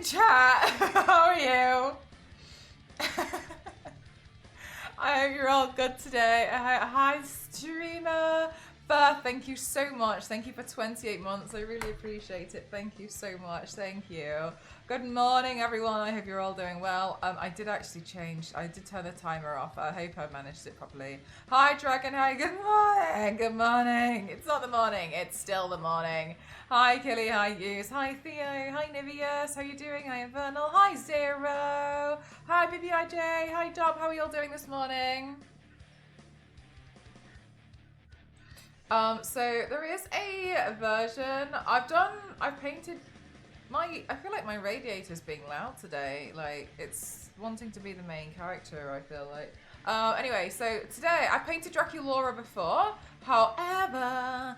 chat. How are you? I hope you're all good today. Hi, streamer. Beth, thank you so much. Thank you for 28 months. I really appreciate it. Thank you so much. Thank you. Good morning, everyone. I hope you're all doing well. I did actually change. I did turn the timer off. I hope I managed it properly. Hi, Dragon. Hi. Good morning. Good morning. It's not the morning. It's still the morning. Hi, Killy. Hi, Yus. Hi, Theo. Hi, Nivius. How you doing? Hi, Infernal. Hi, Zero. Hi, BBIJ. Hi, Dom. How are you all doing this morning? So there is a version I've painted I feel like my radiator's being loud today. Like it's wanting to be the main character, I feel like. Anyway, so today I painted DRACULAURA before. However,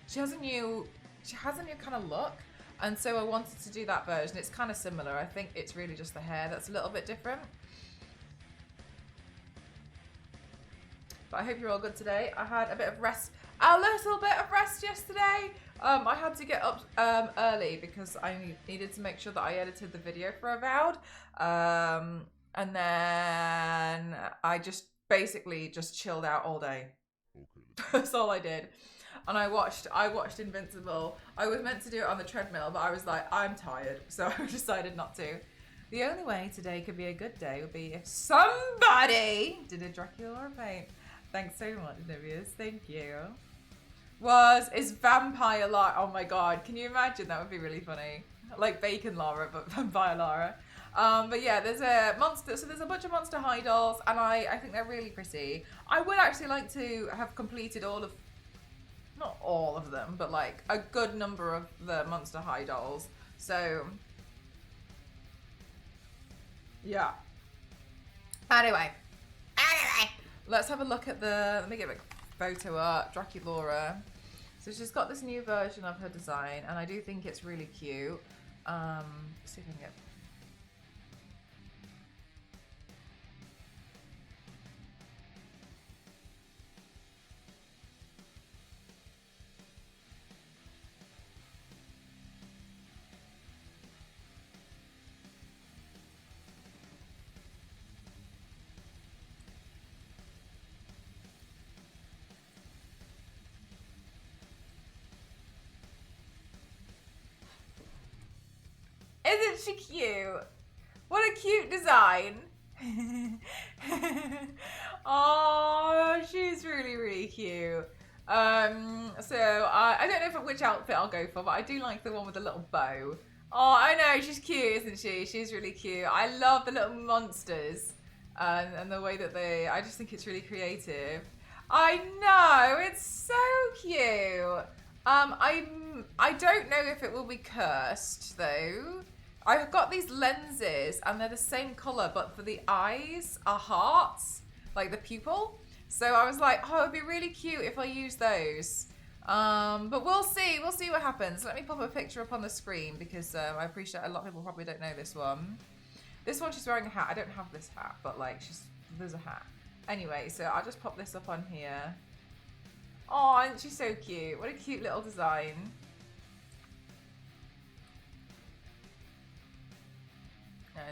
she has a new kind of look. And so I wanted to do that version. It's kind of similar. I think it's really just the hair that's a little bit different. But I hope you're all good today. I had a little bit of rest yesterday. I had to get up early because I needed to make sure that I edited the video for Avowed. And then I just basically just chilled out all day. Okay. That's all I did. And I watched Invincible. I was meant to do it on the treadmill, but I was like, I'm tired. So I decided not to. The only way today could be a good day would be if somebody did a DRACULAURA paint. Thanks so much, Nivius. Thank you. Is Vampire Lara. Oh my god, can you imagine? That would be really funny. Like Bacon Lara, but Vampire Lara. But yeah, there's a monster. So there's a bunch of Monster High dolls, and I think they're really pretty. I would actually like to have completed not all of them, but like a good number of the Monster High dolls. So yeah. Anyway. Let's have a look at let me give it photo art, DRACULAURA. So she's got this new version of her design, and I do think it's really cute. See if I can get... Isn't she cute? What a cute design. Oh, she's really, really cute. So I don't know which outfit I'll go for, but I do like the one with the little bow. Oh, I know, she's cute, isn't she? She's really cute. I love the little monsters and the way that I just think it's really creative. I know, it's so cute. I don't know if it will be cursed though. I've got these lenses and they're the same color, but for the eyes are hearts, like the pupil. So I was like, oh, it'd be really cute if I use those. But we'll see what happens. Let me pop a picture up on the screen because I appreciate a lot of people probably don't know this one. This one, she's wearing a hat. I don't have this hat, but like there's a hat. Anyway, so I'll just pop this up on here. Oh, isn't she so cute? What a cute little design.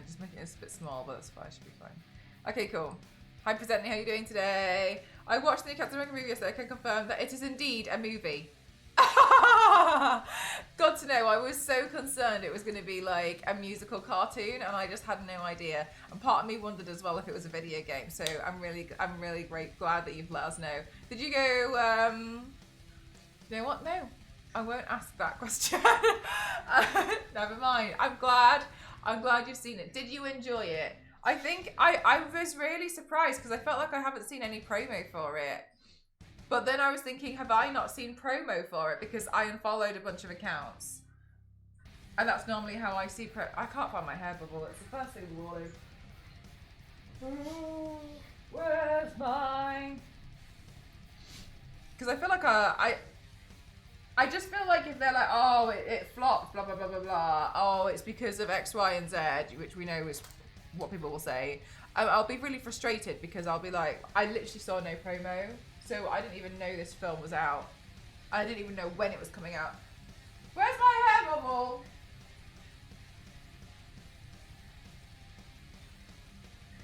Just making it a bit small, but that's fine. Should be fine. Okay, cool. Hi, Presently. How are you doing today? I watched the new Captain America movie yesterday. I can confirm that it is indeed a movie. God to know, I was so concerned it was going to be like a musical cartoon, and I just had no idea. And part of me wondered as well if it was a video game. So I'm really glad that you've let us know. Did you go? You know what? No, I won't ask that question. Never mind. I'm glad you've seen it. Did you enjoy it? I think I was really surprised because I felt like I haven't seen any promo for it. But then I was thinking, have I not seen promo for it? Because I unfollowed a bunch of accounts. And that's normally how I see I can't find my hair bubble. It's the first thing the wall is. Oh, where's mine? Because I feel like I just feel like if they're like, oh, it flopped, blah, blah, blah, blah, blah. Oh, it's because of X, Y, and Z, which we know is what people will say. I'll be really frustrated because I'll be like, I literally saw no promo. So I didn't even know this film was out. I didn't even know when it was coming out. Where's my hair bubble?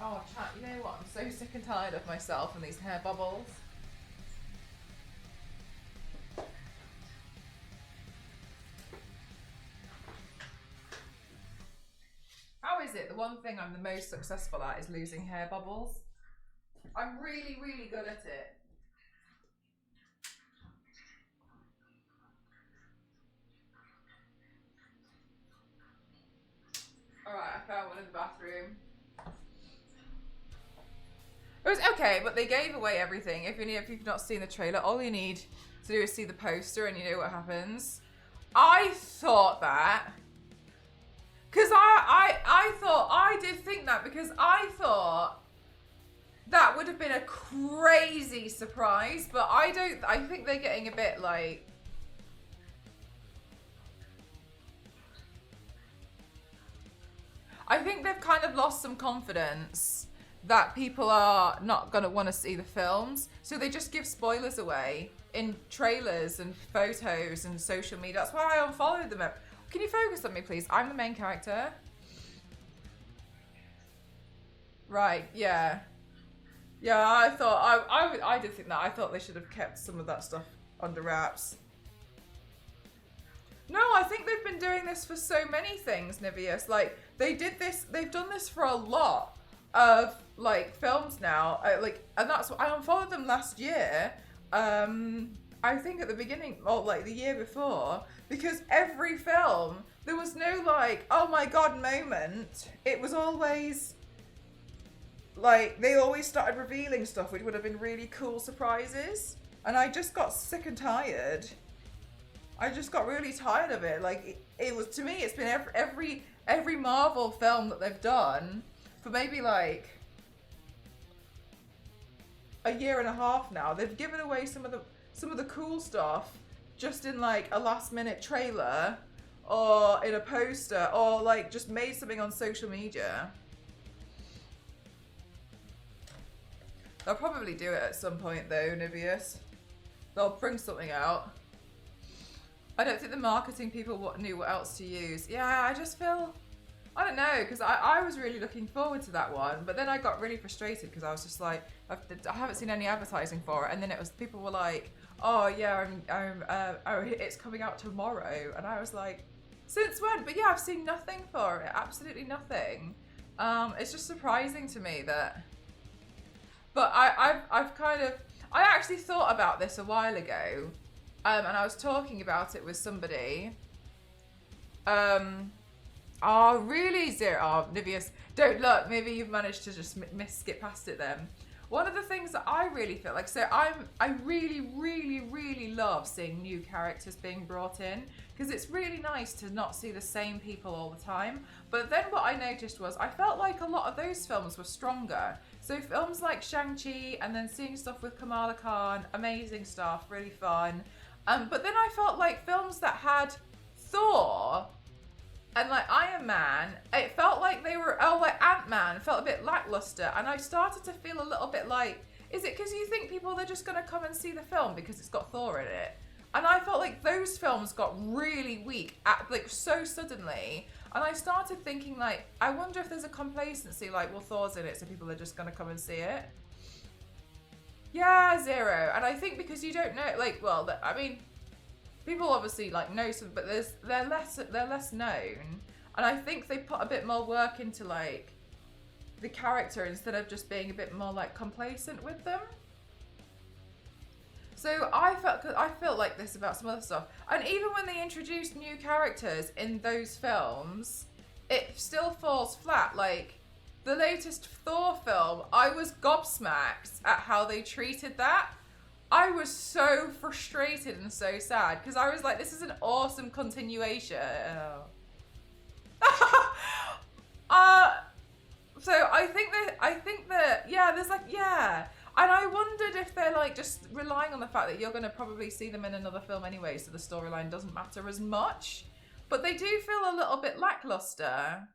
Oh, chat, you know what? I'm so sick and tired of myself and these hair bubbles. How is it? The one thing I'm the most successful at is losing hair bubbles. I'm really, really good at it. Alright, I found one in the bathroom. It was okay, but they gave away everything. If you've not seen the trailer, all you need to do is see the poster and you know what happens. I thought that. Because I did think that because I thought that would have been a crazy surprise, but I think they're getting a bit like... I think they've kind of lost some confidence that people are not going to want to see the films. So they just give spoilers away in trailers and photos and social media. That's why I unfollowed them. Can you focus on me, please? I'm the main character. Right, yeah. Yeah, I thought, I did think that. I thought they should have kept some of that stuff under wraps. No, I think they've been doing this for so many things, Niveus. Like, they've done this for a lot of, like, films now. And that's what, I unfollowed them last year. I think at the beginning, or like the year before, because every film, there was no like, oh my god moment. It was always, like, they always started revealing stuff which would have been really cool surprises. And I just got sick and tired. I just got really tired of it. Like, it was, to me, it's been every Marvel film that they've done for maybe like a year and a half now. They've given away some of the cool stuff just in like a last minute trailer or in a poster or like just made something on social media. They'll probably do it at some point though, Niveus. They'll bring something out. I don't think the marketing people knew what else to use. Yeah, I just feel, I don't know, because I was really looking forward to that one, but then I got really frustrated because I was just like, I haven't seen any advertising for it, and then it was, people were like, oh yeah, it's coming out tomorrow, and I was like, since when? But yeah, I've seen nothing for it, absolutely nothing. It's just surprising to me that, but I've kind of, I actually thought about this a while ago, and I was talking about it with somebody. Oh, really, Zero? Oh, Niveus, don't look. Maybe you've managed to just skip past it then. One of the things that I really feel like, so I really, really, really love seeing new characters being brought in because it's really nice to not see the same people all the time. But then what I noticed was I felt like a lot of those films were stronger. So films like Shang-Chi and then seeing stuff with Kamala Khan, amazing stuff, really fun. But then I felt like films that had Thor and like Iron Man, it felt like they were, like Ant-Man felt a bit lackluster, and I started to feel a little bit like, is it because you think people are just going to come and see the film because it's got Thor in it? And I felt like those films got really weak, like so suddenly, and I started thinking like, I wonder if there's a complacency like, well, Thor's in it, so people are just going to come and see it. Yeah, Zero. And I think because you don't know, like, well, I mean, people obviously like know some, but they're less known, and I think they put a bit more work into like the character instead of just being a bit more like complacent with them. So I felt like this about some other stuff, and even when they introduced new characters in those films, it still falls flat. Like the latest Thor film, I was gobsmacked at how they treated that. I was so frustrated and so sad because I was like, this is an awesome continuation. So I think that yeah, there's like, yeah. And I wondered if they're like just relying on the fact that you're going to probably see them in another film anyway, so the storyline doesn't matter as much. But they do feel a little bit lackluster.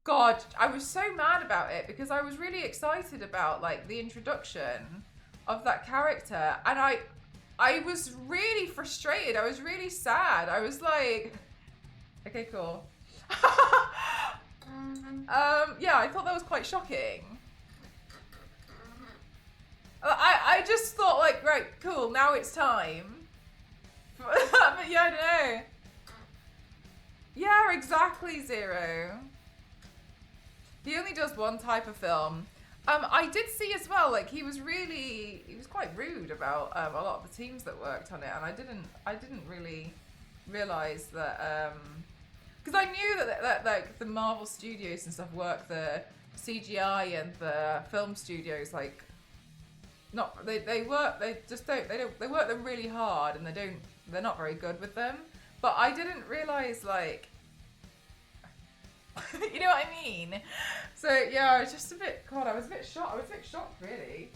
God, I was so mad about it because I was really excited about like the introduction of that character, and I was really frustrated. I was really sad. I was like, okay, cool. Yeah, I thought that was quite shocking. I just thought like, right, cool, now it's time. But yeah, I don't know. Yeah, exactly, Zero. He only does one type of film. I did see as well, like he was quite rude about a lot of the teams that worked on it, and I didn't really realize that, because I knew that like the Marvel Studios and stuff work the CGI and the film studios like, not they work them really hard, and they're not very good with them. But I didn't realize like, you know what I mean? So yeah, I was just a bit, God, I was a bit shocked really.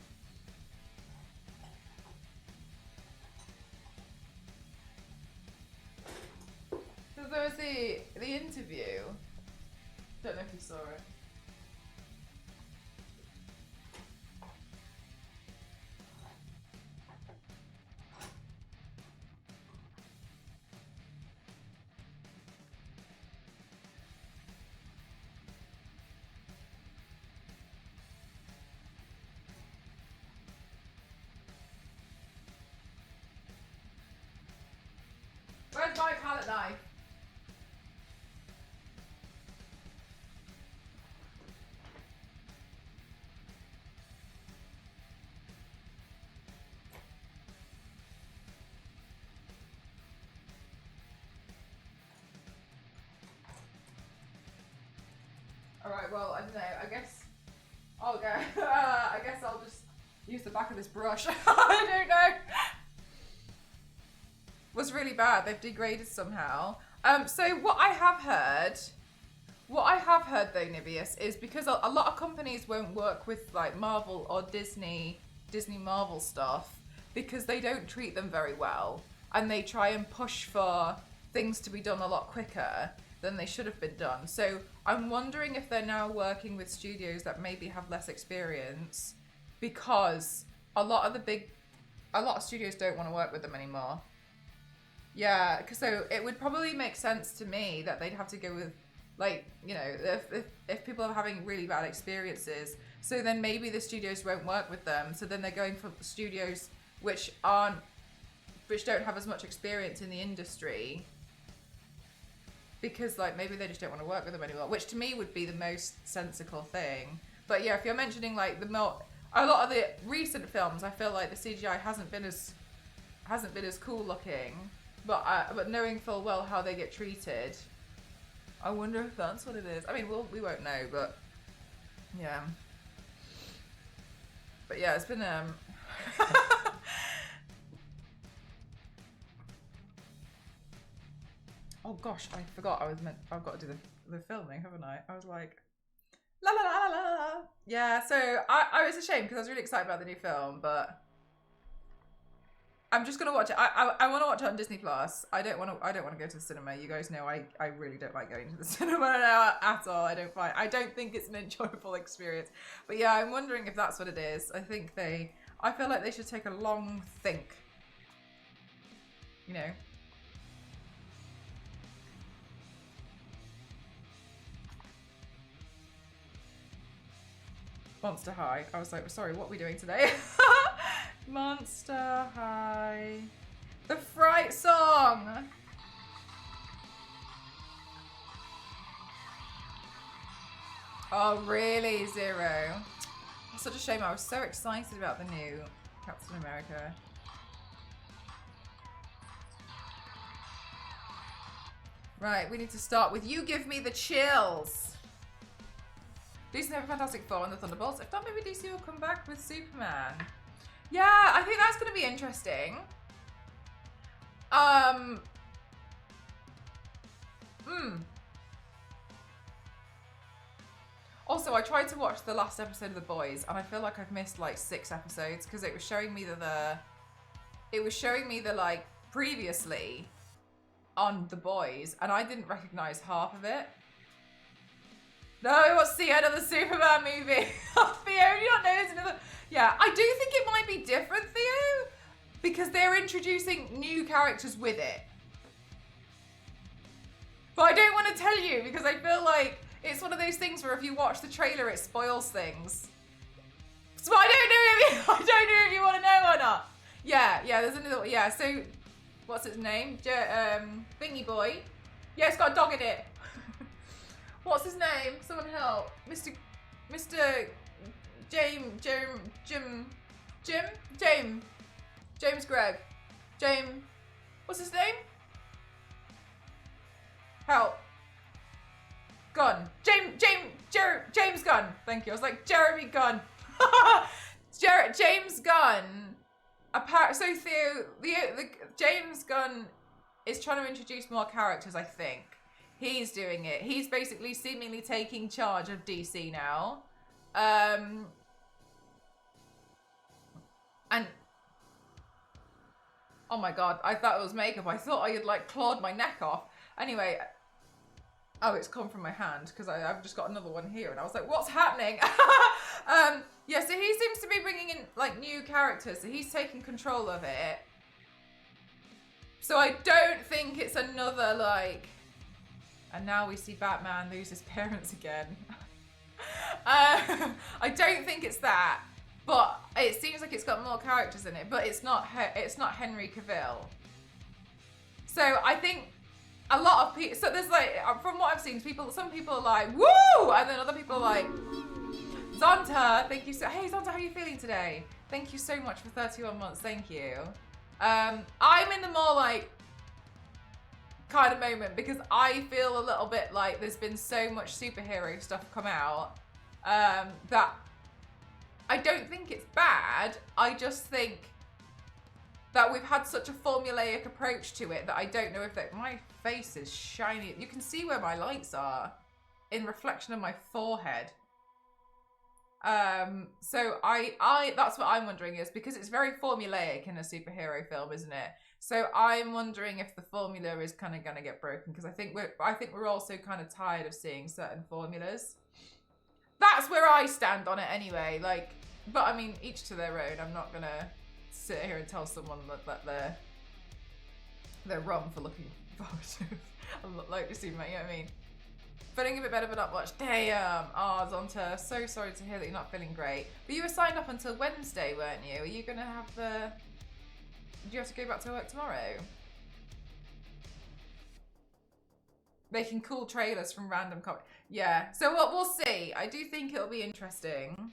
So there was the interview. Don't know if you saw it. Where's my palette knife? Alright, well, I don't know, I guess I'll go. I guess I'll just use the back of this brush. I don't know. Was really bad. They've degraded somehow. So what I have heard though, Nibius, is because a lot of companies won't work with like Marvel or Disney Marvel stuff because they don't treat them very well, and they try and push for things to be done a lot quicker than they should have been done. So I'm wondering if they're now working with studios that maybe have less experience, because a lot of studios don't want to work with them anymore. Yeah, because so it would probably make sense to me that they'd have to go with, like, you know, if people are having really bad experiences, so then maybe the studios won't work with them. So then they're going for studios which don't have as much experience in the industry, because like maybe they just don't want to work with them anymore, which to me would be the most sensible thing. But yeah, if you're mentioning like a lot of the recent films, I feel like the CGI hasn't been as cool looking. But knowing full well how they get treated, I wonder if that's what it is. I mean, we won't know, but yeah. But yeah, it's been Oh gosh, I forgot I've got to do the filming, haven't I? I was like, la la la la la. Yeah, so I was ashamed because I was really excited about the new film, but I'm just gonna watch it. I want to watch it on Disney Plus. I don't want to go to the cinema. You guys know I really don't like going to the cinema now at all. I don't think it's an enjoyable experience. But yeah, I'm wondering if that's what it is. I feel like they should take a long think. You know. Monster High. I was like, sorry, what are we doing today? Monster High. The Fright song! Oh, really, Zero? It's such a shame. I was so excited about the new Captain America. Right, we need to start with You Give Me the Chills. DC have a Fantastic Four and the Thunderbolts. If not, maybe DC will come back with Superman. Yeah, I think that's going to be interesting. Also, I tried to watch the last episode of The Boys, and I feel like I've missed like 6 episodes because it was showing me the like previously on The Boys, and I didn't recognize half of it. No, what's the end of the Superman movie? Theo, you don't know there's another. Yeah, I do think it might be different, Theo, because they're introducing new characters with it. But I don't want to tell you because I feel like it's one of those things where if you watch the trailer, it spoils things. So I don't know if you want to know or not. Yeah, there's another one. Yeah, so what's its name? Thingy Boy. Yeah, it's got a dog in it. What's his name? Someone help. Mr. James Gregg. What's his name? Help. Gunn. James Gunn. Thank you. I was like, Jeremy Gunn. James Gunn. So the James Gunn is trying to introduce more characters, I think. He's doing it. He's basically seemingly taking charge of DC now. And oh my god, I thought it was makeup. I thought I had like clawed my neck off. Anyway, oh, it's come from my hand because I've just got another one here, and I was like, what's happening? Yeah, so he seems to be bringing in like new characters, so he's taking control of it. So I don't think it's another like, and now we see Batman lose his parents again. I don't think it's that, but it seems like it's got more characters in it, but it's not Henry Cavill. So I think a lot of people, so there's like, from what I've seen, some people are like, woo! And then other people are like, Zonta, thank you so, hey Zonta, how are you feeling today? Thank you so much for 31 months, thank you. I'm in the more like, kind of moment because I feel a little bit like there's been so much superhero stuff come out that I don't think it's bad. I just think that we've had such a formulaic approach to it that I don't know if that my face is shiny. You can see where my lights are in reflection of my forehead. So I that's what I'm wondering is because it's very formulaic in a superhero film, isn't it? So I'm wondering if the formula is kind of going to get broken because I think we're also kind of tired of seeing certain formulas. That's where I stand on it anyway. Like, but I mean, each to their own. I'm not gonna sit here and tell someone that they're wrong for looking forward to. I'm like, just even, you know what I mean? Feeling a bit better, but not much. Damn. Oh, Zonta, so sorry to hear that you're not feeling great. But you were signed up until Wednesday, weren't you? Are you gonna have the? Do you have to go back to work tomorrow? Making cool trailers from random comics. Yeah. So what we'll see. I do think it'll be interesting.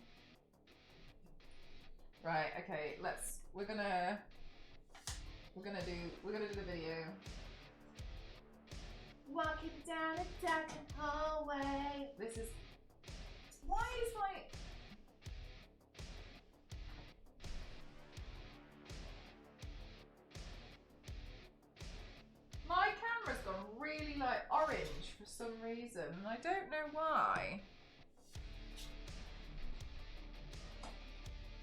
Right. Okay. We're gonna do the video. Walking down a dark hallway. This is. Why is my. My camera's gone really like orange for some reason, and I don't know why.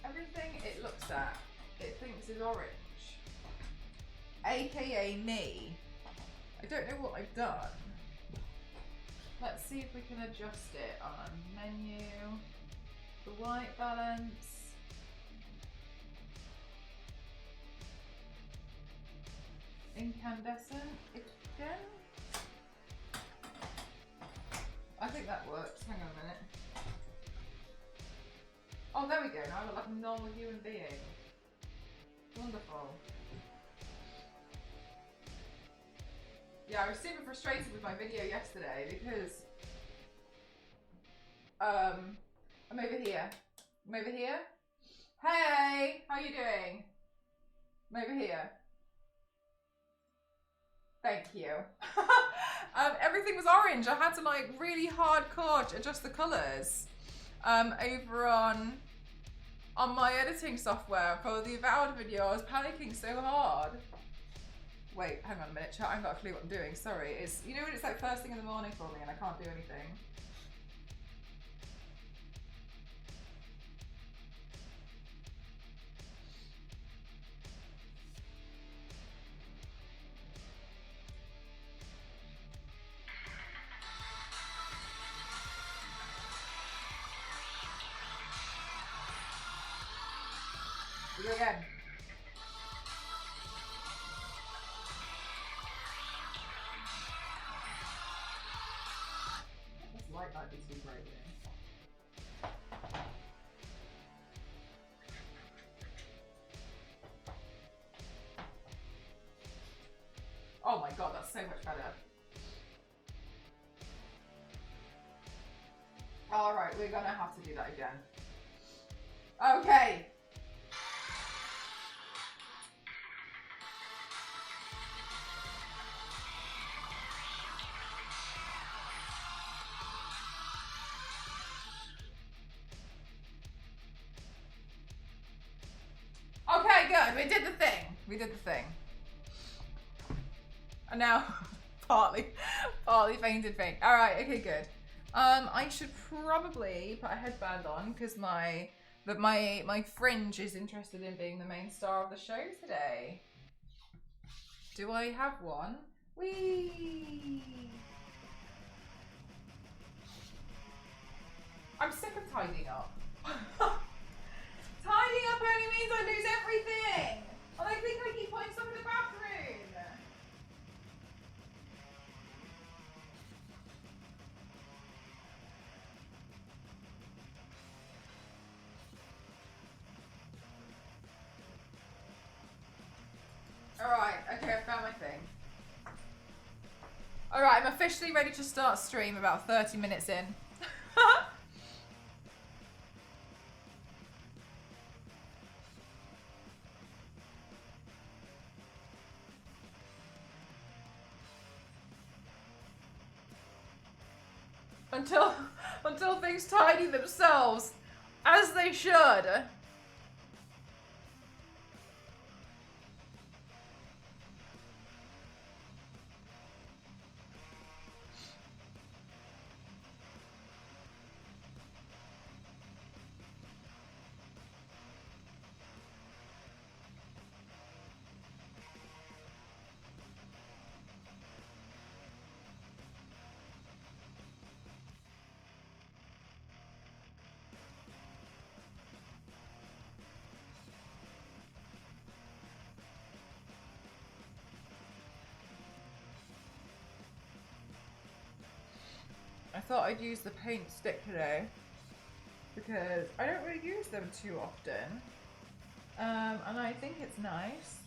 Everything it looks at, it thinks is orange. AKA me. I don't know what I've done. Let's see if we can adjust it on menu. The white balance. Incandescent again. I think that works. Hang on a minute. Oh, there we go. Now I look like a normal human being. Wonderful. Yeah, I was super frustrated with my video yesterday because I'm over here. I'm over here. Hey, how you doing? I'm over here. Thank you. Everything was orange. I had to like really hardcore adjust the colours over on my editing software for the Avowed video. I was panicking so hard. Wait, hang on a minute, chat. I haven't got a clue what I'm doing. Sorry. It's, you know when it's like first thing in the morning for me and I can't do anything? We go again. be too great with it. Oh my god, that's so much better. Alright, we're gonna have to do that again. Okay. Okay, good. We did the thing. We did the thing. And now, partly fainted thing. All right. Okay, good. I should probably put a headband on because my fringe is interested in being the main star of the show today. Do I have one? Whee! I'm sick of tidying up. Tidying up only means I lose everything! And I think I keep putting stuff in the bathroom! Alright, okay, I found my thing. Alright, I'm officially ready to start stream about 30 minutes in. Until things tidy themselves, as they should. I thought I'd use the paint stick today because I don't really use them too often, and I think it's nice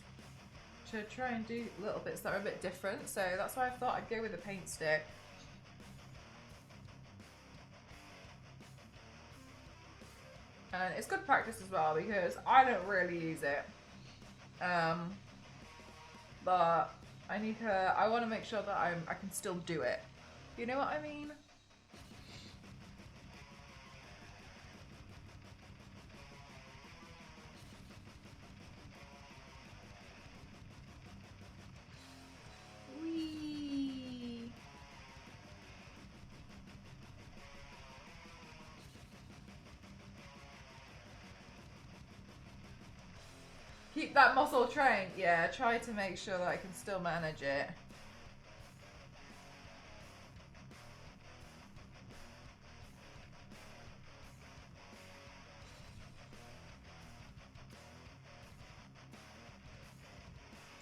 to try and do little bits that are a bit different, so that's why I thought I'd go with the paint stick. And it's good practice as well because I don't really use it, but I want to make sure that I can still do it. You know what I mean? Whee! Keep that muscle trained. Yeah, try to make sure that I can still manage it.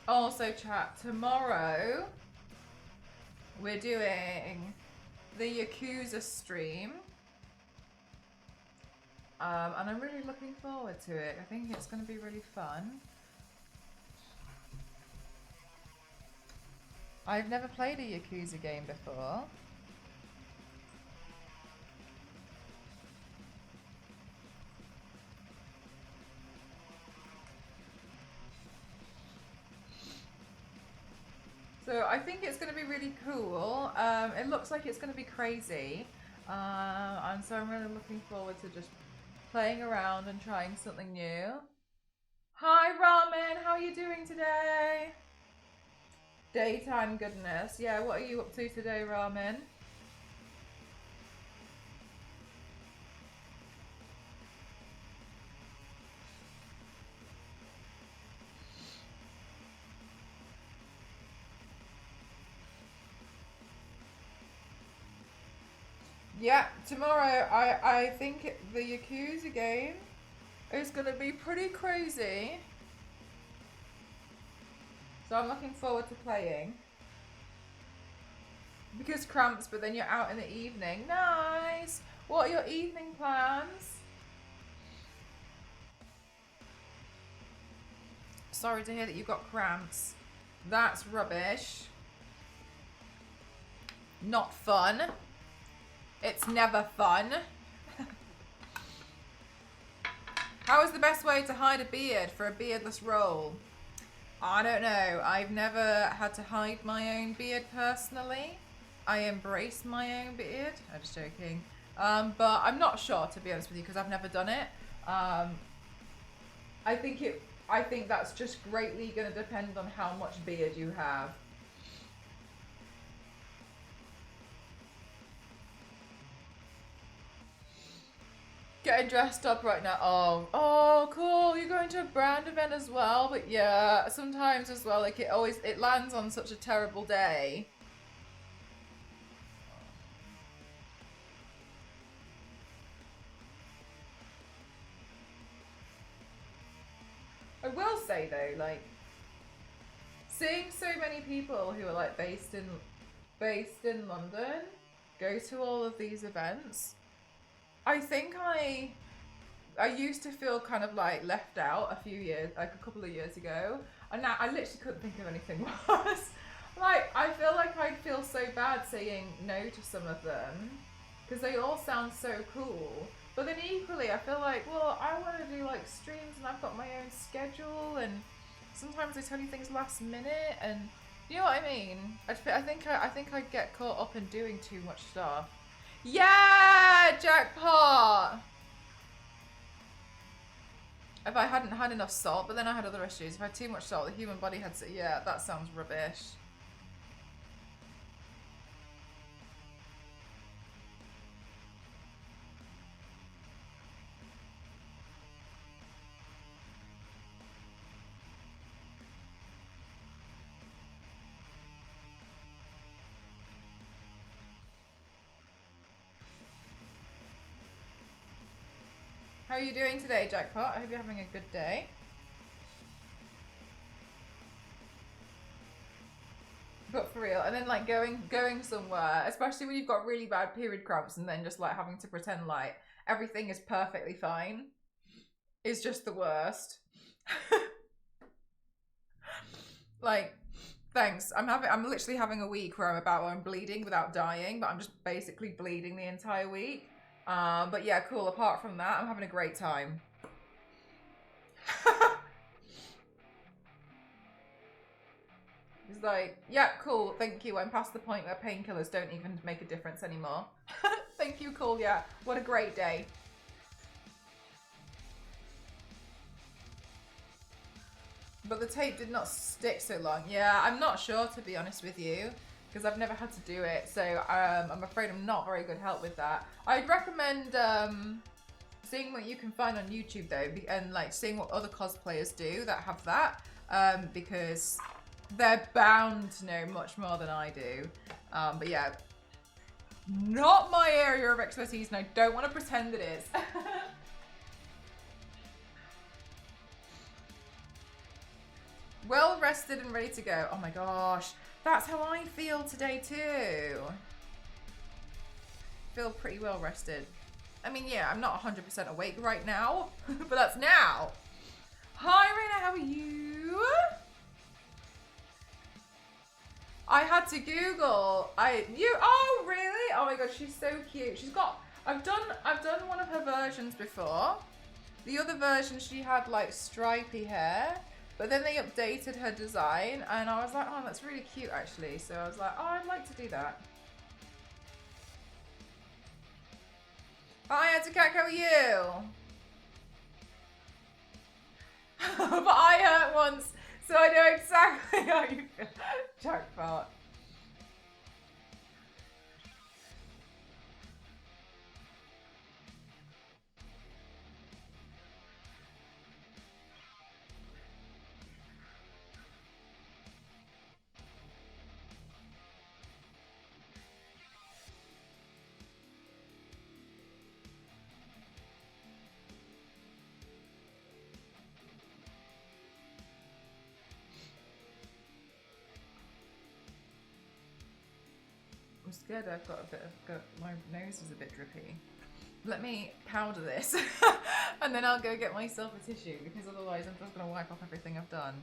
Also, chat, tomorrow we're doing the Yakuza stream, and I'm really looking forward to it. I think it's going to be really fun. I've never played a Yakuza game before. So I think it's going to be really cool. It looks like it's going to be crazy. And so I'm really looking forward to just playing around and trying something new. Hi Ramen, how are you doing today? Daytime goodness. Yeah, what are you up to today, Ramen? Yeah, tomorrow I think the Yakuza game is going to be pretty crazy. So I'm looking forward to playing. Because cramps, but then you're out in the evening. Nice. What are your evening plans? Sorry to hear that you got cramps. That's rubbish. Not fun. It's never fun. How is the best way to hide a beard for a beardless role? I don't know. I've never had to hide my own beard personally. I embrace my own beard. I'm just joking. But I'm not sure, to be honest with you, because I've never done it. I think that's just greatly going to depend on how much beard you have. Getting dressed up right now. Oh, cool. You're going to a brand event as well. But yeah, sometimes as well, like it lands on such a terrible day. I will say though, like, seeing so many people who are like based in London go to all of these events, I think I used to feel kind of like left out a couple of years ago, and now I literally couldn't think of anything worse. Like, I feel like I'd feel so bad saying no to some of them because they all sound so cool. But then equally, I feel like, well, I want to do like streams and I've got my own schedule, and sometimes they tell you things last minute, and you know what I mean? I think I'd get caught up in doing too much stuff. Yeah, jackpot! If I hadn't had enough salt, but then I had other issues. If I had too much salt, the human body had to, yeah, that sounds rubbish. How are you doing today, Jackpot? I hope you're having a good day. But for real, and then like going somewhere, especially when you've got really bad period cramps, and then just like having to pretend like everything is perfectly fine, is just the worst. Like, thanks. I'm literally having a week where I'm bleeding without dying, but I'm just basically bleeding the entire week. But yeah, cool. Apart from that, I'm having a great time. It's like, yeah, cool, thank you. I'm past the point where painkillers don't even make a difference anymore. Thank you, cool, yeah. What a great day. But the tape did not stick so long. Yeah, I'm not sure, to be honest with you, because I've never had to do it. So I'm afraid I'm not very good help with that. I'd recommend seeing what you can find on YouTube though, and like seeing what other cosplayers do that have that, because they're bound to know much more than I do. But yeah, not my area of expertise, and I don't want to pretend it is. Well rested and ready to go. Oh my gosh, that's how I feel today too. Feel pretty well rested. I mean, yeah, I'm not 100% awake right now, but that's now. Hi, Raina, how are you? I had to Google. Oh really? Oh my god, she's so cute. She's got. I've done one of her versions before. The other version, she had like stripy hair, but then they updated her design, and I was like, oh, that's really cute actually. So I was like, oh, I'd like to do that. Hi, Etiquette, how are you? But I hurt once, so I know exactly how you feel. Jackpot. I'm scared I've got a bit of, my nose is a bit drippy. Let me powder this and then I'll go get myself a tissue because otherwise I'm just going to wipe off everything I've done.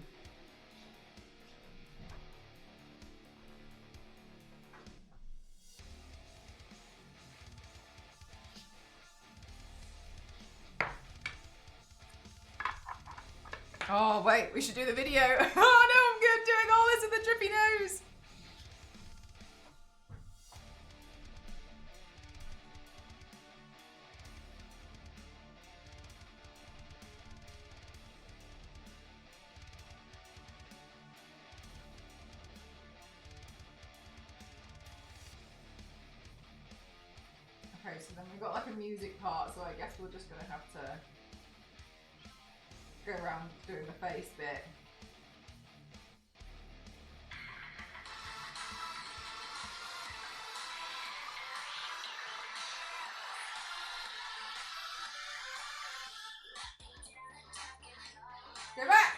Oh wait, we should do the video. Oh no, I'm good doing all this with a drippy nose. Okay, so then we've got like a music part, so I guess we're just gonna have to go around doing the face bit. Go back!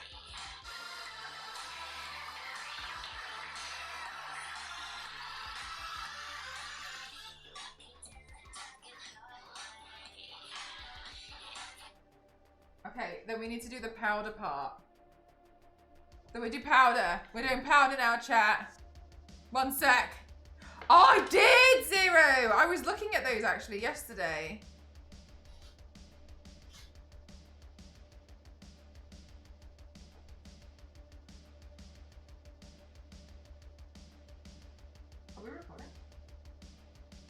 Okay, then we need to do the powder part. Then we do powder. We're doing powder now, chat. 1 sec. Oh, I did, Zero! I was looking at those actually yesterday. Are we recording?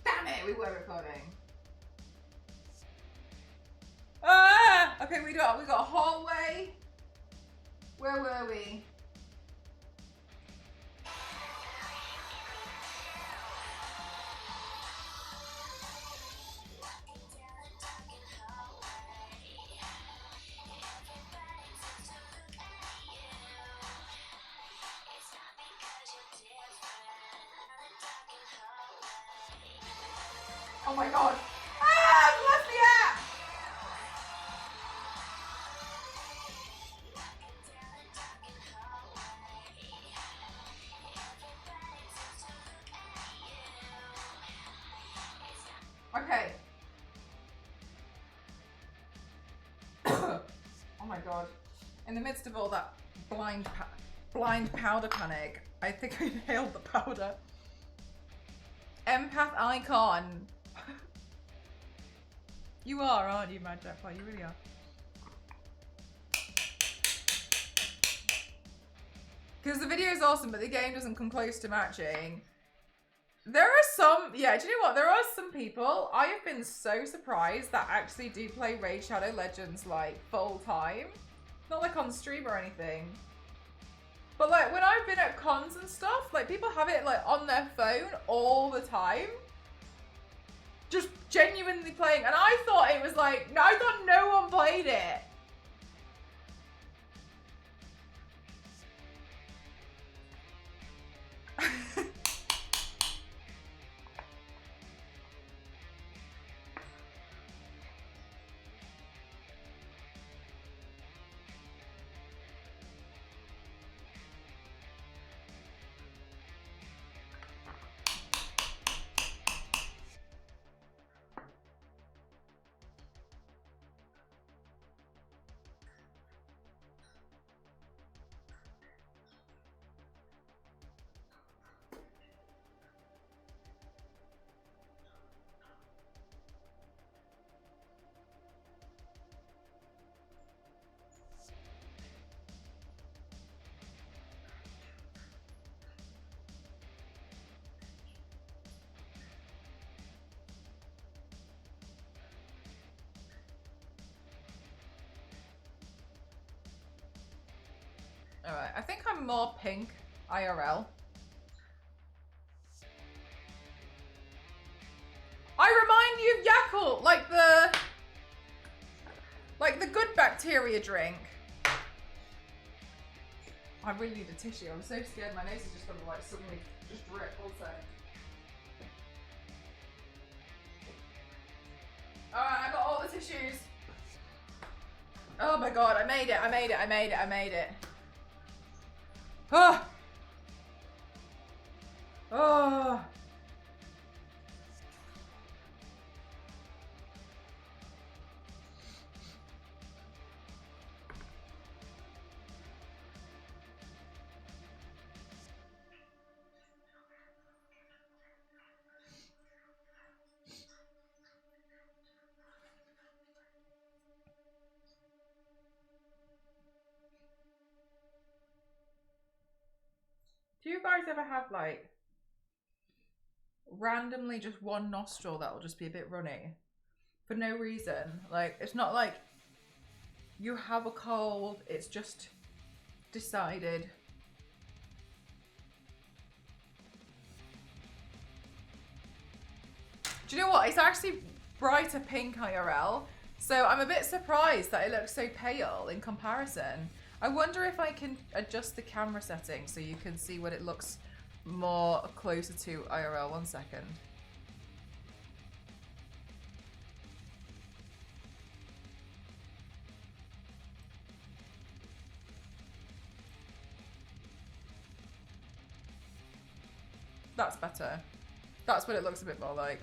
Damn it, we were recording. Ah! Okay, we got a hallway. Where were we? Oh my god. Ah! I've left the app! Okay. Oh my god. In the midst of all that blind powder panic, I think I inhaled the powder. Empath icon. You are, aren't you, Mad Jackpot? You really are. Because the video is awesome, but the game doesn't come close to matching. There are some, yeah, do you know what? There are some people, I have been so surprised that actually do play Raid Shadow Legends like full time. Not like on stream or anything. But like when I've been at cons and stuff, like people have it like on their phone all the time. Just genuinely playing. And I thought it was like, I thought no one played it. Alright, I think I'm more pink IRL. I remind you of Yakult, like the good bacteria drink. I really need a tissue. I'm so scared my nose is just gonna like suddenly just drip also. Alright, I got all the tissues. Oh my god, I made it, I made it, I made it, I made it. Oh! Oh! Do you guys ever have like randomly just one nostril that will just be a bit runny for no reason? Like, it's not like you have a cold, it's just decided. Do you know what? It's actually brighter pink IRL. So I'm a bit surprised that it looks so pale in comparison. I wonder if I can adjust the camera settings so you can see what it looks more closer to IRL. 1 second. That's better. That's what it looks a bit more like.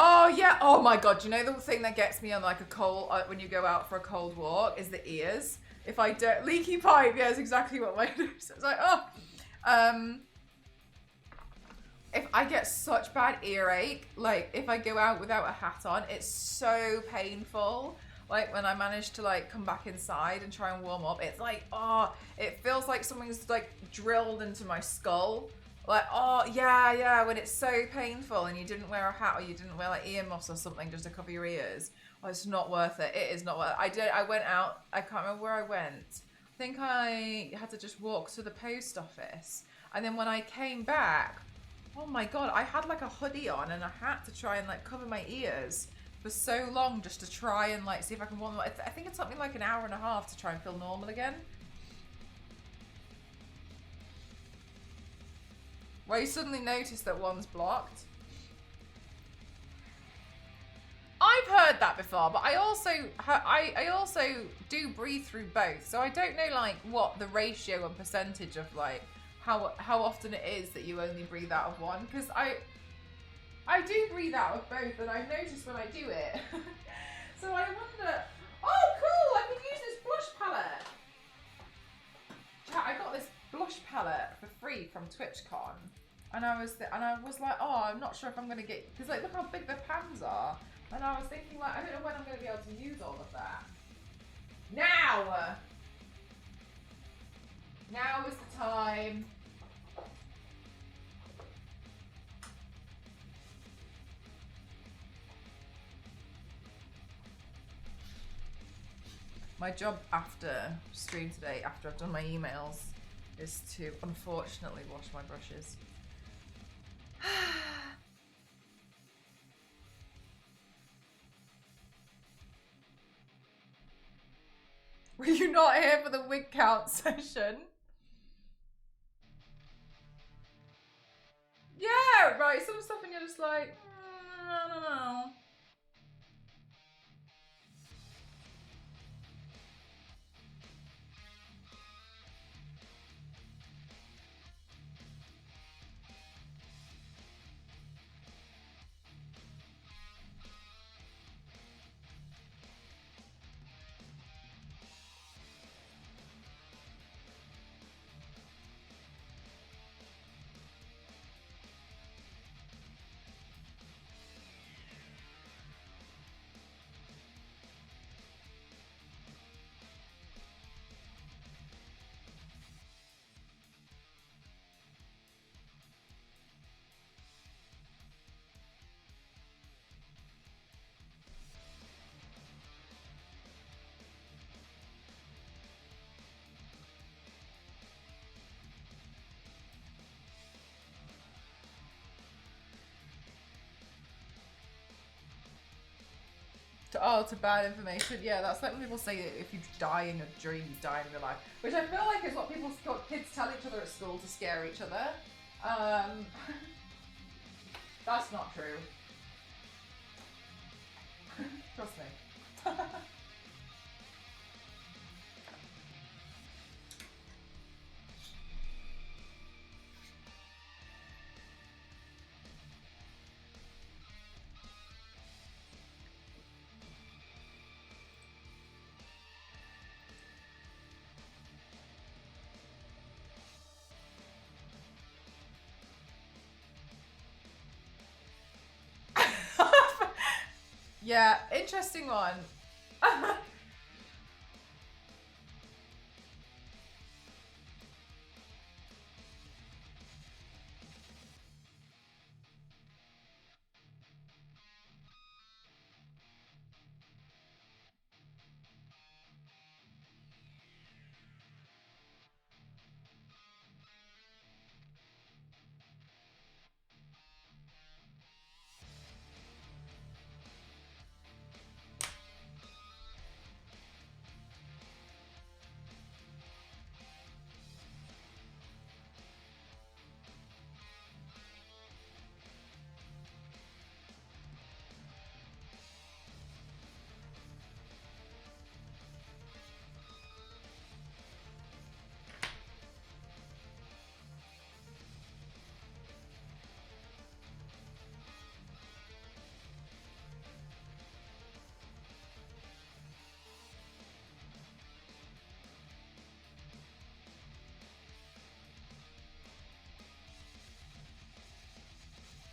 Oh yeah, oh my god, do you know the thing that gets me on like a cold, when you go out for a cold walk, is the ears. If I don't, leaky pipe, yeah, it's exactly what mine is. It's like, oh. If I get such bad earache, like if I go out without a hat on, it's so painful. Like when I manage to like come back inside and try and warm up, it's like, oh, it feels like something's like drilled into my skull. Like, oh, yeah, when it's so painful and you didn't wear a hat or you didn't wear like ear muffs or something just to cover your ears. Oh, it's not worth it. It is not worth it. I went out, I can't remember where I went. I think I had to just walk to the post office. And then when I came back, oh my God, I had like a hoodie on and a hat to try and like cover my ears for so long just to try and like see if I can warm them up. I think it took me like an hour and a half to try and feel normal again. Where you suddenly notice that one's blocked. I've heard that before, but I also do breathe through both, so I don't know like what the ratio and percentage of like how often it is that you only breathe out of one, because I do breathe out of both, and I've noticed when I do it. So I wonder. Oh, cool! I can use this blush palette. Chat, I got this blush palette for free from TwitchCon. And I was like, oh, I'm not sure if I'm gonna get, because like look how big the pans are. And I was thinking like, I don't know when I'm gonna be able to use all of that. Now is the time. My job after stream today, after I've done my emails, is to unfortunately wash my brushes. Were you not here for the wig count session? Yeah, right, some stuff and you're just like, I don't know. To bad information. Yeah, that's like when people say that if you die in a dream, you die in real life. Which I feel like is what kids tell each other at school to scare each other. That's not true. Trust me. Yeah, interesting one.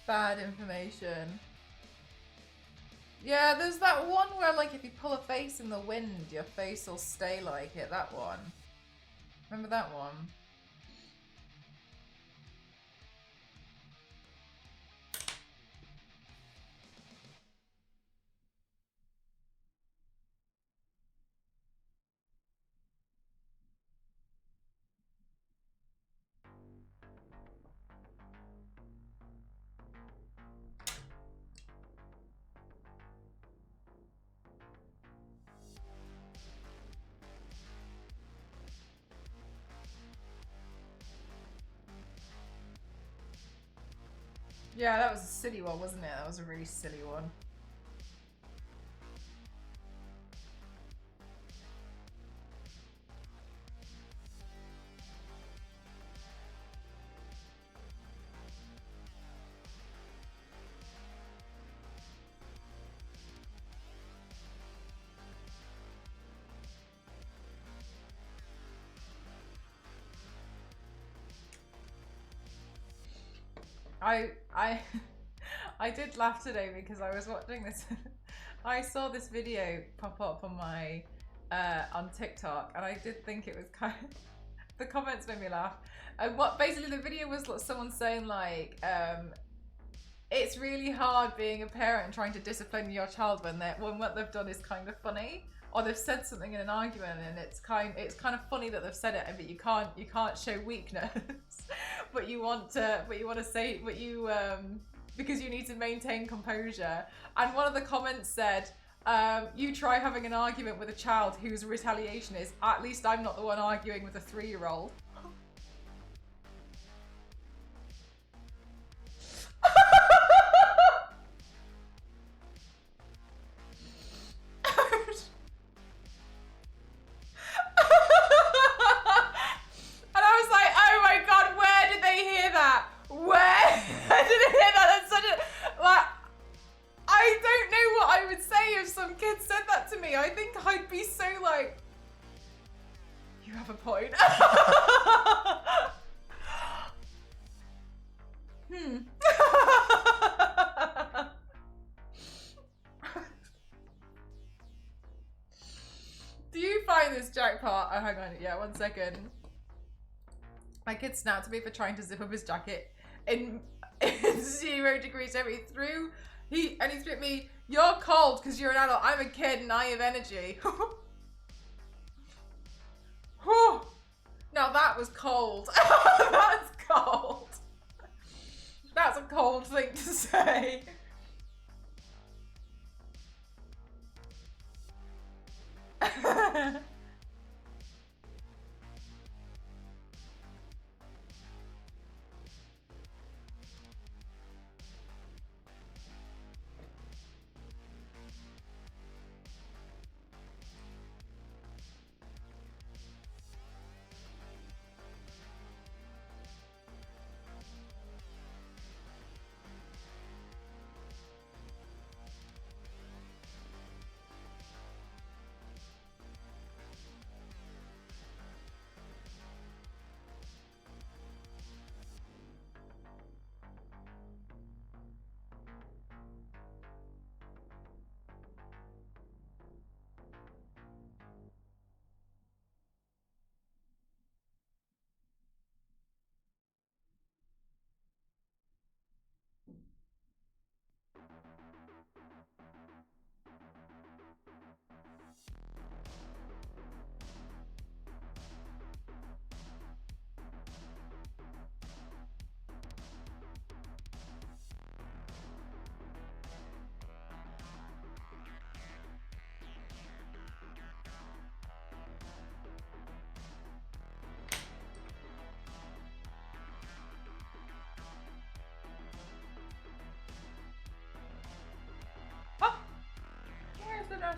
Bad information. Yeah, there's that one where like if you pull a face in the wind, your face will stay like it. That one. Remember that one? Yeah, that was a silly one, wasn't it? That was a really silly one. I I did laugh today because I was watching this. I saw this video pop up on my on TikTok, and I did think it was kind of the comments made me laugh. And what basically the video was someone saying like, it's really hard being a parent and trying to discipline your child when what they've done is kind of funny, or they've said something in an argument and it's kind of funny that they've said it, but you can't show weakness, but you want to say because you need to maintain composure. And one of the comments said, you try having an argument with a child whose retaliation is, at least I'm not the one arguing with a 3-year-old. Do you find this jackpot? Oh, hang on. Yeah, 1 second. My kid snapped at me for trying to zip up his jacket in 0 degrees every through. He threw at me, "You're cold because you're an adult. I'm a kid and I have energy." Now that was cold. That's cold. That's a cold thing to say.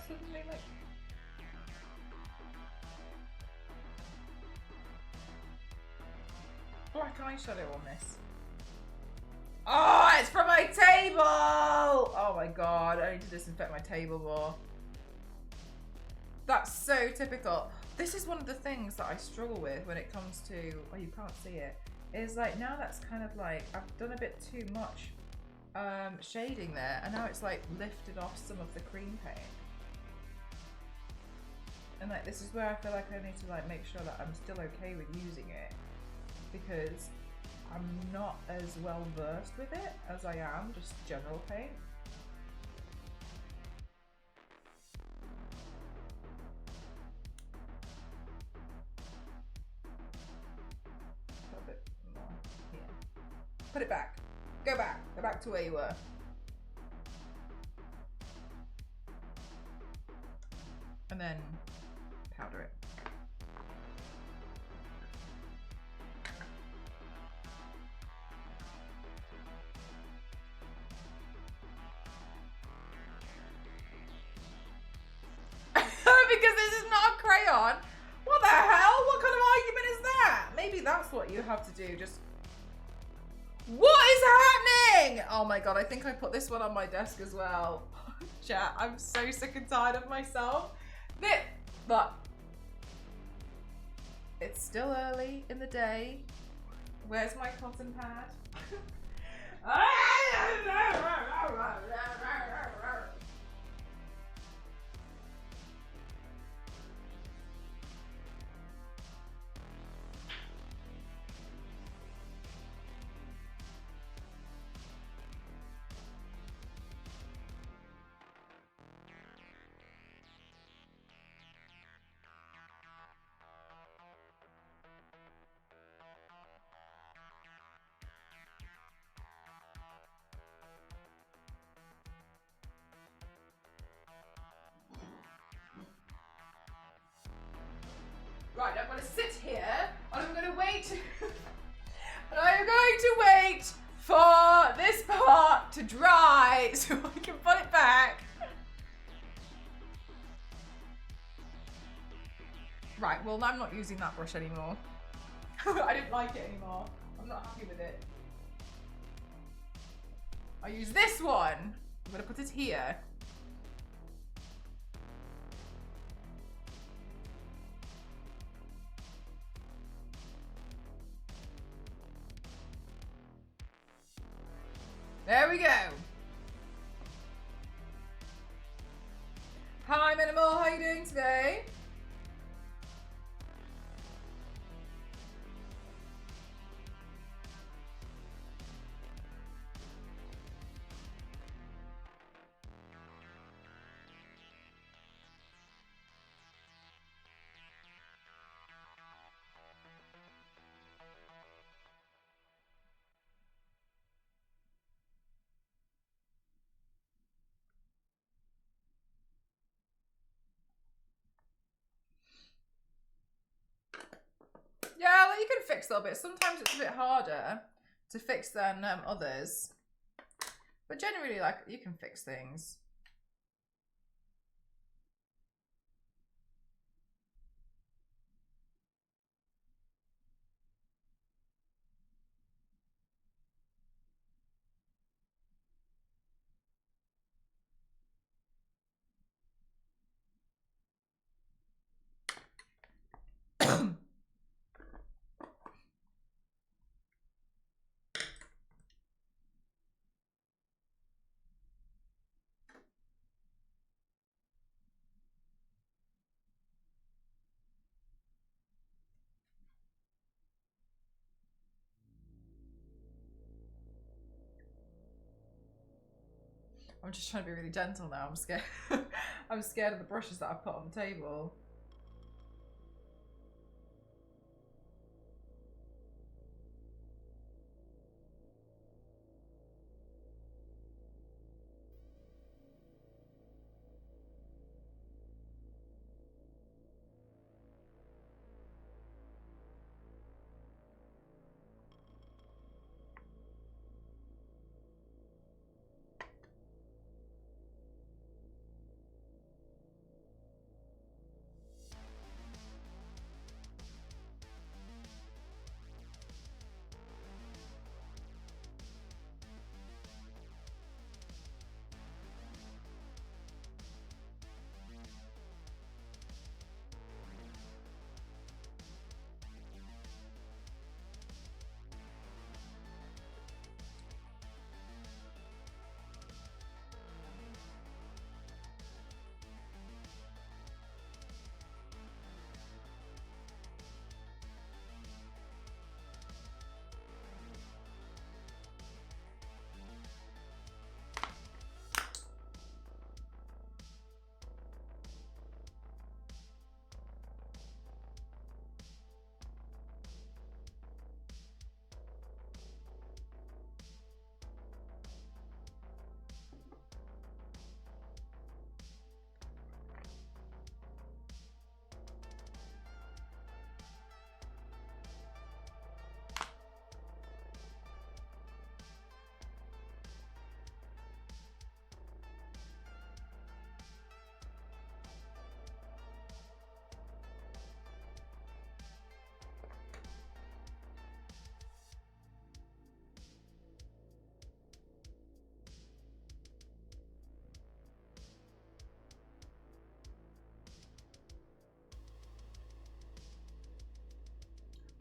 Suddenly, like, black eyeshadow on this. Oh, it's from my table! Oh my god, I need to disinfect my table more. That's so typical. This is one of the things that I struggle with when it comes to, oh, you can't see it, is like now that's kind of like, I've done a bit too much shading there, and now it's like lifted off some of the cream paint. And like this is where I feel like I need to like make sure that I'm still okay with using it, because I'm not as well versed with it as I am just general paint. A bit more here. Put it back. Go back. Go back to where you were. And then powder it. Because this is not a crayon. What the hell? What kind of argument is that? Maybe that's what you have to do. Just... What is happening? Oh my god, I think I put this one on my desk as well. Chat, I'm so sick and tired of myself. But it's still early in the day. Where's my cotton pad? Right, I'm going to sit here and I'm going to wait. And I'm going to wait for this part to dry so I can put it back. Right, well, I'm not using that brush anymore. I didn't like it anymore. I'm not happy with it. I use this one. I'm going to put it here. There we go. Hi Minimal, how are you doing today? Yeah, well, you can fix a little bit. Sometimes it's a bit harder to fix than others. But generally, like, you can fix things. I'm just trying to be really gentle now. I'm scared. I'm scared of the brushes that I've put on the table.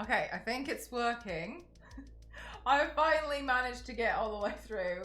Okay, I think it's working. I finally managed to get all the way through.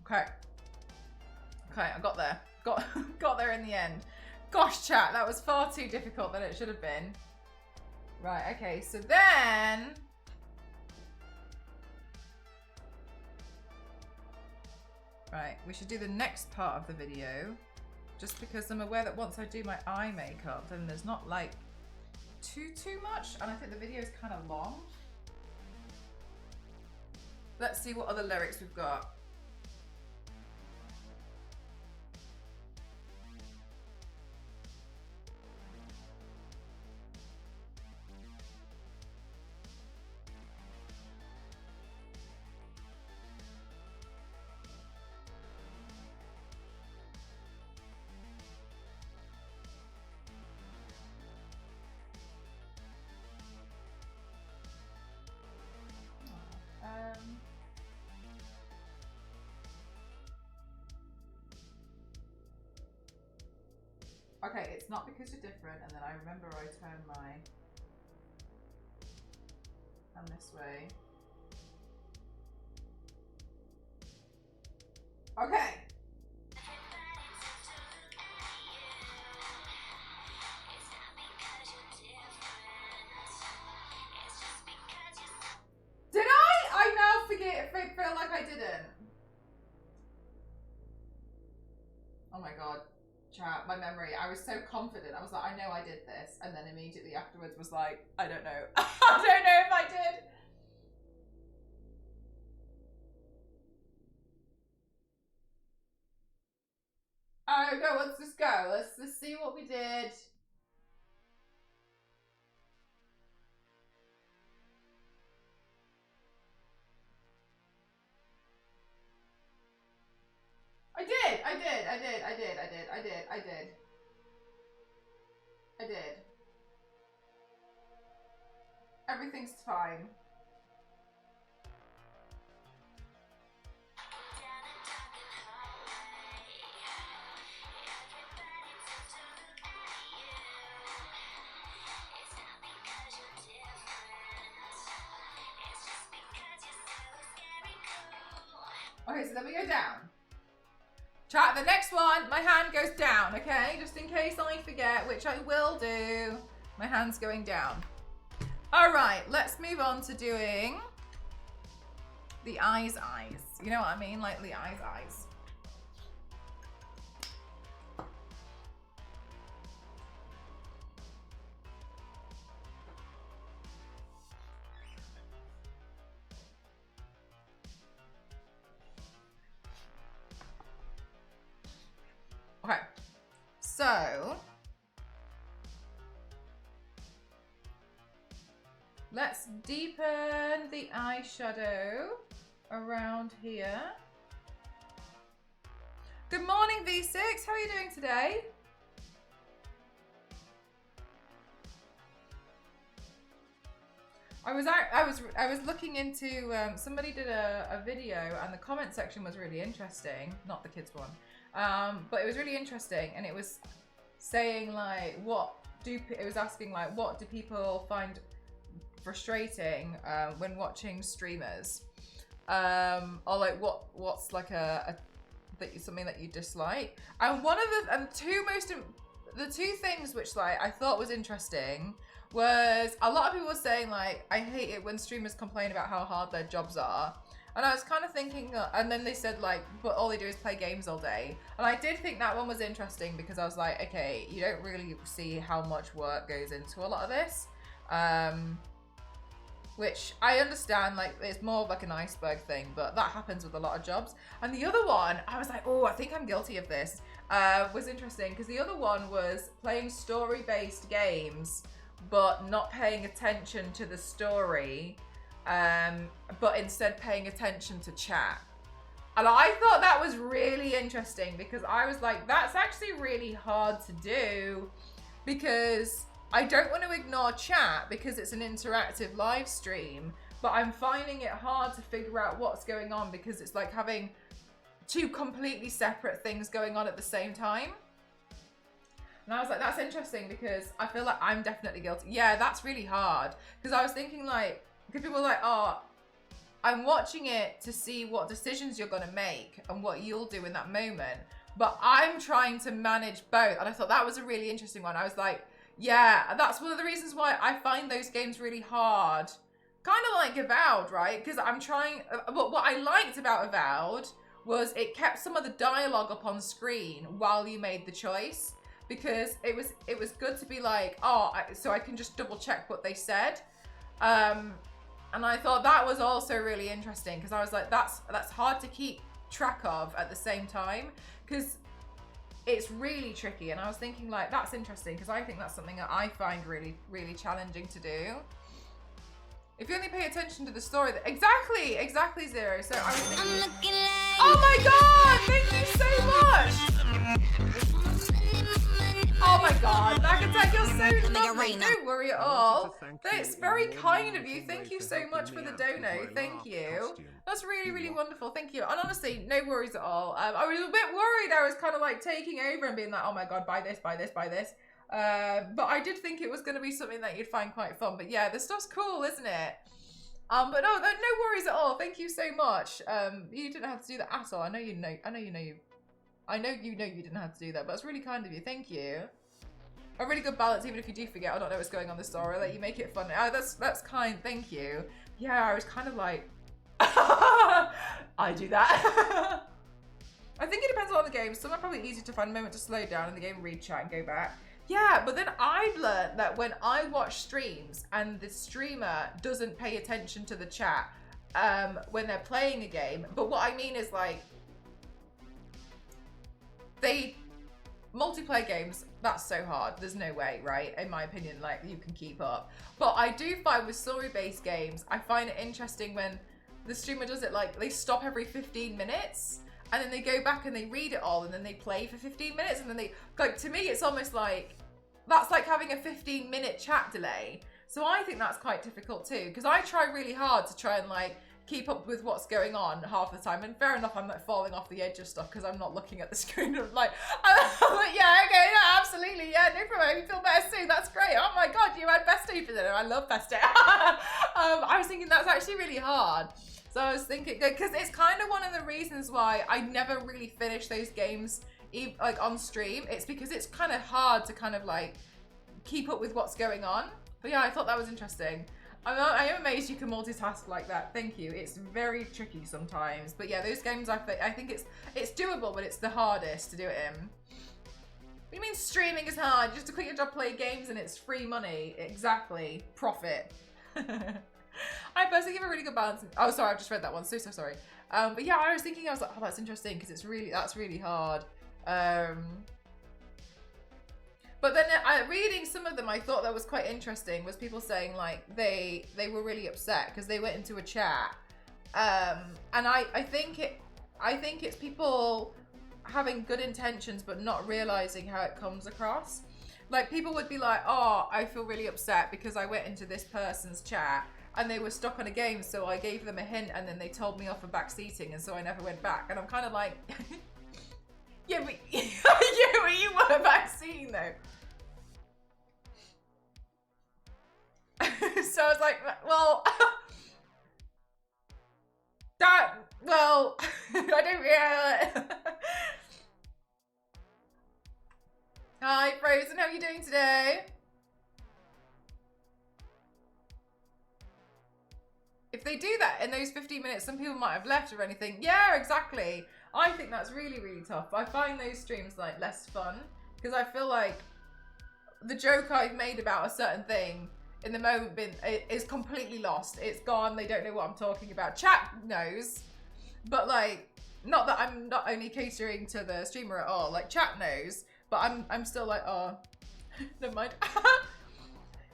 Okay. Okay, I got there. Got there in the end. Gosh, chat, that was far too difficult than it should have been. Right, okay, so then... Right, we should do the next part of the video. Just because I'm aware that once I do my eye makeup, then there's not like too much. And I think the video is kind of long. Let's see what other lyrics we've got. Okay, it's not because you're different, and then I remember I turn my hand this way. Okay. Did I now feel like I didn't. Oh my god. Chat, my memory. I was so confident. I was like, I know I did this. And then immediately afterwards was like, I don't know. I don't know if I did. Oh no, let's just go. Let's see what we did. I did. Everything's fine. Okay, so then we go down. Chat, the next one, my hand goes down, okay? Just in case I forget, which I will do. My hand's going down. All right, let's move on to doing the eyes. You know what I mean? Like the eyes. Okay, so let's deepen the eyeshadow around here. Good morning, V6. How are you doing today? I was looking into somebody did a video and the comment section was really interesting. Not the kids one. But it was really interesting, and it was saying like, it was asking like, what do people find frustrating when watching streamers, or like what's like something that you dislike. And the two things which like I thought was interesting was a lot of people were saying like, I hate it when streamers complain about how hard their jobs are. And I was kind of thinking, and then they said like, but all they do is play games all day. And I did think that one was interesting because I was like, okay, you don't really see how much work goes into a lot of this. Which I understand, like, it's more of like an iceberg thing, but that happens with a lot of jobs. And the other one, I was like, oh, I think I'm guilty of this, was interesting because the other one was playing story-based games, but not paying attention to the story. But instead paying attention to chat. And I thought that was really interesting because I was like, that's actually really hard to do because I don't want to ignore chat because it's an interactive live stream, but I'm finding it hard to figure out what's going on because it's like having two completely separate things going on at the same time. And I was like, that's interesting because I feel like I'm definitely guilty. Yeah, that's really hard because I was thinking like, because people were like, oh, I'm watching it to see what decisions you're going to make and what you'll do in that moment. But I'm trying to manage both. And I thought that was a really interesting one. I was like, yeah, that's one of the reasons why I find those games really hard. Kind of like Avowed, right? Because I'm trying, but what I liked about Avowed was it kept some of the dialogue up on screen while you made the choice. Because it was good to be like, oh, so I can just double check what they said. And I thought that was also really interesting because I was like, that's hard to keep track of at the same time because it's really tricky. And I was thinking like, that's interesting because I think that's something that I find really, really challenging to do. If you only pay attention to the story, exactly Zero. So I was thinking, oh my God, thank you so much. Oh my God, Nagatek, you're so lovely. Don't worry at all. That's very kind of you. Thank you so much for the dono. Thank you. That's really, really wonderful. Thank you. And honestly, no worries at all. I was a bit worried. I was kind of like taking over and being like, oh my God, buy this, buy this, buy this. But I did think it was going to be something that you'd find quite fun. But yeah, this stuff's cool, isn't it? But no worries at all. Thank you so much. You didn't have to do that at all. I know you know you didn't have to do that, but it's really kind of you. Thank you. A really good balance, even if you do forget, I don't know what's going on this story. Let you make it fun. Oh, that's kind. Thank you. Yeah, I was kind of like, I do that. I think it depends on the game. Some are probably easy to find a moment to slow down in the game, read chat, and go back. Yeah, but then I've learned that when I watch streams and the streamer doesn't pay attention to the chat when they're playing a game, but what I mean is like, multiplayer games, that's so hard. There's no way, right? In my opinion, like you can keep up. But I do find with story-based games, I find it interesting when the streamer does it like they stop every 15 minutes and then they go back and they read it all and then they play for 15 minutes and then they, like to me, it's almost like, that's like having a 15-minute chat delay. So I think that's quite difficult too, because I try really hard to try and like keep up with what's going on half the time, and fair enough, I'm like falling off the edge of stuff because I'm not looking at the screen. I'm like, yeah, okay, yeah, absolutely, yeah, no problem. You feel better soon. That's great. Oh my God, you had pesto for dinner. I love pesto. I was thinking that's actually really hard. So I was thinking, because it's kind of one of the reasons why I never really finish those games like on stream. It's because it's kind of hard to kind of like keep up with what's going on. But yeah, I thought that was interesting. I am amazed you can multitask like that. Thank you. It's very tricky sometimes. But yeah, those games, I think it's doable, but it's the hardest to do it in. What do you mean streaming is hard? You just to quit your job, play games, and it's free money. Exactly. Profit. I personally give a really good balance. Oh, sorry, I've just read that one. So sorry. But yeah, I was thinking, I was like, oh, that's interesting because that's really hard. But then reading some of them, I thought that was quite interesting, was people saying like they were really upset because they went into a chat. And I think it's people having good intentions but not realizing how it comes across. Like people would be like, oh, I feel really upset because I went into this person's chat and they were stuck on a game, so I gave them a hint and then they told me off for backseating, and so I never went back. And I'm kind of like, yeah, but you were backseating though. So I was like, well, I don't really. Hi, Frozen, how are you doing today? if they do that in those 15 minutes, some people might have left or anything. Yeah, exactly. I think that's really, really tough. I find those streams like less fun because I feel like the joke I've made about a certain thing in the moment is completely lost. It's gone. They don't know what I'm talking about. Chat knows, but like, not that I'm not only catering to the streamer at all. Like, chat knows, but I'm still like, oh, never mind.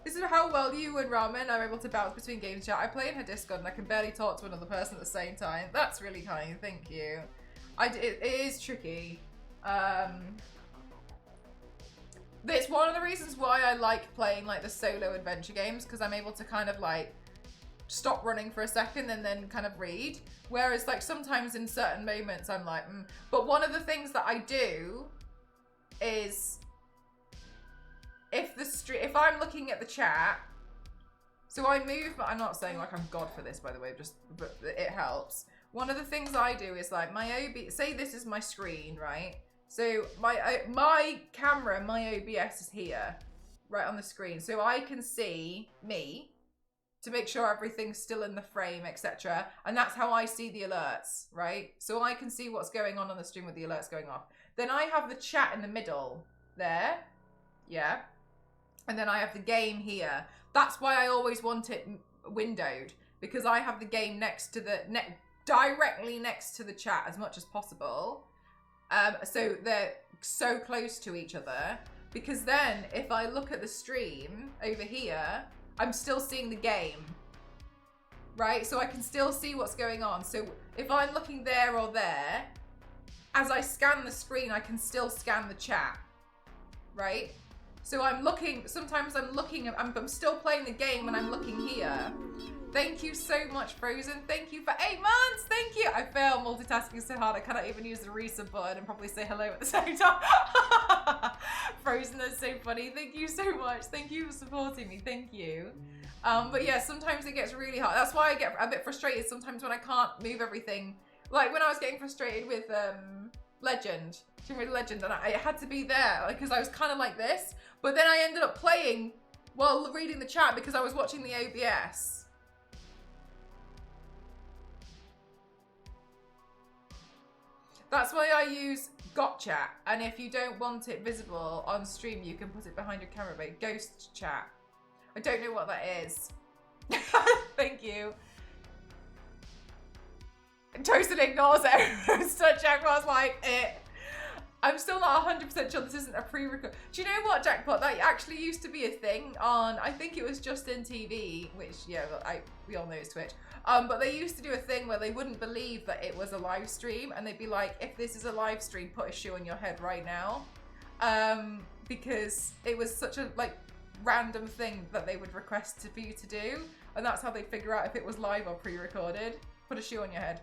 This is how well you and Ramen are able to bounce between games chat. I play in her Discord and I can barely talk to another person at the same time. That's really kind. Thank you. It is tricky. It's one of the reasons why I like playing like the solo adventure games, because I'm able to kind of like stop running for a second and then kind of read. Whereas like sometimes in certain moments I'm like, But one of the things that I do is if I'm looking at the chat, so I move, I'm not saying like I'm God for this, by the way, but it helps. One of the things I do is like my say this is my screen, right? So my camera, my OBS is here, right on the screen. So I can see me to make sure everything's still in the frame, etc. And that's how I see the alerts, right? So I can see what's going on the stream with the alerts going off. Then I have the chat in the middle there, yeah. And then I have the game here. That's why I always want it windowed, because I have the game next to directly next to the chat as much as possible. So they're so close to each other, because then if I look at the stream over here, I'm still seeing the game, right? So I can still see what's going on. So if I'm looking there or there, as I scan the screen, I can still scan the chat, right? So I'm looking, sometimes I'm looking, I'm still playing the game when I'm looking here. Thank you so much, Frozen. Thank you for 8 months. Thank you. I fail multitasking so hard I cannot even use the resub button and probably say hello at the same time. Frozen, that's so funny. Thank you so much. Thank you for supporting me. Thank you. But yeah, sometimes it gets really hard. That's why I get a bit frustrated sometimes when I can't move everything. Like when I was getting frustrated with Legend, Tomb Raider Legend, and I had to be there because I was kind of like this. But then I ended up playing while reading the chat because I was watching the OBS. That's why I use Got Chat, and if you don't want it visible on stream, you can put it behind your camera, but Ghost Chat. I don't know what that is. Thank you. Toasted ignores it. Jackpot's like, I'm still not 100% sure this isn't a pre-record. Do you know what, Jackpot? That actually used to be a thing on, I think it was Justin TV, which, yeah, we all know it's Twitch. But they used to do a thing where they wouldn't believe that it was a live stream, and they'd be like, if this is a live stream, put a shoe on your head right now. Because it was such a, like, random thing that they would request for you to do, and that's how they'd figure out if it was live or pre-recorded. Put a shoe on your head.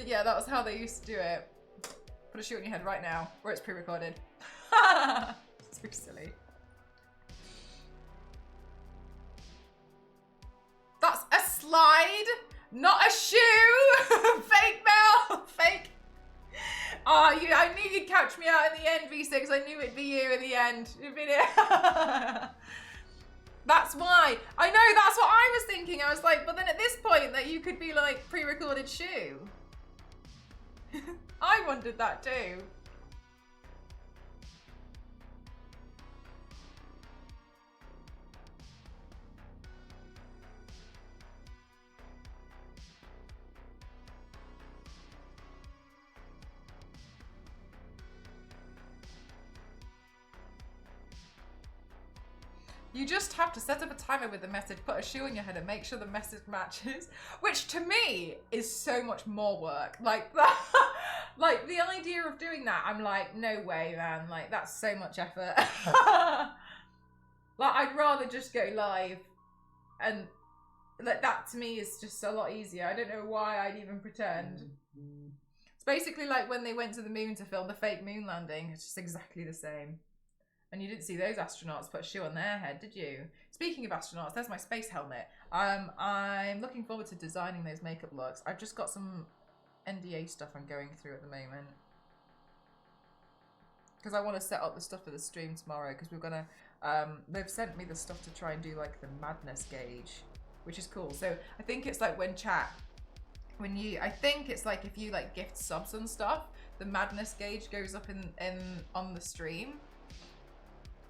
Yeah, that was how they used to do it. Put a shoe on your head right now, or it's pre-recorded. It's pretty silly. That's a slide, not a shoe. Fake Mel, fake. Oh, I knew you'd catch me out in the end, V6. I knew it'd be you in the end. It'd be That's why. I know, that's what I was thinking. I was like, but then at this point that you could be like pre-recorded shoe. I wondered that too. You just have to set up a timer with the message, put a shoe on your head and make sure the message matches, which to me is so much more work. Like that, like the idea of doing that, I'm like, no way, man. Like that's so much effort. Like I'd rather just go live, and like that to me is just a lot easier. I don't know why I'd even pretend. It's basically like when they went to the moon to film the fake moon landing. It's just exactly the same. And you didn't see those astronauts put a shoe on their head, did you? Speaking of astronauts, there's my space helmet. I'm looking forward to designing those makeup looks. I've just got some NDA stuff I'm going through at the moment. Because I want to set up the stuff for the stream tomorrow, because we're gonna, they've sent me the stuff to try and do like the madness gauge, which is cool. So I think it's like I think it's like if you like gift subs and stuff, the madness gauge goes up on the stream.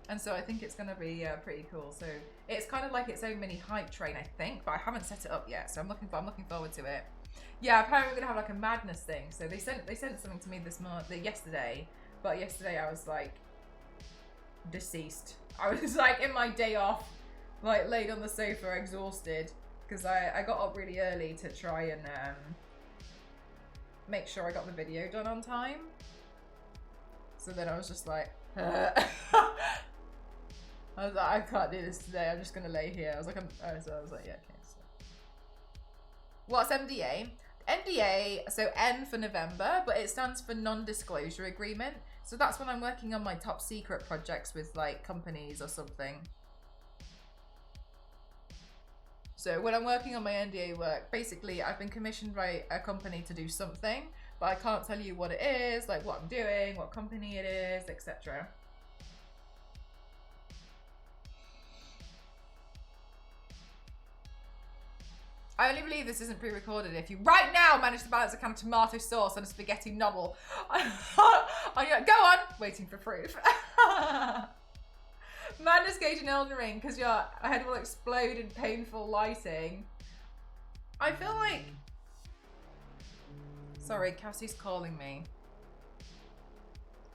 And so I think it's gonna be pretty cool. So it's kind of like its own mini hype train, I think, but I haven't set it up yet. So I'm looking forward to it. Yeah, apparently we're gonna have like a madness thing. So they sent something to me yesterday, but yesterday I was like deceased. I was like in my day off, like laid on the sofa exhausted, because I got up really early to try and make sure I got the video done on time. So then I was just like, I was like, I can't do this today. I'm just gonna lay here. I was like, yeah, okay. So. What's MDA? NDA, so N for November, but it stands for non-disclosure agreement. So that's when I'm working on my top secret projects with like companies or something. So when I'm working on my NDA work, basically I've been commissioned by a company to do something, but I can't tell you what it is, like what I'm doing, what company it is, etc. I only believe this isn't pre-recorded if you right now manage to balance a can of tomato sauce on a spaghetti novel. Go on, waiting for proof. Madness gauge in Elden Ring because your head will explode in painful lighting. I feel like... Sorry, Cassie's calling me.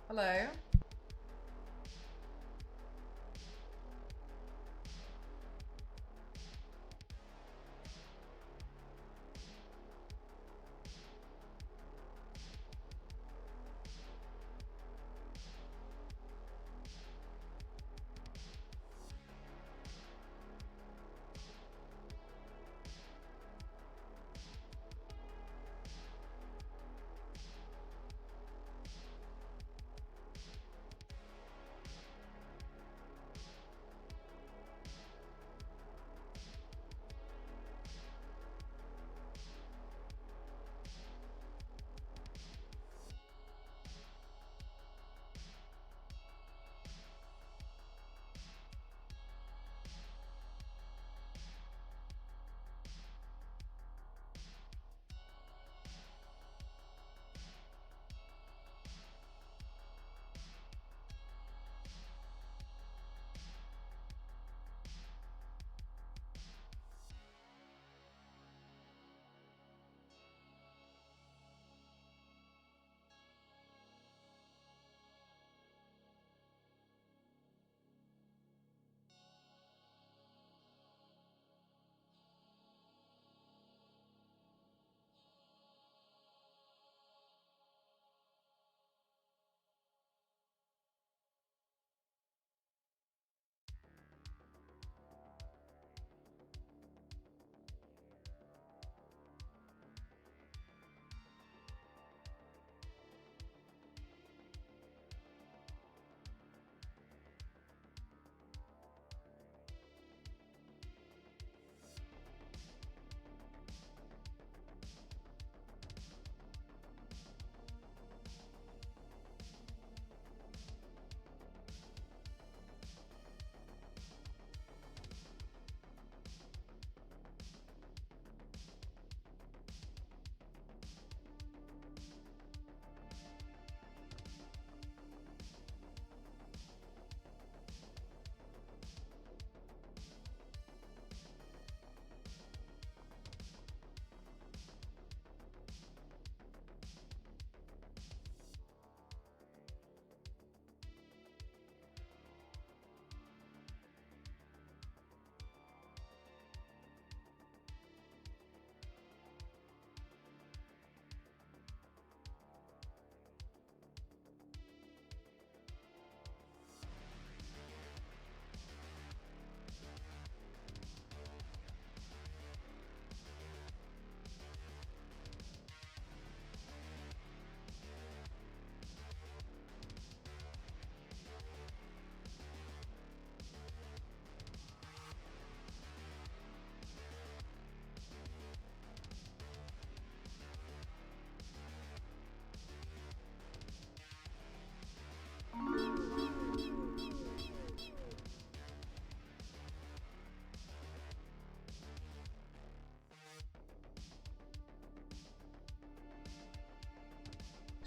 Hello?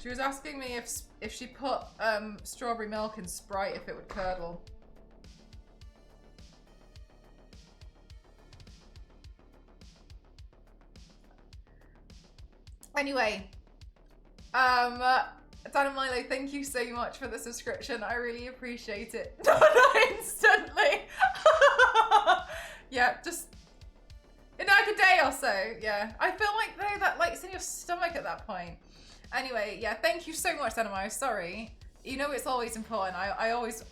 She was asking me if she put strawberry milk in Sprite, if it would curdle. Anyway, Dan and Milo, thank you so much for the subscription. I really appreciate it. Not instantly. Yeah, just in like a day or so. Yeah, I feel like though that like it's in your stomach at that point. Anyway, yeah, thank you so much, Dan and Milo. Sorry, you know it's always important. I always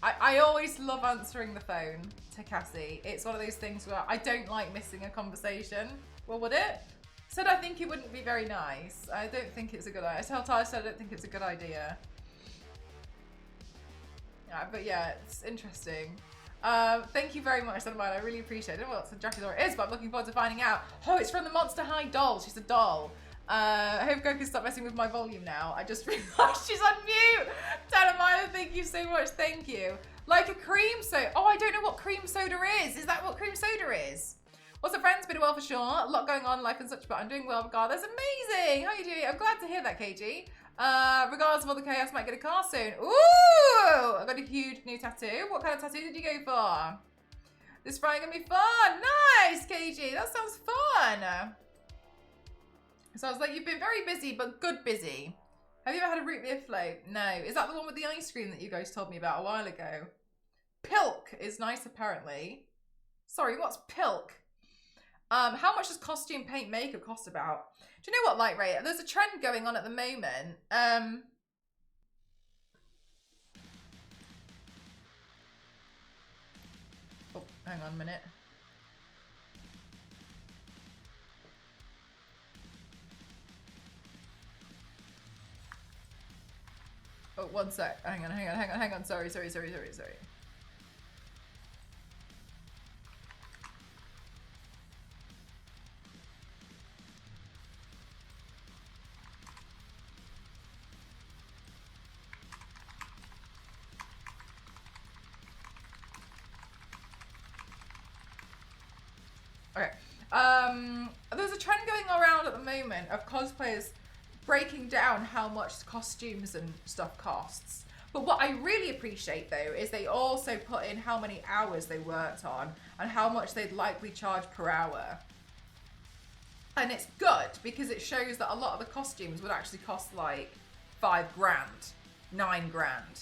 love answering the phone to Cassie. It's one of those things where I don't like missing a conversation. Well, would it? Said I think it wouldn't be very nice. I don't think it's a good idea. I told Ty, I don't think it's a good idea. Yeah, but yeah, it's interesting. Thank you very much, Son of Mine. I really appreciate it. I don't know what DRACULAURA is, but I'm looking forward to finding out. Oh, it's from the Monster High doll. She's a doll. I hope Go can stop messing with my volume now. I just realised she's on mute. Tanamaya, thank you so much. Thank you. Like a cream soda. Oh, I don't know what cream soda is. Is that what cream soda is? What's up, friends? Been a while for sure. A lot going on in life and such, but I'm doing well regardless. Amazing! How are you doing? I'm glad to hear that, KG. Regardless of all the chaos, might get a car soon. Ooh! I've got a huge new tattoo. What kind of tattoo did you go for? This Friday gonna be fun. Nice, KG. That sounds fun. Sounds like you've been very busy, but good busy. Have you ever had a root beer float? No. Is that the one with the ice cream that you guys told me about a while ago? Pilk is nice, apparently. Sorry, what's Pilk? How much does costume paint makeup cost about? Do you know what, Light Ray? There's a trend going on at the moment. Oh, hang on a minute. Oh, one sec. Hang on. Sorry. Okay. There's a trend going around at the moment of cosplayers breaking down how much costumes and stuff costs. But what I really appreciate though is they also put in how many hours they worked on and how much they'd likely charge per hour. And it's good because it shows that a lot of the costumes would actually cost like $5 grand, $9 grand.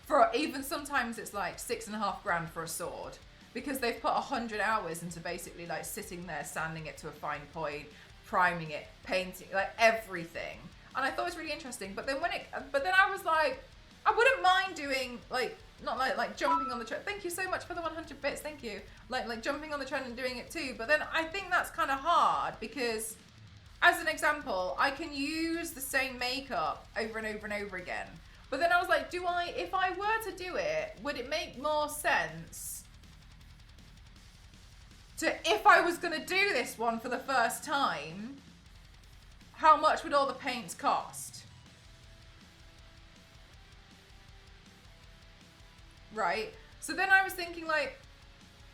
For even sometimes it's like $6.5 grand for a sword. Because they've put 100 hours into basically like sitting there, sanding it to a fine point, priming it, painting, like everything. And I thought it was really interesting. But then I was like, I wouldn't mind doing like, not like jumping on the trend. Thank you so much for the 100 bits. Thank you. Like jumping on the trend and doing it too. But then I think that's kind of hard because, as an example, I can use the same makeup over and over and over again. But then I was like, if I were to do it, would it make more sense? If I was going to do this one for the first time, how much would all the paints cost? Right? So then I was thinking like,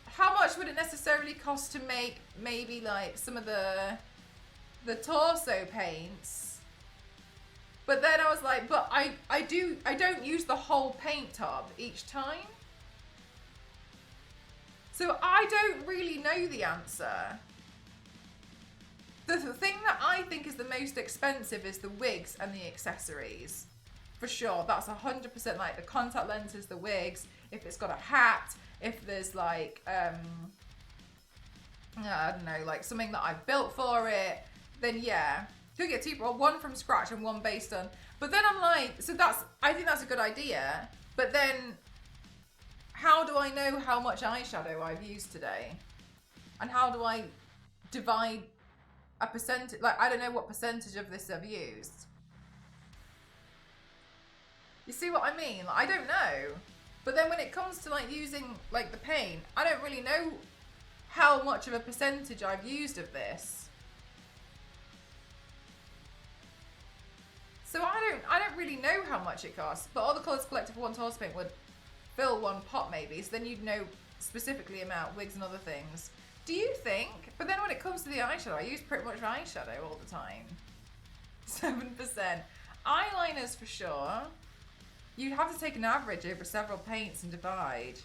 how much would it necessarily cost to make maybe like some of the torso paints? But then I was like, but I don't use the whole paint tub each time. So I don't really know the answer. The thing that I think is the most expensive is the wigs and the accessories. For sure, that's 100% like the contact lenses, the wigs, if it's got a hat, if there's like, I don't know, like something that I've built for it, then yeah. Could get two, or one from scratch and one based on. But then I'm like, so I think that's a good idea. But then, how do I know how much eyeshadow I've used today? And how do I divide a percentage? Like, I don't know what percentage of this I've used. You see what I mean? Like, I don't know. But then when it comes to like using like the paint, I don't really know how much of a percentage I've used of this. So I don't really know how much it costs. But all the colours collected for one torso paint would fill one pot maybe, so then you'd know specifically amount wigs and other things. Do you think? But then when it comes to the eyeshadow, I use pretty much eyeshadow all the time. 7%. Eyeliners for sure. You'd have to take an average over several paints and divide.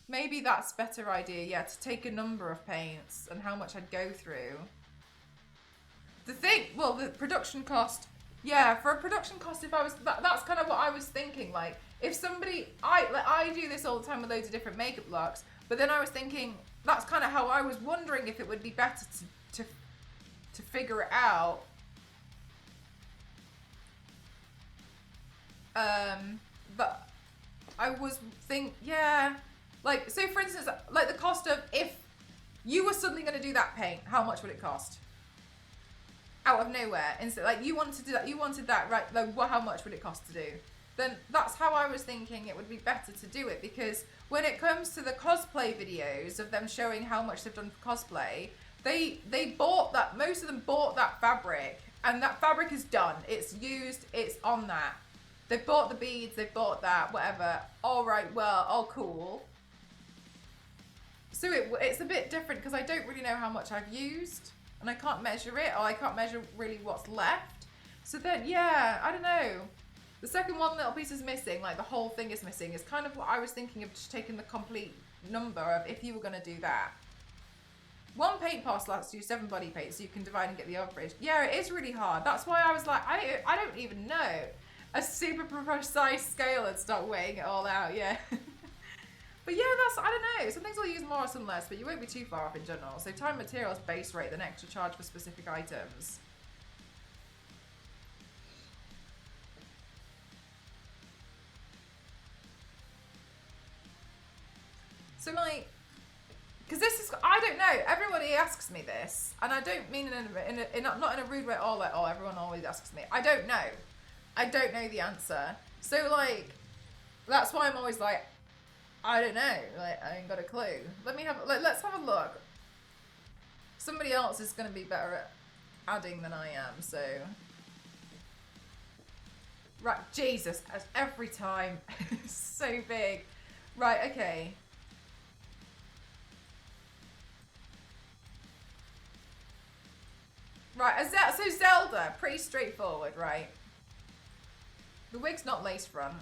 Maybe that's a better idea, yeah, to take a number of paints and how much I'd go through. The thing, well, the production cost, yeah, for a production cost, if I was, that's kind of what I was thinking, like, if somebody, I do this all the time with loads of different makeup looks, but then I was thinking, that's kind of how I was wondering if it would be better to figure it out. But I was yeah, like, so for instance, like the cost of, if you were suddenly going to do that paint, how much would it cost? Out of nowhere, instead, like you wanted to do that, right? Like, how much would it cost to do? Then that's how I was thinking it would be better to do it, because when it comes to the cosplay videos of them showing how much they've done for cosplay, they bought that, most of them bought that fabric, and that fabric is done, it's used, it's on that. They've bought the beads, they've bought that, whatever. All right, well, all cool. So it's a bit different because I don't really know how much I've used, and I can't measure it, or I can't measure really what's left. So then, yeah, I don't know. The second one little piece is missing, like the whole thing is missing, is kind of what I was thinking of, just taking the complete number of if you were going to do that. One paint pass lets you 7 body paints, so you can divide and get the average. Yeah, it is really hard. That's why I was like, I don't even know. A super precise scale and start weighing it all out, yeah. But yeah, that's, I don't know. Some things will use more, some less, but you won't be too far off in general. So time materials base rate, then extra charge for specific items. So like, because this is, I don't know, everybody asks me this, and I don't mean not in a rude way at all, like, oh, everyone always asks me. I don't know. I don't know the answer. So like, that's why I'm always like, I don't know, like, I ain't got a clue. Let me have, like, let's have a look. Somebody else is going to be better at adding than I am, so. Right, Jesus, as every time, so big. Right, okay. Right, so Zelda, pretty straightforward, right? The wig's not lace front.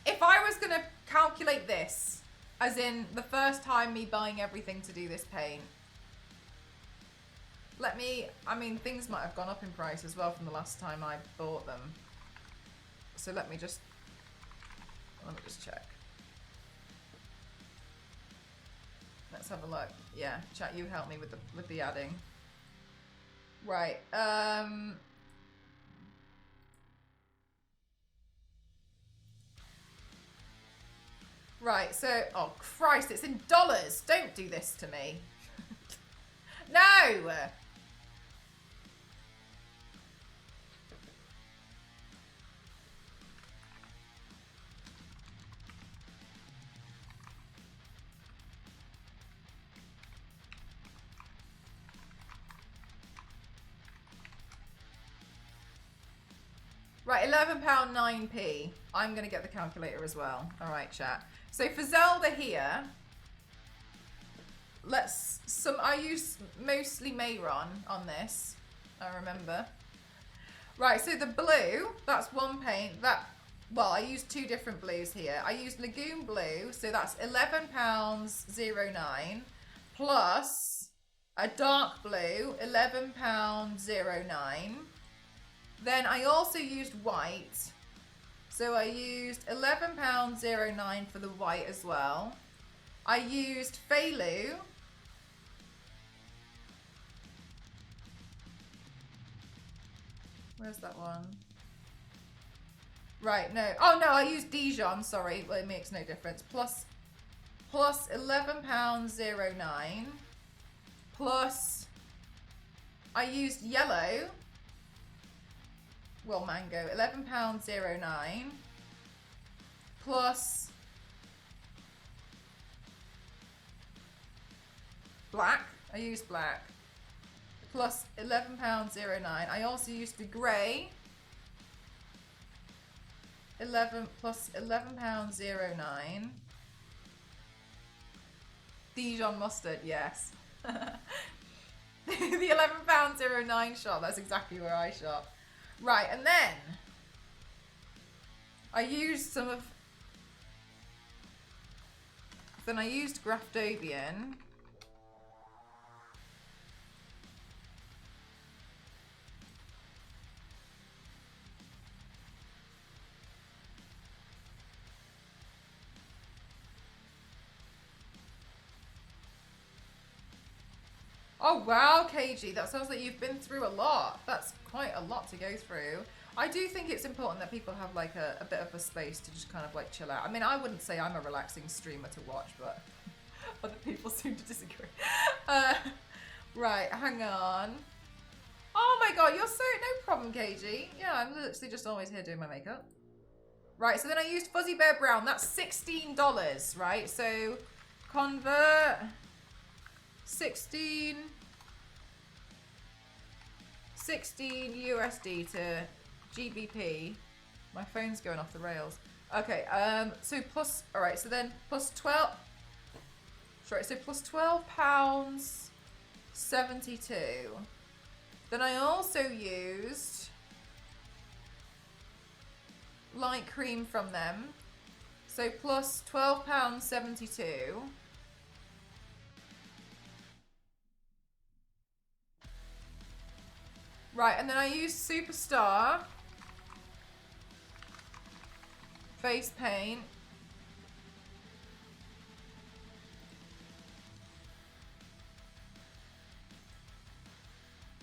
If I was gonna calculate this, as in the first time me buying everything to do this paint, I mean, things might have gone up in price as well from the last time I bought them. So let me just check. Let's have a look. Yeah, chat, you help me with the adding. Right, right, so, oh Christ, it's in dollars. Don't do this to me. No! Right, £11.09p. I'm going to get the calculator as well. All right, chat. So for Zelda here, I use mostly Mayron on this, I remember. Right, so the blue, that's one paint. Well, I used 2 different blues here. I used Lagoon Blue, so that's £11.09, plus a dark blue, £11.09. Then I also used white, so I used £11.09 for the white as well. I used Feilu. Where's that one? Right, no. Oh no, I used Dijon, sorry. Well, it makes no difference. Plus £11.09. Plus, I used yellow. Well, mango, £11.09. Plus black. I used black. Plus £11.09. I also used the grey. Plus £11.09. Dijon mustard, yes. The £11.09 shop. That's exactly where I shop. Right, and then I used some of. Then I used Graftobian. Oh wow, KG, that sounds like you've been through a lot. That's quite a lot to go through. I do think it's important that people have like a bit of a space to just kind of like chill out. I mean, I wouldn't say I'm a relaxing streamer to watch, but other people seem to disagree. Right, hang on. Oh my god, you're so, no problem, KG. Yeah, I'm literally just always here doing my makeup. Right, so then I used Fuzzy Bear Brown. That's $16, right? So convert 16 USD to GBP. My phone's going off the rails. Okay, so plus, all right, so then plus 12, sorry, so plus £12.72. Then I also used light cream from them. So plus £12.72. Right, and then I used Superstar face paint.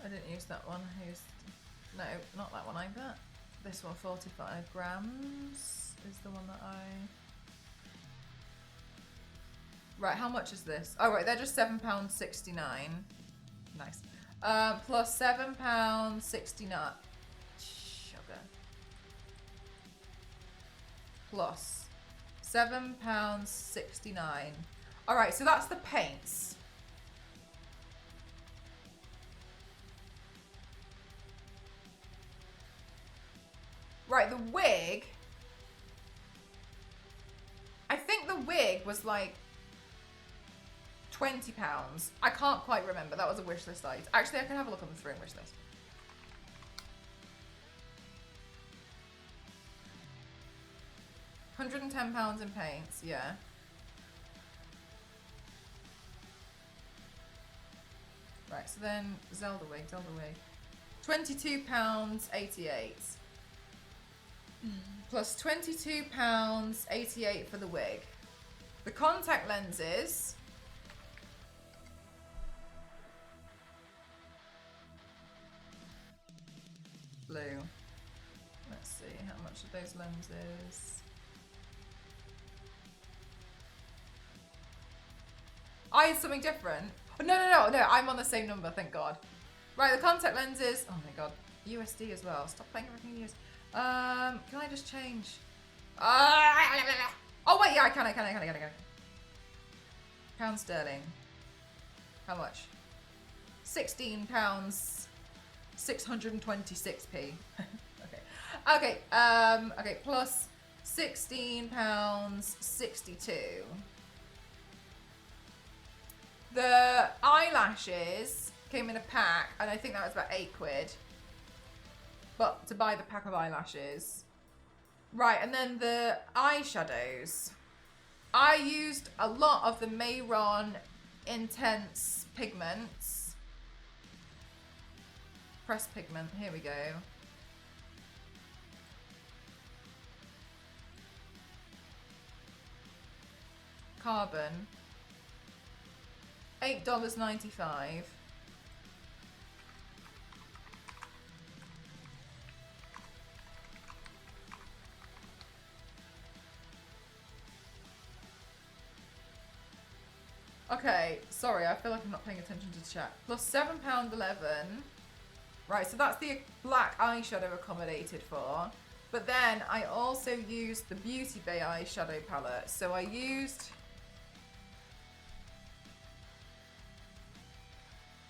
I didn't use that one. I used, no, not that one either. This one, 45 grams, is the one that I... Right, how much is this? Oh, right, they're just £7.69. Nice. Plus £7.69. Sugar. Plus £7.69. All right, so that's the paints. Right, the wig. I think the wig was like £20. I can't quite remember. That was a wish list item. Actually, I can have a look on the throwing wish list. £110 in paints, yeah. Right, so then Zelda wig. £22.88. Plus £22.88 for the wig. The contact lenses. Blue. Let's see, how much are those lenses? I had something different. Oh, no, I'm on the same number, thank God. Right, the contact lenses. Oh my God, USD as well. Stop playing everything in US. Can I just change? Oh wait, yeah, I can. Pound sterling. How much? £16. 626p. Okay, plus £16.62. The eyelashes came in a pack, and I think that was about £8. But to buy the pack of eyelashes. Right, and then the eyeshadows. I used a lot of the Mayron Intense Pigments. Press pigment, here we go. Carbon. $8.95. Okay, sorry, I feel like I'm not paying attention to the chat. Plus £7.11. Right, so that's the black eyeshadow accommodated for. But then I also used the Beauty Bay eyeshadow palette. So I used...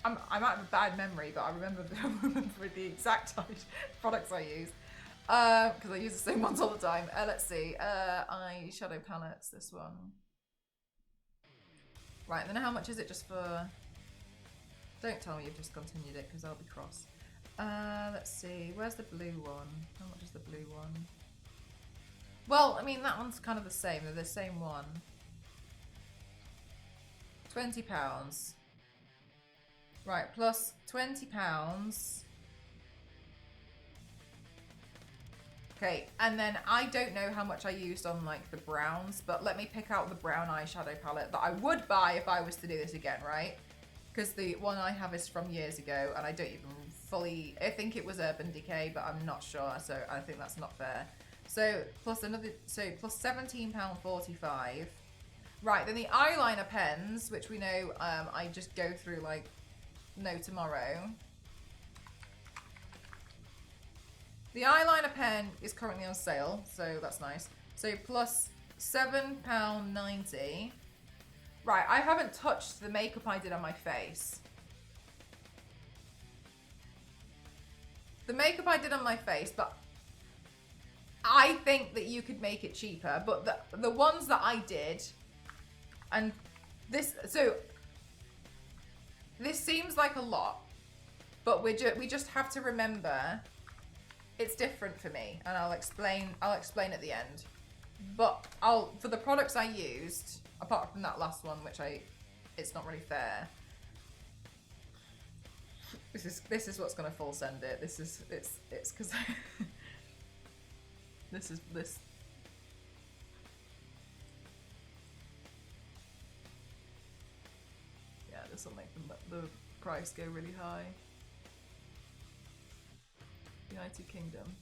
I might have a bad memory, but I remember the exact products I used. Because I use the same ones all the time. Let's see. Eyeshadow palettes, this one. Right, then how much is it just for Don't tell me you've discontinued it because I'll be cross. Let's see. Where's the blue one? How much is the blue one? Well, I mean, that one's kind of the same. They're the same one. £20. Right, plus £20. Okay, and then I don't know how much I used on like the browns, but let me pick out the brown eyeshadow palette that I would buy if I was to do this again, right? Because the one I have is from years ago, and I don't even fully, I think it was Urban Decay, but I'm not sure, so I think that's not fair. So plus another, so plus £17.45. Right, then the eyeliner pens, which we know I just go through like no tomorrow. The eyeliner pen is currently on sale, so that's nice. So plus £7.90. Right, I haven't touched the makeup I did on my face. The makeup I did on my face, but I think that you could make it cheaper. But the ones that I did, and this, so this seems like a lot, but we just have to remember it's different for me, and I'll explain at the end. But for the products I used, apart from that last one, which it's not really fair. This is what's gonna full send it. It's because this. Yeah, this will make the price go really high. United Kingdom.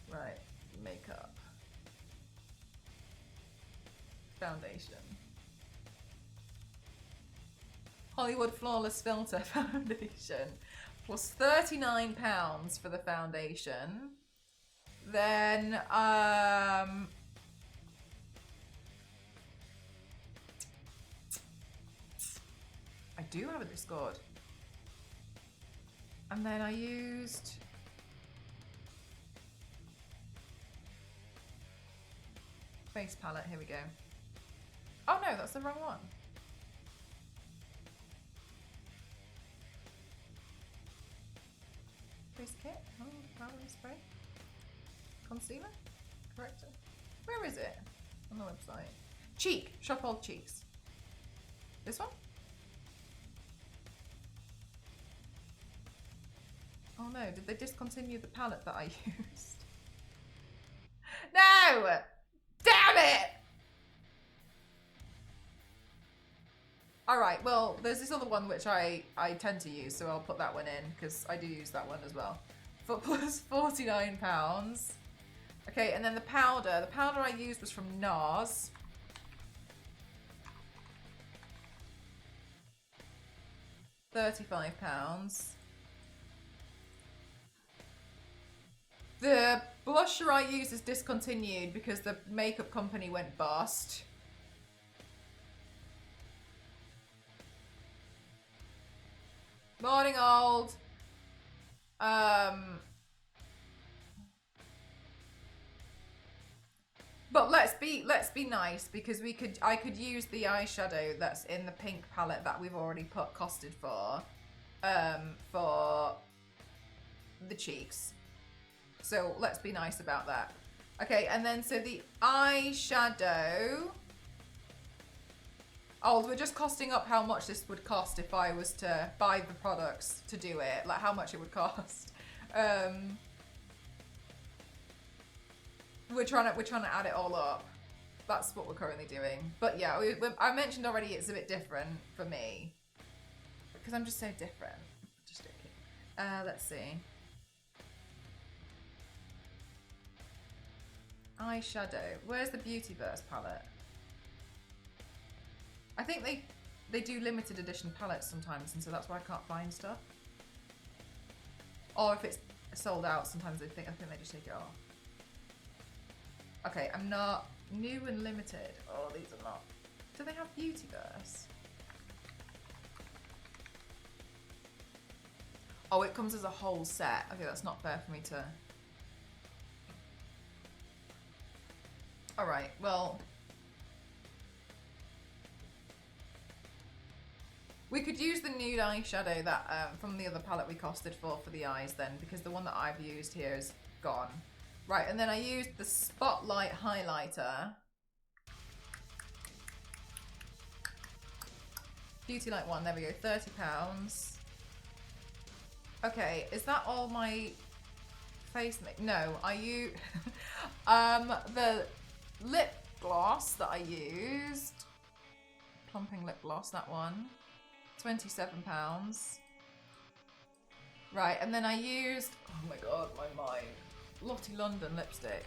Right, makeup. Foundation. Hollywood Flawless Filter Foundation. Plus £39 for the foundation. Then, I do have a Discord. And then I used face palette, here we go. Oh no, that's the wrong one. Face kit, oh, powder spray. Concealer, corrector. Where is it? On the website. Cheek, shop all cheeks. This one? Oh no, did they discontinue the palette that I used? No! Damn it! Alright, well, there's this other one which I tend to use, so I'll put that one in, because I do use that one as well. For plus £49. Okay, and then the powder I used was from NARS. £35. The blusher I use is discontinued because the makeup company went bust. Morning, old. But let's be nice, because I could use the eyeshadow that's in the pink palette that we've already costed for the cheeks. So let's be nice about that. Okay, and then so the eyeshadow. Oh, we're just costing up how much this would cost if I was to buy the products to do it, like how much it would cost. We're trying to add it all up. That's what we're currently doing. But yeah, I mentioned already it's a bit different for me because I'm just so different. Just joking. Let's see. Eyeshadow. Where's the Beautyverse palette? I think they do limited edition palettes sometimes, and so that's why I can't find stuff. Or if it's sold out, sometimes I think they just take it off. Okay, I'm not new and limited. Oh, these are not. Do they have Beautyverse? Oh, it comes as a whole set. Okay, that's not fair for me to. All right, well. We could use the nude eyeshadow that from the other palette we costed for the eyes then, because the one that I've used here is gone. Right, and then I used the Spotlight highlighter. Beauty Light one, there we go, £30. Okay, is that all my face make? No, I use the lip gloss that I used. Plumping lip gloss, that one. £27. Right, and then I used, oh my god, my mind. Lottie London lipstick.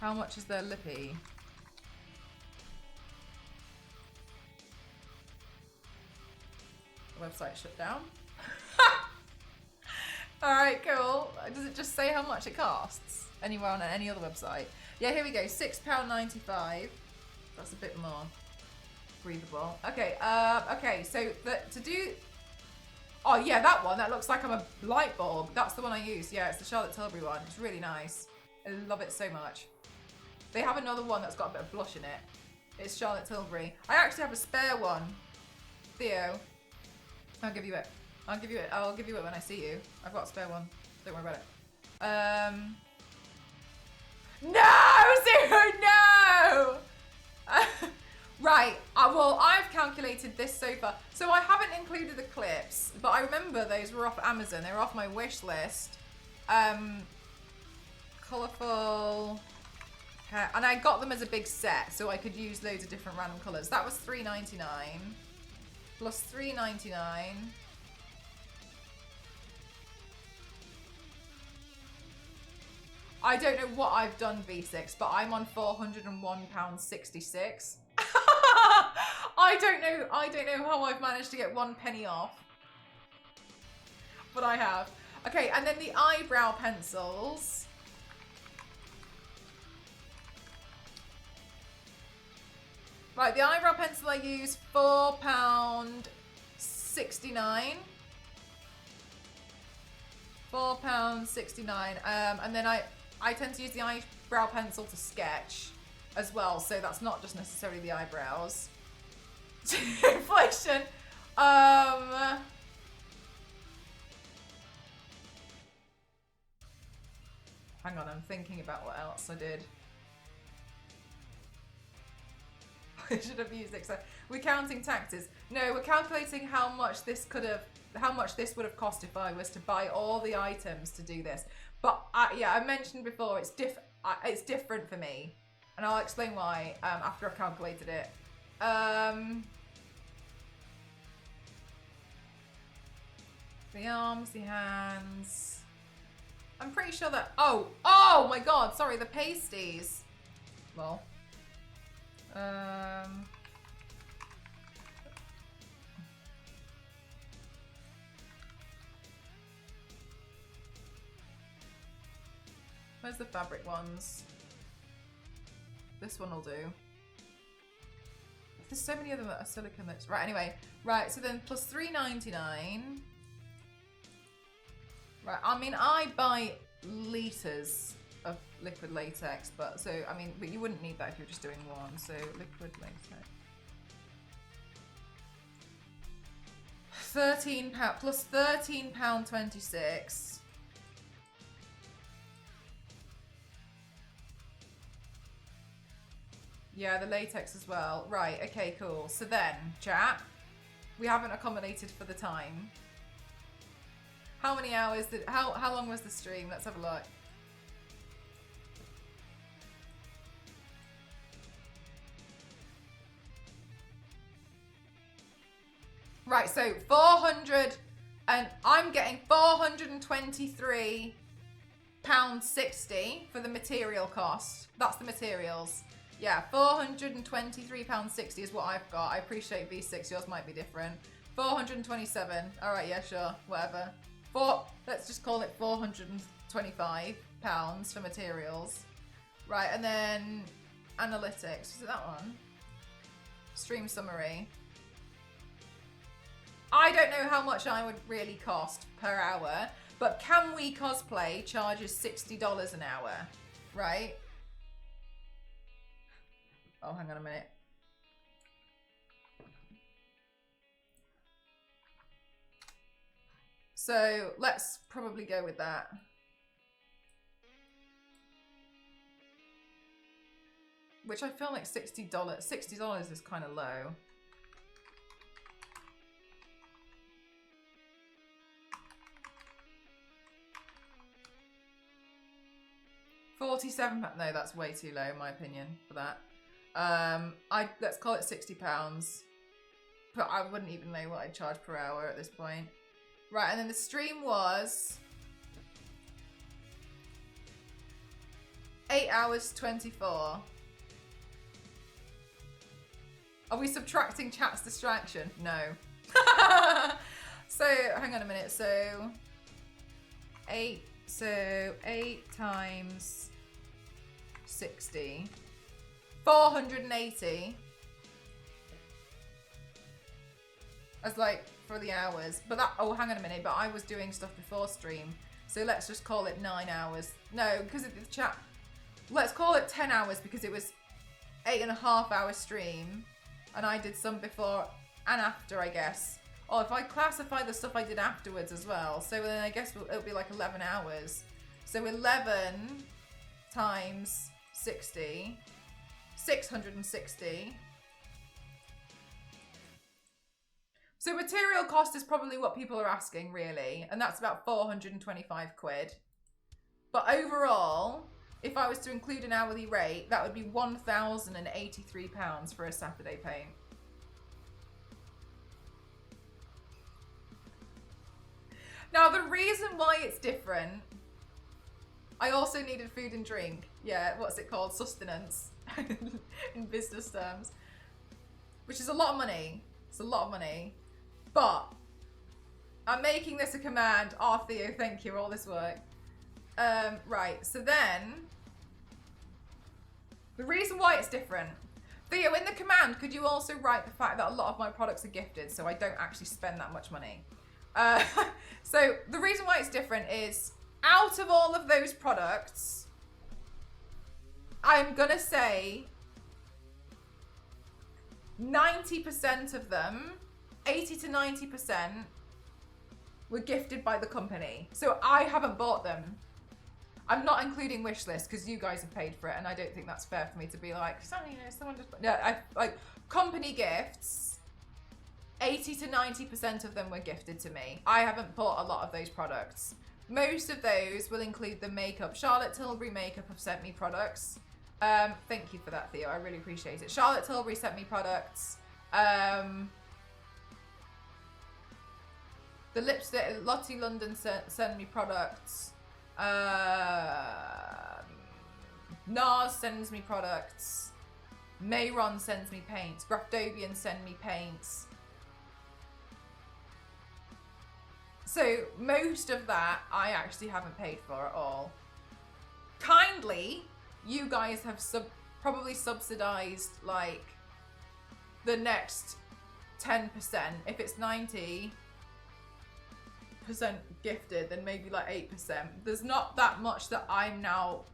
How much is their lippy? The website shut down. Alright, cool. Does it just say how much it costs? Anywhere on any other website? Yeah, here we go. £6.95. That's a bit more breathable. Okay, okay, so to do... Oh yeah, that one. That looks like I'm a light bulb. That's the one I use. Yeah, it's the Charlotte Tilbury one. It's really nice. I love it so much. They have another one that's got a bit of blush in it. It's Charlotte Tilbury. I actually have a spare one. Theo, I'll give you it. I'll give you it. I'll give you it when I see you. I've got a spare one. Don't worry about it. No, Zero, no! Right, well, I've calculated this so far. So I haven't included the clips, but I remember those were off Amazon. They were off my wish list. Colourful hair. And I got them as a big set, so I could use loads of different random colours. That was $3.99 plus $3.99. I don't know what I've done, V6, but I'm on £401.66. I don't know how I've managed to get 1 penny off. But I have. Okay, and then the eyebrow pencils. Right, the eyebrow pencil I use £4.69. £4.69. And then I tend to use the eyebrow pencil to sketch as well, so that's not just necessarily the eyebrows. Inflation. Hang on, I'm thinking about what else I did. I should have used it. So we're counting taxes. No, we're calculating how much this would have cost if I was to buy all the items to do this. But yeah, I mentioned before it's different for me, and I'll explain why after I've calculated it. The arms, the hands. I'm pretty sure that. Oh my god! Sorry, the pasties. Well. Where's the fabric ones? This one will do. There's so many of them that are silicone that's right. Anyway, right. So then plus $3.99. Right. I mean, I buy liters of liquid latex, but but you wouldn't need that if you're just doing one. So liquid latex. £13 plus £13.26. Yeah, the latex as well. Right, okay, cool. So then, chat, we haven't accommodated for the time. How many hours did, how long was the stream? Let's have a look. Right, so 400, and I'm getting £423.60 for the material cost. That's the materials. Yeah, £423.60 is what I've got. I appreciate V6, yours might be different. 427. All right, yeah, sure, whatever. Let's just call it £425 for materials. Right, and then analytics. Is it that one? Stream summary. I don't know how much I would really cost per hour, but Can We Cosplay charges $60 an hour, right? Oh, hang on a minute. So let's probably go with that. Which I feel like $60. $60 is kind of low. £47. No, that's way too low in my opinion for that. Let's call it £60. But I wouldn't even know what I'd charge per hour at this point. Right, and then the stream was 8 hours 24. Are we subtracting chat's distraction? No. So hang on a minute. So 8 times 60. 480. As like for the hours. But that, oh, hang on a minute. But I was doing stuff before stream. So let's just call it 9 hours. No, because of the chat. Let's call it 10 hours because it was 8.5 hour stream. And I did some before and after, I guess. Oh, if I classify the stuff I did afterwards as well. So then I guess it'll be like 11 hours. So 11 times 60. 660. So material cost is probably what people are asking, really. And that's about 425 quid. But overall, if I was to include an hourly rate, that would be £1,083 for a Saturday paint. Now, the reason why it's different, I also needed food and drink. Yeah, what's it called? Sustenance in business terms. Which is a lot of money. It's a lot of money. But I'm making this a command. Oh, Theo, thank you, all this work. Right, so then, the reason why it's different. Theo, in the command, could you also write the fact that a lot of my products are gifted, so I don't actually spend that much money? So the reason why it's different is, out of all of those products, I'm gonna say 90% of them, 80 to 90%, were gifted by the company. So I haven't bought them. I'm not including wish list because you guys have paid for it, and I don't think that's fair for me to be like, someone just. No, like company gifts. 80 to 90% of them were gifted to me. I haven't bought a lot of those products. Most of those will include the makeup. Charlotte Tilbury Makeup have sent me products. Thank you for that, Theo. I really appreciate it. Charlotte Tilbury sent me products. The lipstick, Lottie London sent me products. NARS sends me products. Mayron sends me paints. Graftobian send me paints. So most of that I actually haven't paid for at all. Kindly, you guys have probably subsidized like the next 10%. If it's 90% gifted, then maybe like 8%. There's not that much that I'm now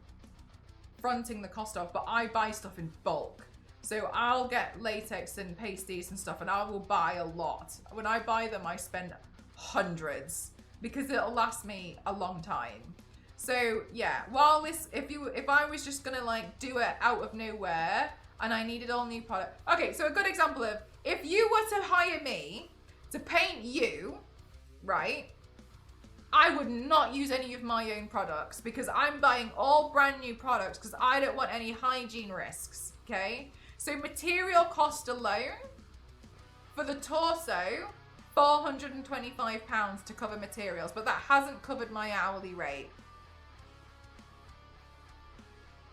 fronting the cost of, but I buy stuff in bulk. So I'll get latex and pasties and stuff, and I will buy a lot. When I buy them, I spend hundreds because it'll last me a long time. So yeah, while this, if I was just gonna like do it out of nowhere and I needed all new product. Okay, so a good example of, if you were to hire me to paint you, right? I would not use any of my own products because I'm buying all brand new products because I don't want any hygiene risks, okay? So material cost alone for the torso, £425 to cover materials, but that hasn't covered my hourly rate.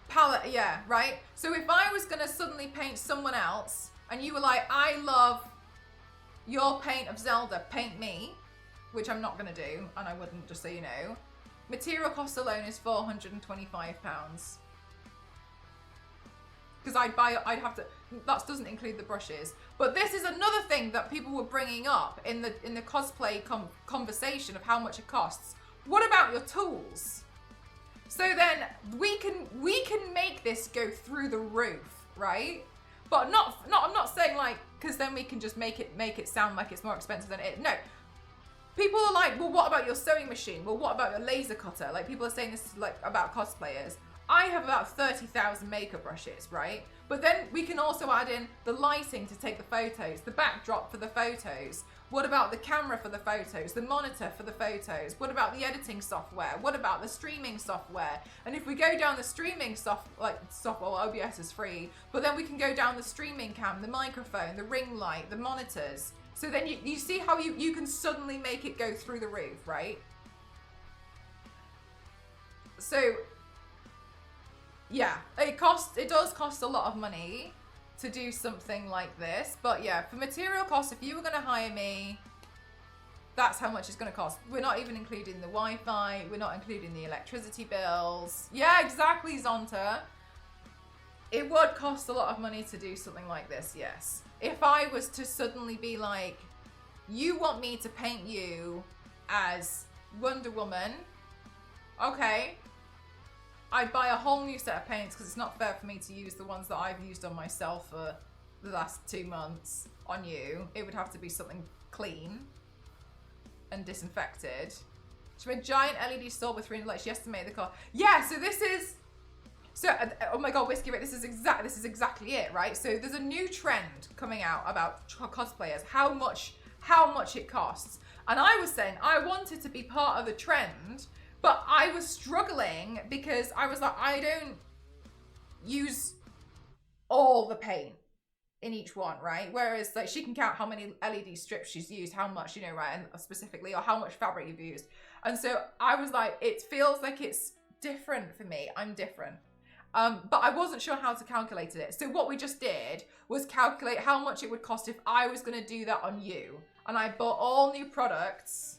Palette, yeah, right? So if I was gonna suddenly paint someone else and you were like, I love your paint of Zelda, paint me, which I'm not gonna do, and I wouldn't, just so you know, material cost alone is £425. Because I'd have to, that doesn't include the brushes. But this is another thing that people were bringing up in the cosplay conversation of how much it costs. What about your tools? So then we can make this go through the roof, right? But I'm not saying like, because then we can just make it sound like it's more expensive than it. No, people are like, well, what about your sewing machine? Well, what about your laser cutter? Like, people are saying this like about cosplayers. I have about 30,000 makeup brushes, right? But then we can also add in the lighting to take the photos, the backdrop for the photos. What about the camera for the photos, the monitor for the photos? What about the editing software? What about the streaming software? And if we go down the streaming software, OBS is free, but then we can go down the streaming cam, the microphone, the ring light, the monitors. So then you see how you can suddenly make it go through the roof, right? So, yeah, it does cost a lot of money to do something like this. But yeah, for material costs, if you were going to hire me, that's how much it's going to cost. We're not even including the Wi-Fi. We're not including the electricity bills. Yeah, exactly, Zonta. It would cost a lot of money to do something like this, yes. If I was to suddenly be like, you want me to paint you as Wonder Woman, okay. I'd buy a whole new set of paints because it's not fair for me to use the ones that I've used on myself for the last 2 months on you. It would have to be something clean and disinfected. She made a giant LED store with 300 lights. She estimated the cost. Yeah, so this is... So, oh my god, Whiskey Rick, this is exactly it, right? So there's a new trend coming out about cosplayers, how much it costs. And I was saying I wanted to be part of the trend, but I was struggling because I was like, I don't use all the paint in each one, right? Whereas like she can count how many LED strips she's used, how much, you know, right, and specifically, or how much fabric you've used. And so I was like, it feels like it's different for me. I'm different. But I wasn't sure how to calculate it. So what we just did was calculate how much it would cost if I was going to do that on you. And I bought all new products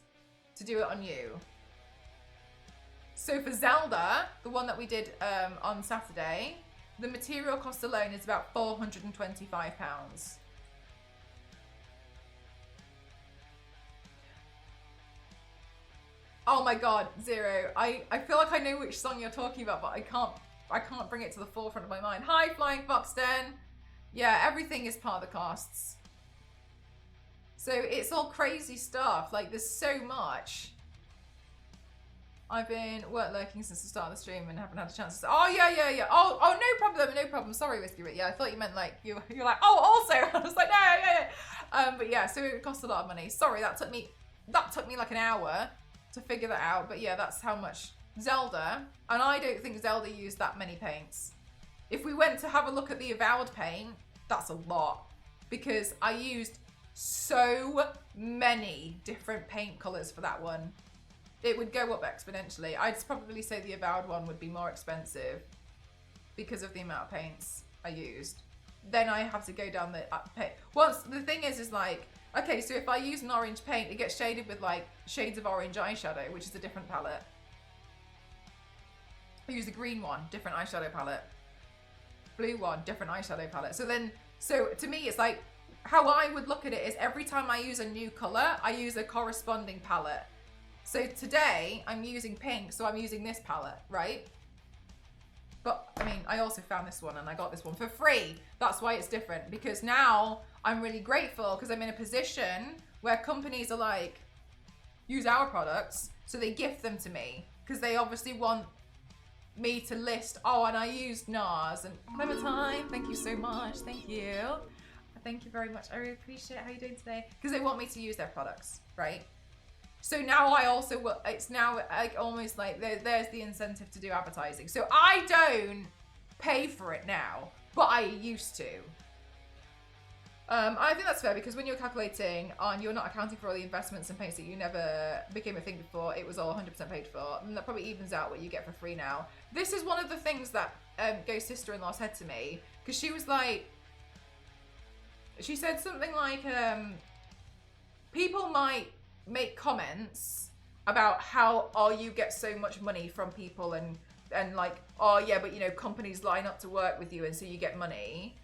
to do it on you. So for Zelda, the one that we did on Saturday, the material cost alone is about £425. Oh my god, Zero. I feel like I know which song you're talking about, but I can't bring it to the forefront of my mind. Hi, Flying Foxden. Yeah, everything is part of the costs. So it's all crazy stuff. Like, there's so much. I've been lurking since the start of the stream and haven't had a chance to... Oh, yeah. Oh, no problem. Sorry, Whiskey Rick. Yeah, I thought you meant, like, you're like, oh, also. I was like, no, yeah. But yeah, so it cost a lot of money. Sorry, that took me like an hour to figure that out. But yeah, that's how much Zelda... And I don't think Zelda used that many paints. If we went to have a look at the Avowed paint, that's a lot. Because I used so many different paint colours for that one. It would go up exponentially. I'd probably say the Avowed one would be more expensive because of the amount of paints I used. Then I have to go down the paint. Once the thing is like, okay, so if I use an orange paint, it gets shaded with like shades of orange eyeshadow, which is a different palette. I use a green one, different eyeshadow palette. Blue one, different eyeshadow palette. So to me, it's like, how I would look at it is every time I use a new color, I use a corresponding palette. So today I'm using pink, so I'm using this palette, right? But I mean, I also found this one and I got this one for free. That's why it's different, because now I'm really grateful because I'm in a position where companies are like, use our products, so they gift them to me because they obviously want me to list, oh, and I used NARS and Clementine, thank you so much, thank you. Thank you very much, I really appreciate it. How are you doing today? Because they want me to use their products, right? So now I also will, it's now like almost like there's the incentive to do advertising. So I don't pay for it now, but I used to. I think that's fair because when you're calculating on, you're not accounting for all the investments and paints that you never became a thing before, it was all 100% paid for. And that probably evens out what you get for free now. This is one of the things that Ghost sister-in-law said to me, because she was like, she said something like, people might make comments about how, oh, you get so much money from people and like, oh yeah, but you know, companies line up to work with you and so you get money,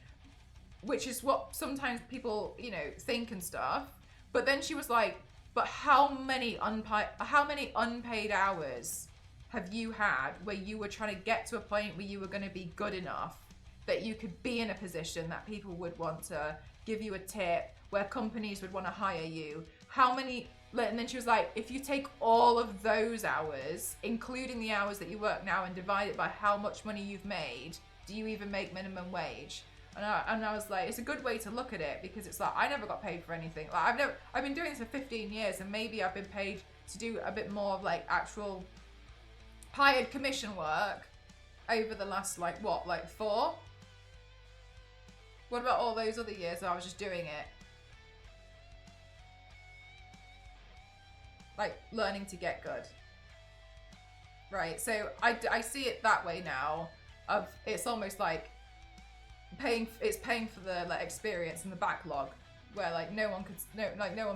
which is what sometimes people, you know, think and stuff. But then she was like, but how many unpaid hours have you had where you were trying to get to a point where you were going to be good enough that you could be in a position that people would want to give you a tip, where companies would want to hire you? How many And then she was like, if you take all of those hours, including the hours that you work now, and divide it by how much money you've made, do you even make minimum wage? And I was like, it's a good way to look at it, because it's like, I never got paid for anything. Like I've been doing this for 15 years, and maybe I've been paid to do a bit more of like actual hired commission work over the last like 4? What about all those other years that I was just doing it? Like learning to get good. Right, so I see it that way now. It's almost like paying for the like experience and the backlog, where like no one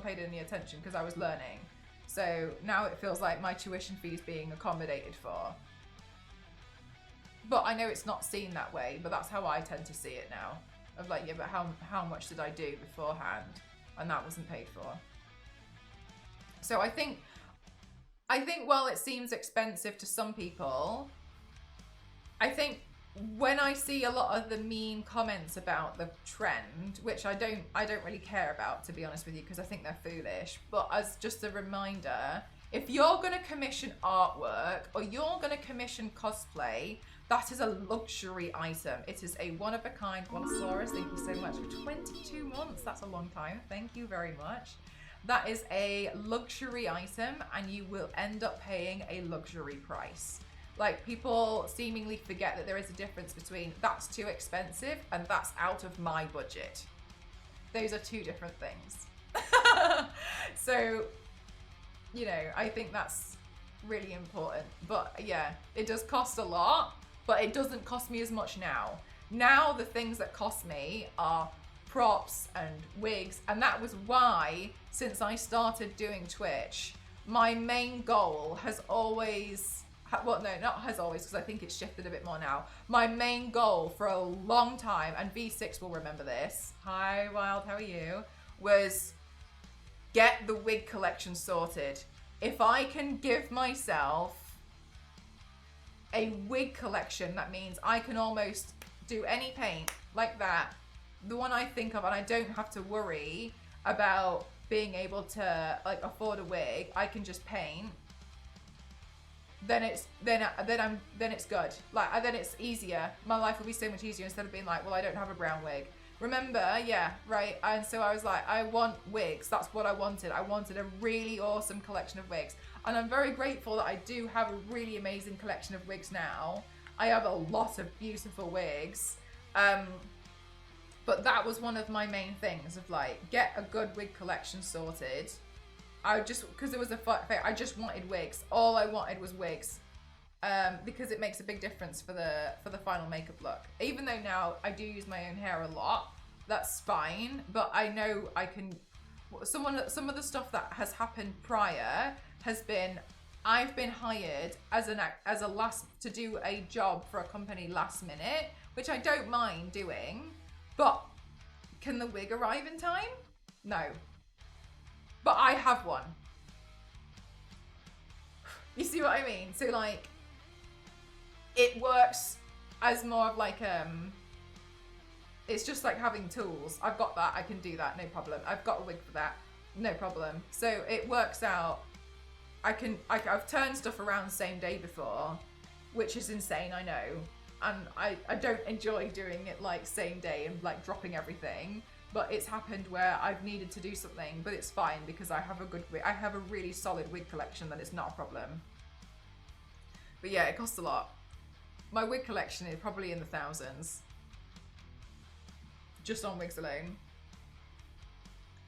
paid any attention because I was learning. So now it feels like my tuition fee is being accommodated for. But I know it's not seen that way, but that's how I tend to see it now. Of like, yeah, but how much did I do beforehand? And that wasn't paid for. So I think while it seems expensive to some people, I think when I see a lot of the mean comments about the trend, which I don't really care about, to be honest with you, because I think they're foolish, but as just a reminder, if you're going to commission artwork or you're going to commission cosplay, that is a luxury item. It is a one-of-a-kind. DRACULAURA, thank you so much for 22 months. That's a long time. Thank you very much. That is a luxury item, and you will end up paying a luxury price. Like, people seemingly forget that there is a difference between that's too expensive and that's out of my budget. Those are two different things. So, you know, I think that's really important. But yeah, it does cost a lot, but it doesn't cost me as much now. Now the things that cost me are props and wigs, and that was why, since I started doing Twitch, my main goal has always, well, no, not has always, because I think it's shifted a bit more now. My main goal for a long time, and V6 will remember this, hi Wild, how are you, was get the wig collection sorted. If I can give myself a wig collection, that means I can almost do any paint like that, the one I think of, and I don't have to worry about being able to like afford a wig. I can just paint. Then it's good. Like, then it's easier. My life will be so much easier instead of being like, well, I don't have a brown wig. Remember, yeah, right. And so I was like, I want wigs. That's what I wanted. I wanted a really awesome collection of wigs, and I'm very grateful that I do have a really amazing collection of wigs now. I have a lot of beautiful wigs. But that was one of my main things, of like, get a good wig collection sorted. I just, because it was I just wanted wigs. All I wanted was wigs, because it makes a big difference for the final makeup look. Even though now I do use my own hair a lot, that's fine. But I know I can. Some of the stuff that has happened prior has been, I've been hired as to do a job for a company last minute, which I don't mind doing. But can the wig arrive in time? No. But I have one. You see what I mean? So like, it works as more of like, it's just like having tools. I've got that, I can do that, no problem. I've got a wig for that, no problem. So it works out. I've turned stuff around same day before, which is insane, I know. And I don't enjoy doing it like same day and like dropping everything, but it's happened where I've needed to do something, but it's fine because I have a really solid wig collection that it's not a problem. But yeah, it costs a lot. My wig collection is probably in the thousands, just on wigs alone.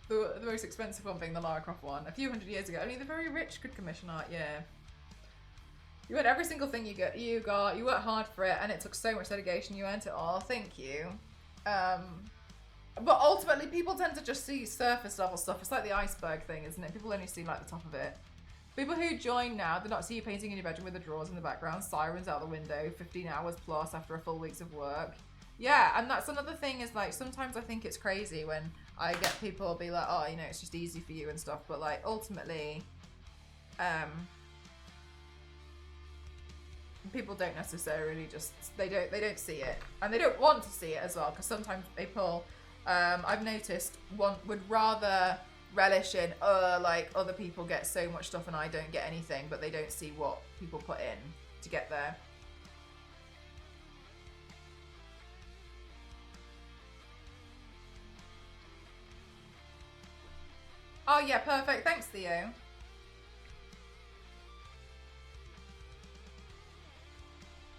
The most expensive one being the Lara Croft one a few hundred years ago. I mean, the very rich could commission art, yeah. You earned every single thing you worked hard for it, and it took so much dedication, you earned it all, thank you. But ultimately, people tend to just see surface level stuff. It's like the iceberg thing, isn't it? People only see like the top of it. People who join now do not see you painting in your bedroom with the drawers in the background, sirens out the window, 15 hours plus after a full week's of work. Yeah, and that's another thing, is like, sometimes I think it's crazy when I get people be like, oh, you know, it's just easy for you and stuff, but like, ultimately, people don't necessarily just, they don't see it, and they don't want to see it as well, because sometimes people, I've noticed, would rather relish in, like other people get so much stuff and I don't get anything, but they don't see what people put in to get there. Oh yeah, perfect. Thanks, Theo.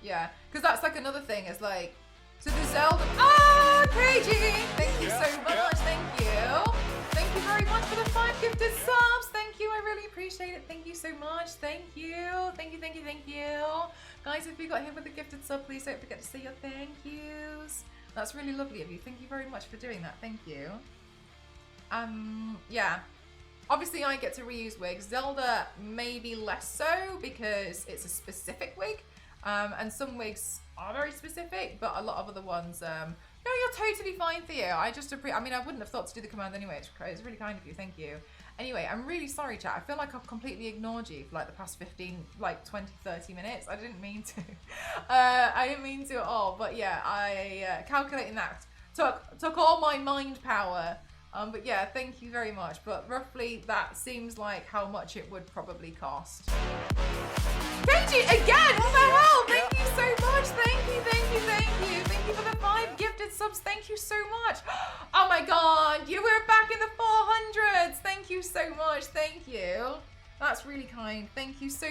Yeah, because that's like another thing. It's like, so the Zelda. Ah, KG! Thank you so much. Thank you. Thank you very much for the 5 gifted subs. Thank you. I really appreciate it. Thank you so much. Thank you. Thank you. Thank you. Thank you. Guys, if you got hit with a gifted sub, please don't forget to say your thank yous. That's really lovely of you. Thank you very much for doing that. Thank you. Yeah. Obviously, I get to reuse wigs. Zelda maybe less so because it's a specific wig. And some wigs are very specific, but a lot of other ones, no, you're totally fine, Theo. I mean, I wouldn't have thought to do the command anyway. It's really kind of you. Thank you. Anyway, I'm really sorry, chat. I feel like I've completely ignored you for like the past 15, like 20, 30 minutes. I didn't mean to. I didn't mean to at all. But yeah, I calculating that took all my mind power. But yeah, thank you very much. But roughly that seems like how much it would probably cost. Kenji, again, what the hell? Thank you so much. Thank you, thank you, thank you. Thank you for the 5 gifted subs. Thank you so much. Oh my god, you were back in the 400s. Thank you so much. Thank you. That's really kind. Thank you so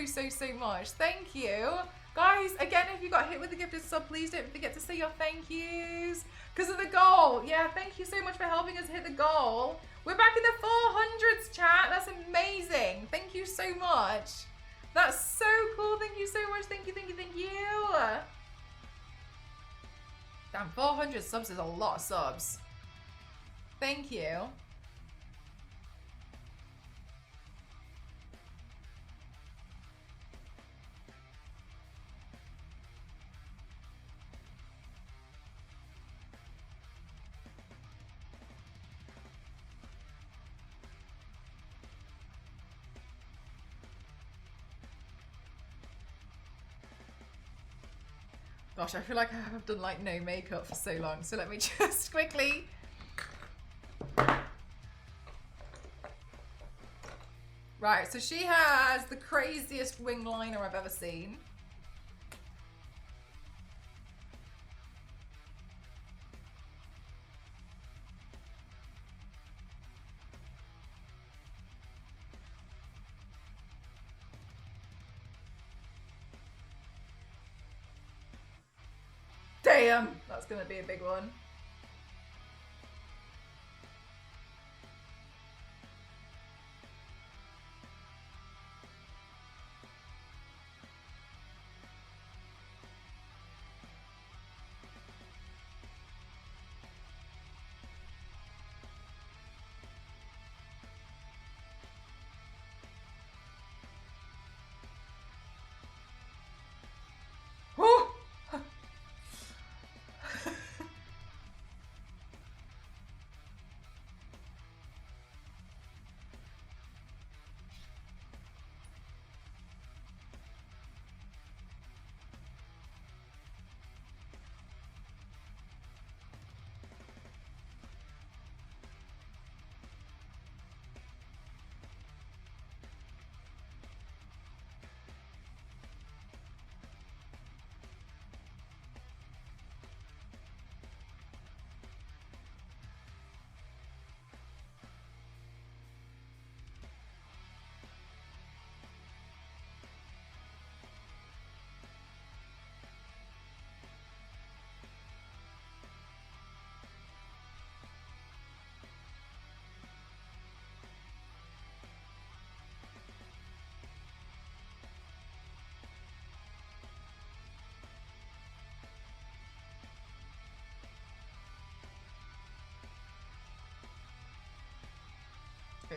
much. Thank you. Guys, again, if you got hit with the gifted sub, please don't forget to say your thank yous. Because of the goal. Yeah, thank you so much for helping us hit the goal. We're back in the 400s, chat. That's amazing. Thank you so much. That's so cool. Thank you so much. Thank you, thank you, thank you. Damn, 400 subs is a lot of subs. Thank you. Gosh, I feel like I've done like no makeup for so long. So let me just quickly. Right, so she has the craziest wing liner I've ever seen. Damn, that's gonna be a big one. Whew.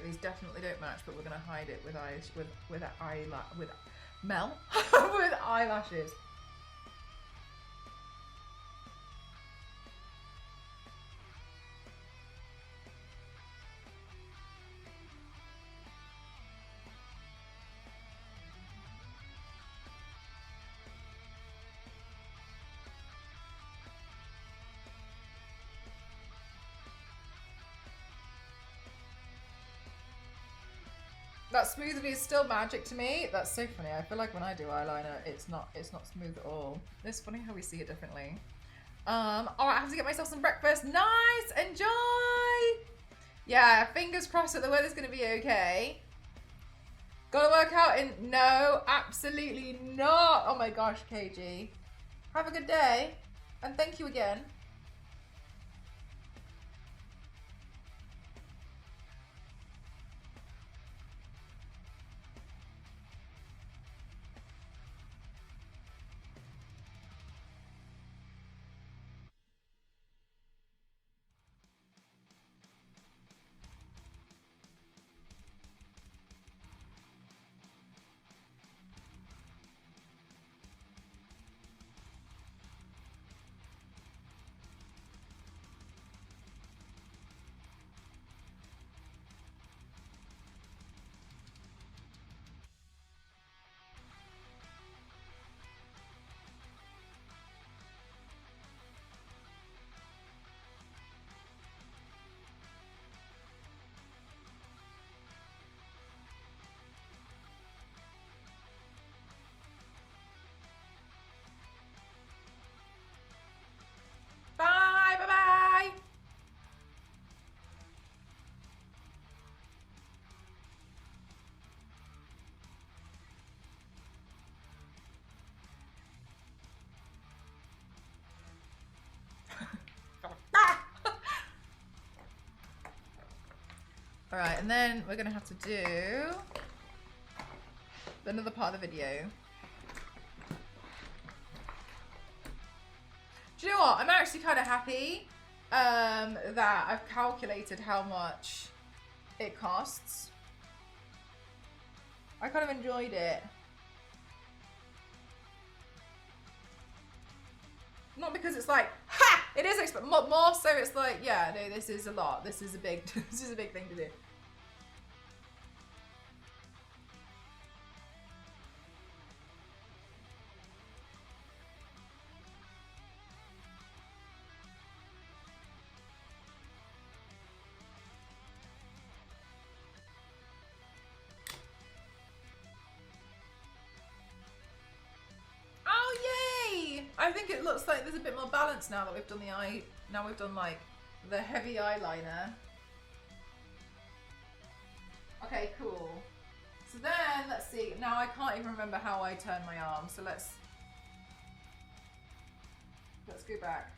These definitely don't match, but we're gonna hide it with eyes with Mel with eyelashes. That smoothly is still magic to me. That's so funny. I feel like when I do eyeliner, it's not smooth at all. It's funny how we see it differently. All right, I have to get myself some breakfast. Nice, enjoy. Yeah, fingers crossed that the weather's gonna be okay. Gotta work out in, no, absolutely not. Oh my gosh, KG. Have a good day, and thank you again. Bye, bye, bye. All right, and then we're gonna have to do another part of the video. Do you know what? I'm actually kind of happy that I've calculated how much it costs. I kind of enjoyed it. Not because it's like, ha! It is expensive. More so it's like, yeah, no, this is a lot. This is a big, this is a big thing to do. I think it looks like there's a bit more balance now that we've done the eye. Now we've done like the heavy eyeliner. Okay, cool. So then let's see. Now I can't even remember how I turn my arm. So let's go back.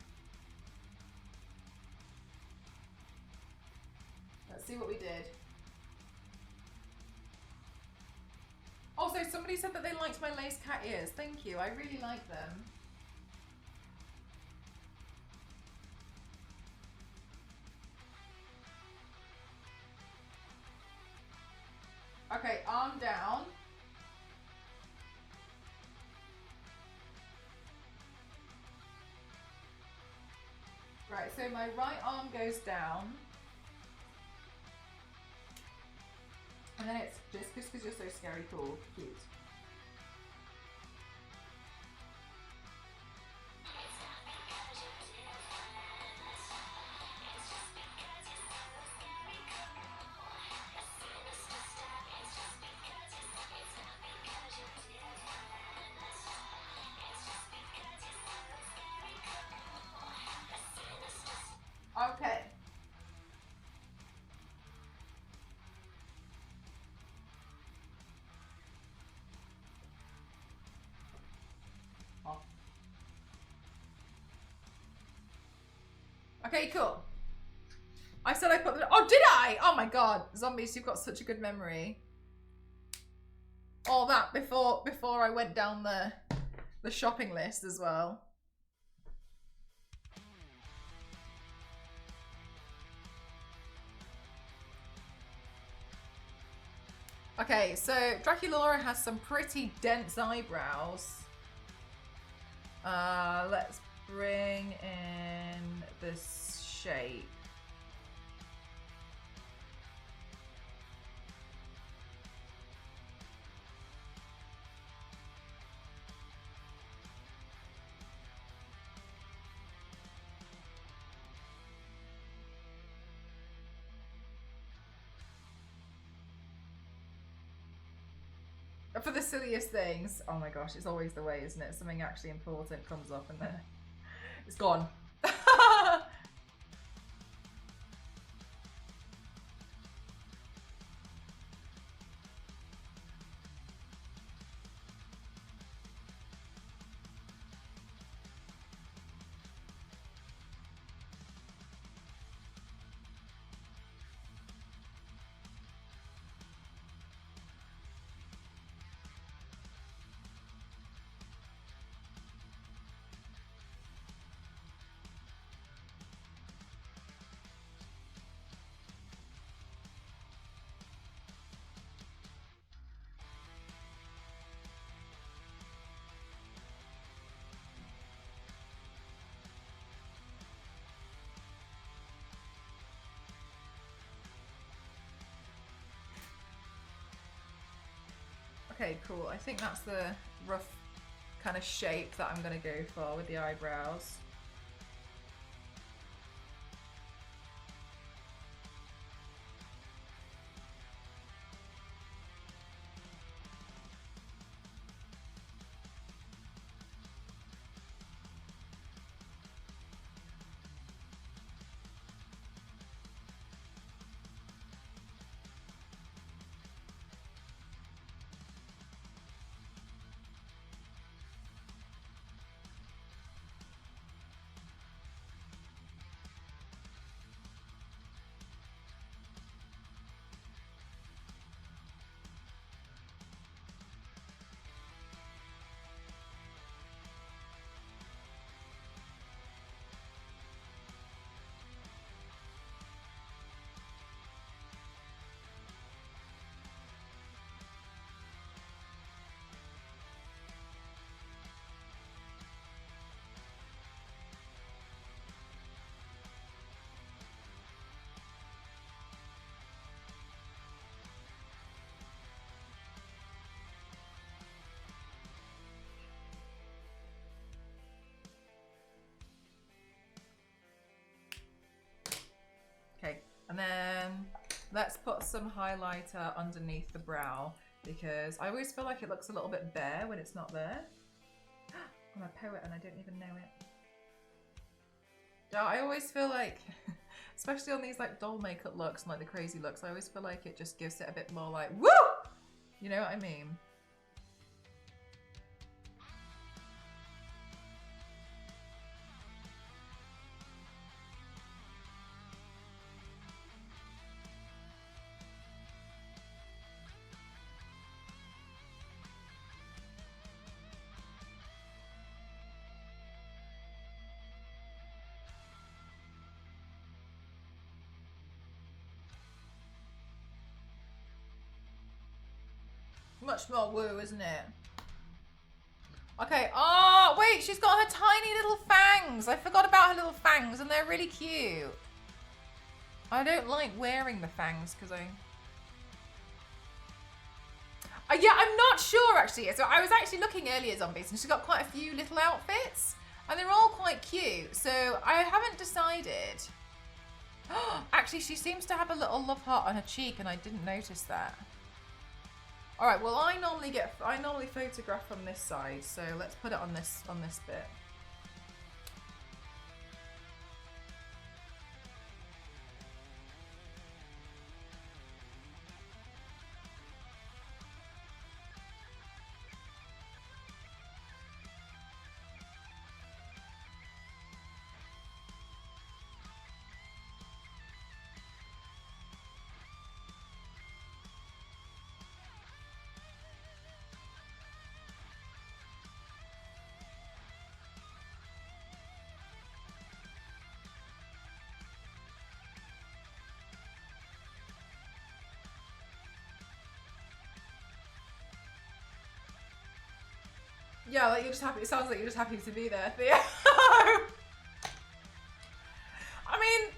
Let's see what we did. Also, somebody said that they liked my lace cat ears. Thank you. I really like them. Okay, arm down. Right, so my right arm goes down. And then it's just because you're so scary cool, cute. Okay. Oh. Okay, cool. I said I put the... Oh, did I? Oh my god. Zombies, you've got such a good memory. All that before I went down the shopping list as well. Okay, so DRACULAURA has some pretty dense eyebrows. Let's bring in this shape. For the silliest things. Oh my gosh, it's always the way, isn't it? Something actually important comes up and then it's gone. Okay, cool. I think that's the rough kind of shape that I'm going to go for with the eyebrows. Okay, and then let's put some highlighter underneath the brow because I always feel like it looks a little bit bare when it's not there. I'm a poet and I don't even know it. Yeah, I always feel like, especially on these like doll makeup looks and like the crazy looks, I always feel like it just gives it a bit more like, woo! You know what I mean? Much more woo, isn't it? Okay, oh, wait, she's got her tiny little fangs. I forgot about her little fangs and they're really cute. I don't like wearing the fangs because yeah, I'm not sure actually. So I was actually looking earlier at Zombies and she's got quite a few little outfits and they're all quite cute. So I haven't decided. Actually, she seems to have a little love heart on her cheek and I didn't notice that. All right, well, I normally photograph from this side, so let's put it on this bit. Yeah, like you're just happy. It sounds like you're just happy to be there, Theo. I mean,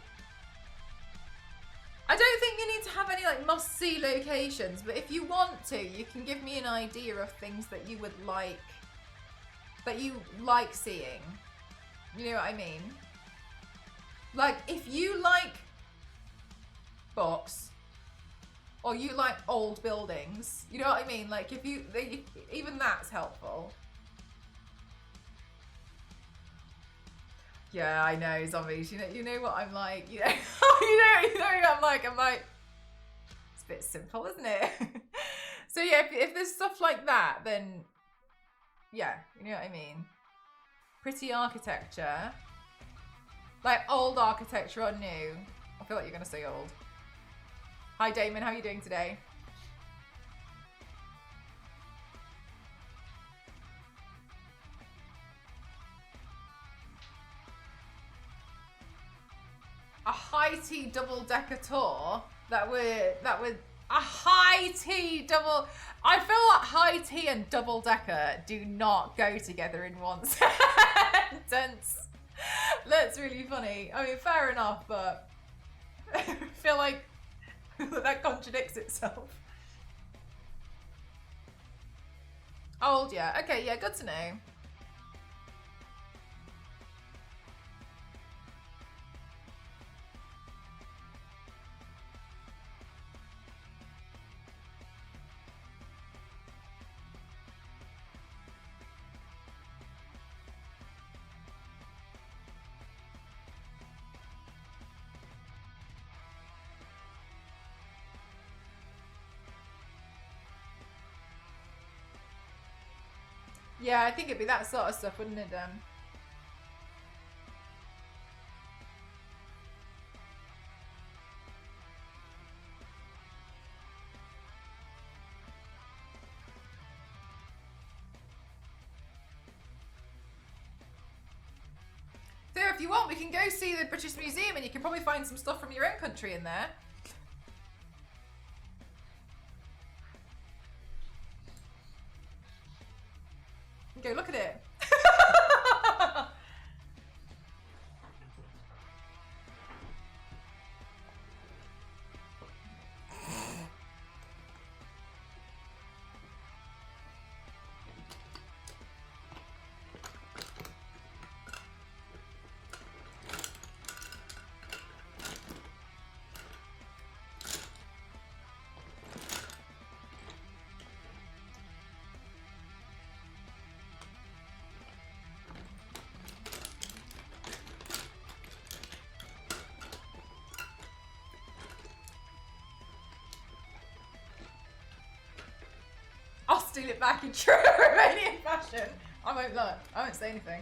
I don't think you need to have any like must-see locations, but if you want to, you can give me an idea of things that you would like, that you like seeing. You know what I mean? Like, if you like books, Or you like old buildings. You know what I mean? Like if you, even that's helpful. Yeah, I know, zombies. You know what I'm like. You know, you know what I'm like. I'm like, it's a bit simple, isn't it? So yeah, if there's stuff like that, then yeah, you know what I mean. Pretty architecture, like old architecture or new. I feel like you're gonna say old. Hi Damon, how are you doing today? A high tea double-decker tour that would a high tea double. I feel like high tea and double-decker do not go together in one sentence. That's really funny. I mean, fair enough, but I feel like that contradicts itself. Old, yeah. Okay, yeah, good to know. Yeah, I think it'd be that sort of stuff, wouldn't it, then? So if you want, we can go see the British Museum and you can probably find some stuff from your own country in there. Go look at it. I'll steal it back in true Romanian fashion. I won't look. I won't say anything.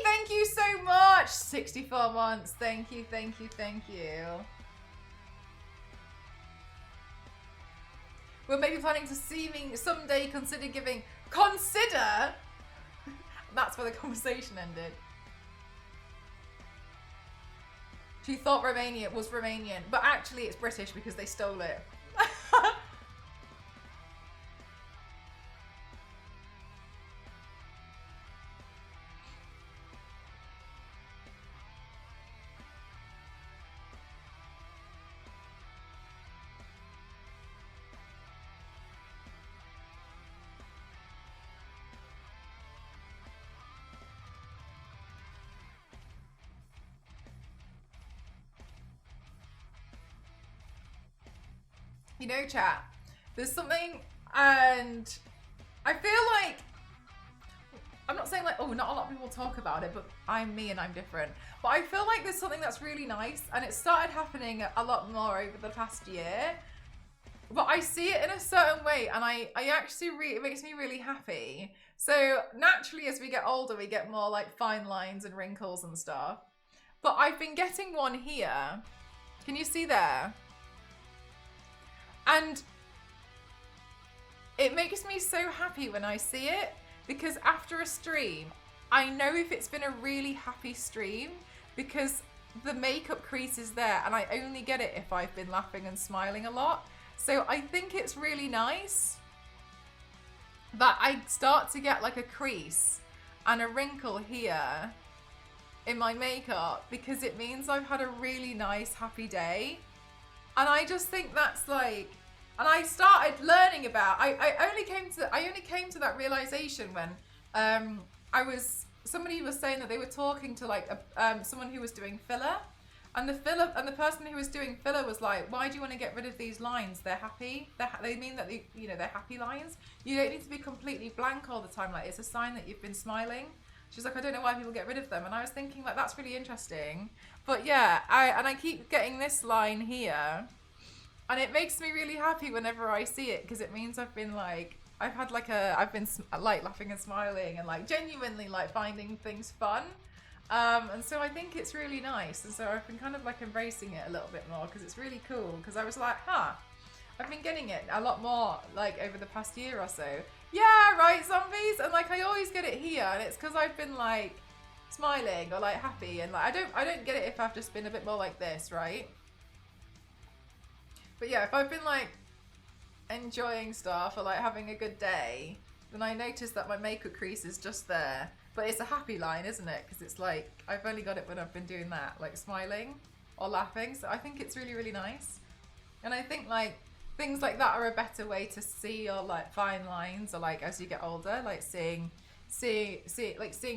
Thank you so much. 64 months. Thank you, thank you, thank you. We're maybe planning to someday consider giving. Consider? That's where the conversation ended. She thought Romania was Romanian, but actually it's British because they stole it. You know, chat, there's something, and I feel like, I'm not saying like, oh, not a lot of people talk about it, but I'm me and I'm different. But I feel like there's something that's really nice, and it started happening a lot more over the past year. But I see it in a certain way, and I actually, it makes me really happy. So naturally, as we get older, we get more like fine lines and wrinkles and stuff. But I've been getting one here. Can you see there? And it makes me so happy when I see it, because after a stream, I know if it's been a really happy stream because the makeup crease is there, and I only get it if I've been laughing and smiling a lot. So I think it's really nice that I start to get like a crease and a wrinkle here in my makeup because it means I've had a really nice, happy day. And I just think that's like, and I started learning about, I only came to that realization when somebody was saying that they were talking to like someone who was doing filler. And the person who was doing filler was like, why do you want to get rid of these lines? They're happy. They mean that they're happy lines. You don't need to be completely blank all the time. Like, it's a sign that you've been smiling. She's like, I don't know why people get rid of them. And I was thinking, like, that's really interesting. But yeah, I keep getting this line here, and it makes me really happy whenever I see it because it means I've been like, I've been like laughing and smiling and like genuinely like finding things fun. And so I think it's really nice, and so I've been kind of like embracing it a little bit more because it's really cool, because I was like, I've been getting it a lot more like over the past year or so. Yeah, right, zombies. And like I always get it here, and it's because I've been like smiling or like happy, and like I don't get it if I've just been a bit more like this, right? But yeah, if I've been like enjoying stuff or like having a good day, then I notice that my makeup crease is just there. But it's a happy line, isn't it? Because it's like, I've only got it when I've been doing that, like smiling or laughing. So I think it's really, really nice. And I think like things like that are a better way to see or like fine lines, or like as you get older, like seeing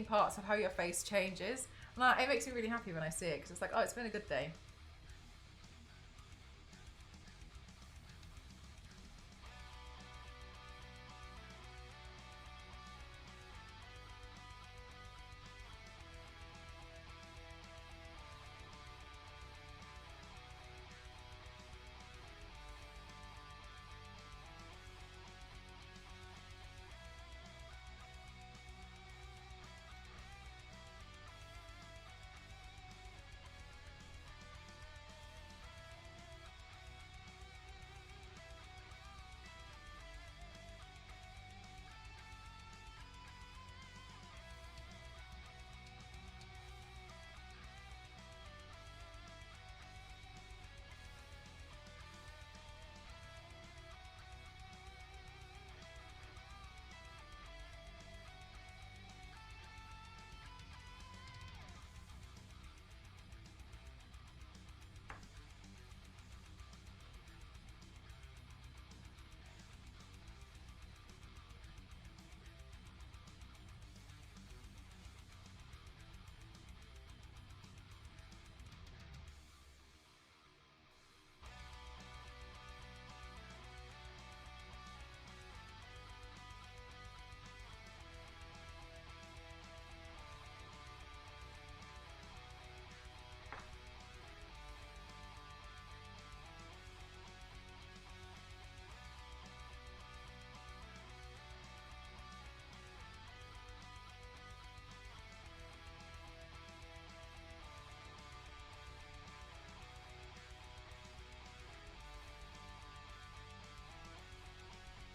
parts of how your face changes. And it makes me really happy when I see it, because it's like, oh, it's been a good day.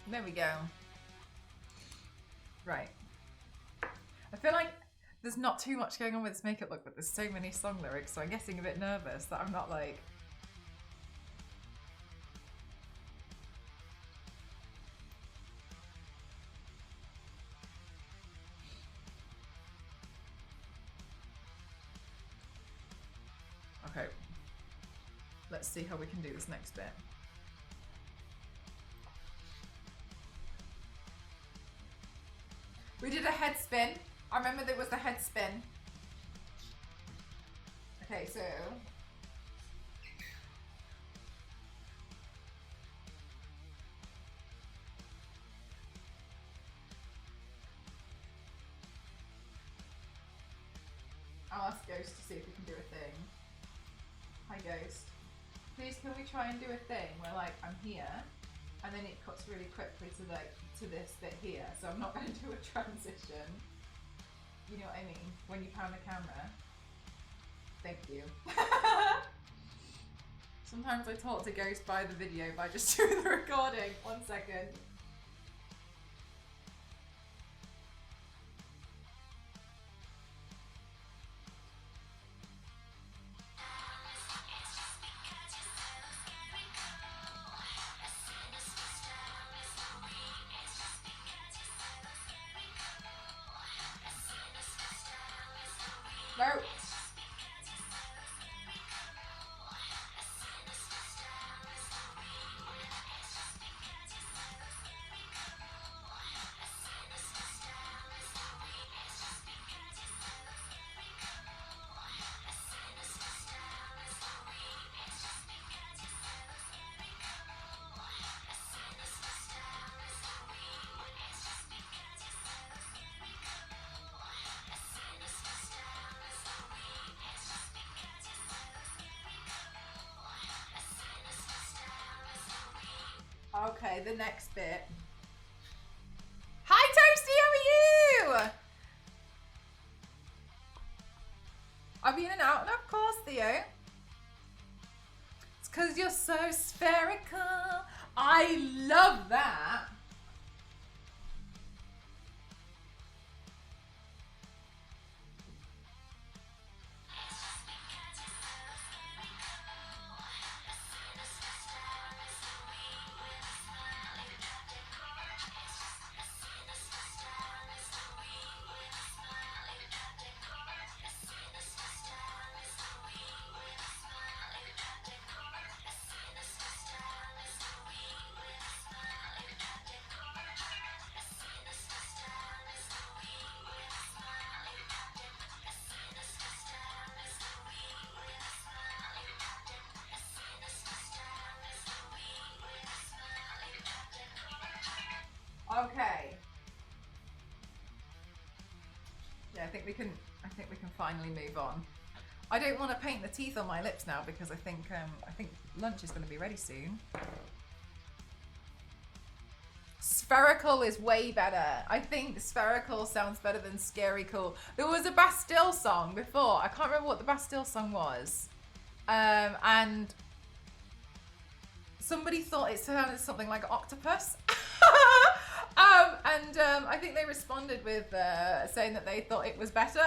There we go. Right. I feel like there's not too much going on with this makeup look, but there's so many song lyrics, so I'm getting a bit nervous that I'm not like... Okay. Let's see how we can do this next bit. We did a head spin. I remember there was the head spin. Okay, so... I'll ask Ghost to see if we can do a thing. Hi Ghost. Please can we try and do a thing where like I'm here and then it cuts really quickly to like to this bit here, so I'm not going to do a transition. You know what I mean? When you pan the camera. Thank you. Sometimes I talk to Ghost by the video by just doing the recording. 1 second. Okay, the next bit. Hi, Toasty, how are you? I've been in and out, and of course, Theo. It's because you're so spherical. I love that. Okay. Yeah, I think we can finally move on. I don't want to paint the teeth on my lips now because I think lunch is going to be ready soon. Spherical is way better. I think spherical sounds better than scary cool. There was a Bastille song before. I can't remember what the Bastille song was. And somebody thought it sounded something like octopus. I think they responded with saying that they thought it was better.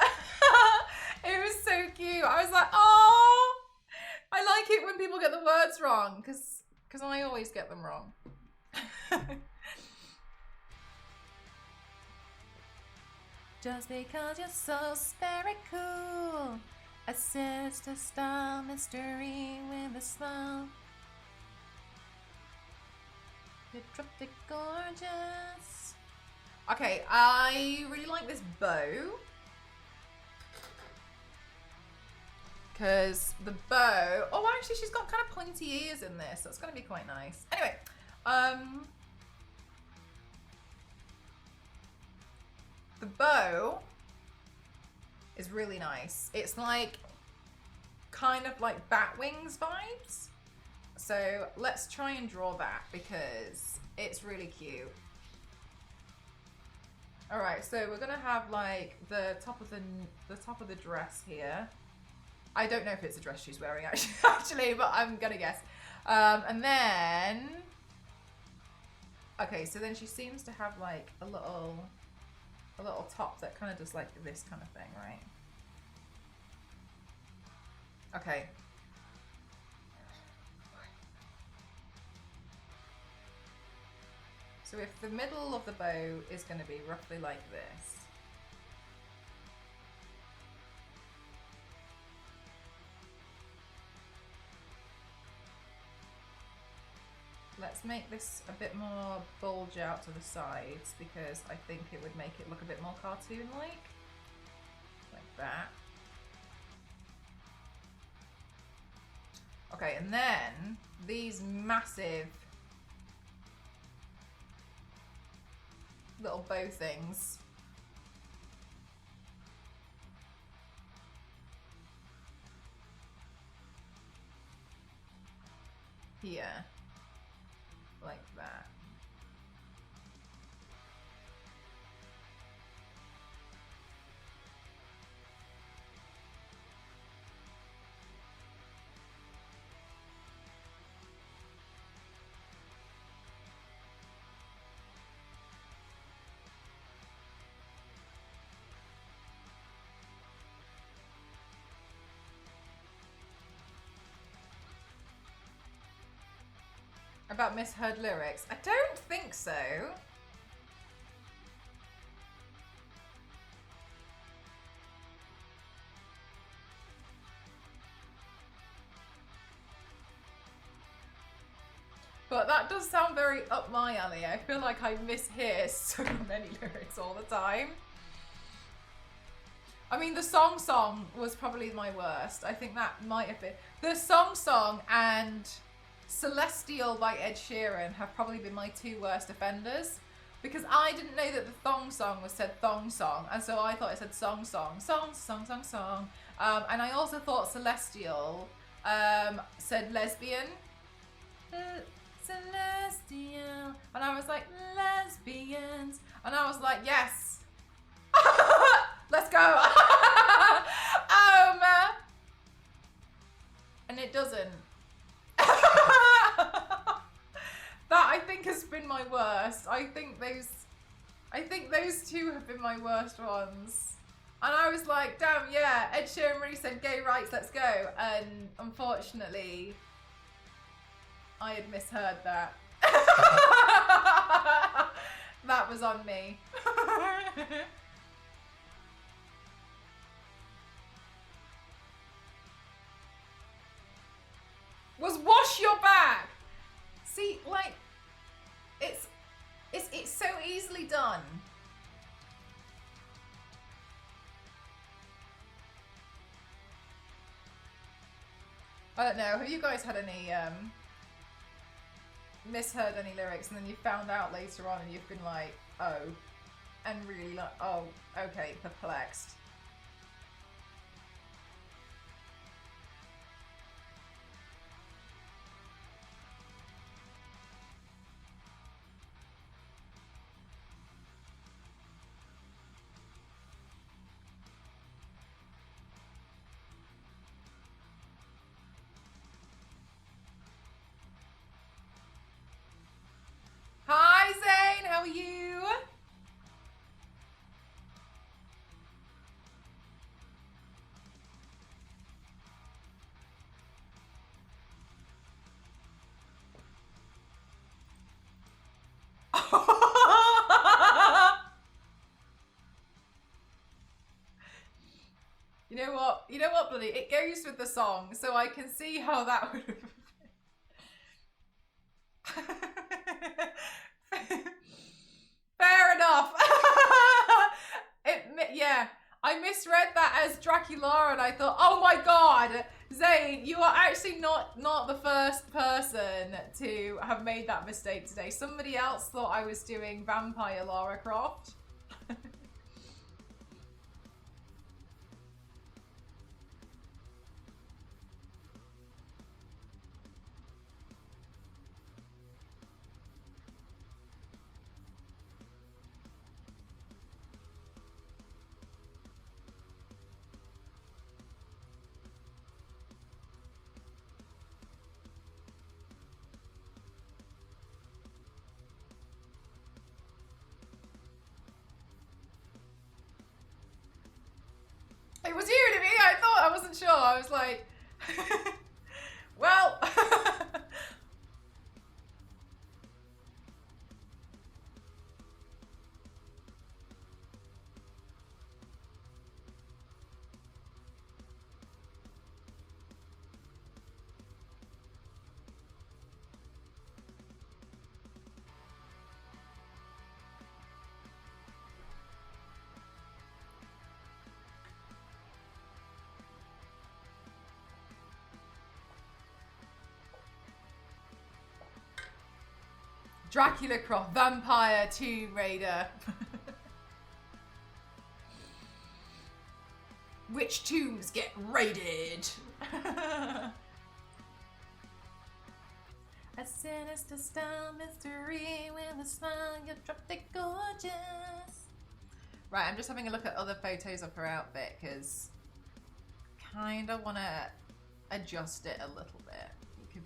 It was so cute. I was like, oh, I like it when people get the words wrong because I always get them wrong. Just because you're so very cool, a sister style mystery with a smile. You're truly gorgeous. Okay, I really like this bow. Because the bow... Oh, actually, she's got kind of pointy ears in this. That's going to be quite nice. Anyway, the bow is really nice. It's like kind of like bat wings vibes. So let's try and draw that because it's really cute. All right, so we're gonna have like the top of the dress here. I don't know if it's a dress she's wearing actually, but I'm gonna guess. And then, okay, so then she seems to have like a little top that kind of does like this kind of thing, right? Okay. So if the middle of the bow is going to be roughly like this, let's make this a bit more bulge out to the sides because I think it would make it look a bit more cartoon-like. Like that. Okay, and then these massive little bow things. Here. Like that. About misheard lyrics? I don't think so. But that does sound very up my alley. I feel like I mishear so many lyrics all the time. I mean, the song was probably my worst. I think that might have been. The song and Celestial by Ed Sheeran have probably been my two worst offenders because I didn't know that the thong song was said thong song, and so I thought it said song. And I also thought Celestial said lesbian. celestial. And I was like, lesbians. And I was like, yes. Let's go. And it doesn't. That I think has been my worst. I think those two have been my worst ones. And I was like, damn, yeah, Ed Sheeran really said gay rights, let's go. And unfortunately, I had misheard that. That was on me. Was wash your back. See, like, it's so easily done. I don't know, have you guys had any, misheard any lyrics and then you found out later on and you've been like, oh, and really like, oh, okay, perplexed. Hi Zane, how are you? You know what? You know what, bloody? It goes with the song, so I can see how that would have... Fair enough. Yeah, I misread that as Draculara and I thought, oh my god, Zane, you are actually not the first person to have made that mistake today. Somebody else thought I was doing Vampire Lara Croft. It was you to me. I thought, I wasn't sure. I was like, well. Dracula Croft, Vampire, Tomb Raider. Which tombs get raided? A sinister style mystery with a smile, you're drop-dead gorgeous. Right, I'm just having a look at other photos of her outfit because kind of want to adjust it a little bit,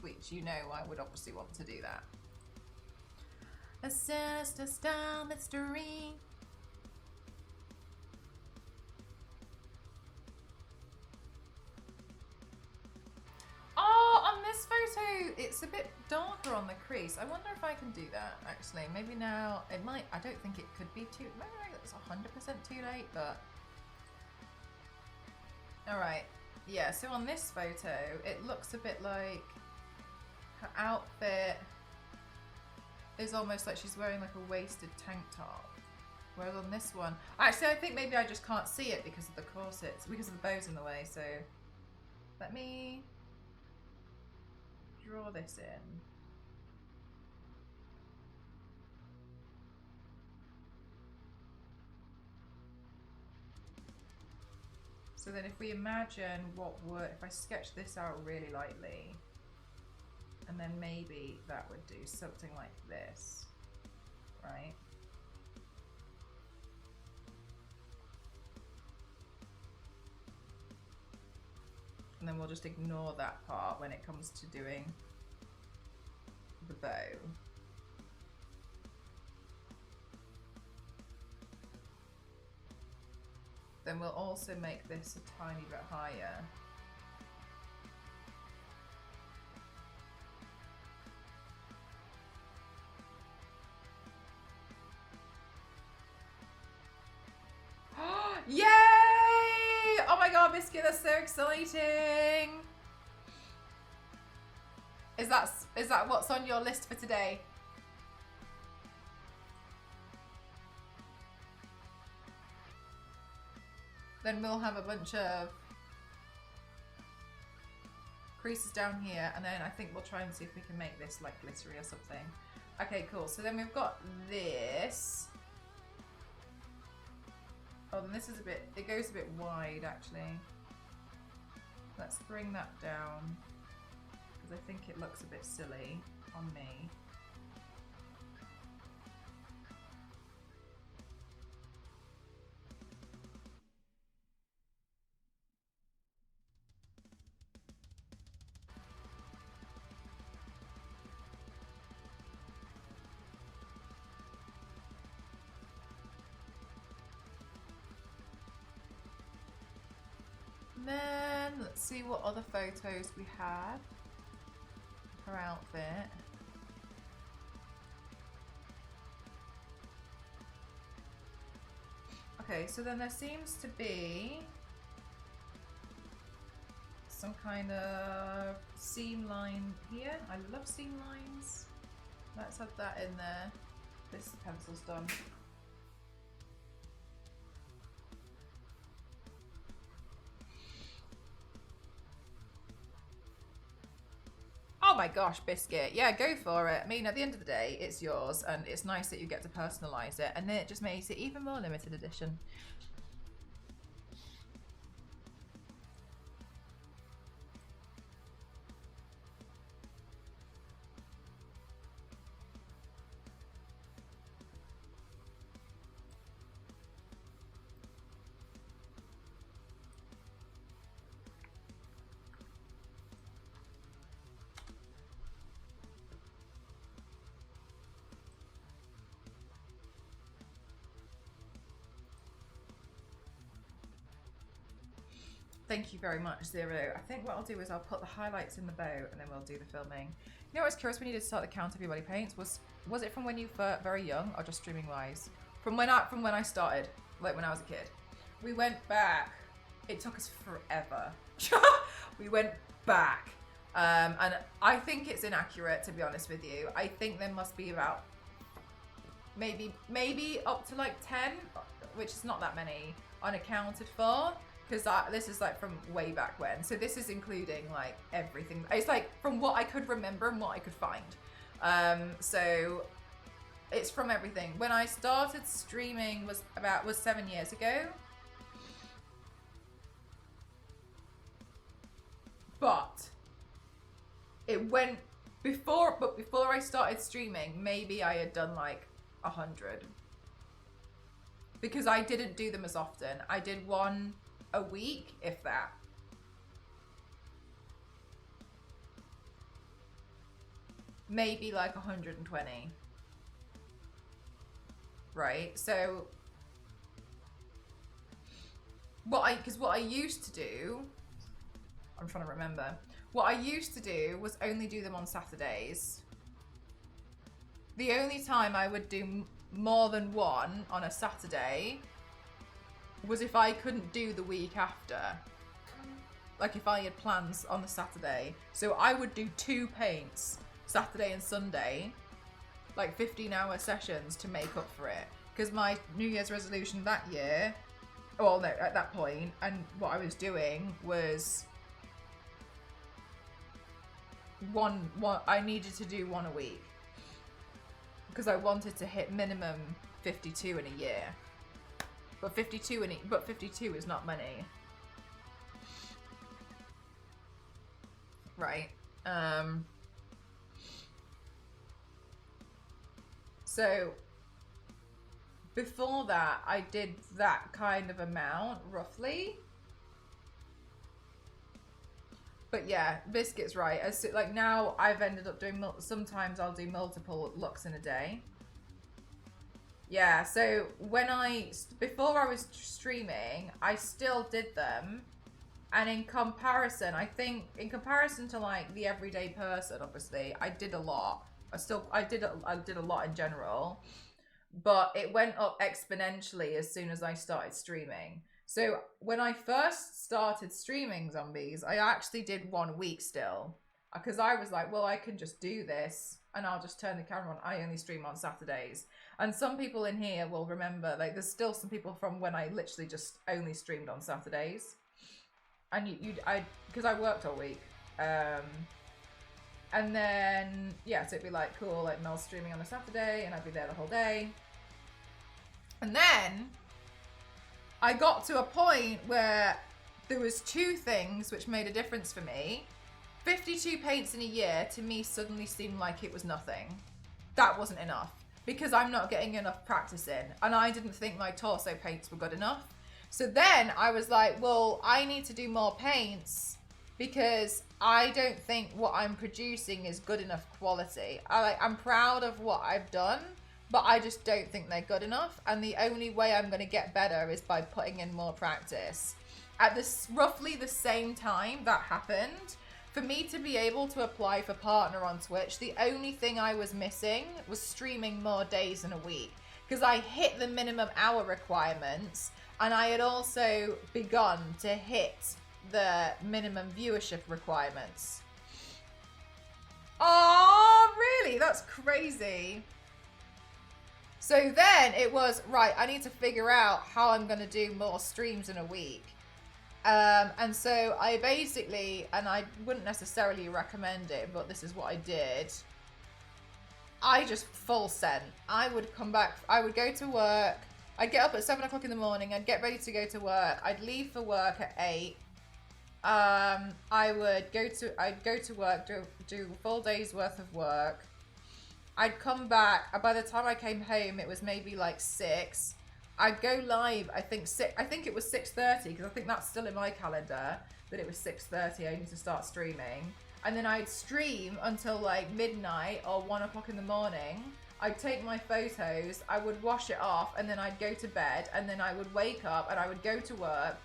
which you know I would obviously want to do that. A sinister style mystery. Oh, on this photo, it's a bit darker on the crease. I wonder if I can do that, actually. Maybe now, it might, I don't think it could be too, maybe it's 100% too late, but. All right, yeah, so on this photo, it looks a bit like her outfit is almost like she's wearing like a waisted tank top. Whereas on this one, actually I think maybe I just can't see it because of the corsets, because of the bows in the way, so let me draw this in. So then if we imagine what would, if I sketch this out really lightly, And then maybe that would do something like this, right? And then we'll just ignore that part when it comes to doing the bow. Then we'll also make this a tiny bit higher. Yay! Oh my god, Biscuit, that's so exciting! Is that what's on your list for today? Then we'll have a bunch of creases down here, and then I think we'll try and see if we can make this like glittery or something. Okay, cool. So then we've got this. Oh, then this is a bit, it goes a bit wide actually. Let's bring that down, because I think it looks a bit silly on me. Then let's see what other photos we have. Her outfit. Okay, so then there seems to be some kind of seam line here. I love seam lines. Let's have that in there. This pencil's done. Oh my gosh, Biscuit. Yeah, go for it. I mean, at the end of the day, it's yours, and it's nice that you get to personalise it, and then it just makes it even more limited edition. Thank you very much, Zero. I think what I'll do is I'll put the highlights in the bow and then we'll do the filming. You know, I was curious when you did start the count of your body paints. Was it from when you were very young or just streaming wise? From when I started, like when I was a kid. We went back. It took us forever. We went back. And I think it's inaccurate, to be honest with you. I think there must be about maybe up to like 10, which is not that many, unaccounted for. Because this is like from way back when. So this is including like everything. It's like from what I could remember and what I could find. So it's from everything. When I started streaming was 7 years ago. But it went before I started streaming, maybe I had done like 100. Because I didn't do them as often. I did one a week, if that. Maybe like 120. Right? So what I used to do, I'm trying to remember. What I used to do was only do them on Saturdays. The only time I would do more than one on a Saturday was if I couldn't do the week after. Like if I had plans on the Saturday. So I would do 2 paints, Saturday and Sunday, like 15-hour sessions to make up for it. Because my New Year's resolution that year, well no, at that point, and what I was doing was one I needed to do one a week. Because I wanted to hit minimum 52 in a year. But 52 is not many. Right. So before that, I did that kind of amount, roughly. But yeah, Biscuit's right. Like now I've ended up doing, sometimes I'll do multiple looks in a day. Yeah, so before I was streaming, I still did them. And in comparison, I think, in comparison to like the everyday person, obviously, I did a lot. I did a lot in general. But it went up exponentially as soon as I started streaming. So when I first started streaming zombies, I actually did 1 week still. Because I was like, well, I can just do this and I'll just turn the camera on. I only stream on Saturdays. And some people in here will remember, like there's still some people from when I literally just only streamed on Saturdays. And because I worked all week. And then, yeah, so it'd be like, cool, like Mel's streaming on a Saturday and I'd be there the whole day. And then I got to a point where there was 2 things which made a difference for me. 52 paints in a year to me suddenly seemed like it was nothing. That wasn't enough because I'm not getting enough practice in and I didn't think my torso paints were good enough. So then I was like, well, I need to do more paints because I don't think what I'm producing is good enough quality. I'm proud of what I've done, but I just don't think they're good enough. And the only way I'm going to get better is by putting in more practice. At this roughly the same time that happened, for me to be able to apply for partner on Twitch, the only thing I was missing was streaming more days in a week because I hit the minimum hour requirements and I had also begun to hit the minimum viewership requirements. Oh, really? That's crazy. So then it was, right, I need to figure out how I'm going to do more streams in a week. And so I basically, and I wouldn't necessarily recommend it, but this is what I did. I just full sent. I would come back, I would go to work. I'd get up at 7 o'clock in the morning. I'd get ready to go to work. I'd leave for work at 8. I'd go to work, do a full day's worth of work. I'd come back. By the time I came home, it was maybe like 6. I'd go live. I think it was 6:30 because I think that's still in my calendar that it was 6:30. I need to start streaming, and then I'd stream until like midnight or 1 o'clock in the morning. I'd take my photos. I would wash it off, and then I'd go to bed, and then I would wake up and I would go to work.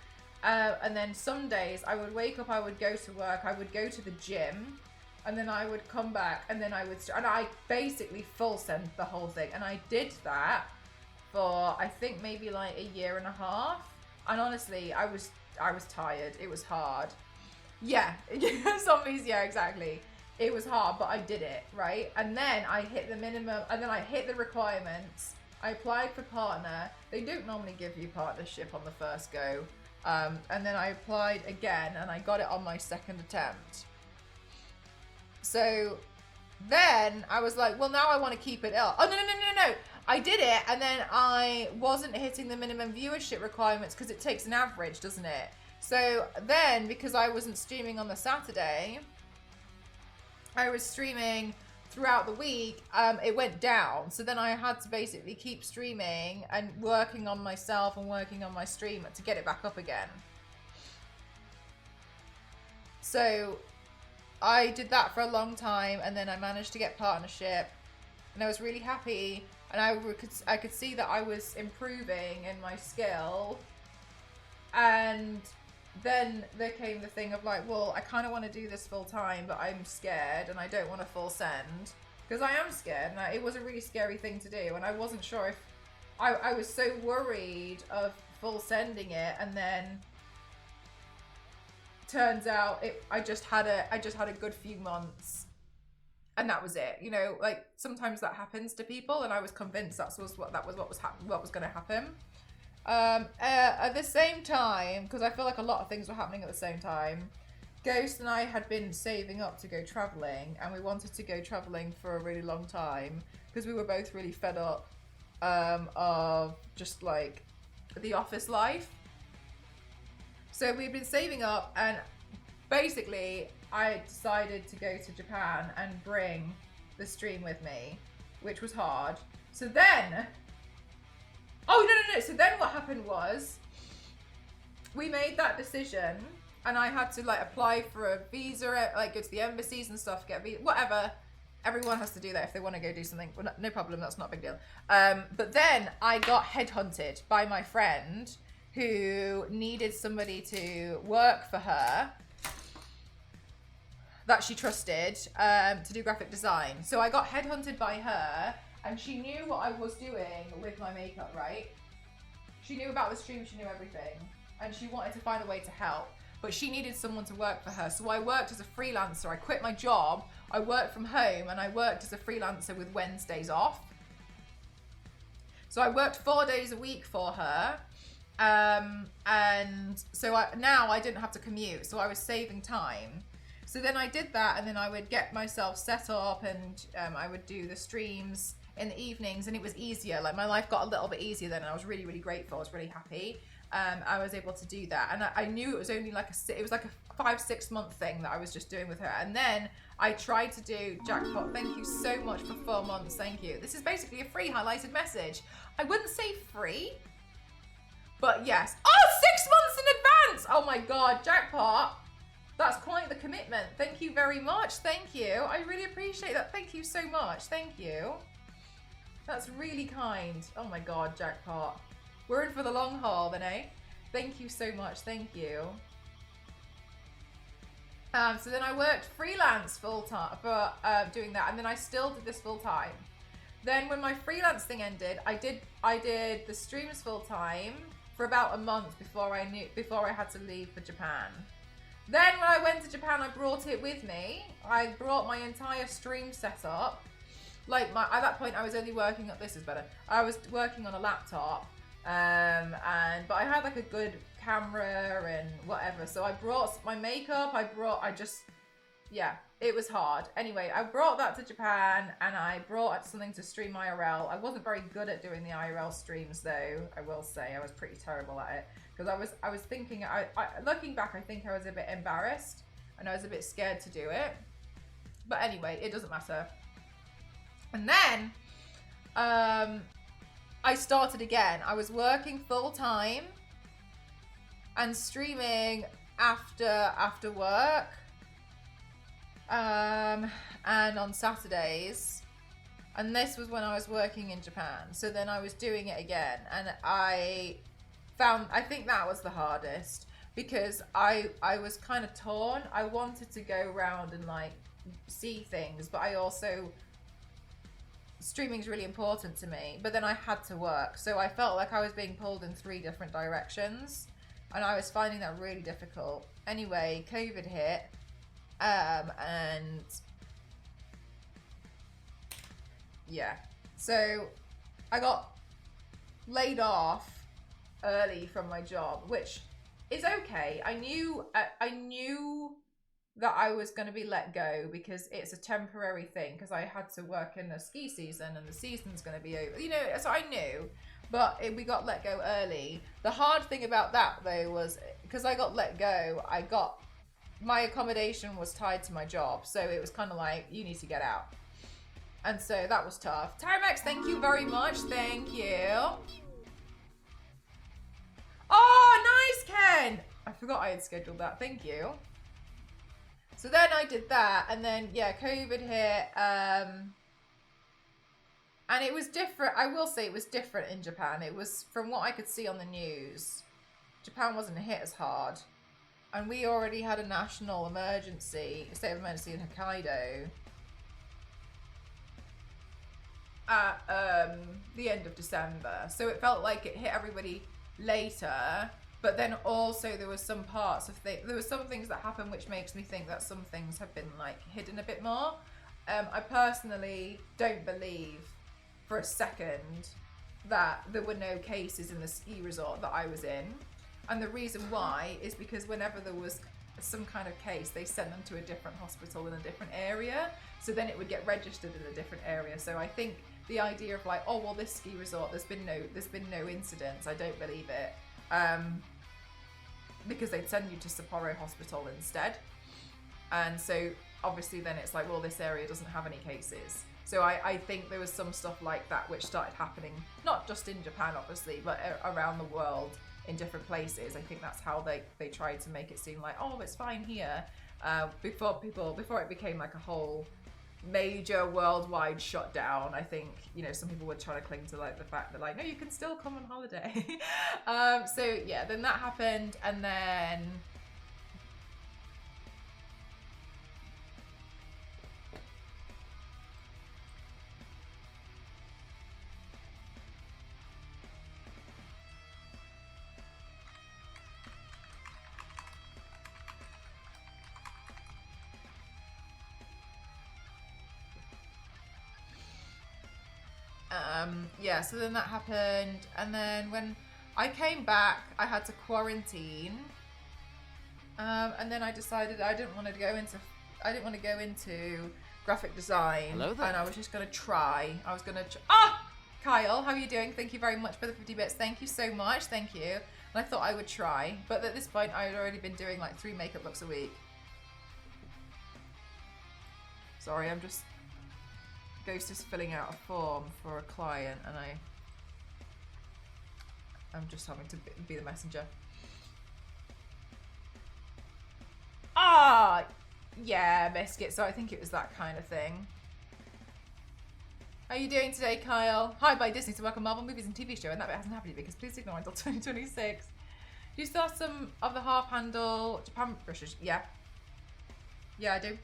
And then some days I would wake up, I would go to work, I would go to the gym, and then I would come back, and then and I basically full sent the whole thing. And I did that for I think maybe like 1.5 years. And honestly, I was tired. It was hard. Yeah, zombies. Yeah, exactly. It was hard, but I did it, right? And then I hit the minimum, and then I hit the requirements. I applied for partner. They don't normally give you partnership on the first go. And then I applied again, and I got it on my 2nd attempt. So then I was like, well, now I want to keep it up. Oh, no. I did it, and then I wasn't hitting the minimum viewership requirements because it takes an average, doesn't it? So then, because I wasn't streaming on the Saturday, I was streaming throughout the week, it went down. So then I had to basically keep streaming and working on myself and working on my stream to get it back up again. So I did that for a long time, and then I managed to get partnership, and I was really happy, and I could see that I was improving in my skill. And then there came the thing of like, well, I kind of want to do this full time, but I'm scared and I don't want to full send because I am scared. And it was a really scary thing to do, and I wasn't sure if I was so worried of full sending it, and then turns out I just had a good few months, and that was it. You know, like sometimes that happens to people, and I was convinced what was going to happen. At the same time, because I feel like a lot of things were happening at the same time, Ghost and I had been saving up to go travelling, and we wanted to go travelling for a really long time because we were both really fed up of just like the office life. So we'd been saving up, and basically I decided to go to Japan and bring the stream with me, which was hard. So then, oh, no. So then what happened was, we made that decision, and I had to like apply for a visa, like go to the embassies and stuff, get a visa, whatever. Everyone has to do that if they want to go do something. Well, no problem, that's not a big deal. But then I got headhunted by my friend who needed somebody to work for her that she trusted to do graphic design. So I got headhunted by her, and she knew what I was doing with my makeup, right? She knew about the stream, she knew everything, and she wanted to find a way to help. But she needed someone to work for her. So I worked as a freelancer. I quit my job. I worked from home, and I worked as a freelancer with Wednesdays off. So I worked 4 days a week for her. And so now I didn't have to commute. So I was saving time. So then I did that, and then I would get myself set up, and I would do the streams in the evenings, and it was easier. Like, my life got a little bit easier then, and I was really, really grateful. I was really happy. I was able to do that, and I knew it was only like it was like a 5-6 month thing that I was just doing with her. And then I tried to do Jackpot. Thank you so much for 4 months. Thank you. This is basically a free highlighted message. I wouldn't say free, but yes. Oh, 6 months in advance. Oh my God, Jackpot. That's quite the commitment. Thank you very much. Thank you. I really appreciate that. Thank you so much. Thank you. That's really kind. Oh my God, Jackpot. We're in for the long haul then, eh? Thank you so much. Thank you. So then I worked freelance full time for doing that, and then I still did this full time. Then when my freelance thing ended, I did the streams full time for about a month before I had to leave for Japan. Then when I went to Japan, I brought it with me. I brought my entire stream setup. Like at that point, I was only working on, this is better. I was working on a laptop. But I had like a good camera and whatever. So I brought my makeup. Yeah, it was hard. Anyway, I brought that to Japan, and I brought something to stream IRL. I wasn't very good at doing the IRL streams though. I will say I was pretty terrible at it, because I was thinking, looking back, I think I was a bit embarrassed and I was a bit scared to do it. But anyway, it doesn't matter. And then, I started again. I was working full time and streaming after work, and on Saturdays. And this was when I was working in Japan. So then I was doing it again, and I think that was the hardest, because I was kind of torn. I wanted to go around and like see things, but I also, streaming's really important to me, but then I had to work, so I felt like I was being pulled in 3 different directions, and I was finding that really difficult. Anyway, COVID hit, and yeah, so I got laid off early from my job, which is okay. I knew that I was going to be let go, because it's a temporary thing, because I had to work in the ski season, and the season's going to be over, you know, so I knew. But we got let go early. The hard thing about that though was, because I got let go, my accommodation was tied to my job, so it was kind of like, you need to get out. And so that was tough. Tyrex, thank you very much. Thank you. Oh, nice, Ken. I forgot I had scheduled that. Thank you. So then I did that, and then, yeah, COVID hit, and it was different. I will say it was different in Japan. It was, from what I could see on the news, Japan wasn't hit as hard, and we already had a national emergency, state of emergency in Hokkaido at the end of December. So it felt like it hit everybody later. But then also there was some parts of there were some things that happened which makes me think that some things have been like hidden a bit more. I personally don't believe for a second that there were no cases in the ski resort that I was in. And the reason why is because whenever there was some kind of case, they sent them to a different hospital in a different area. So then it would get registered in a different area. So I think the idea of like, oh well, this ski resort, there's been no incidents, I don't believe it. Because they'd send you to Sapporo Hospital instead. And so obviously then it's like, well, this area doesn't have any cases. So I think there was some stuff like that which started happening, not just in Japan, obviously, but around the world in different places. I think that's how they tried to make it seem like, oh, it's fine here, before it became like a whole major worldwide shutdown. I think, you know, some people were trying to cling to like the fact that like, no, you can still come on holiday. So yeah, then that happened, and then yeah, so then that happened, and then when I came back, I had to quarantine, and then I decided I didn't want to go into graphic design. Hello there. And I was just gonna try. Kyle, how are you doing? Thank you very much for the 50 bits. Thank you so much. Thank you. And I thought I would try, but at this point, I had already been doing like 3 makeup looks a week. Sorry, Ghost is filling out a form for a client, and I'm just having to be the messenger. Yeah, biscuit. So I think it was that kind of thing. How are you doing today, Kyle? Hi, by Disney to work on Marvel movies and TV show, and that bit hasn't happened yet because please ignore until 2026. Do you still have some of the half handle Japan brushes? Yeah. Yeah, I do.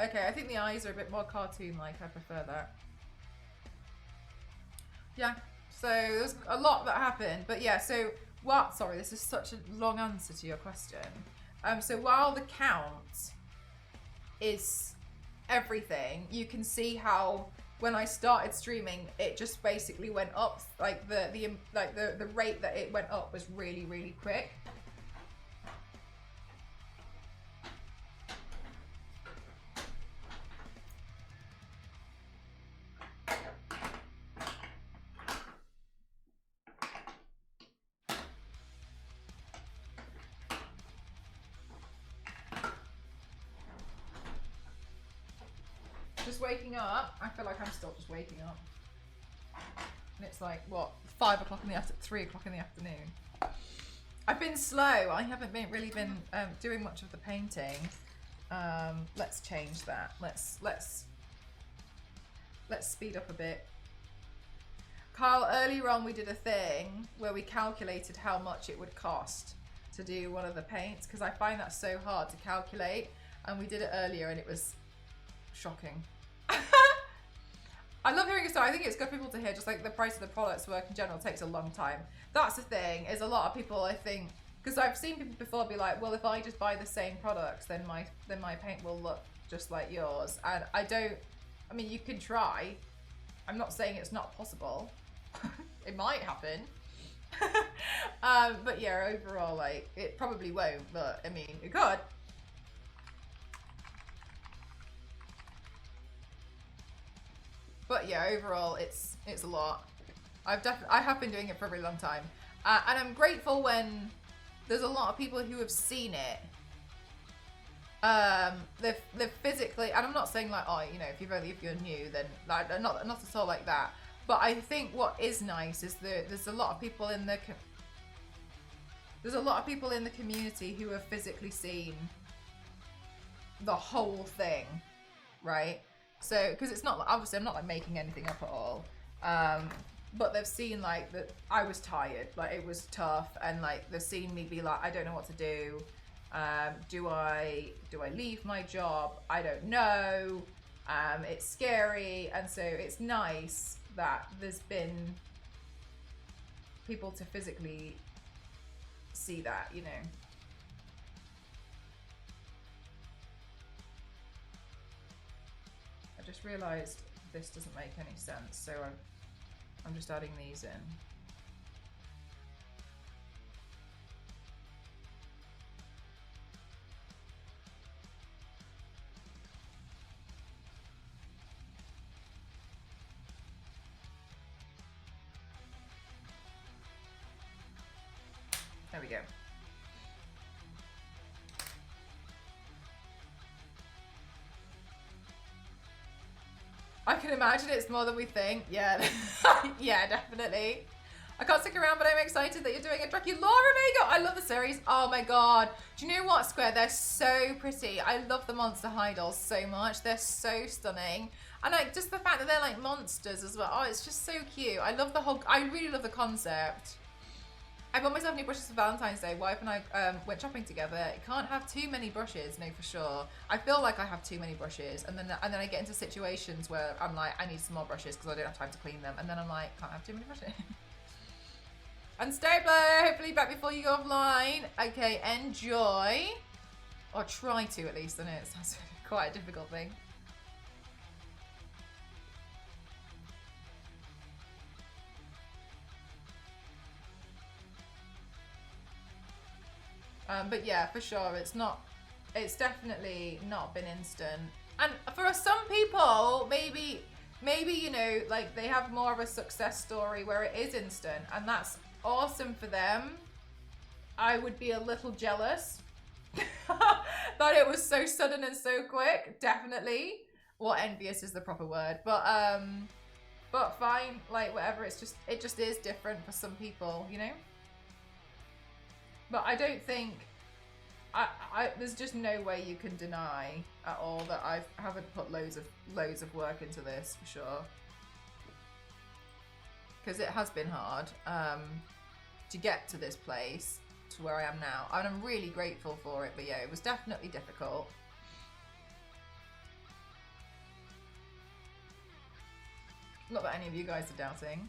Okay, I think the eyes are a bit more cartoon-like. I prefer that. Yeah, so there's a lot that happened. But yeah, so what? Sorry, this is such a long answer to your question. So while the count is everything, you can see how when I started streaming, it just basically went up. Like the rate that it went up was really, really quick. Just waking up. I feel like I'm still just waking up. And it's like, what, 5 o'clock in the afternoon, 3 o'clock in the afternoon. I've been slow. I haven't really been doing much of the painting. Let's change that. Let's speed up a bit. Carl, earlier on we did a thing where we calculated how much it would cost to do one of the paints, because I find that so hard to calculate, and we did it earlier and it was shocking. I love hearing a story. I think it's good for people to hear, just like the price of the products work in general takes a long time. That's the thing, is a lot of people, I think, because I've seen people before be like, well, if I just buy the same products, then my paint will look just like yours. And I mean, you can try. I'm not saying it's not possible. It might happen. But yeah, overall, like, it probably won't, but I mean, it could. But yeah, overall, it's a lot. I have been doing it for a really long time, and I'm grateful when there's a lot of people who have seen it. They've physically, and I'm not saying like, oh, you know, if you're new, then like, not at all like that. But I think what is nice is that there's a lot of people in the community who have physically seen the whole thing, right? So, because it's not, obviously I'm not like making anything up at all, but they've seen like that I was tired, like it was tough, and like they've seen me be like, I don't know what to do. Do I leave my job? I don't know. It's scary, and so it's nice that there's been people to physically see that, you know. I just realised this doesn't make any sense, so I'm just adding these in. There we go. can imagine it's more than we think. Yeah, yeah, definitely. I can't stick around, but I'm excited that you're doing a Draculaura Vega. I love the series. Oh my god. Do you know what, Square? They're so pretty. I love the monster high dolls so much. They're so stunning. And like just the fact that they're like monsters as well. Oh, it's just so cute. I love the whole, I really love the concept. I bought myself new brushes for Valentine's Day. Wife and I went shopping together. You can't have too many brushes, no, for sure. I feel like I have too many brushes, and then I get into situations where I'm like, I need some more brushes because I don't have time to clean them, and then I'm like, can't have too many brushes. And Stabler, hopefully back before you go offline. Okay, enjoy, or try to at least. I know it sounds quite a difficult thing. But yeah, for sure, it's definitely not been instant. And for some people, maybe, you know, like they have more of a success story where it is instant, and that's awesome for them. I would be a little jealous that it was so sudden and so quick, definitely. Well, envious is the proper word, but fine, like whatever, it just is different for some people, you know? But I don't think, there's just no way you can deny at all that I haven't put loads of work into this, for sure. Because it has been hard to get to this place, to where I am now. And I'm really grateful for it, but yeah, it was definitely difficult. Not that any of you guys are doubting.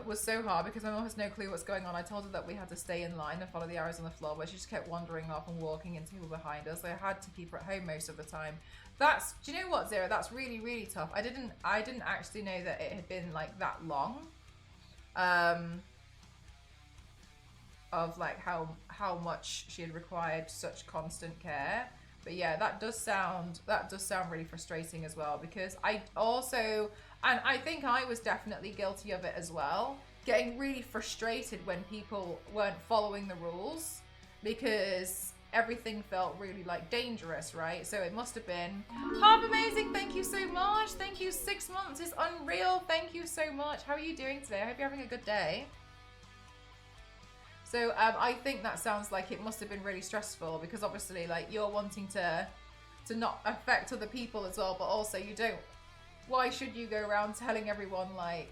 Was so hard because my mom has no clue what's going on. I told her that we had to stay in line and follow the arrows on the floor, but she just kept wandering off and walking into people behind us. So I had to keep her at home most of the time. Do you know what, Zero? That's really, really tough. I didn't actually know that it had been like that long. Of like how much she had required such constant care. But yeah, that does sound really frustrating as well, because I also, and I think I was definitely guilty of it as well, getting really frustrated when people weren't following the rules, because everything felt really like dangerous, right? So it must have been half amazing. Thank you so much. Thank you. 6 months is unreal. Thank you so much. How are you doing today? I hope you're having a good day. So I think that sounds like it must have been really stressful, because obviously like you're wanting to not affect other people as well, but also you don't, why should you go around telling everyone, like,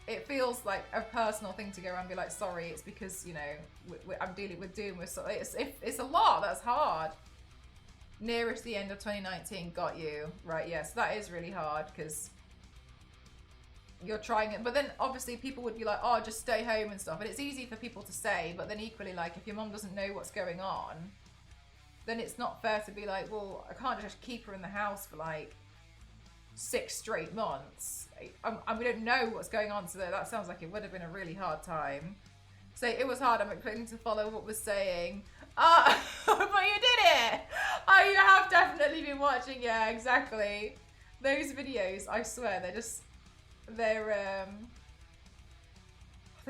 it feels like a personal thing to go around and be like, sorry, it's because, you know, I'm dealing with doom with, it's a lot, that's hard. Nearest the end of 2019, got you, right? Yes, that is really hard, because you're trying it, but then obviously people would be like, oh, just stay home and stuff, and it's easy for people to say, but then equally, like, if your mom doesn't know what's going on, then it's not fair to be like, well, I can't just keep her in the house for like 6 straight months. We don't know what's going on, so that sounds like it would have been a really hard time. So it was hard. I'm expecting to follow what was saying. But you did it! Oh, you have definitely been watching, yeah, exactly. Those videos, I swear, they're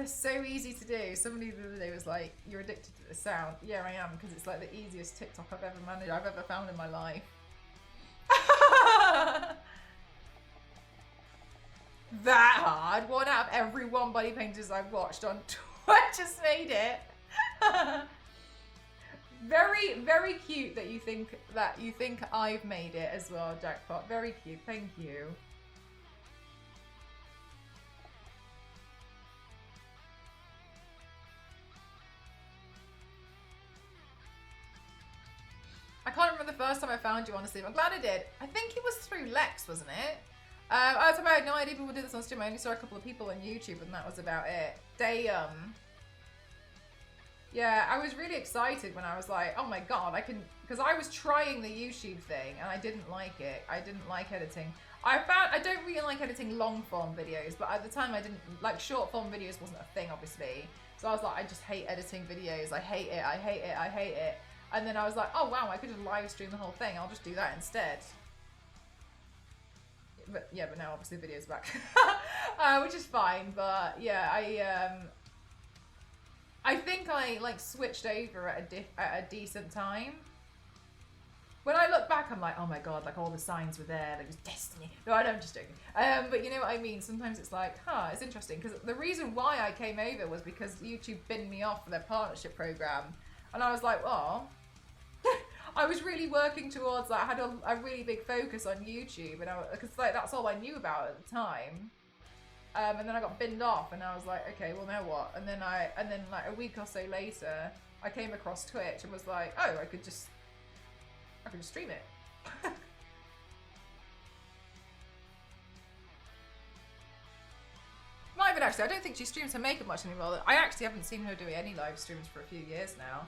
so easy to do. Somebody the other day was like, you're addicted to the sound. Yeah, I am, because it's like the easiest TikTok I've ever found in my life. That hard. 1 out of every 1 body painters I've watched on Twitch just made it. Very, very cute that you think I've made it as well, Jackpot. Very cute. Thank you. I can't remember the first time I found you, honestly. I'm glad I did. I think it was through Lex, wasn't it? I had no idea people did this on stream. I only saw a couple of people on YouTube, and that was about it. Yeah, I was really excited when I was like, oh my god, I can, because I was trying the YouTube thing and I didn't like it. I didn't like editing. I don't really like editing long form videos, but at the time I didn't, like, short form videos wasn't a thing, obviously. So I was like, I just hate editing videos. I hate it, I hate it, I hate it. And then I was like, oh wow, I could just live stream the whole thing. I'll just do that instead. But yeah, but now obviously the video's back, which is fine. But yeah, I think I like switched over at a decent time. When I look back, I'm like, oh my god, like all the signs were there, like it was destiny. No, I'm just joking. But you know what I mean? Sometimes it's like, it's interesting. Because the reason why I came over was because YouTube binned me off for their partnership program. And I was like, well, I was really working towards that. I had a really big focus on YouTube. And because like that's all I knew about at the time. And then I got binned off and I was like, okay, well now what? And then like a week or so later, I came across Twitch and was like, oh, I could just stream it. Not even actually, I don't think she streams her makeup much anymore. I actually haven't seen her doing any live streams for a few years now.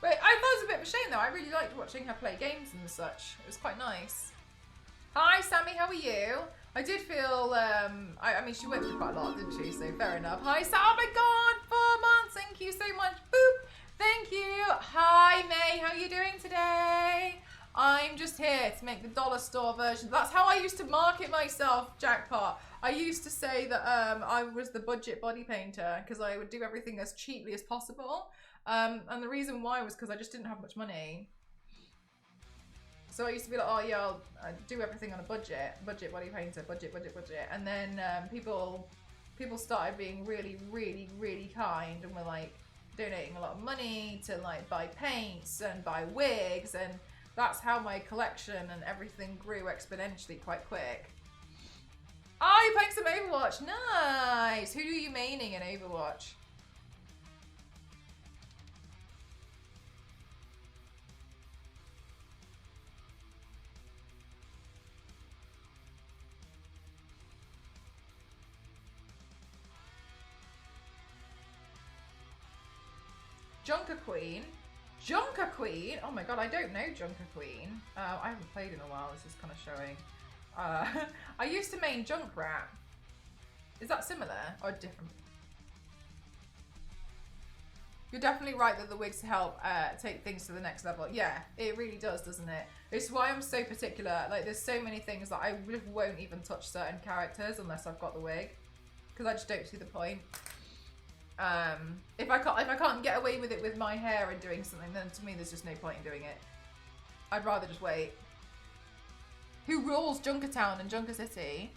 But I thought it was a bit of a shame though. I really liked watching her play games and such. It was quite nice. Hi Sammy, how are you? I did feel, I mean, she went through quite a lot, didn't she? So fair enough. Hi, Sam. Oh my God, 4 months. Thank you so much. Boop. Thank you. Hi, May. How are you doing today? I'm just here to make the dollar store version. That's how I used to market myself, Jackpot. I used to say that I was the budget body painter because I would do everything as cheaply as possible. And the reason why was because I just didn't have much money. So I used to be like, oh yeah, I'll do everything on a budget body painter, budget. And then people started being really, really, really kind and were like donating a lot of money to like buy paints and buy wigs. And that's how my collection and everything grew exponentially quite quick. Oh, you're playing some Overwatch. Nice. Who are you maining in Overwatch? Junker Queen? Junker Queen? Oh my god, I don't know Junker Queen. I haven't played in a while, this is kind of showing. I used to main Junkrat. Is that similar or different? You're definitely right that the wigs help take things to the next level. Yeah, it really does, doesn't it? It's why I'm so particular. Like, there's so many things that I won't even touch certain characters unless I've got the wig. Because I just don't see the point. If I can't get away with it with my hair and doing something, then to me there's just no point in doing it. I'd rather just wait. Who rules Junkertown and Junker City?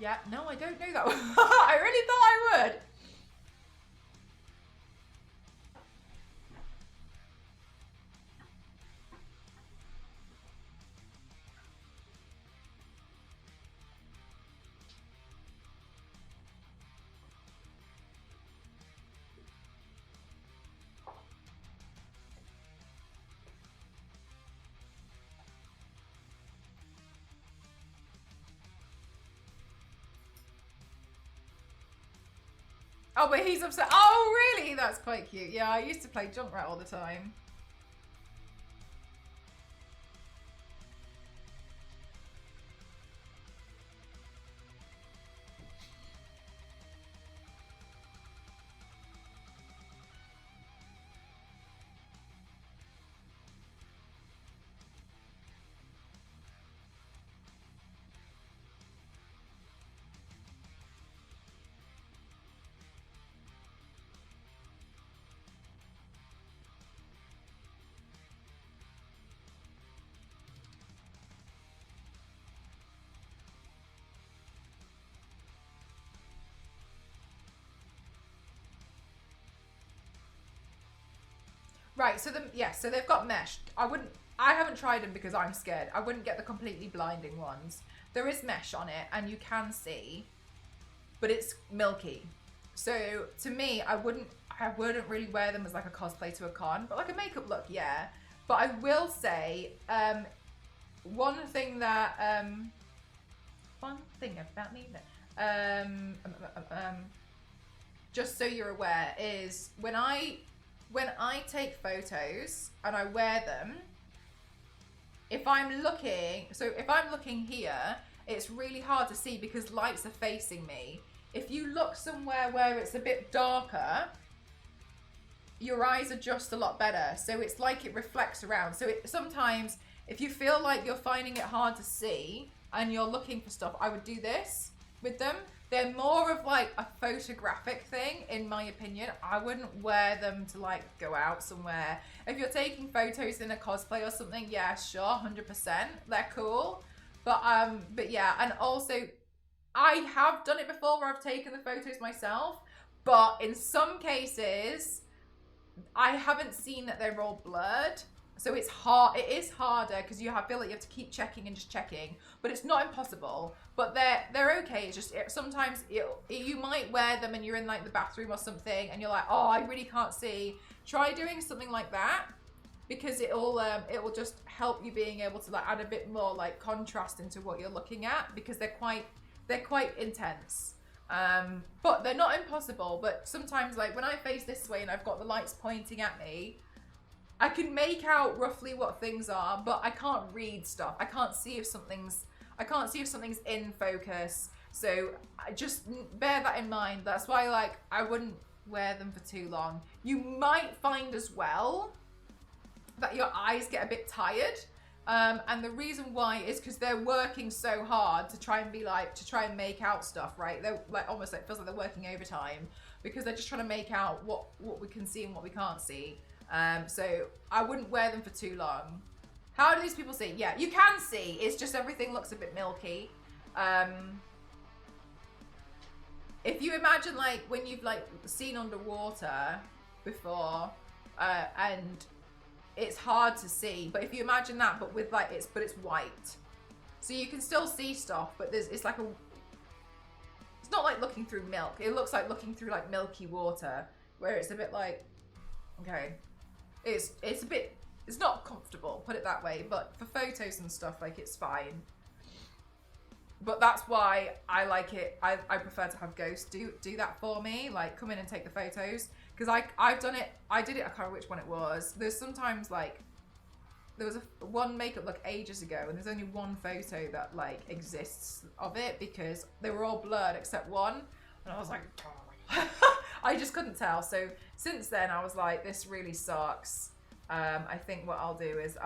Yeah, no, I don't know that one. I really thought I would. Oh, but he's upset. Oh, really? That's quite cute. Yeah, I used to play Junkrat all the time. Right, so so they've got mesh. I haven't tried them because I'm scared. I wouldn't get the completely blinding ones. There is mesh on it and you can see, but it's milky. So to me, I wouldn't really wear them as like a cosplay to a con, but like a makeup look, yeah. But I will say, one thing about me, just so you're aware, is when I take photos and I wear them, if I'm looking here, it's really hard to see because lights are facing me. If you look somewhere where it's a bit darker, your eyes adjust a lot better. So it's like it reflects around. So sometimes if you feel like you're finding it hard to see and you're looking for stuff, I would do this. with them. They're more of like a photographic thing, in my opinion. I wouldn't wear them to like go out somewhere. If you're taking photos in a cosplay or something, yeah, sure, 100%, they're cool. But yeah, and also I have done it before where I've taken the photos myself, but in some cases I haven't seen that they're all blurred. So it's hard. It is harder because feel like you have to keep checking and just checking, but it's not impossible. But they're okay. It's just sometimes you might wear them and you're in like the bathroom or something, and you're like, oh, I really can't see. Try doing something like that, because it will just help you being able to like add a bit more like contrast into what you're looking at, because they're quite intense. But they're not impossible. But sometimes, like when I face this way and I've got the lights pointing at me, I can make out roughly what things are, but I can't read stuff. I can't see if something's in focus. So just bear that in mind. That's why like I wouldn't wear them for too long. You might find as well that your eyes get a bit tired. And the reason why is because they're working so hard to try and make out stuff, right? They're like almost like feels like they're working overtime, because they're just trying to make out what we can see and what we can't see. So I wouldn't wear them for too long. How do these people see? Yeah, you can see. It's just everything looks a bit milky. If you imagine like when you've like seen underwater before, and it's hard to see, but if you imagine that, but with like it's white, so you can still see stuff, but it's like it's not like looking through milk. It looks like looking through like milky water, where it's a bit like, okay, it's not comfortable, put it that way, but for photos and stuff, like it's fine. But that's why I like it. I prefer to have ghosts do that for me, like come in and take the photos, because I've done it. I did it. I can't remember which one it was. There's sometimes like there was one makeup look ages ago, and there's only one photo that like exists of it, because they were all blurred except one, and I was like, oh. I just couldn't tell. So since then I was like, this really sucks. I think what I'll do is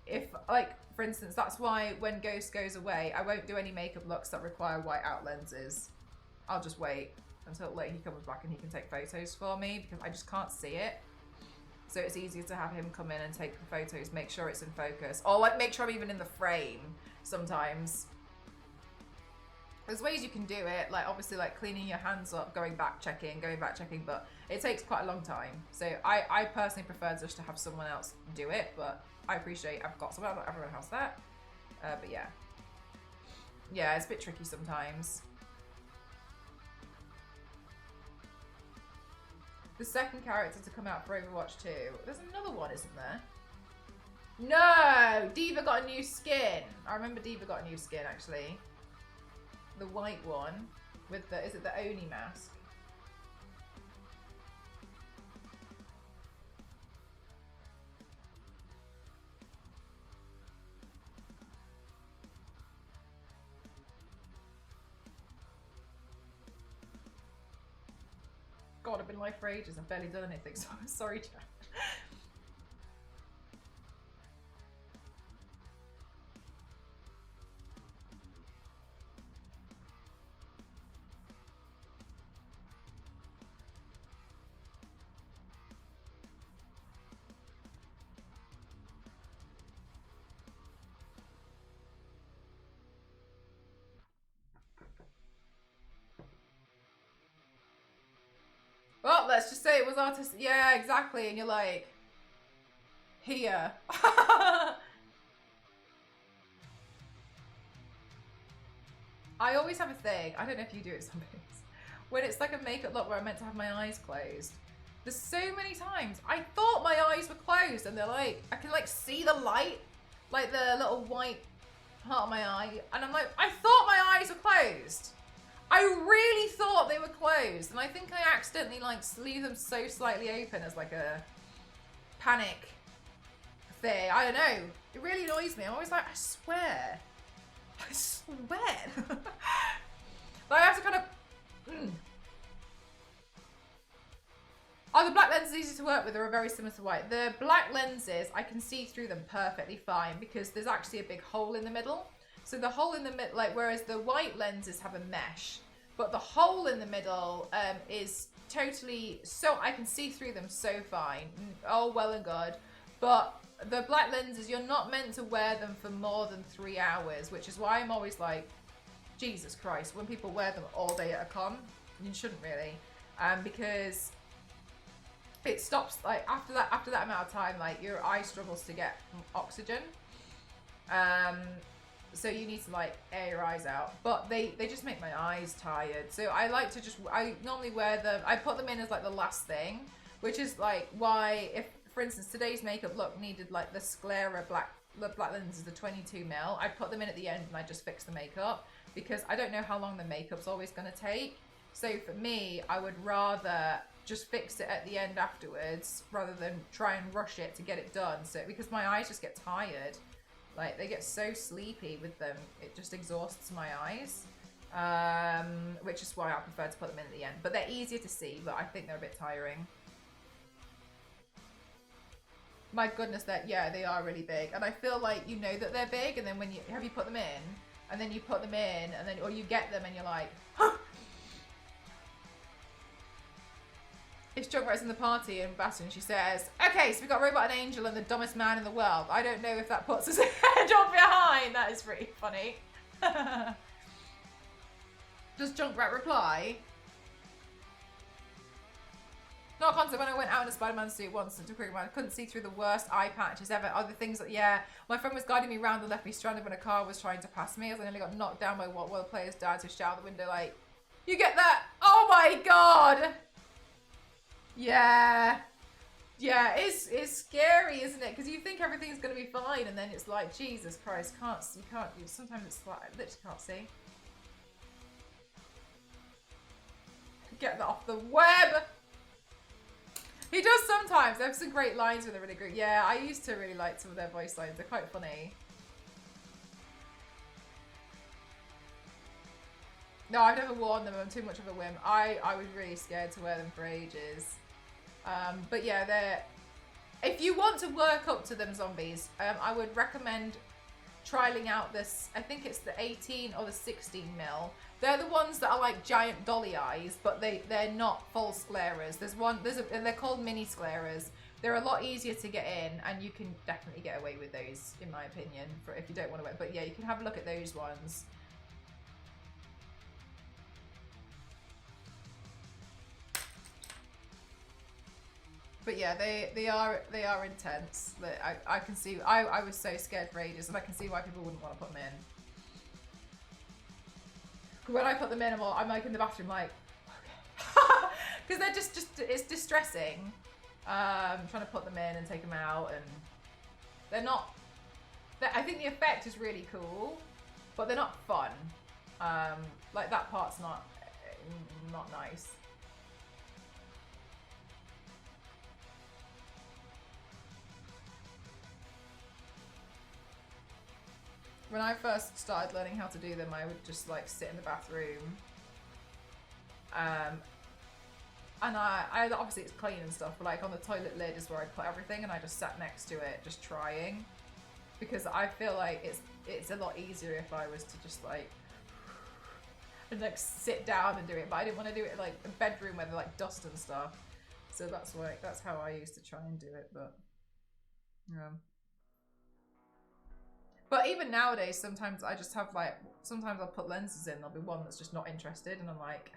if like, for instance, that's why when Ghost goes away, I won't do any makeup looks that require white out lenses. I'll just wait until like he comes back and he can take photos for me, because I just can't see it. So it's easier to have him come in and take the photos, make sure it's in focus, or like make sure I'm even in the frame sometimes. There's ways you can do it, like obviously like cleaning your hands up, going back checking, but it takes quite a long time. So I personally prefer just to have someone else do it, but I appreciate I've got someone, not everyone has that. But yeah. Yeah, it's a bit tricky sometimes. The second character to come out for Overwatch 2. There's another one, isn't there? No! Diva got a new skin. I remember Diva got a new skin, actually. The white one with the, is it the Oni mask? God, I've been live for ages. I've barely done anything, so I'm sorry, chat. Well, let's just say it was artistic. Yeah, exactly. And you're like, here. I always have a thing. I don't know if you do it sometimes. When it's like a makeup look where I'm meant to have my eyes closed. There's so many times I thought my eyes were closed, and they're like, I can like see the light, like the little white part of my eye, and I'm like, I thought my eyes were closed. I really thought they were closed, and I think I accidentally like leave them so slightly open as like a panic thing. I don't know. It really annoys me. I'm always like, I swear. Like I have to kind of. Oh, the black lenses are easy to work with. They're very similar to white. The black lenses, I can see through them perfectly fine, because there's actually a big hole in the middle. So the hole in the middle, like, whereas the white lenses have a mesh, but the hole in the middle is totally, so I can see through them so fine. Oh, well and good. But the black lenses, you're not meant to wear them for more than 3 hours, which is why I'm always like, Jesus Christ, when people wear them all day at a con, you shouldn't really, because it stops, like, after that amount of time, like, your eye struggles to get oxygen. So you need to, like, air your eyes out. But they just make my eyes tired. So I like to I normally wear them, I put them in as, like, the last thing, which is, like, why, if, for instance, today's makeup look needed, like, the sclera the black lenses, the 22 mil, I put them in at the end and I just fix the makeup, because I don't know how long the makeup's always going to take. So for me, I would rather just fix it at the end afterwards, rather than try and rush it to get it done. So, because my eyes just get tired. Like, they get so sleepy with them, it just exhausts my eyes, which is why I prefer to put them in at the end. But they're easier to see, but I think they're a bit tiring. My goodness, they are really big. And I feel like you know that they're big, and then when you put them in, and then you put them in, and then, or you get them and you're like, huh! It's Junkrat's in the party in Bastion. She says, okay, so we've got Robot and Angel and the dumbest man in the world. I don't know if that puts us ahead or behind. That is pretty funny. Does Junkrat reply? Not a concept. When I went out in a Spider-Man suit once and took I couldn't see through the worst eye patches ever. Other things that, yeah, my friend was guiding me around and left me stranded when a car was trying to pass me, as I nearly got knocked down by one of the players' dads who shouted out the window like, you get that? Oh my god! Yeah. Yeah, it's scary, isn't it? Because you think everything's going to be fine, and then it's like, Jesus Christ, sometimes it's like, I literally can't see. Get that off the web! He does sometimes. They have some great lines with a really great. Yeah, I used to really like some of their voice lines. They're quite funny. No, I've never worn them. I'm too much of a whim. I was really scared to wear them for ages. But yeah, if you want to work up to them, zombies, I would recommend trialing out this. I think it's the 18 or the 16 mil. They're the ones that are like giant dolly eyes, but they're not full scleras. They're called mini scleras. They're a lot easier to get in, and you can definitely get away with those, in my opinion, for if you don't want to wear. But yeah, you can have a look at those ones. But yeah, they are intense. I can see. I was so scared for ages, and I can see why people wouldn't want to put them in. When I put them in, I'm like in the bathroom, like, okay, because they're just it's distressing. Trying to put them in and take them out, and they're not. I think the effect is really cool, but they're not fun. Like that part's not nice. When I first started learning how to do them, I would just like sit in the bathroom. And I obviously it's clean and stuff, but like on the toilet lid is where I put everything, and I just sat next to it, just trying. Because I feel like it's a lot easier if I was to just like, and like sit down and do it, but I didn't want to do it in like a bedroom where there's like dust and stuff. So that's how I used to try and do it, but yeah. But even nowadays, sometimes I just have like, sometimes I'll put lenses in, there'll be one that's just not interested, and I'm like,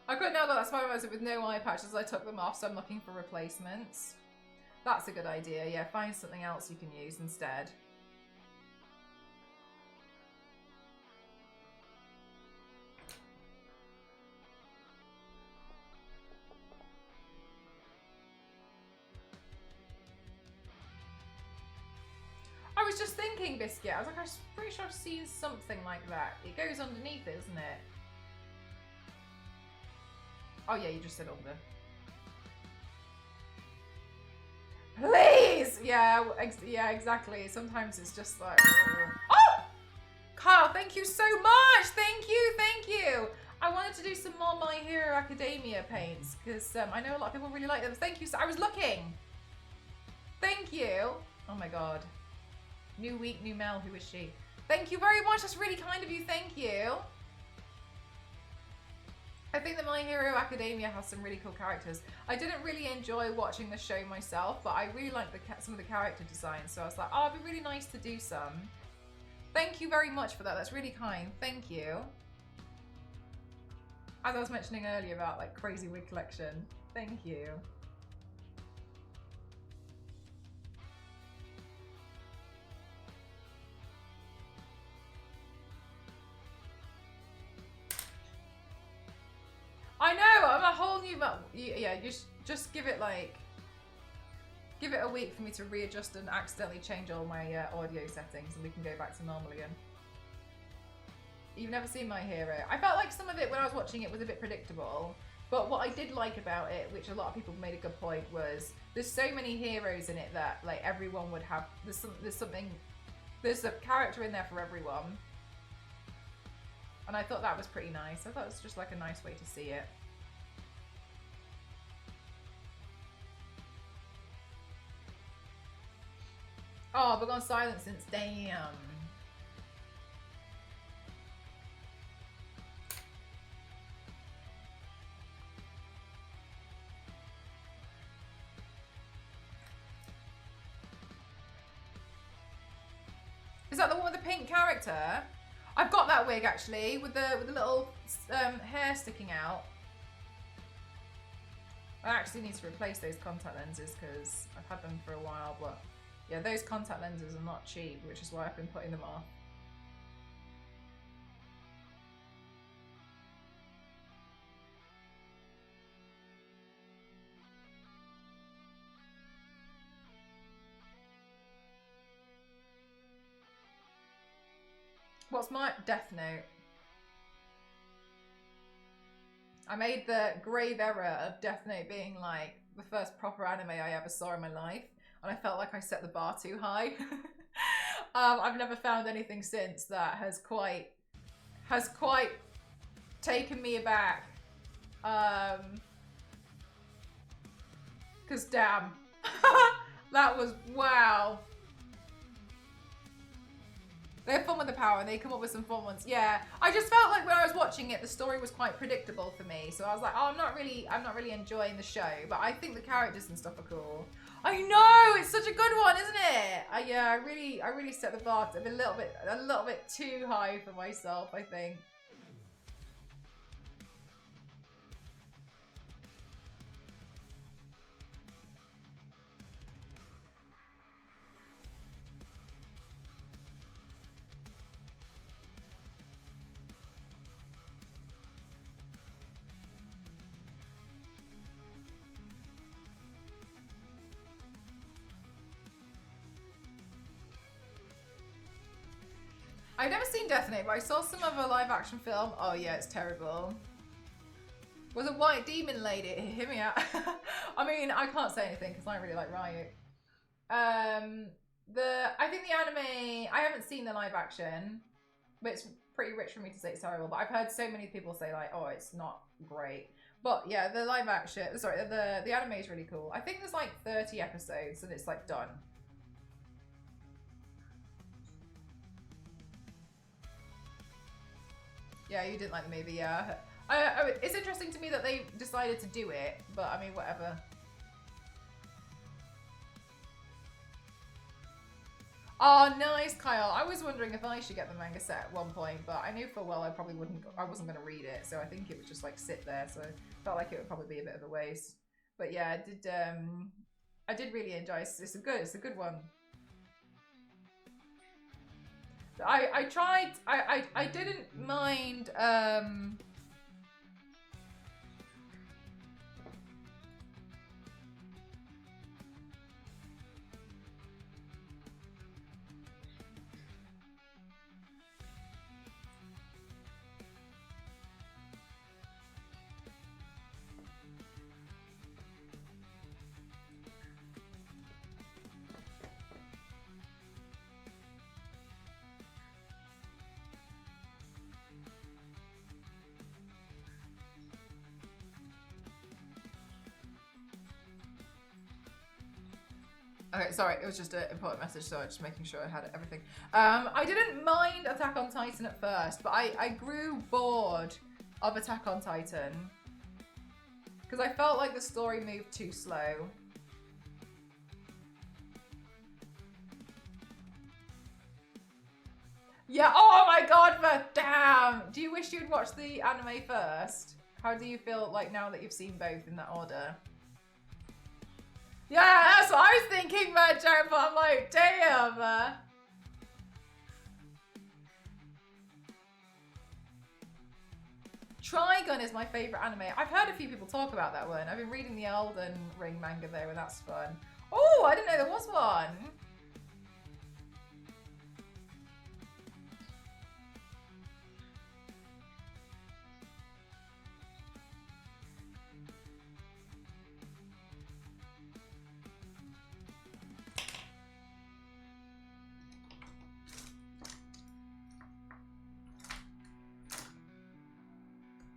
I could now got that Spider-Man with no eye patches. I took them off, so I'm looking for replacements. That's a good idea. Yeah, find something else you can use instead. I was just thinking, Biscuit. I was like, I'm pretty sure I've seen something like that. It goes underneath it, doesn't it? Oh yeah, you just said under. Please! Yeah, yeah, exactly. Sometimes it's just like... Oh! Kyle, thank you so much! Thank you, thank you! I wanted to do some more My Hero Academia paints because I know a lot of people really like them. Thank you. So I was looking. Thank you. Oh my god. New week, new Mel. Who is she? Thank you very much. That's really kind of you. Thank you. I think that My Hero Academia has some really cool characters. I didn't really enjoy watching the show myself, but I really liked some of the character designs. So I was like, oh, it'd be really nice to do some. Thank you very much for that. That's really kind. Thank you. As I was mentioning earlier about like crazy wig collection. Thank you. I know, I'm a whole new, yeah, just give it like, give it a week for me to readjust and accidentally change all my audio settings and we can go back to normal again. You've never seen My Hero. I felt like some of it when I was watching it was a bit predictable, but what I did like about it, which a lot of people made a good point, was there's so many heroes in it that like everyone would have, there's a character in there for everyone. And I thought that was pretty nice. I thought it was just like a nice way to see it. Oh, but gone silent since, damn. Is that the one with the pink character? I've got that wig actually, with the little hair sticking out. I actually need to replace those contact lenses because I've had them for a while, but yeah, those contact lenses are not cheap, which is why I've been putting them off. What's my Death Note? I made the grave error of Death Note being like the first proper anime I ever saw in my life, and I felt like I set the bar too high. I've never found anything since that has quite taken me aback. 'Cause damn, that was wow. They have fun with the power and they come up with some fun ones. Yeah, I just felt like when I was watching it, the story was quite predictable for me. So I was like, oh, I'm not really enjoying the show, but I think the characters and stuff are cool. I know, it's such a good one, isn't it? Yeah, I really set the bar a little bit too high for myself, I think. I've never seen Death Note, but I saw some of a live action film. Oh yeah, it's terrible. Was a white demon lady. Hear me out. I mean, I can't say anything because I really like Riot. I think the anime, I haven't seen the live action, but it's pretty rich for me to say it's terrible. But I've heard so many people say like, oh, it's not great. But yeah, the live action, sorry, the anime is really cool. I think there's like 30 episodes and it's like done. Yeah, you didn't like the movie, yeah. It's interesting to me that they decided to do it, but I mean, whatever. Oh, nice, Kyle. I was wondering if I should get the manga set at one point, but I knew full well I wasn't going to read it, so I think it would just like sit there, so I felt like it would probably be a bit of a waste. But yeah, I did really enjoy it. It's a good one. I tried, I didn't mind, Okay, sorry, it was just an important message, so I was just making sure I had everything. I didn't mind Attack on Titan at first, but I grew bored of Attack on Titan. Because I felt like the story moved too slow. Yeah, oh my god, but damn! Do you wish you'd watched the anime first? How do you feel like now that you've seen both in that order? Yeah, that's what I was thinking, Joe, but I'm like, damn. Trigun is my favourite anime. I've heard a few people talk about that one. I've been reading the Elden Ring manga though, and that's fun. Oh, I didn't know there was one.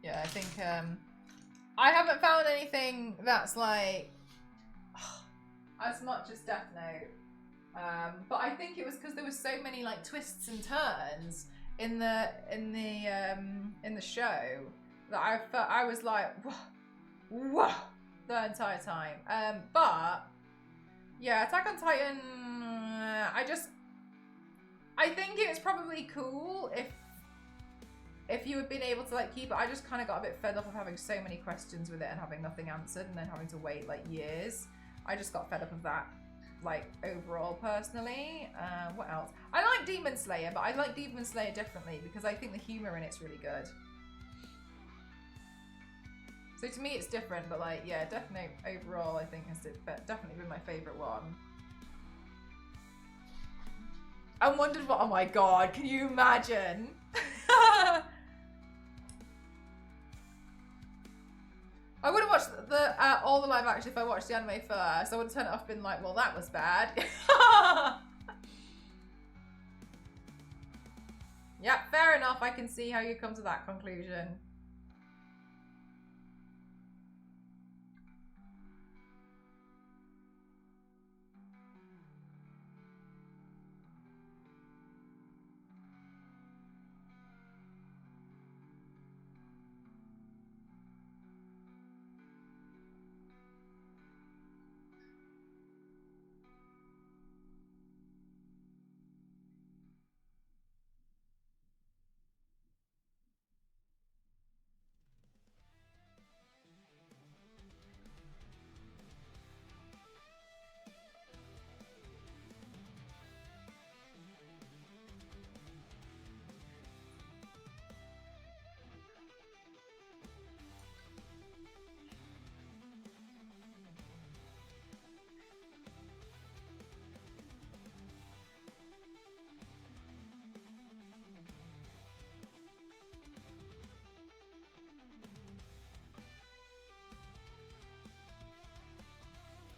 Yeah, I think I haven't found anything that's like as much as Death Note. But I think it was because there was so many like twists and turns in the show that I was like whoa the entire time. But yeah, Attack on Titan. I think it was probably cool if you had been able to like keep it. I just kind of got a bit fed up of having so many questions with it and having nothing answered and then having to wait like years. I just got fed up of that, like overall personally. What else? I like Demon Slayer, but I like Demon Slayer differently because I think the humor in it's really good. So to me it's different, but like yeah, Death Note overall I think has definitely been my favourite one. I wondered what, oh my god, can you imagine? I would have watched all the live action if I watched the anime first. I would have turned it off and been like, well, that was bad. Yeah, fair enough. I can see how you come to that conclusion.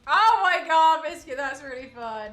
Oh my god, Biscuit, that's really fun.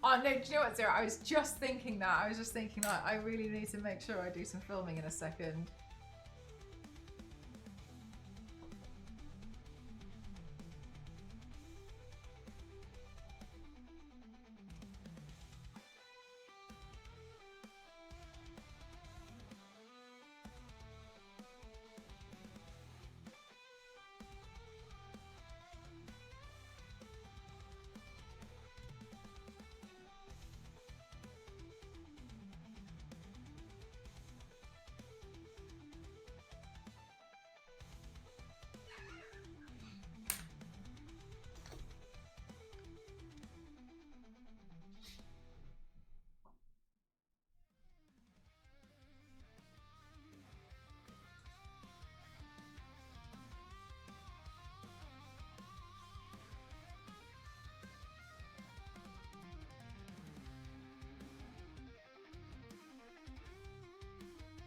Oh no, do you know what, Sarah? I was just thinking that. I was just thinking that I really need to make sure I do some filming in a second.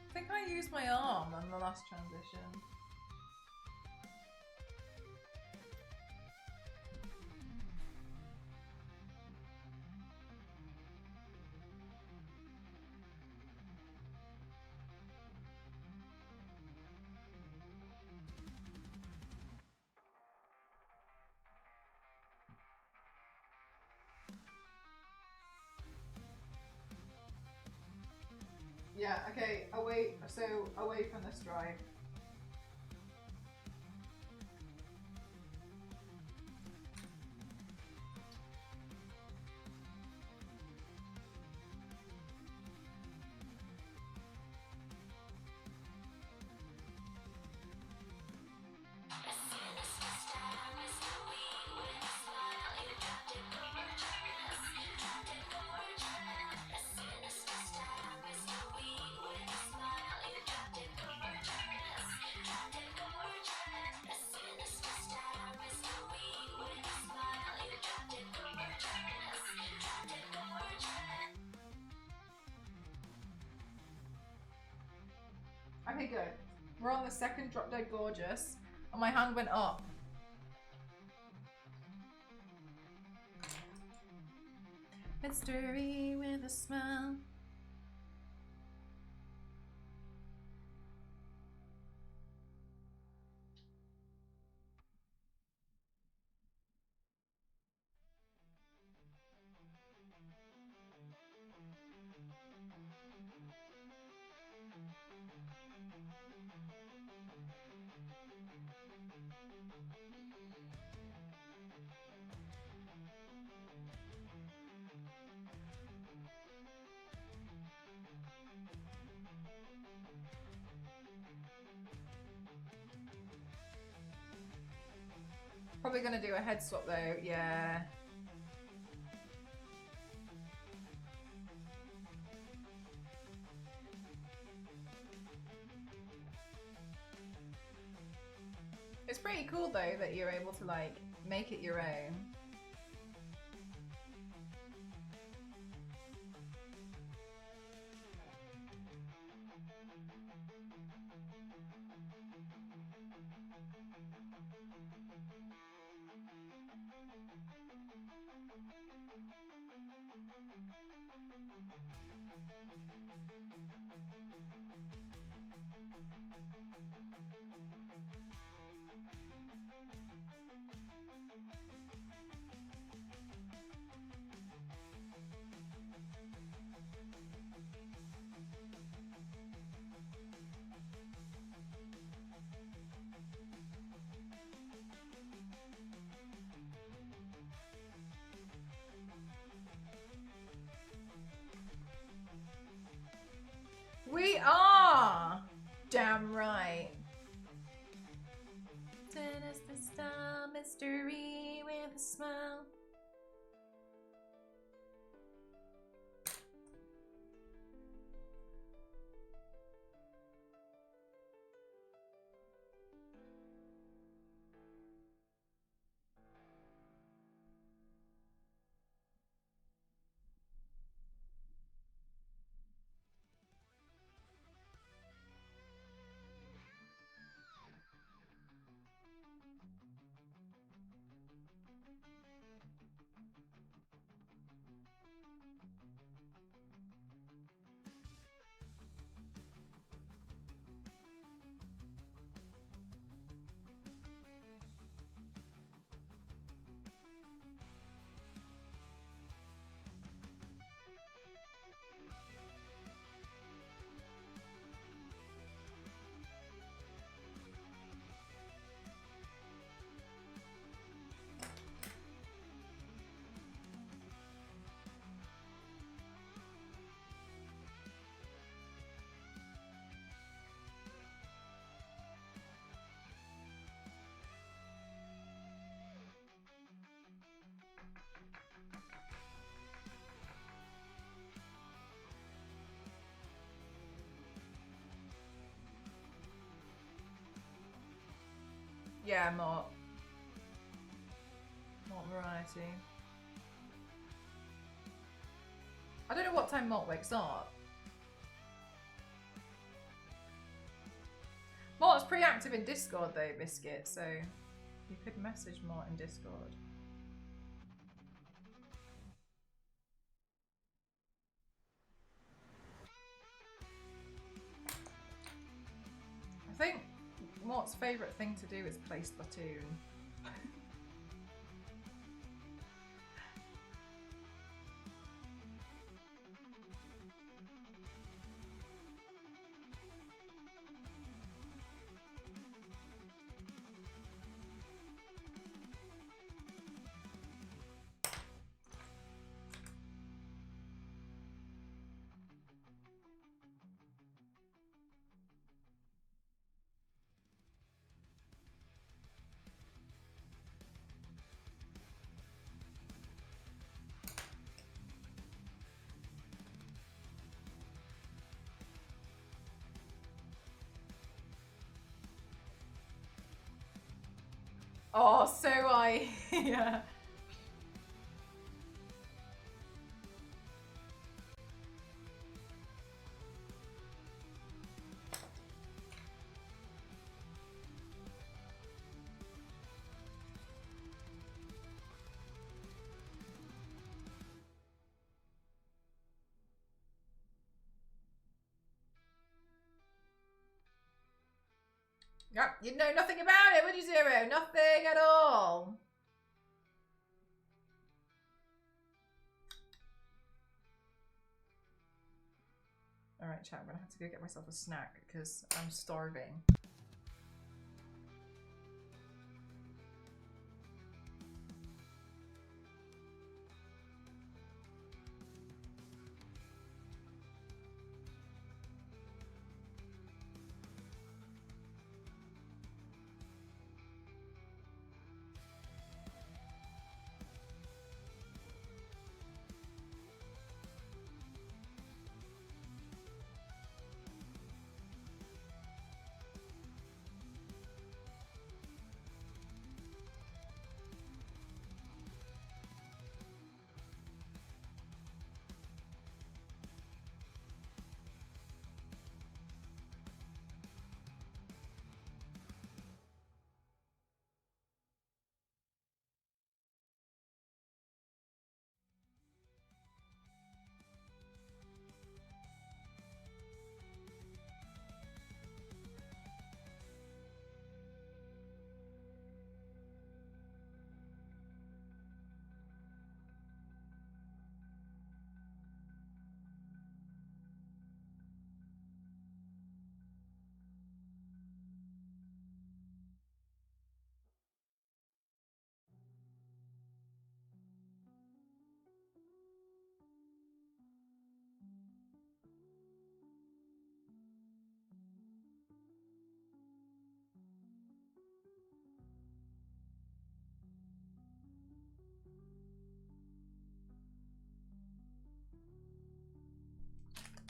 I think I used my arm on the last transition. Yeah, okay, away from this drive. Okay, good. We're on the second Drop Dead Gorgeous, and my hand went up. Mystery with a smile. Probably gonna do a head swap though, yeah. It's pretty cool though that you're able to like make it your own. We are! Damn right. Yeah, Mort. Mort variety. I don't know what time Mort wakes up. Mort's pretty active in Discord though, Biscuit, so you could message Mort in Discord. I think Mort's favourite thing to do is play Splatoon. Oh, so yeah. Yep, you know nothing about it, would you, Zero? Nothing at all. Alright, chat, I'm gonna have to go get myself a snack because I'm starving.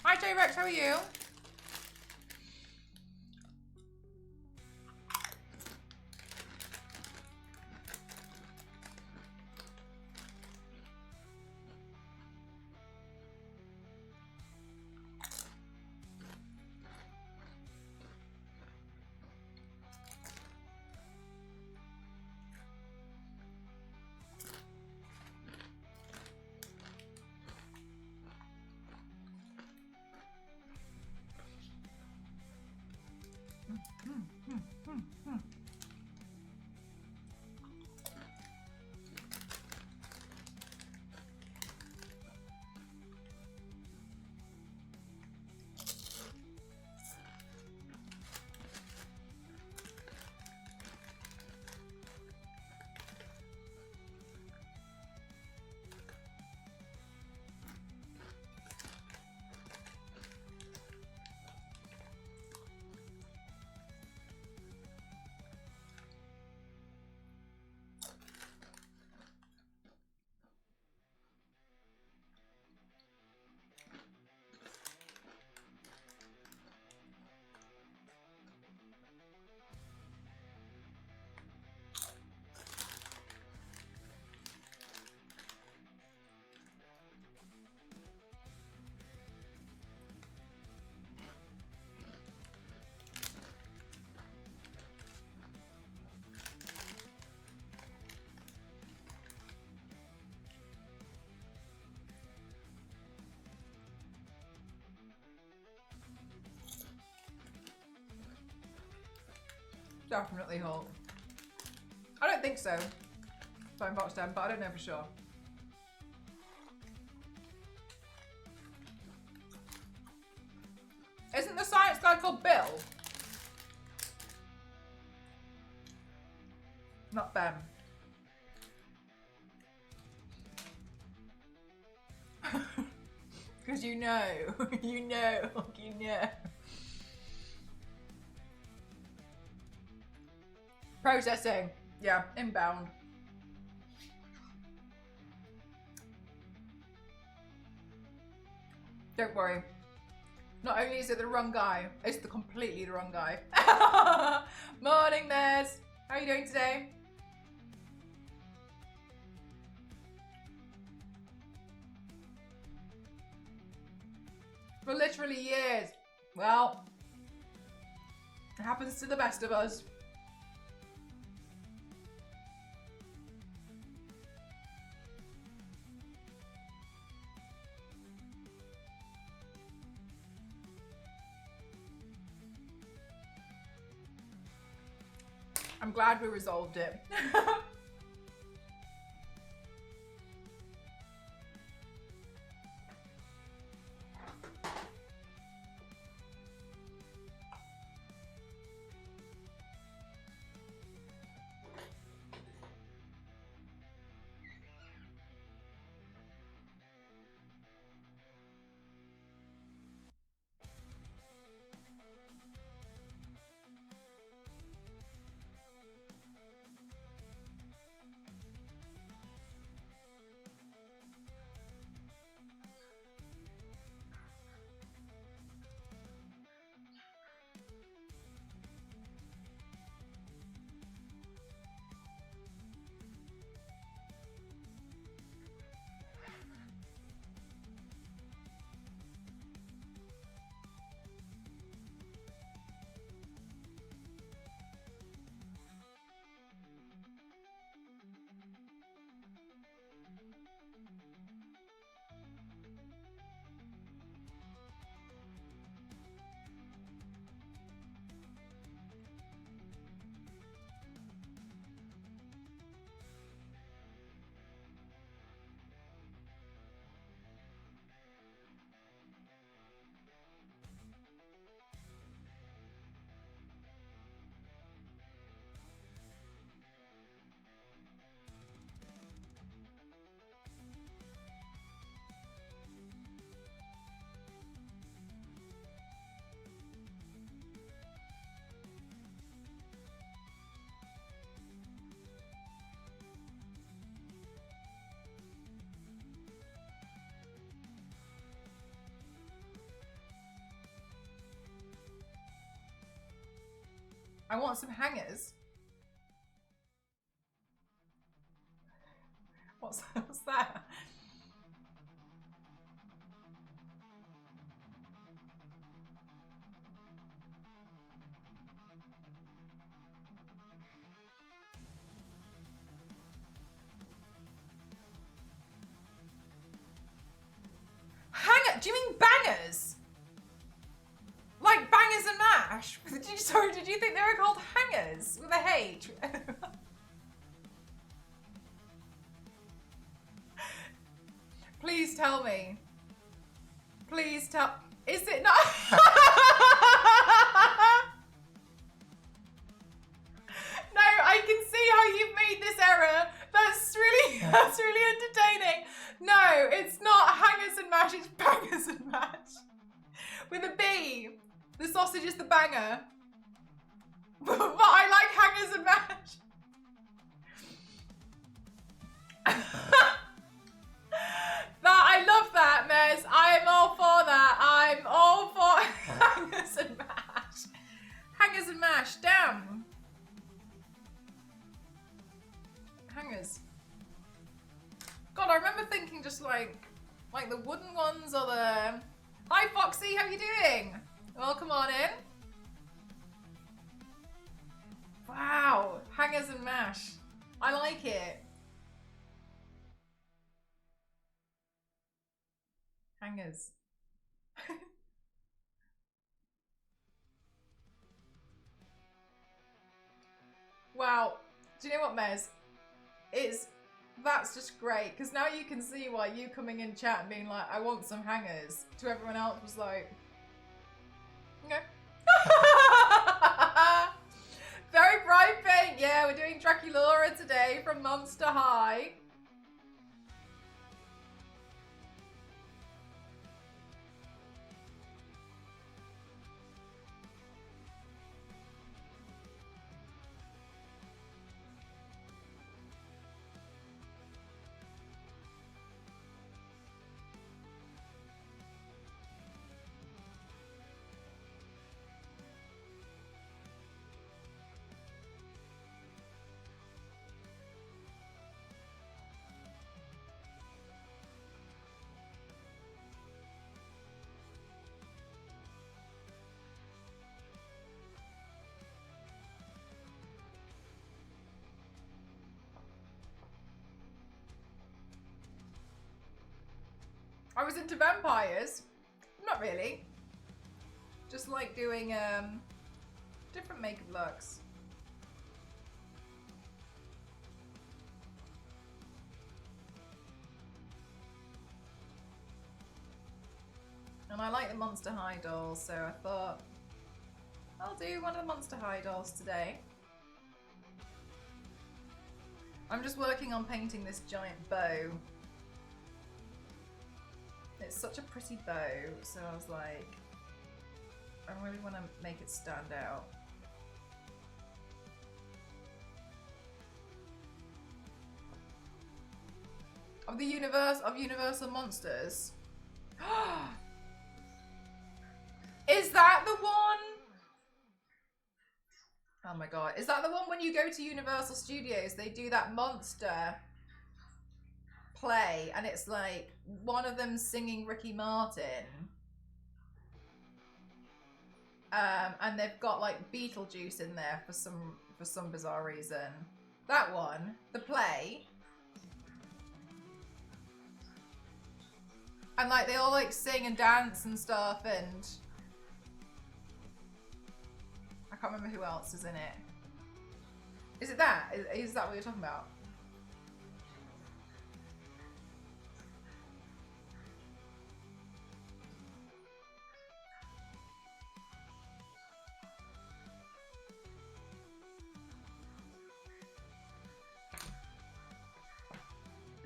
Hi J-Rex, how are you? Definitely Hulk. I don't think so. Phone box down, but I don't know for sure. Isn't the science guy called Bill? Not Ben. Because you know, you know, you know. Processing. Yeah, inbound. Don't worry. Not only is it the wrong guy, it's completely the wrong guy. Morning, Nez. How are you doing today? For literally years. Well, it happens to the best of us. I'm glad we resolved it. I want some hangers. What's that? Hanger? Do you mean bangers? Like bangers and mash? Sorry, did you think they were called hangers with a H? Please tell me. Please tell. Is it not? No, I can see how you've made this error. That's really entertaining. No, it's not hangers and mash, it's bangers and mash. With a B. The sausage is the banger. But I like hangers and mash. I love that, Mez. I'm all for that. I'm all for hangers and mash. Hangers and mash, damn. Hangers. God, I remember thinking just like the wooden ones or the... Hi, Foxy, how you doing? Welcome on in. Wow, hangers and mash. I like it. Hangers. Wow. Do you know what, Mez? That's just great, because now you can see why you coming in chat and being like, I want some hangers, to everyone else was like, okay. Very bright pink. Yeah, we're doing DRACULAURA today from Monster High. I was into vampires. Not really. Just like doing different makeup looks. And I like the Monster High dolls, so I thought I'll do one of the Monster High dolls today. I'm just working on painting this giant bow. It's such a pretty bow, so I was like, I really want to make it stand out. Of the Universal Monsters. Is that the one? Oh my god. Is that the one when you go to Universal Studios, they do that monster play, and it's like one of them singing Ricky Martin, and they've got like Beetlejuice in there for some bizarre reason. That one, the play, and like they all like sing and dance and stuff, and I can't remember who else is in it. Is it that? Is that what you're talking about?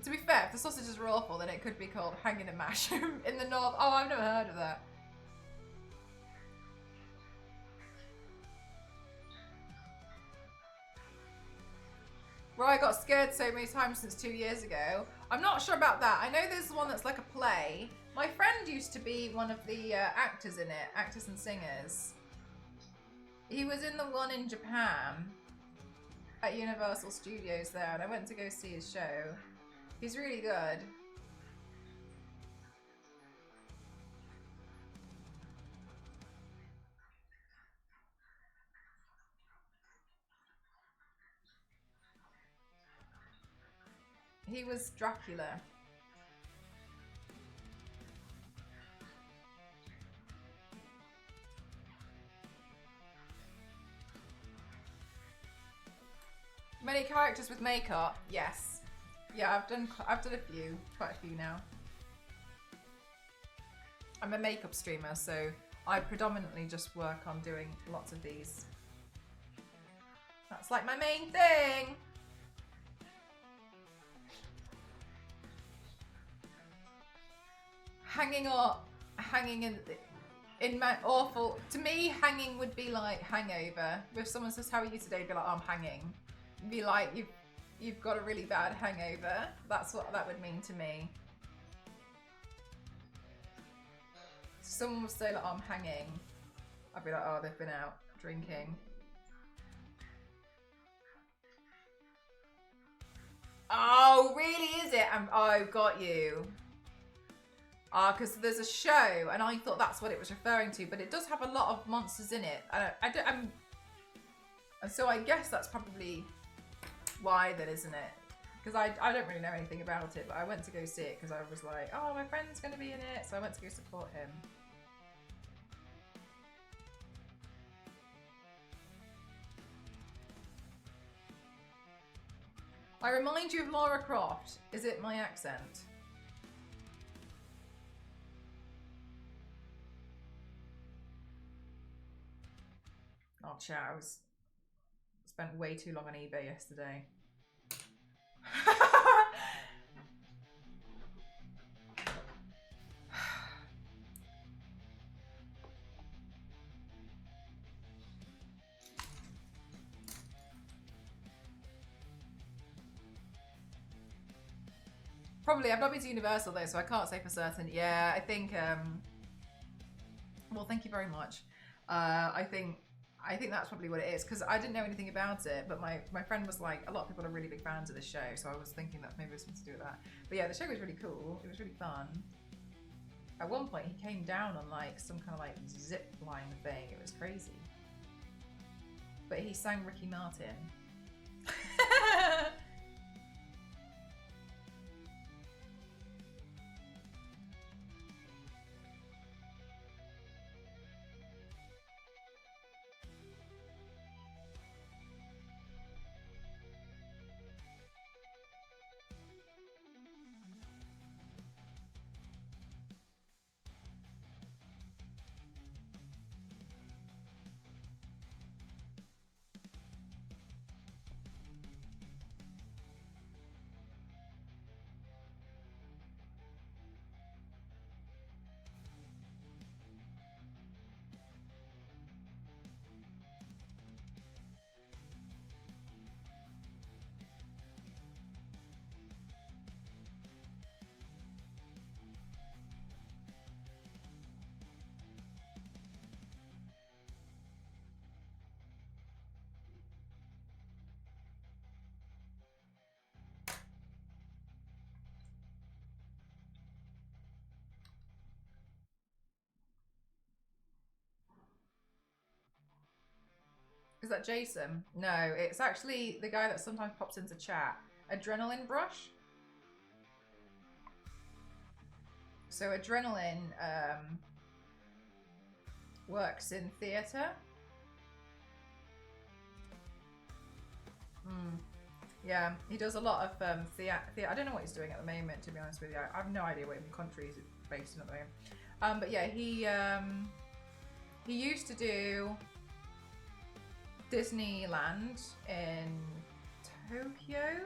To be fair, if the sausages are awful, then it could be called hanging and mash in the north. Oh, I've never heard of that. Where I got scared so many times since 2 years ago. I'm not sure about that. I know there's one that's like a play. My friend used to be one of the actors in it, actors and singers. He was in the one in Japan at Universal Studios there, and I went to go see his show. He's really good. He was Dracula. Many characters with makeup, yes. Yeah, I've done a few, quite a few now. I'm a makeup streamer, so I predominantly just work on doing lots of these. That's like my main thing. Hanging in my awful, to me, hanging would be like hangover. If someone says, how are you today? Be like, oh, I'm hanging. Be like, you've got a really bad hangover. That's what that would mean to me. Someone would say like, oh, I'm hanging. I'd be like, oh, they've been out drinking. Oh, really, is it? Oh, got you. Because there's a show, and I thought that's what it was referring to, but it does have a lot of monsters in it. And so I guess that's probably why then, isn't it? Because I don't really know anything about it, but I went to go see it because I was like, oh, my friend's going to be in it, so I went to go support him. I remind you of Lara Croft. Is it my accent? Oh, chat, I spent way too long on eBay yesterday. Probably. I've not been to Universal though, so I can't say for certain. Yeah, I think. Well, thank you very much. I think that's probably what it is, because I didn't know anything about it, but my friend was like, a lot of people are really big fans of this show, so I was thinking that maybe it was something to do with that. But yeah, the show was really cool. It was really fun. At one point, he came down on like some kind of like zip line thing. It was crazy. But he sang Ricky Martin. Is that Jason? No, it's actually the guy that sometimes pops into chat. Adrenaline Brush. So Adrenaline works in theatre. Yeah, he does a lot of theatre. I don't know what he's doing at the moment, to be honest with you. I have no idea what country he's based in at the moment. But yeah, he used to do Disneyland in Tokyo,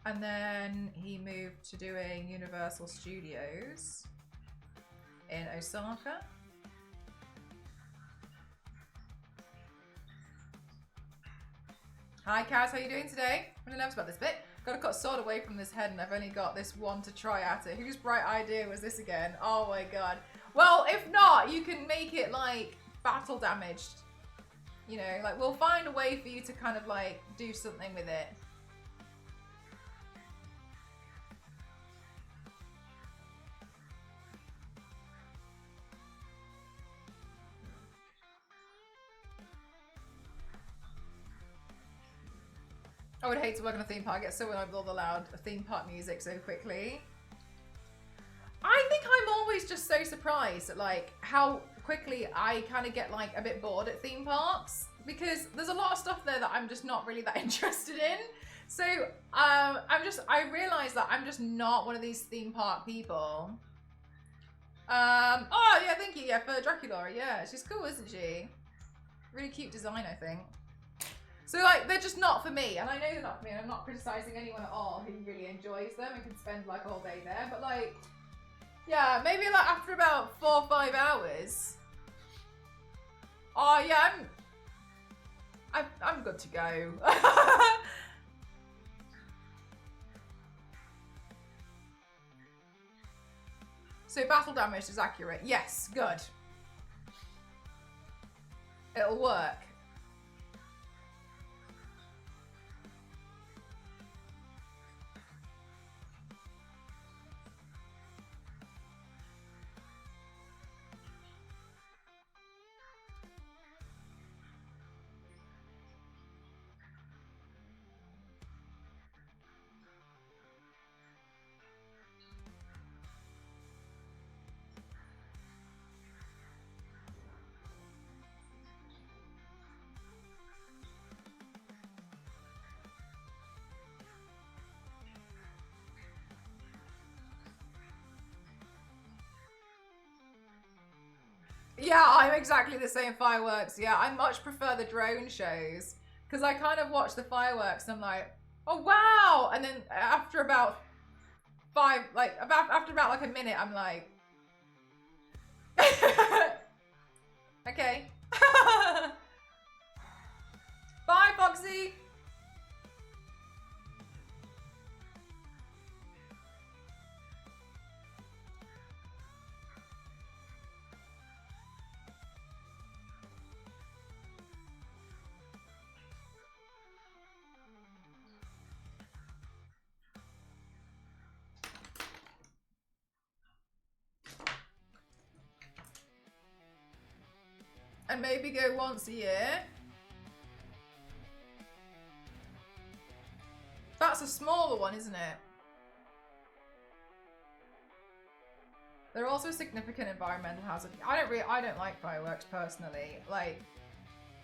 and then he moved to doing Universal Studios in Osaka. Hi Kaz, how you doing today? I'm really nervous about this bit. Got to cut sword away from this head and I've only got this one to try at it. Whose bright idea was this again? Oh my god. Well, if not, you can make it like battle damaged. You know, like we'll find a way for you to kind of like do something with it. I would hate to work on a theme park. I get so annoyed with all the loud theme park music so quickly. I think I'm always just so surprised at like how quickly I kind of get like a bit bored at theme parks, because there's a lot of stuff there that I'm just not really that interested in. So I realize that I'm just not one of these theme park people. Oh yeah, thank you. Yeah, for Draculaura. Yeah, she's cool, isn't she? Really cute design, I think. So like they're just not for me, and I know they're not for me, and I'm not criticizing anyone at all who really enjoys them and can spend like all day there, but like, yeah, maybe like after about 4 or 5 hours. Oh yeah, I'm good to go. So battle damage is accurate. Yes, good. It'll work. Yeah, I'm exactly the same fireworks. Yeah, I much prefer the drone shows because I kind of watch the fireworks and I'm like, oh wow, and then after about after about like a minute, I'm like, okay. Bye, Foxy. And maybe go once a year. That's a smaller one, isn't it? They're also a significant environmental hazard. I don't like fireworks personally. Like,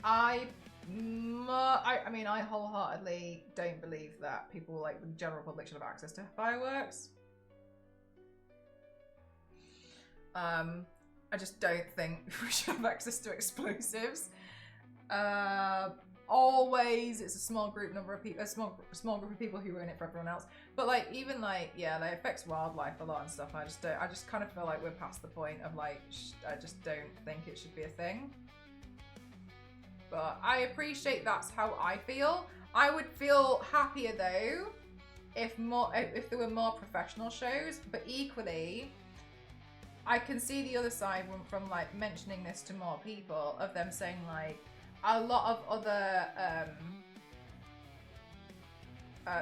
I mean, I wholeheartedly don't believe that people like the general public should have access to fireworks. I just don't think we should have access to explosives. Always, it's a small group number of people, a small group of people who ruin it for everyone else. But like, even like, yeah, like, it affects wildlife a lot and stuff. I just kind of feel like we're past the point of like, I just don't think it should be a thing. But I appreciate that's how I feel. I would feel happier though if there were more professional shows, but equally, I can see the other side from like mentioning this to more people, of them saying like, a lot of other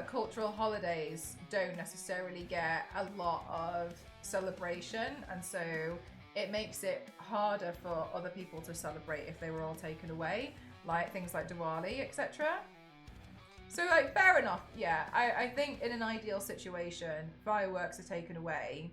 cultural holidays don't necessarily get a lot of celebration, and so it makes it harder for other people to celebrate if they were all taken away, like things like Diwali, etc. So like, fair enough, yeah, I think in an ideal situation, fireworks are taken away,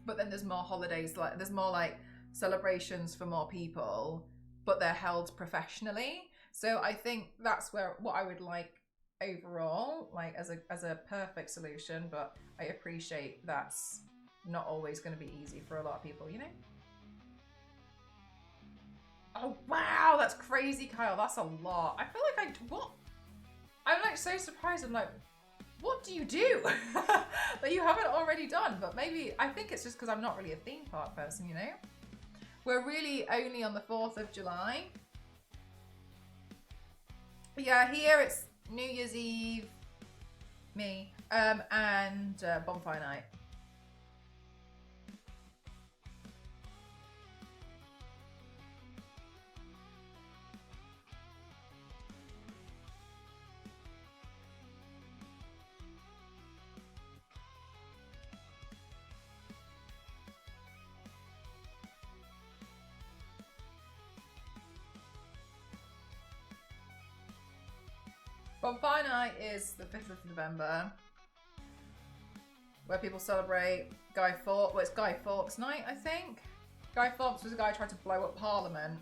but then there's more holidays, like there's more like celebrations for more people, but they're held professionally. So I think that's what I would like overall, like as a perfect solution, but I appreciate that's not always going to be easy for a lot of people, you know? Oh wow, that's crazy, Kyle. That's a lot. I feel like I'm like so surprised. I'm like, what do you do that you haven't already done? But maybe, I think it's just because I'm not really a theme park person, you know? We're really only on the 4th of July. But yeah, here it's New Year's Eve, me, and bonfire night. Bonfire night is the 5th of November, where people celebrate Guy Fawkes. Well, it's Guy Fawkes night, I think. Guy Fawkes was a guy who tried to blow up Parliament.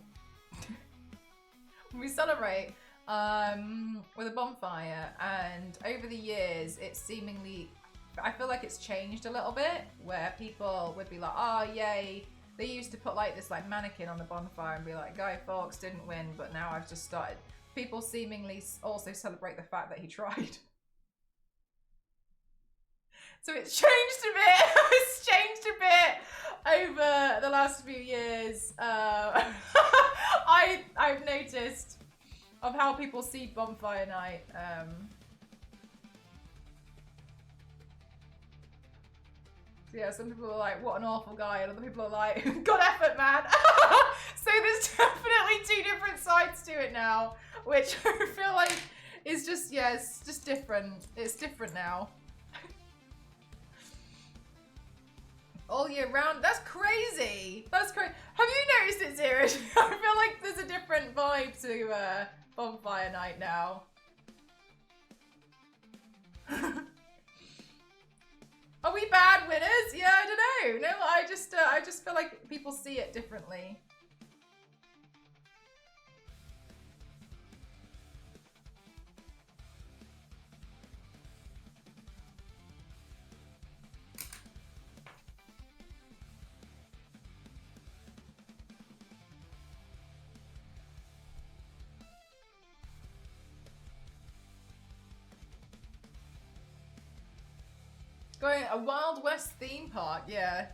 We celebrate with a bonfire, and over the years, it's seemingly, I feel like it's changed a little bit, where people would be like, oh yay. They used to put like this like mannequin on the bonfire and be like, Guy Fawkes didn't win, but now I've just started. People seemingly also celebrate the fact that he tried. So it's changed a bit. It's changed a bit over the last few years. I've noticed of how people see bonfire night. So yeah, some people are like, what an awful guy, and other people are like, good effort, man. So there's definitely two different sides to it now, which I feel like is just, yeah, it's just different. It's different now. All year round, that's crazy. That's crazy. Have you noticed it, seriously? I feel like there's a different vibe to bonfire night now. Are we bad winners? Yeah, I don't know. No, I just feel like people see it differently. Going a Wild West theme park, yeah.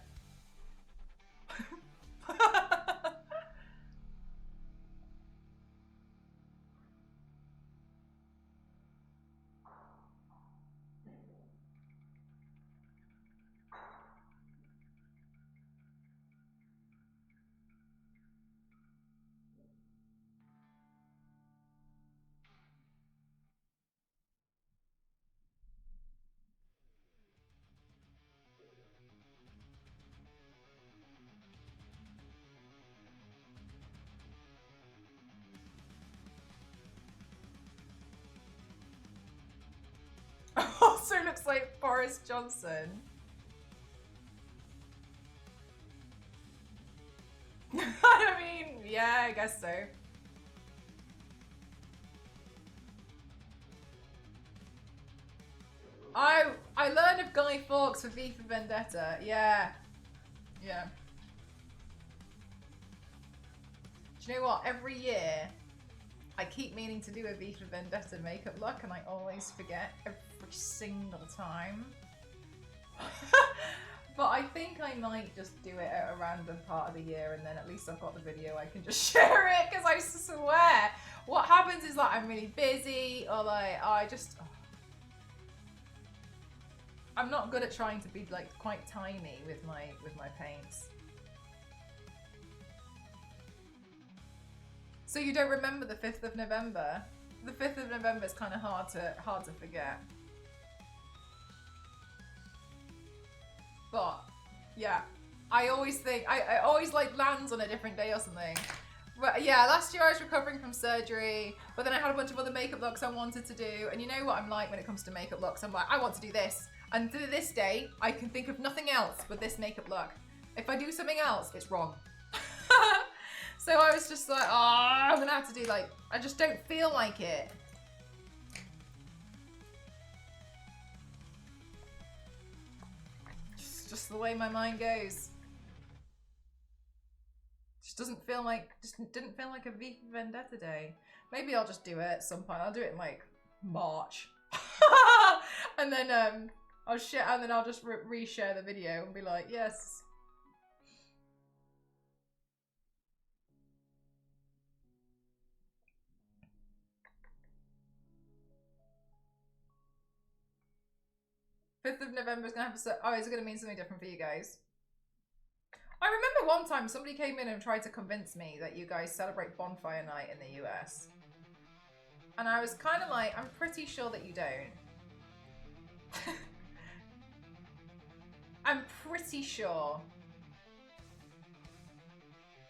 Also looks like Boris Johnson. I mean, yeah, I guess so. I learned of Guy Fawkes for V for Vendetta. Yeah. Yeah. Do you know what? Every year I keep meaning to do a V for Vendetta makeup look and I always forget every single time. But I think I might just do it at a random part of the year and then at least I've got the video, I can just share it, because I swear what happens is like I'm really busy or like I'm not good at trying to be like quite tiny with my paints. So you don't remember the 5th of November? The 5th of November is kind of hard to forget. But yeah, I always think I always like lands on a different day or something. But yeah, last year I was recovering from surgery, but then I had a bunch of other makeup looks I wanted to do. And you know what I'm like when it comes to makeup looks? I'm like, I want to do this. And to this day, I can think of nothing else with this makeup look. If I do something else, it's wrong. So I was just like, oh, I'm gonna have to do like, I just don't feel like it. Just the way my mind goes. Just didn't feel like a V for Vendetta day. Maybe I'll just do it at some point. I'll do it in like March. And then I'll share, and then I'll just reshare the video and be like, yes. November is gonna have oh, is it gonna mean something different for you guys? I remember one time somebody came in and tried to convince me that you guys celebrate Bonfire Night in the US. And I was kind of like, I'm pretty sure that you don't. I'm pretty sure.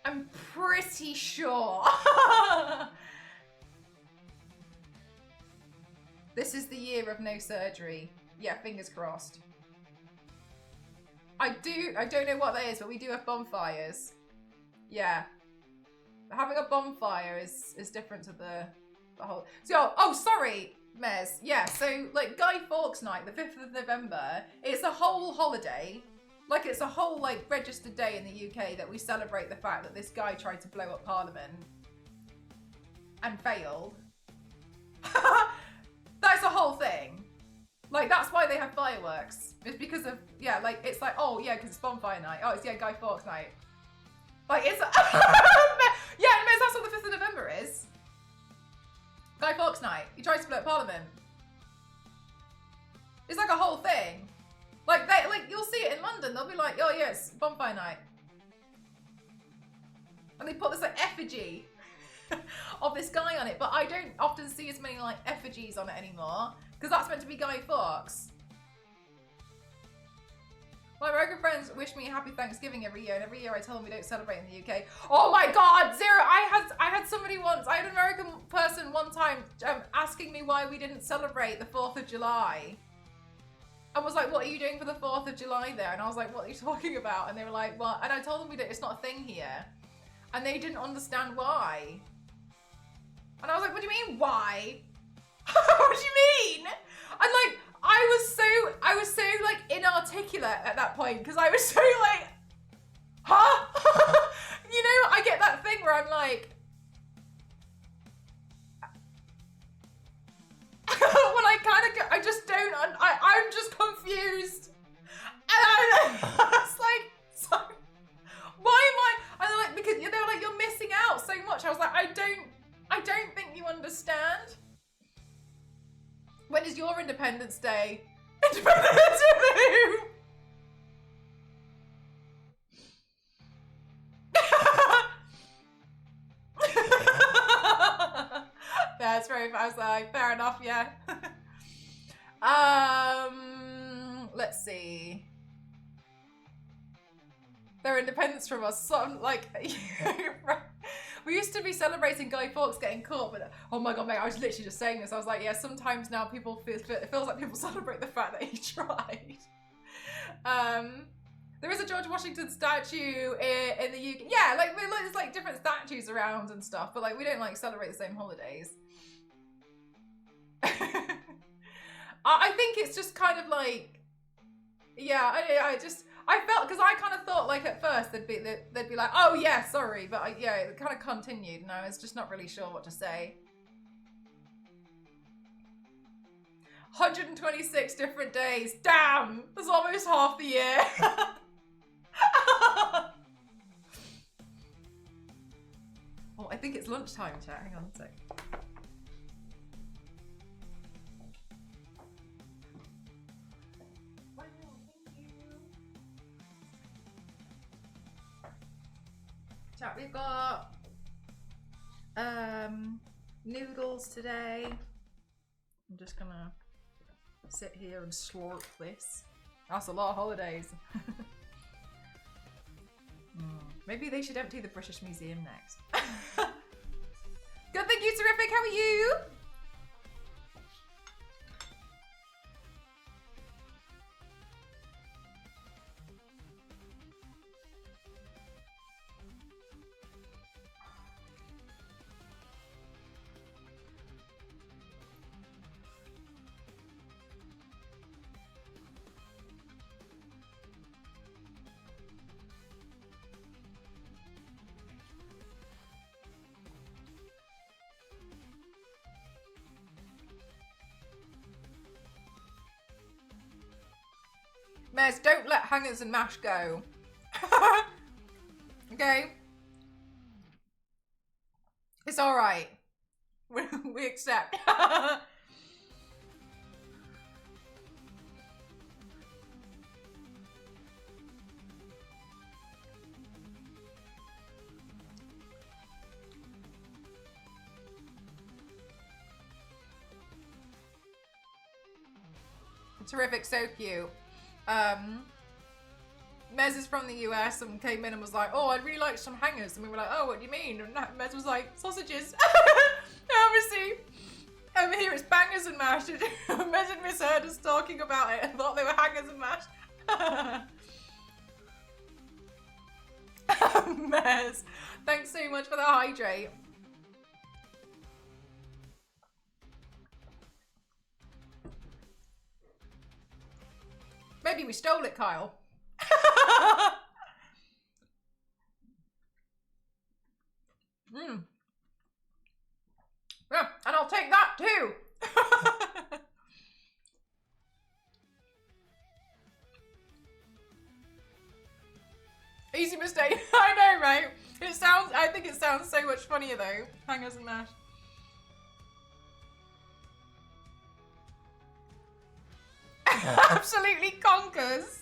I'm pretty sure. This is the year of no surgery. Yeah, fingers crossed. I don't know what that is, but we do have bonfires. Yeah. Having a bonfire is different to the whole... So, oh, sorry, Mez. Yeah, so, like, Guy Fawkes Night, the 5th of November, it's a whole holiday. Like, it's a whole, like, registered day in the UK that we celebrate the fact that this guy tried to blow up Parliament and failed. That's a whole thing. Like, that's why they have fireworks. It's because of, yeah, like, it's like, oh, yeah, because it's bonfire night. Oh, it's, yeah, Guy Fawkes Night. Like, it's... Yeah, Mez, that's what the 5th of November is. Guy Fawkes Night. He tries to blow up Parliament. It's like a whole thing. Like, you'll see it in London. They'll be like, oh, yeah, it's bonfire night. And they put this, like, effigy of this guy on it. But I don't often see as many, like, effigies on it anymore. Because that's meant to be Guy Fawkes. My American friends wish me a happy Thanksgiving every year, and every year I tell them we don't celebrate in the UK. Oh my God, Zero! I had somebody once. I had an American person one time asking me why we didn't celebrate the 4th of July. I was like, "What are you doing for the 4th of July there?" And I was like, "What are you talking about?" And they were like, "Well," and I told them we don't. It's not a thing here, and they didn't understand why. And I was like, "What do you mean why?" What do you mean? And like, I was so like inarticulate at that point because I was so like, huh? You know, I get that thing where I'm like, when I kind of go, I just don't, I'm just confused. When is your Independence Day? Independence Day! That's very fast. Fair enough, yeah. Let's see. Their independence from us. Something like we used to be celebrating Guy Fawkes getting caught, but oh my god, mate, I was literally just saying this. I was like, yeah, sometimes now people feel, it feels like people celebrate the fact that he tried. There is a George Washington statue in the UK. Yeah, like there's like different statues around and stuff, but like we don't like celebrate the same holidays. I think it's just kind of like, yeah, I felt, because I kind of thought like at first they'd be like, oh yeah, sorry, but yeah, it kind of continued, and I was just not really sure what to say. 126 different days. Damn, that's almost half the year. Oh, I think it's lunchtime, chat. Hang on a sec. Chat, we've got noodles today. I'm just gonna sit here and slurp this. That's a lot of holidays. Maybe they should empty the British Museum next. Good, thank you, terrific. How are you? Mez, don't let hangers and mash go. Okay? It's alright. We accept. Terrific, so cute. Mez is from the US and came in and was like, oh, I'd really like some hangers. And we were like, oh, what do you mean? And Mez was like, sausages. Obviously, over here it's bangers and mash. Mez had misheard us talking about it and thought they were hangers and mash. Mez, thanks so much for the hydrate. Maybe we stole it, Kyle. Yeah, and I'll take that too. Easy mistake. I know, right? I think it sounds so much funnier though. Hangers and mash. Absolutely conkers.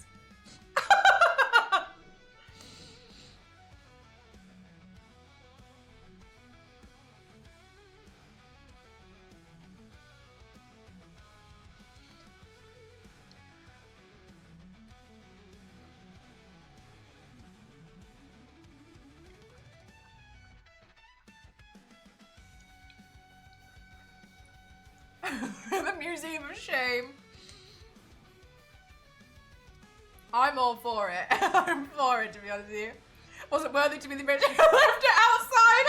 The Museum of Shame. I'm all for it. I'm for it, to be honest with you. Wasn't worthy to be the original. Left it outside.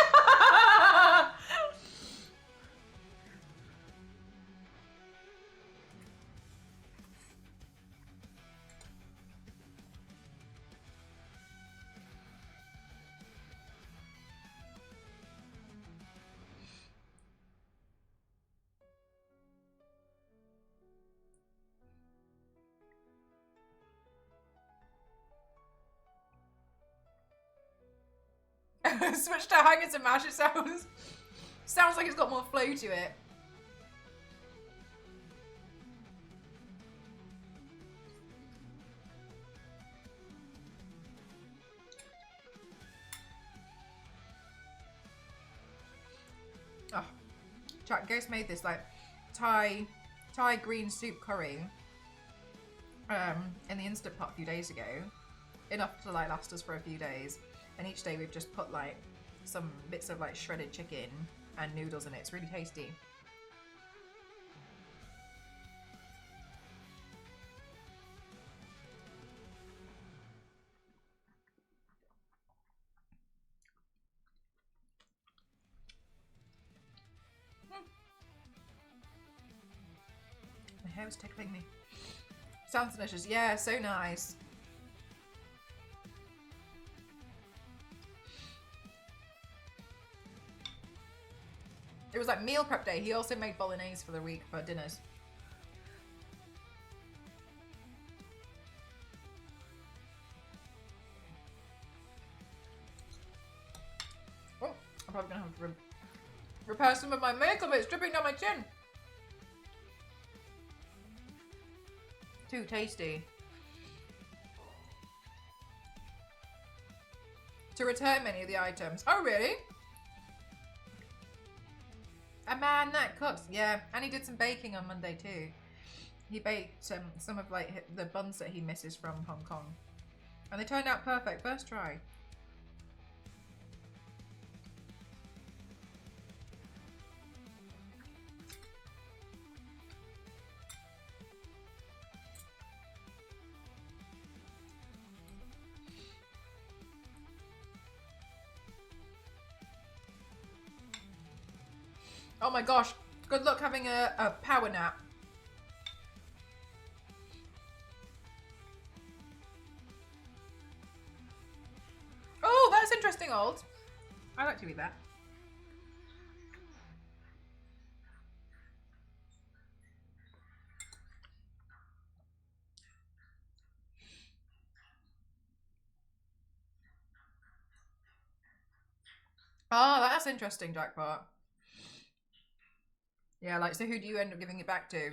Switch to hangers and mash. It sounds like it's got more flow to it. Jack Ghost made this like Thai green soup curry in the Instant Pot a few days ago. Enough to like last us for a few days. And each day we've just put like some bits of like shredded chicken and noodles in it. It's really tasty. My hair was tickling me. Sounds delicious. Yeah, so nice. It was like meal prep day. He also made bolognese for the week for dinners. Oh, I'm probably gonna have to repair some of my makeup. It's dripping down my chin. Too tasty. To return many of the items. Oh, really? A man that cooks. Yeah, and he did some baking on Monday too. He baked some of like the buns that he misses from Hong Kong. And they turned out perfect. First try. Oh my gosh, good luck having a power nap. Oh, that's interesting, Old. I like to eat that. Oh, that's interesting, Jackpot. Yeah, like, so who do you end up giving it back to?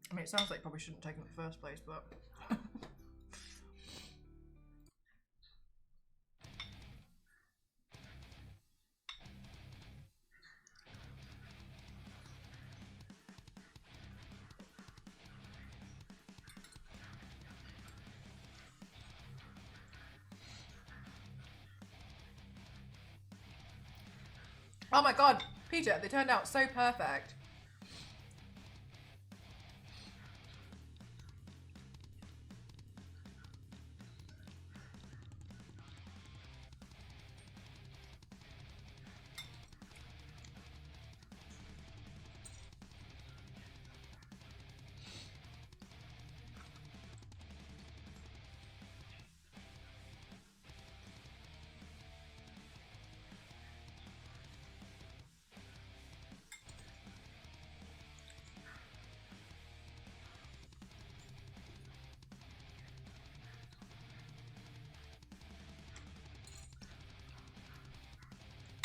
I mean, it sounds like you probably shouldn't take them in the first place, but... Oh my god, Peter, they turned out so perfect.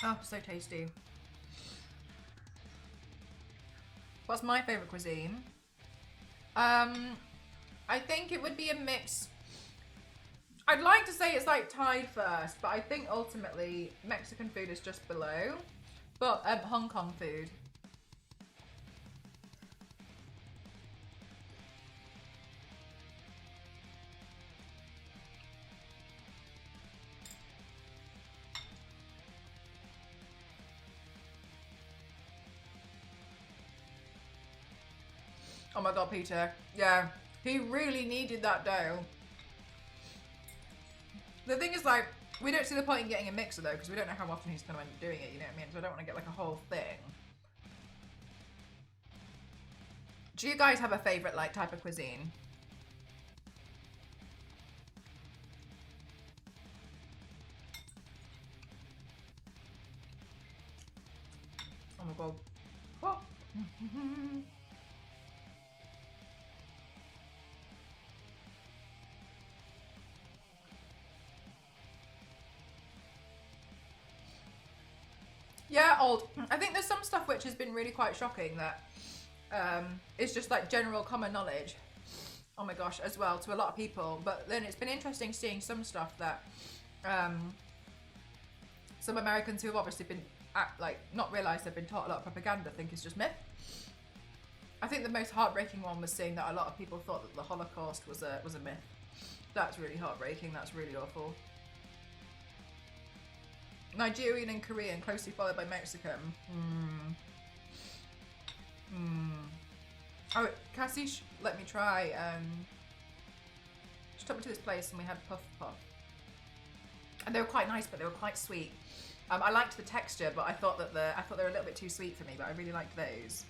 Oh, so tasty. What's my favourite cuisine? I think it would be a mix. I'd like to say it's like Thai first, but I think ultimately Mexican food is just below. But Hong Kong food. Oh my god, Peter. Yeah, he really needed that dough. The thing is, like, we don't see the point in getting a mixer though, because we don't know how often he's going to end up doing it, you know what I mean? So I don't want to get like a whole thing. Do you guys have a favourite like type of cuisine? Oh my god. Oh. Yeah, Old. I think there's some stuff which has been really quite shocking that is just like general common knowledge. Oh my gosh, as well, to a lot of people. But then it's been interesting seeing some stuff that some Americans who have obviously been not realised they've been taught a lot of propaganda think is just myth. I think the most heartbreaking one was seeing that a lot of people thought that the Holocaust was a myth. That's really heartbreaking. That's really awful. Nigerian and Korean, closely followed by Mexican. Oh, Cassie let me try. She took me to this place and we had puff puff. And they were quite nice, but they were quite sweet. I liked the texture, but I thought they were a little bit too sweet for me, but I really liked those.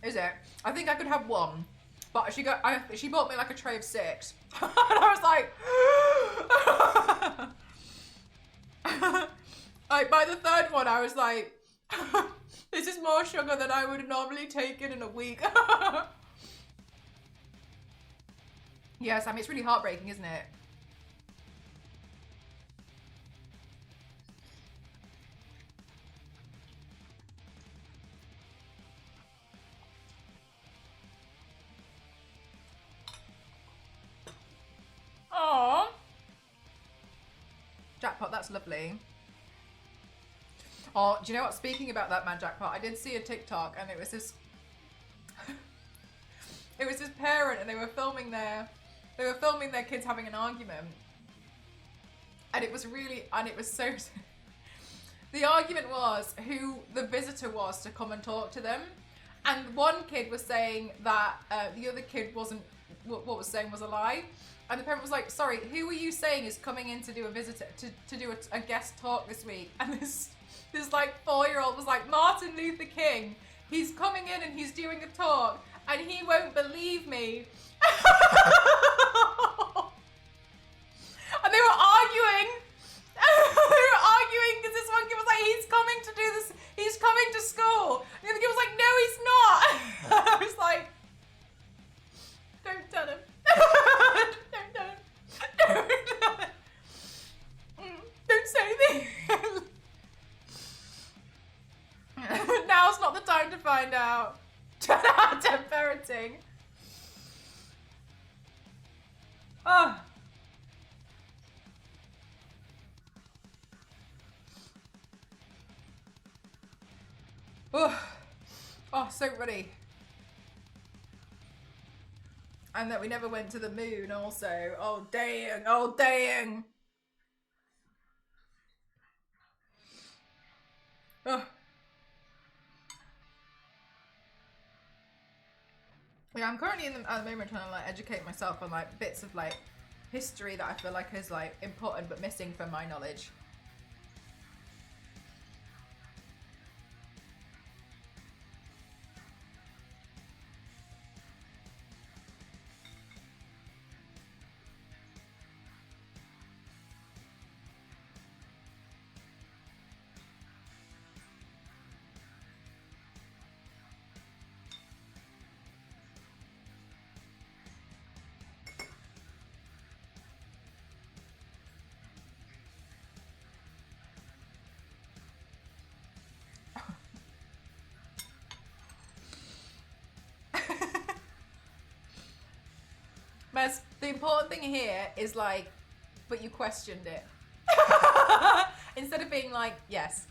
Is it? I think I could have one, but she bought me like a tray of 6, and I was like, like by the 3rd one, I was like, this is more sugar than I would normally take in a week. Yes, I mean it's really heartbreaking, isn't it? Aww. Jackpot, that's lovely. Oh, do you know what? Speaking about that man jackpot, I did see a TikTok and it was this it was this parent and they were filming their kids having an argument. And it was so the argument was who the visitor was to come and talk to them. And one kid was saying that the other kid wasn't what was saying was a lie. And the parent was like, sorry, who are you saying is coming in to do a visitor, to do a guest talk this week? And this like 4-year-old was like, Martin Luther King. He's coming in and he's doing a talk and he won't believe me. And they were arguing. They were arguing because this one kid was like, he's coming to do this. He's coming to school. And the other kid was like, no, he's not. I was like, don't tell him. Don't tell him. Don't tell him. Don't say anything. Now's not the time to find out. Damn parenting. Oh. Oh, so ready. And that we never went to the moon also. Oh, dang. Oh, dang. Oh. Yeah, I'm currently at the moment trying to like educate myself on like bits of like history that I feel like is like important but missing from my knowledge. Mez, the important thing here is like, but you questioned it. Instead of being like, yes.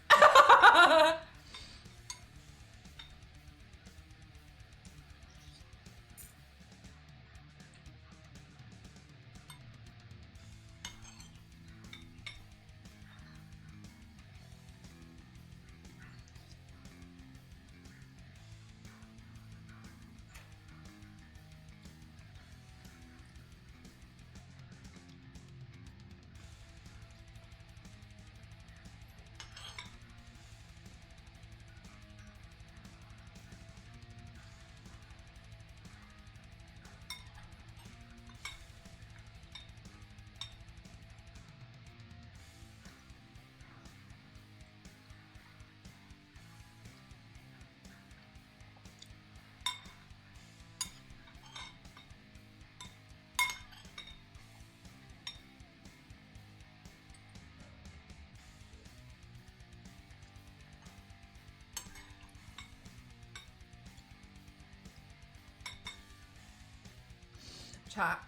Chat,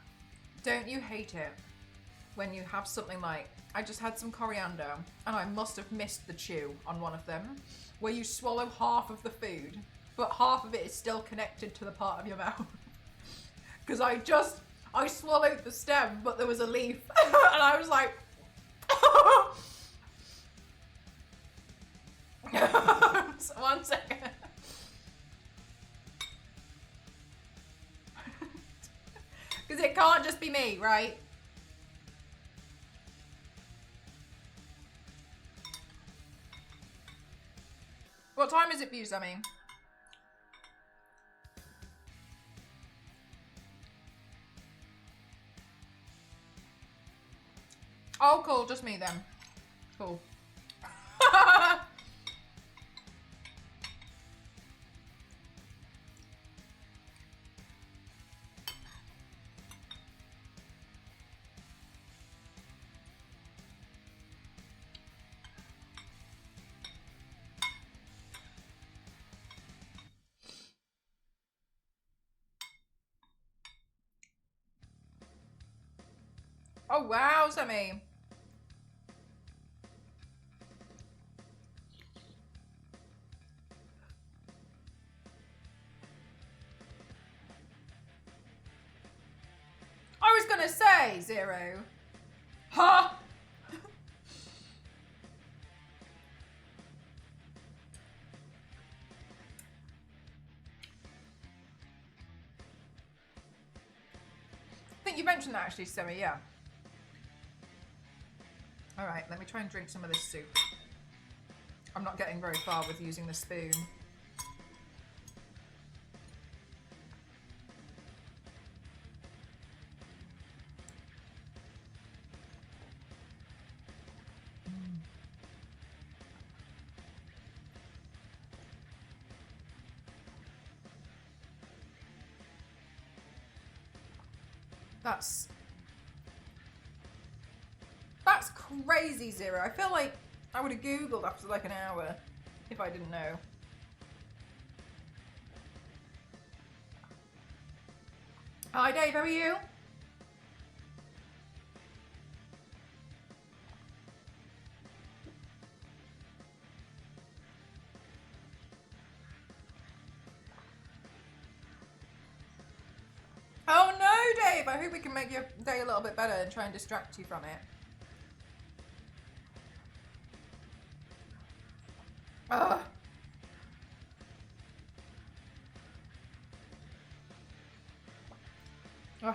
don't you hate it when you have something like, I just had some coriander and I must have missed the chew on one of them, where you swallow half of the food, but half of it is still connected to the part of your mouth. Because I swallowed the stem, but there was a leaf, and I was like, so 1 second. Because it can't just be me, right? What time is it for you, Sammy? Oh, cool. Just me then. Cool. Oh, wow, Sammy. I was gonna say, Zero. Huh? I think you mentioned that actually, Sammy, yeah. All right, let me try and drink some of this soup. I'm not getting very far with using the spoon. That's crazy, Zero. I feel like I would have Googled after like an hour if I didn't know. Hi, Dave. How are you? Oh no, Dave. I hope we can make your day a little bit better and try and distract you from it. Ugh. Ugh.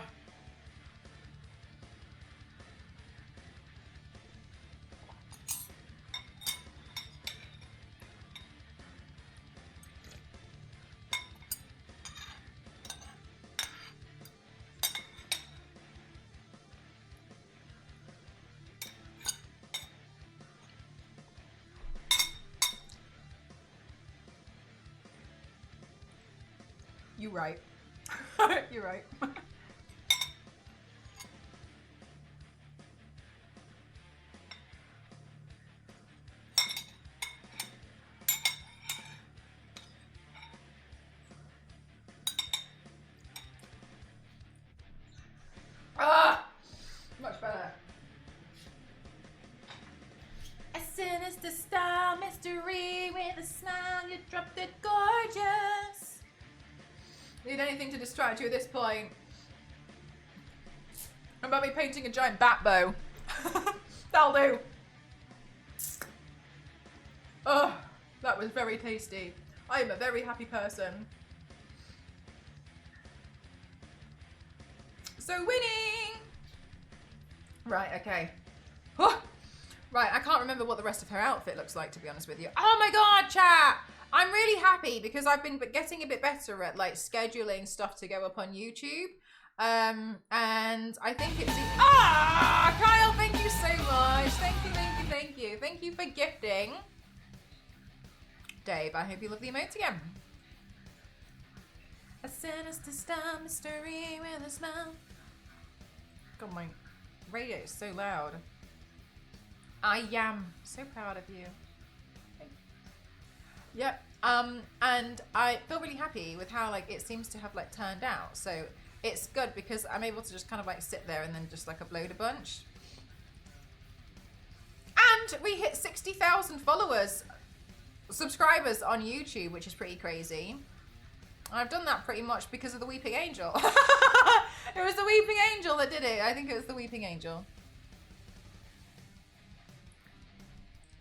You're right. You're right. Ah, much better. A sinister style mystery with a smile, you dropped it gorgeous. Need anything to distract you at this point? How about me painting a giant bat bow? That'll do. Oh, that was very tasty. I am a very happy person. So winning! Right, okay. Oh, right, I can't remember what the rest of her outfit looks like, to be honest with you. Oh my god, chat! I'm really happy because I've been getting a bit better at like scheduling stuff to go up on YouTube. And I think it's Kyle, thank you so much. Thank you, thank you, thank you. Thank you for gifting. Dave, I hope you love the emotes again. A sinister star mystery with a smile. God, my radio is so loud. I am so proud of you. Yep. And I feel really happy with how like it seems to have like turned out. So it's good because I'm able to just kind of like sit there and then just like upload a bunch. And we hit 60,000 subscribers on YouTube, which is pretty crazy. And I've done that pretty much because of the Weeping Angel. It was the Weeping Angel that did it. I think it was the Weeping Angel.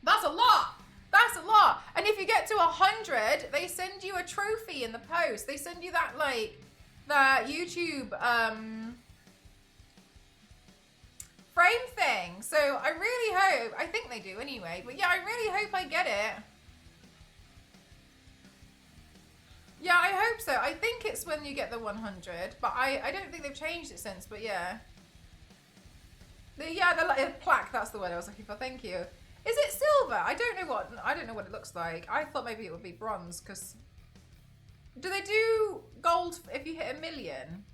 That's a lot. That's a lot. And if you get to 100, they send you a trophy in the post. They send you that like that YouTube frame thing. So I really hope, I think they do anyway, but yeah, I really hope I get it. Yeah, I hope so. I think it's when you get the 100, but I don't think they've changed it since, but yeah. The plaque, that's the word I was looking for. Thank you. Is it silver? I don't know what it looks like. I thought maybe it would be bronze, because do they do gold if you hit 1 million?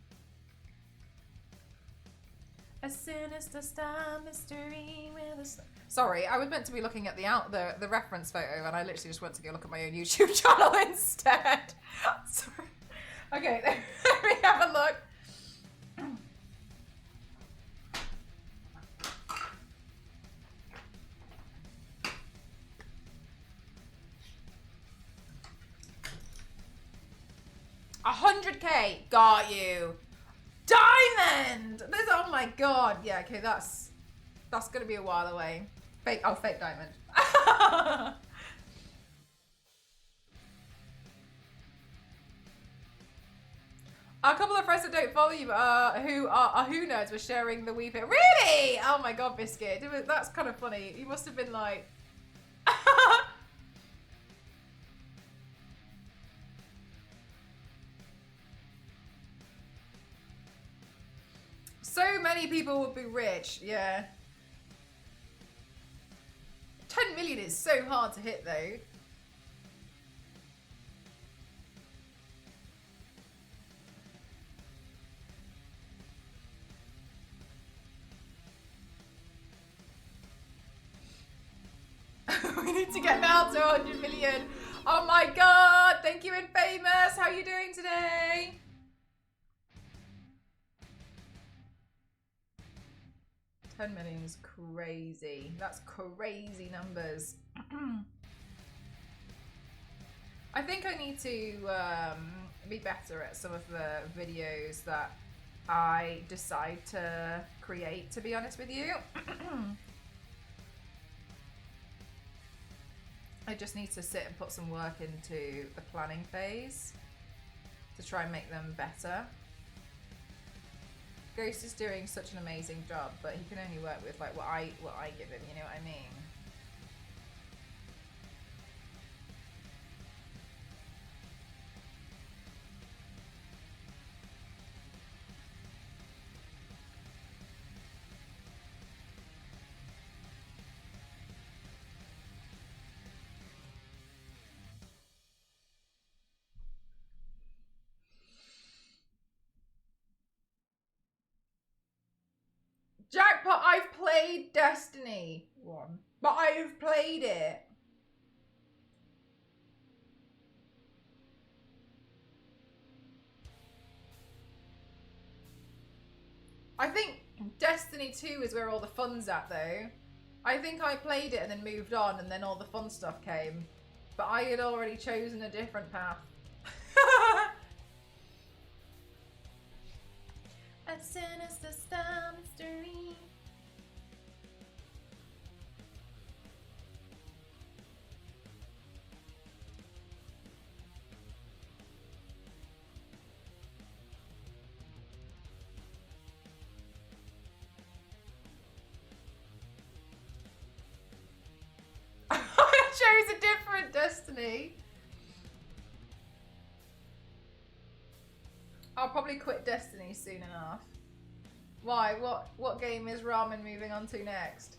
A sinister star mystery with a star. Sorry, I was meant to be looking at the reference photo, and I literally just went to go look at my own YouTube channel instead. Sorry. Okay, let me have a look. $100K, got you. Diamond! Oh my god. Yeah, okay, that's gonna be a while away. Fake diamond. A couple of friends that don't follow you who are who nerds were sharing the Weeping. Really? Oh my god, Biscuit. That's kind of funny. You must have been like... So many people would be rich, yeah. 10 million is so hard to hit though. We need to get now to 100 million. Oh my god, thank you, Infamous. How are you doing today? $10 million is crazy. That's crazy numbers. I think I need to be better at some of the videos that I decide to create, to be honest with you. I just need to sit and put some work into the planning phase to try and make them better. Ghost is doing such an amazing job, but he can only work with like what I give him, you know what I mean? Jackpot, I've played Destiny 1, but I've played it. I think Destiny 2 is where all the fun's at though. I think I played it and then moved on and then all the fun stuff came. But I had already chosen a different path. A sinister star mystery. I chose a different Destiny. I'll probably quit Destiny soon enough. Why? What game is Ramen moving on to next?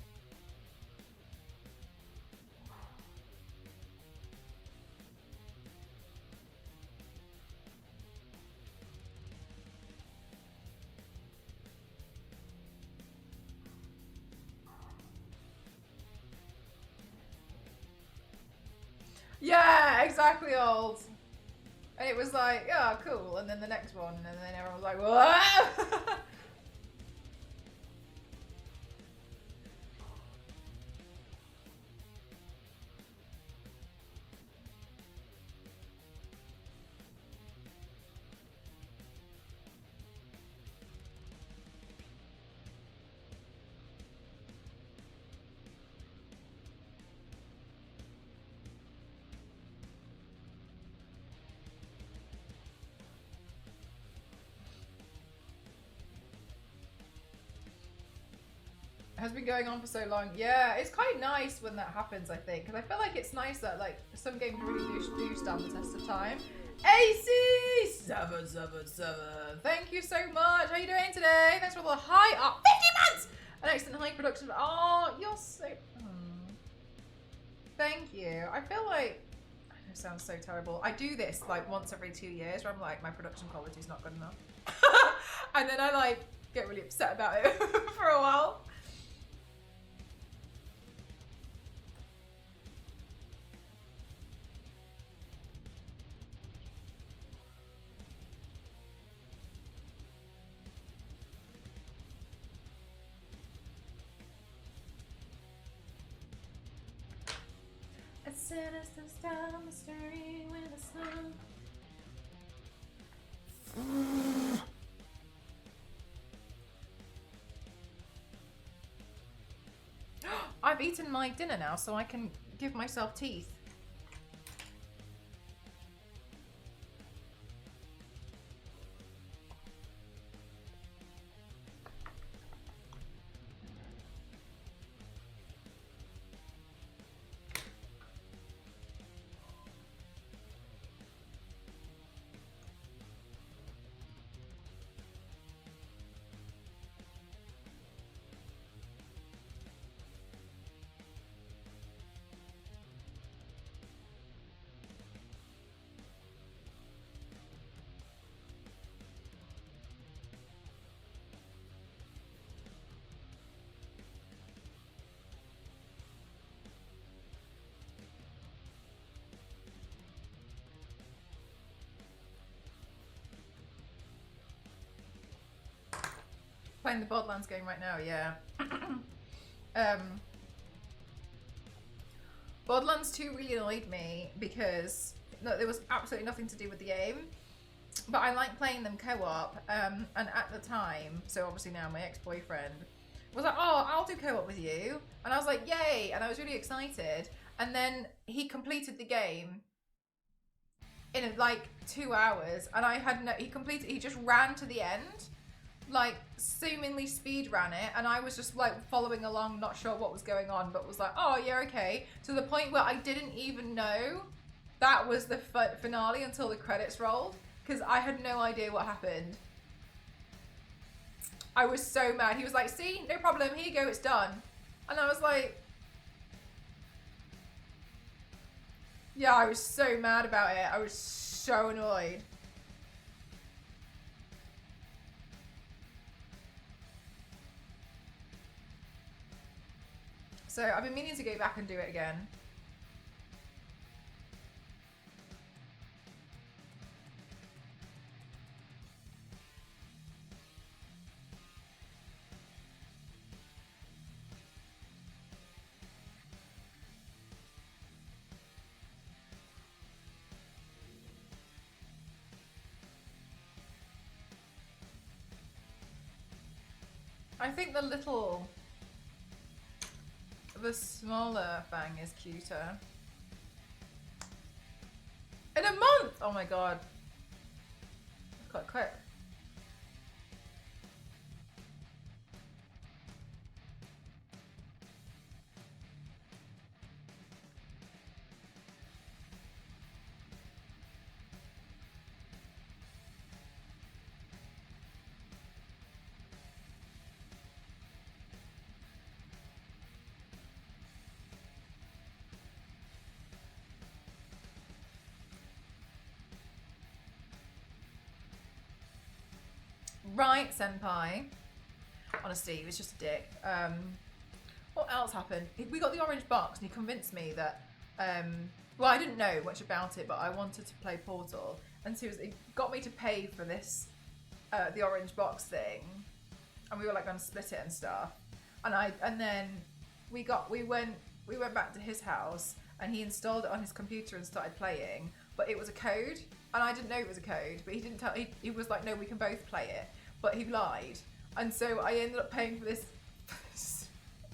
Yeah, exactly, old. And it was like, yeah, cool. And then the next one, and then everyone was like, whoa! Has been going on for so long. Yeah, it's quite nice when that happens, I think, because I feel like it's nice that like some games really do stand the test of time. AC777, thank you so much. How are you doing today? Thanks for the high up 50 months. An excellent high production. Oh, you're so. Thank you. I feel like it sounds so terrible. I do this like once every 2 years, where I'm like, my production quality is not good enough, and then I like get really upset about it for a while. As sinister star mystery when the sun. I've eaten my dinner now, so I can give myself teeth. Playing the Borderlands game right now, yeah. Borderlands 2 really annoyed me because there was absolutely nothing to do with the game, but I like playing them co-op, and at the time, so obviously now my ex-boyfriend was like, oh, I'll do co-op with you, and I was like, yay, and I was really excited, and then he completed the game in like 2 hours, and he just ran to the end, like seemingly speed ran it, and I was just like following along, not sure what was going on, but was like, oh yeah, okay, to the point where I didn't even know that was the finale until the credits rolled, because I had no idea what happened. I was so mad. He was like, see, no problem, here you go, it's done. And I was like, yeah, I was so mad about it. I was so annoyed. So I've been meaning to go back and do it again. I think the smaller fang is cuter. In a month! Oh my god. It's quite quick. Right, senpai. Honestly, he was just a dick. What else happened? We got the orange box and he convinced me that, well, I didn't know much about it, but I wanted to play Portal. And so he got me to pay for this, the orange box thing. And we were like going to split it and stuff. And then we went back to his house and he installed it on his computer and started playing. But it was a code. And I didn't know it was a code, but he didn't tell, he was like, no, we can both play it. But he lied. And so I ended up paying for this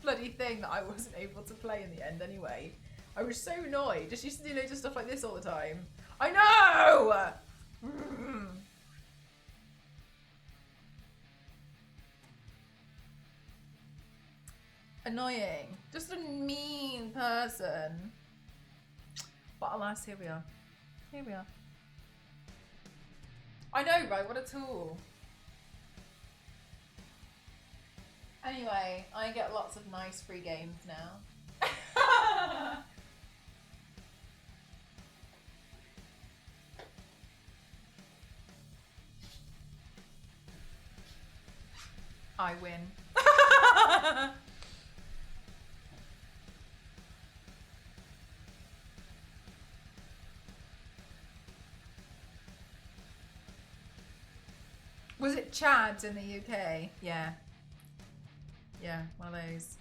bloody thing that I wasn't able to play in the end anyway. I was so annoyed. Just used to do loads of stuff like this all the time. I know! Annoying. Just a mean person. But alas, here we are. Here we are. I know, right? What a tool. Anyway, I get lots of nice free games now. I win. Was it Chad's in the UK? Yeah. Yeah, one of those.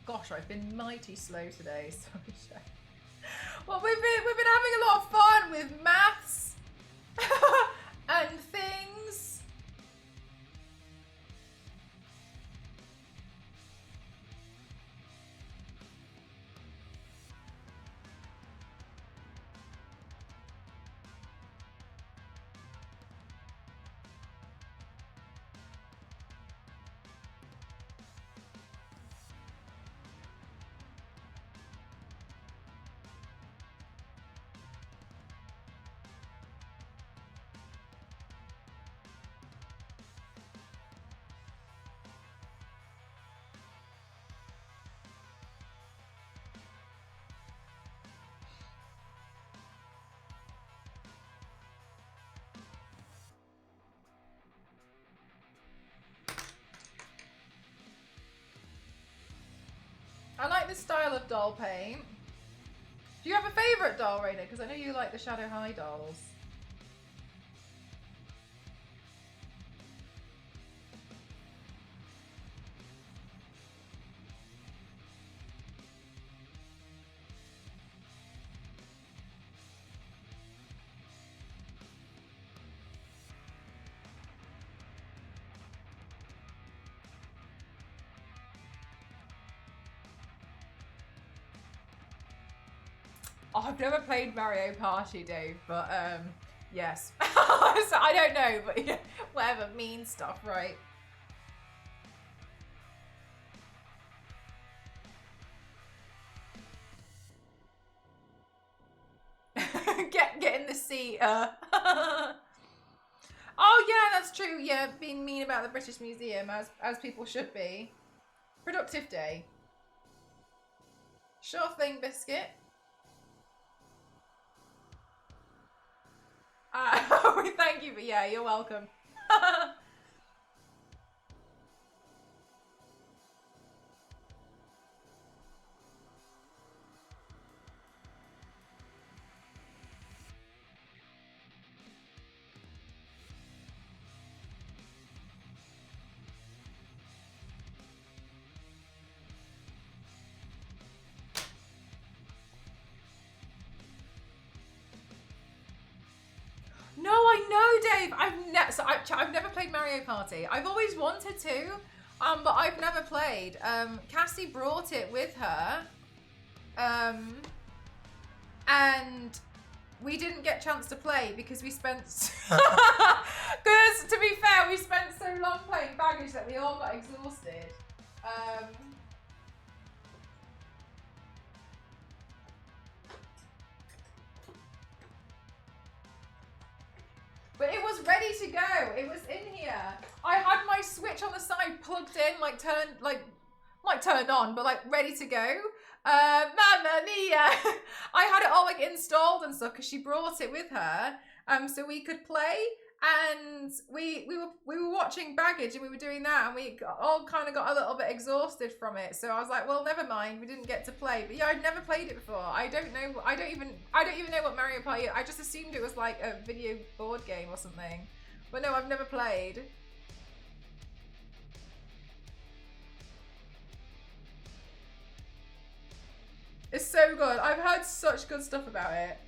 Gosh, I've been mighty slow today. Sorry. Well, we've been having a lot of fun with maths and things. I like this style of doll paint. Do you have a favourite doll, Raina? Because I know you like the Shadow High dolls. Oh, I've never played Mario Party, Dave, but yes. So I don't know, but yeah, whatever, mean stuff, right? get in the seat. Oh yeah, that's true. Yeah, being mean about the British Museum, as people should be. Productive day. Sure thing, Biscuit. Thank you, but yeah, you're welcome. No, I know, Dave. I've never played Mario Party. I've always wanted to, but I've never played. Cassie brought it with her, and we didn't get a chance to play because we spent. Because to be fair, we spent so long playing baggage that we all got exhausted. But it was ready to go. It was in here. I had my Switch on the side plugged in, like turned on, but like ready to go. Mamma mia! I had it all like installed and stuff because she brought it with her, so we could play. And we were watching Baggage and we were doing that, and we all kind of got a little bit exhausted from it. So I was like, well, never mind, we didn't get to play. But yeah, I'd never played it before. I don't even know what Mario Party is. I just assumed it was like a video board game or something. But no, I've never played. It's so good. I've heard such good stuff about it.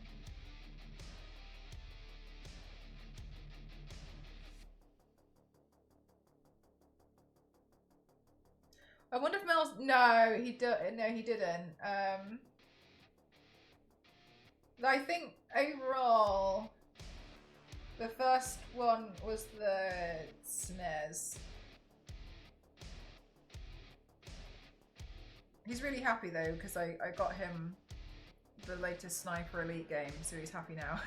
I wonder if Mel's... No, he didn't. I think overall, the first one was the SNES. He's really happy though, because I got him the latest Sniper Elite game, so he's happy now.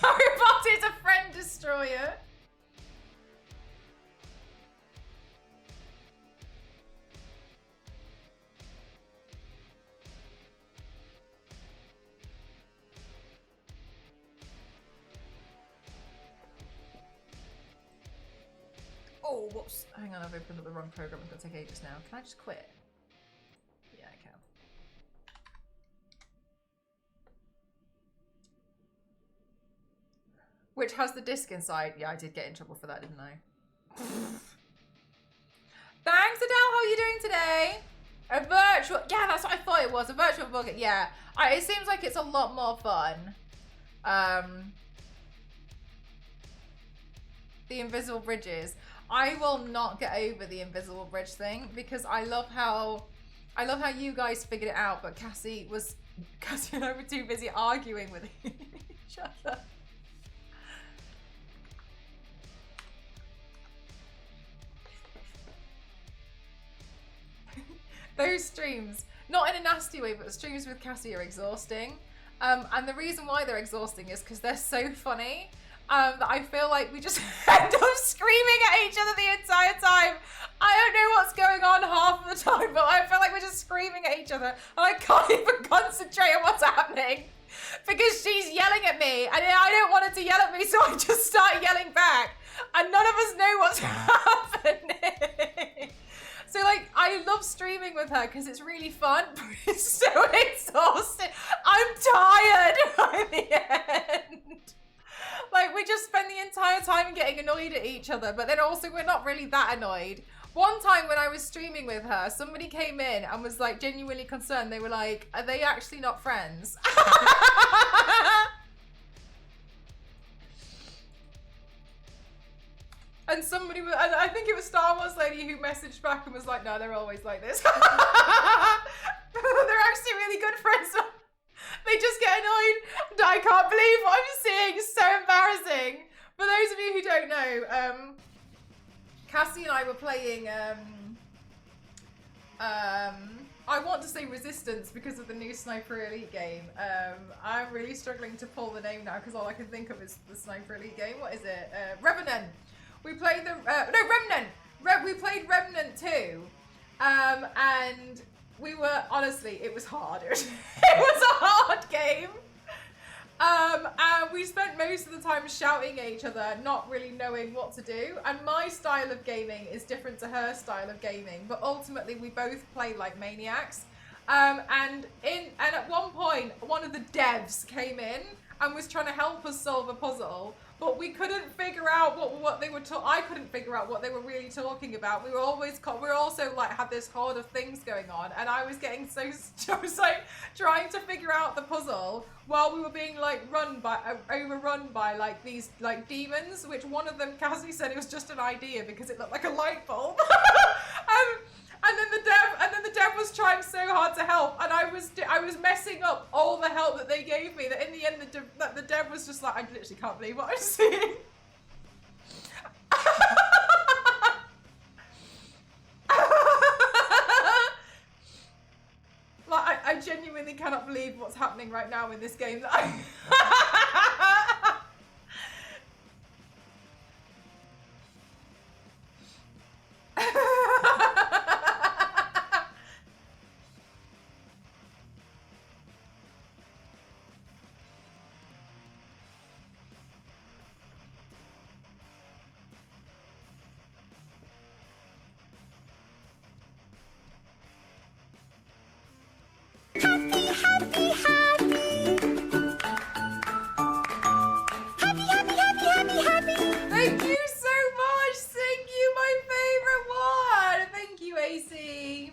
Harry Potter's a friend destroyer. Oh, whoops. Hang on, I've opened up the wrong program. It's going to take ages now. Can I just quit? Yeah, I can. Which has the disc inside. Yeah, I did get in trouble for that, didn't I? Thanks, Adele. How are you doing today? A virtual... Yeah, that's what I thought it was. A virtual bucket. Yeah. It seems like it's a lot more fun. The invisible bridges. I will not get over the invisible bridge thing because I love how you guys figured it out, but Cassie and I were too busy arguing with each other. Those streams, not in a nasty way, but streams with Cassie are exhausting. And the reason why they're exhausting is because they're so funny that I feel like we just end up screaming at each other the entire time. I don't know what's going on half of the time, but I feel like we're just screaming at each other and I can't even concentrate on what's happening because she's yelling at me and I don't want her to yell at me, so I just start yelling back and none of us know what's happening. So like, I love streaming with her because it's really fun, but it's so exhausting. I'm tired by the end. Like, we just spend the entire time getting annoyed at each other, but then also we're not really that annoyed. One time when I was streaming with her, somebody came in and was like genuinely concerned. They were like, are they actually not friends? And somebody, and I think it was Star Wars Lady who messaged back and was like, no, they're always like this. They're actually really good friends. They just get annoyed. I can't believe what I'm seeing. It's so embarrassing. For those of you who don't know, Cassie and I were playing, I want to say Resistance because of the new Sniper Elite game. I'm really struggling to pull the name now because all I can think of is the Sniper Elite game. What is it? Revenant. We played the, Remnant. We played Remnant 2. And we were, honestly, it was hard. It was a hard game. And we spent most of the time shouting at each other, not really knowing what to do. And my style of gaming is different to her style of gaming, but ultimately we both play like maniacs. And at one point, one of the devs came in and was trying to help us solve a puzzle. but we couldn't figure out what they were I couldn't figure out what they were really talking about. We were also like had this horde of things going on, and I was getting so I was like trying to figure out the puzzle while we were being like overrun by like these like demons, which one of them, Cassie, said it was just an idea because it looked like a light bulb. And then the dev was trying so hard to help, and I was messing up all the help that they gave me. That in the end, the dev was just like, I literally can't believe what I'm seeing. Like I genuinely cannot believe what's happening right now in this game. Thank you so much. Thank you, my favorite one. Thank you, AC.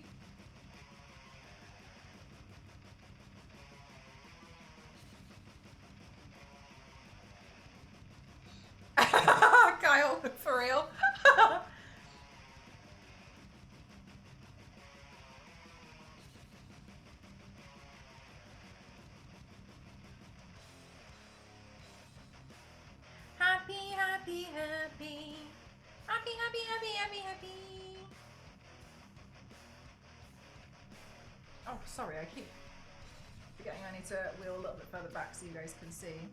Kyle, for real. Happy, happy, happy. Happy, happy, happy, happy, happy. Oh, sorry, I keep forgetting I need to wheel a little bit further back so you guys can see.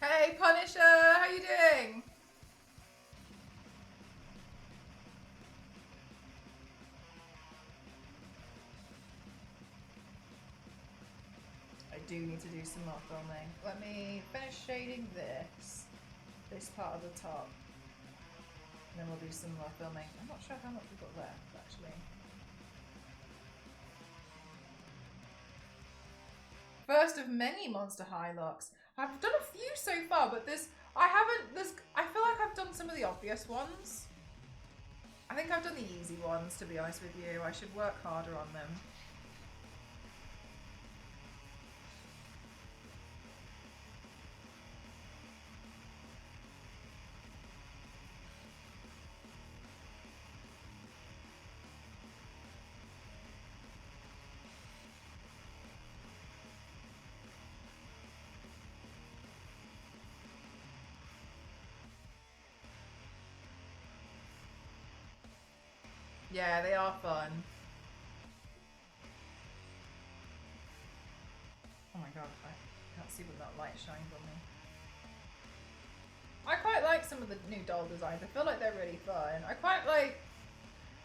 Hey, Punisher, how you doing? I do need to do some more filming. Let me finish shading this part of the top, and then we'll do some more filming. I'm not sure how much we've got left, actually. First of many Monster High locks. I've done a few so far, but I feel like I've done some of the obvious ones. I think I've done the easy ones, to be honest with you. I should work harder on them. Yeah, they are fun. Oh my god, I can't see what that light shines on me. I quite like some of the new doll designs. I feel like they're really fun. I quite like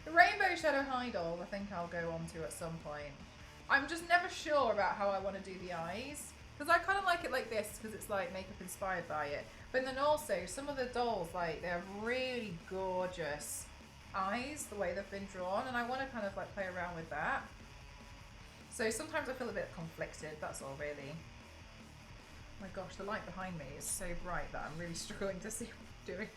the Rainbow Shadow High doll. I think I'll go on to at some point. I'm just never sure about how I want to do the eyes. Because I kind of like it like this because it's like makeup inspired by it. But then also some of the dolls, like, they have really gorgeous eyes, the way they've been drawn, and I want to kind of like play around with that. So sometimes I feel a bit conflicted, that's all really. Oh my gosh, the light behind me is so bright that I'm really struggling to see what I'm doing.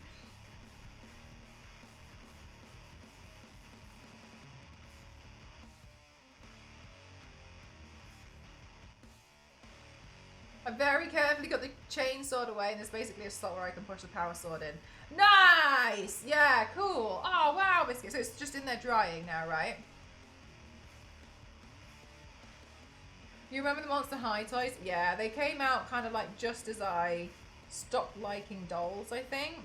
I very carefully got the chainsaw away, and there's basically a slot where I can push the power sword in. Nice! Yeah, cool. Oh, wow, Biscuit. So it's just in there drying now, right? You remember the Monster High toys? Yeah, they came out kind of like just as I stopped liking dolls, I think.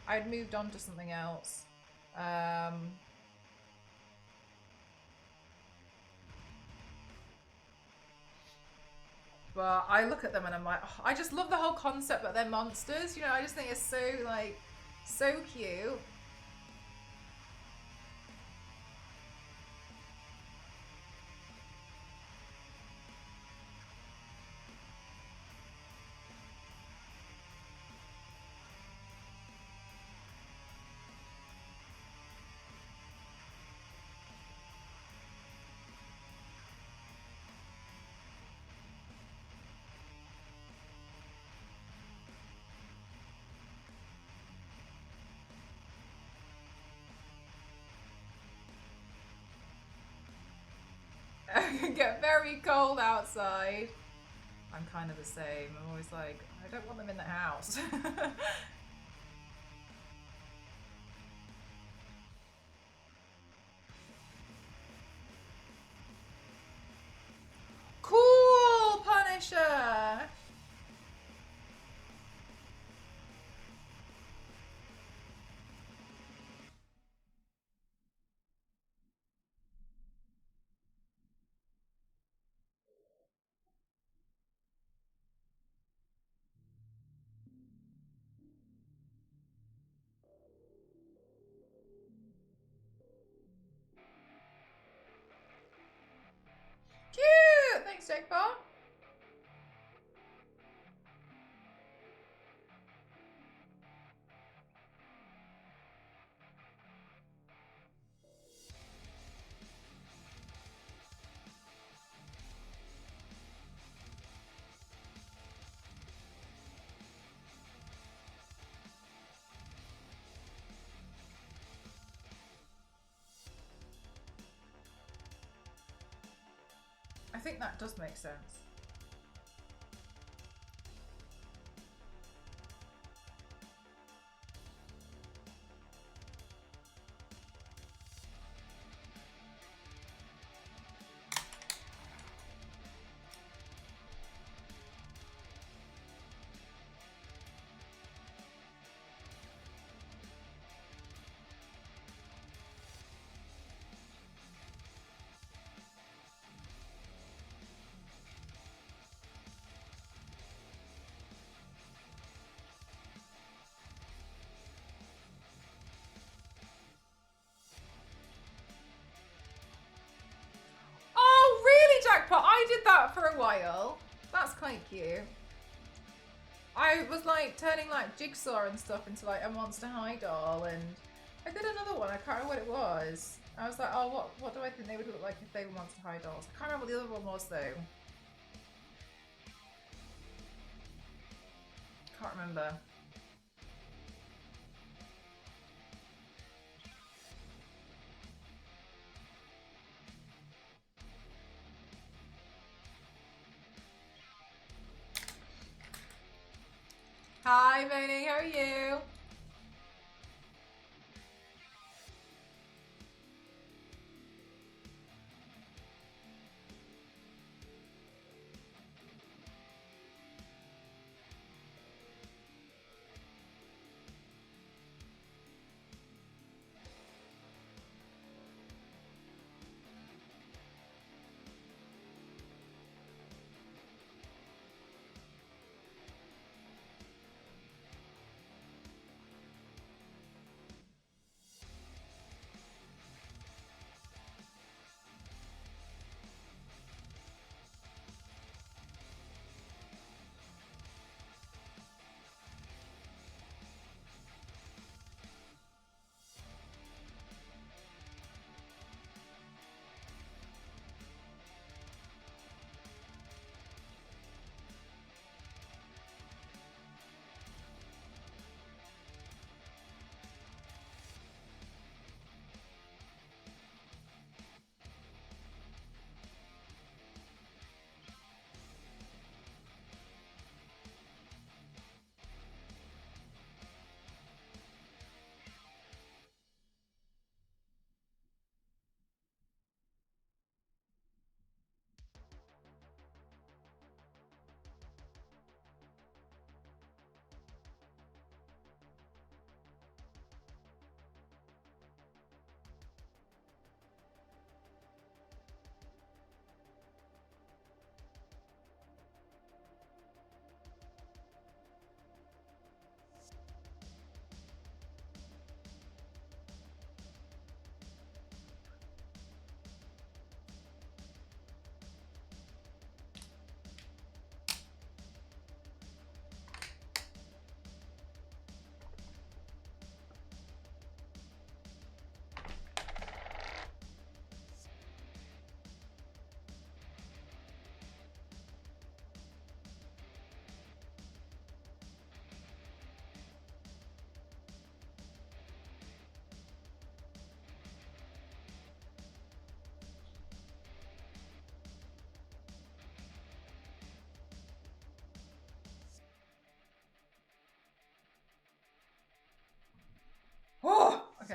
I'd moved on to something else. But I look at them and I'm like, oh, I just love the whole concept that they're monsters. You know, I just think it's so, like, so cute. get very cold outside. I'm kind of the same. I'm always like, I don't want them in the house. Cool, Punisher! Cute! Thanks, Jake Paul. I think that does make sense. Oh, really, Jackpot? I did that for a while. That's quite cute. I was like turning like Jigsaw and stuff into like a Monster High doll, and I did another one. I can't remember what it was. I was like, oh, what do I think they would look like if they were Monster High dolls? I can't remember what the other one was though. Can't remember. Hi, Moaning, how are you?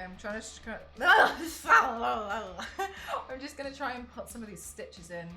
I'm trying to. I'm just gonna try and put some of these stitches in.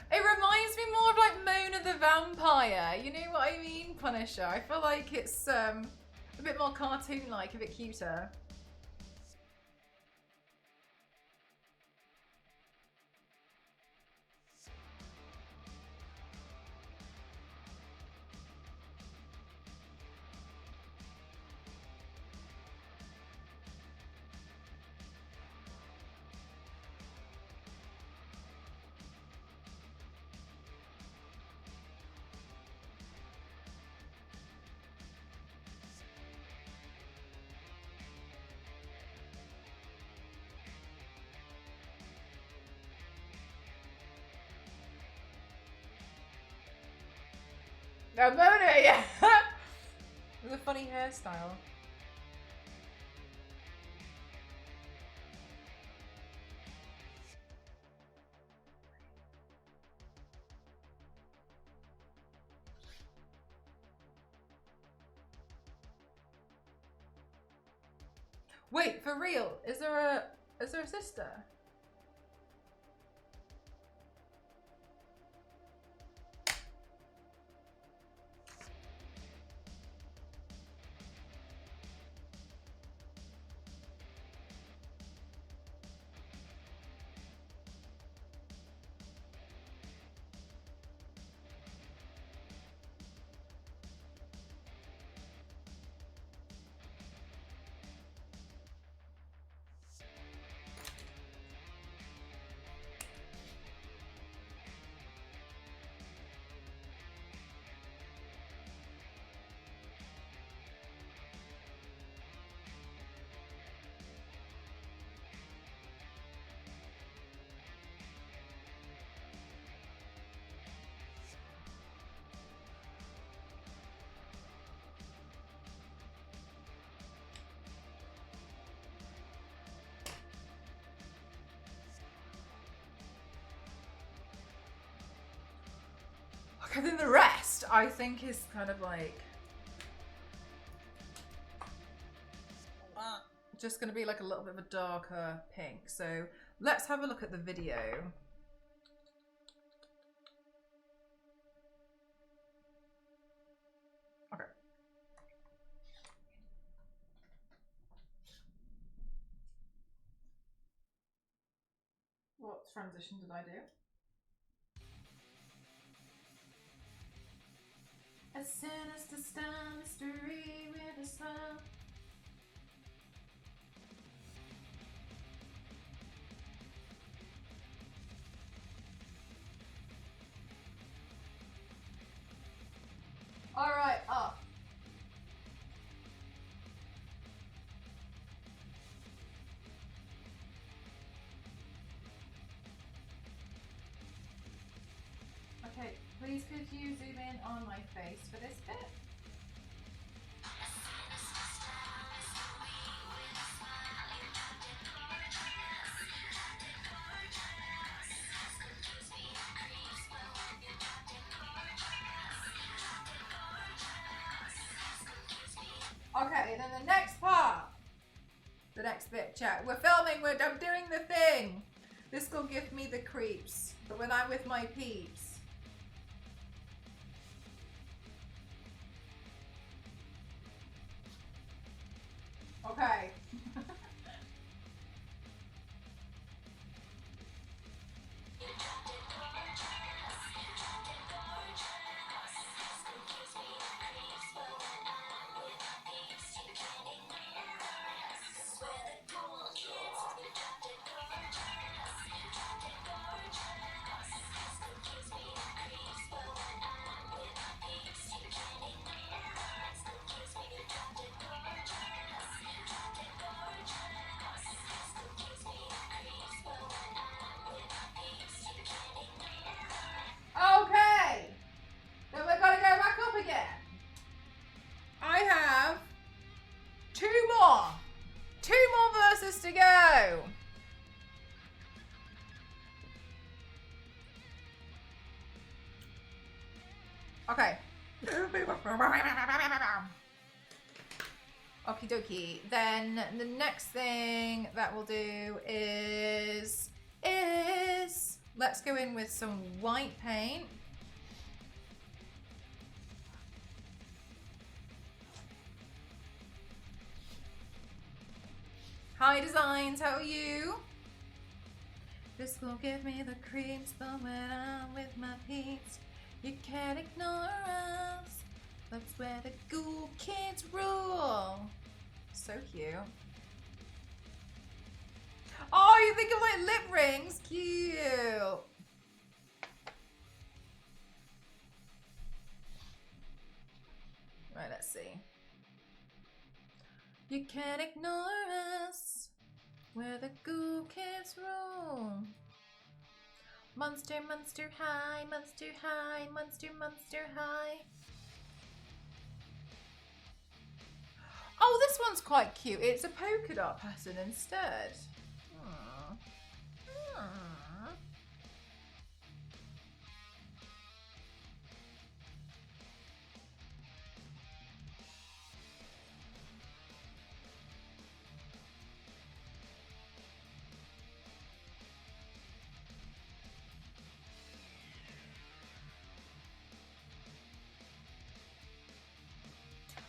It reminds me more of like Mona the Vampire. You know what I mean, Punisher? I feel like it's a bit more cartoon-like, a bit cuter. No, Mona, yeah. With a funny hairstyle. Wait, for real? Is there a sister? Okay, then the rest, I think, is kind of like just going to be like a little bit of a darker pink. So let's have a look at the video. Okay. What transition did I do? A sinister star mystery with a smile. All right, up. Okay, please could you zoom in on my face for this bit? Okay, then the next part. The next bit, chat. We're filming, I'm doing the thing. This will give me the creeps. But when I'm with my peeps. Okay. Okay. Okie dokie. Then the next thing that we'll do is let's go in with some white paint. Hi Designs, how are you? This will give me the creeps, but when I'm with my peeps, you can't ignore us. That's where the cool kids rule. So cute. Oh, you think of like lip rings? Cute. Right, let's see. You can't ignore us. Where the cool kids rule. Monster, monster high, monster high, monster, monster high. Oh, this one's quite cute. It's a polka dot pattern instead. Aww. Aww.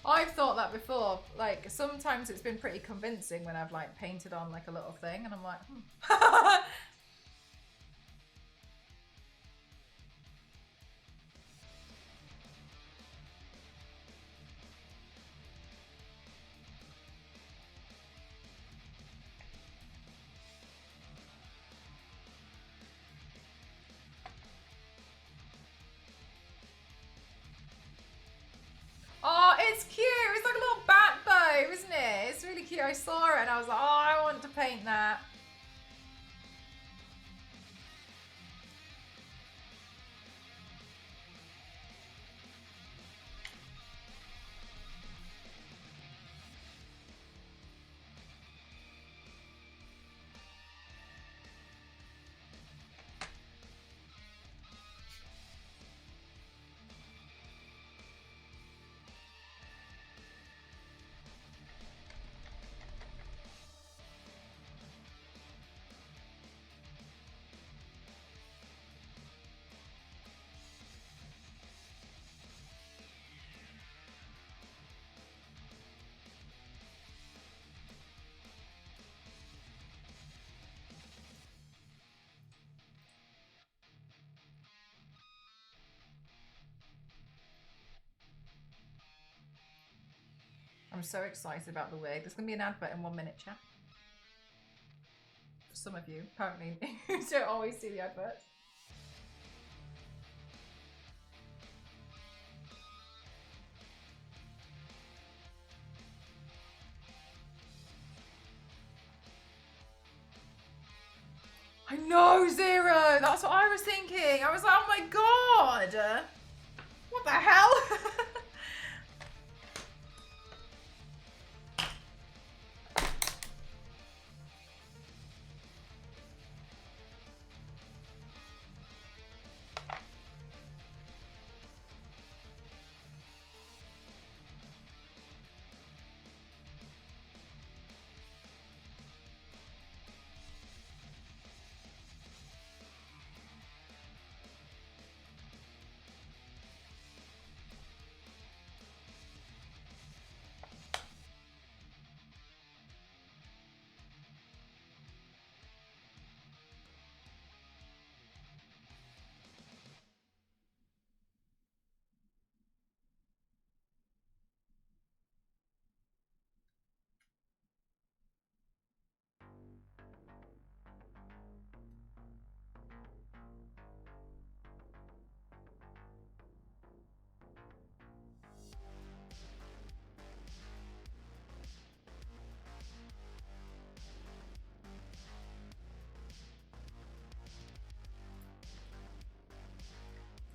I've thought that before. Like, sometimes it's been pretty convincing when I've like painted on like a little thing and I'm like, Oh, it's cute. It's like a little bat bow, isn't it? It's really cute. I saw it and I was like, oh, I want to paint that. I'm so excited about the wig. There's going to be an advert in 1 minute, chat. For some of you, apparently, who don't always see the adverts. I know, Zero! That's what I was thinking. I was like, oh my god! What the hell?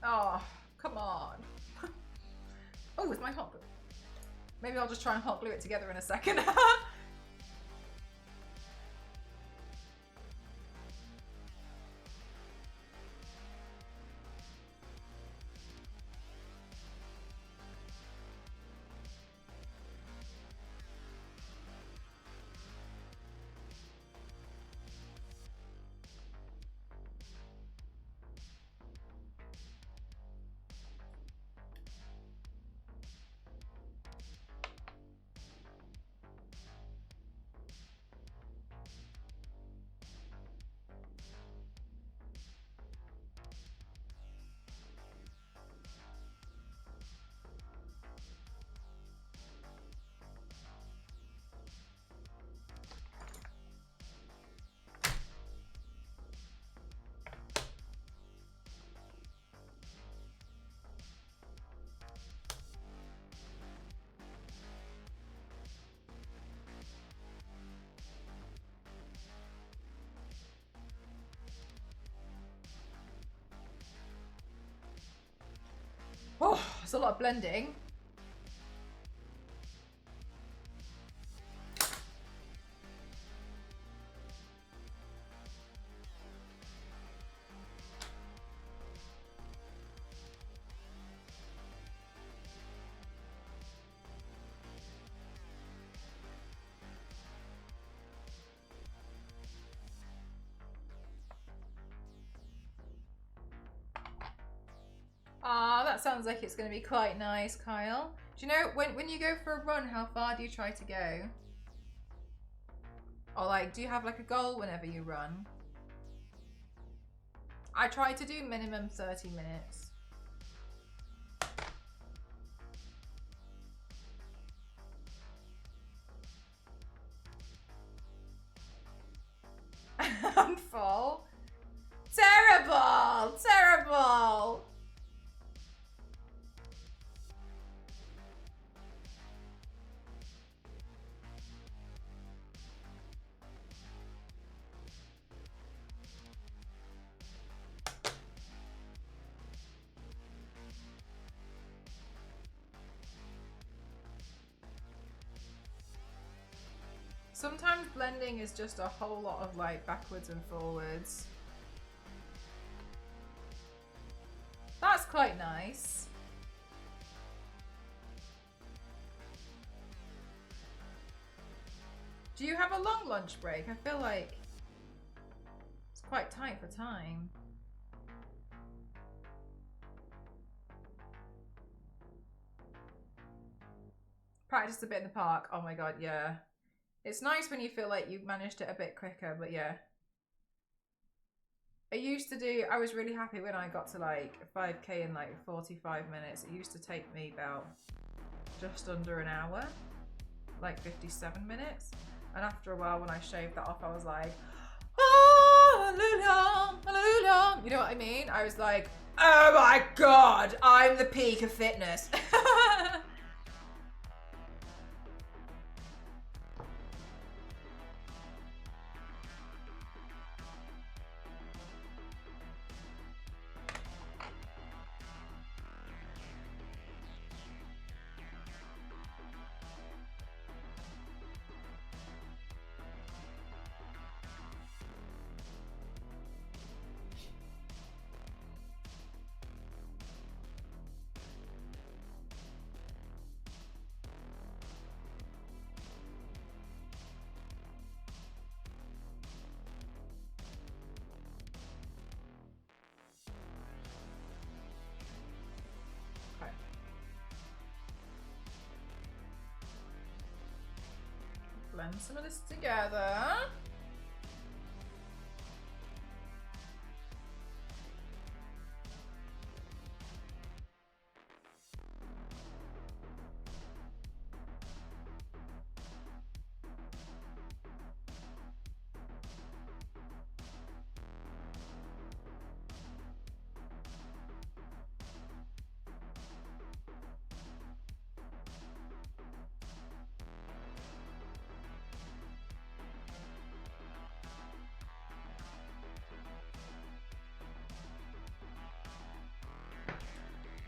Oh, come on. Oh, it's my hot glue. Maybe I'll just try and hot glue it together in a second. Oh, it's a lot of blending. Ah, that sounds like it's going to be quite nice, Kyle. Do you know, when you go for a run, how far do you try to go? Or like, do you have like a goal whenever you run? I try to do minimum 30 minutes. I'm full. Terrible! Terrible! Sometimes blending is just a whole lot of like backwards and forwards. That's quite nice. Do you have a long lunch break? I feel like it's quite tight for time. Practice a bit in the park. Oh my god, yeah. It's nice when you feel like you've managed it a bit quicker, but yeah. I was really happy when I got to like 5K in like 45 minutes. It used to take me about just under an hour, like 57 minutes. And after a while when I shaved that off, I was like, hallelujah, hallelujah. You know what I mean? I was like, oh my God, I'm the peak of fitness. Blend some of this together.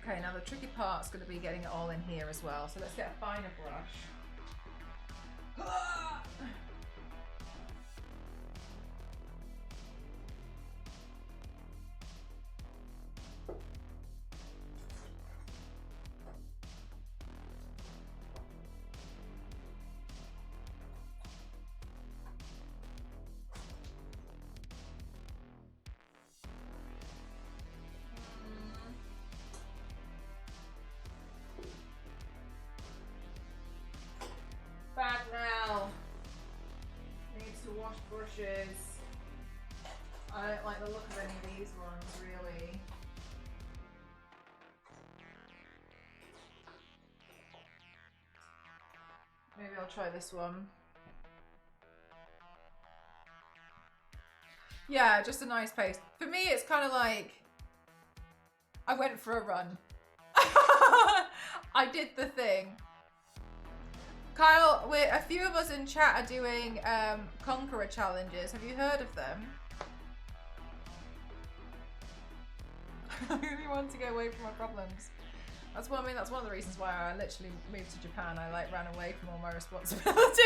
Okay, now the tricky part's going to be getting it all in here as well. So let's get a finer brush. Bad now. Needs to wash brushes. I don't like the look of any of these ones, really. Maybe I'll try this one. Yeah, just a nice paste. For me, it's kind of like I went for a run. I did the thing. Kyle, a few of us in chat are doing Conqueror challenges. Have you heard of them? I really want to get away from my problems. That's what I mean. That's one of the reasons why I literally moved to Japan. I like ran away from all my responsibilities.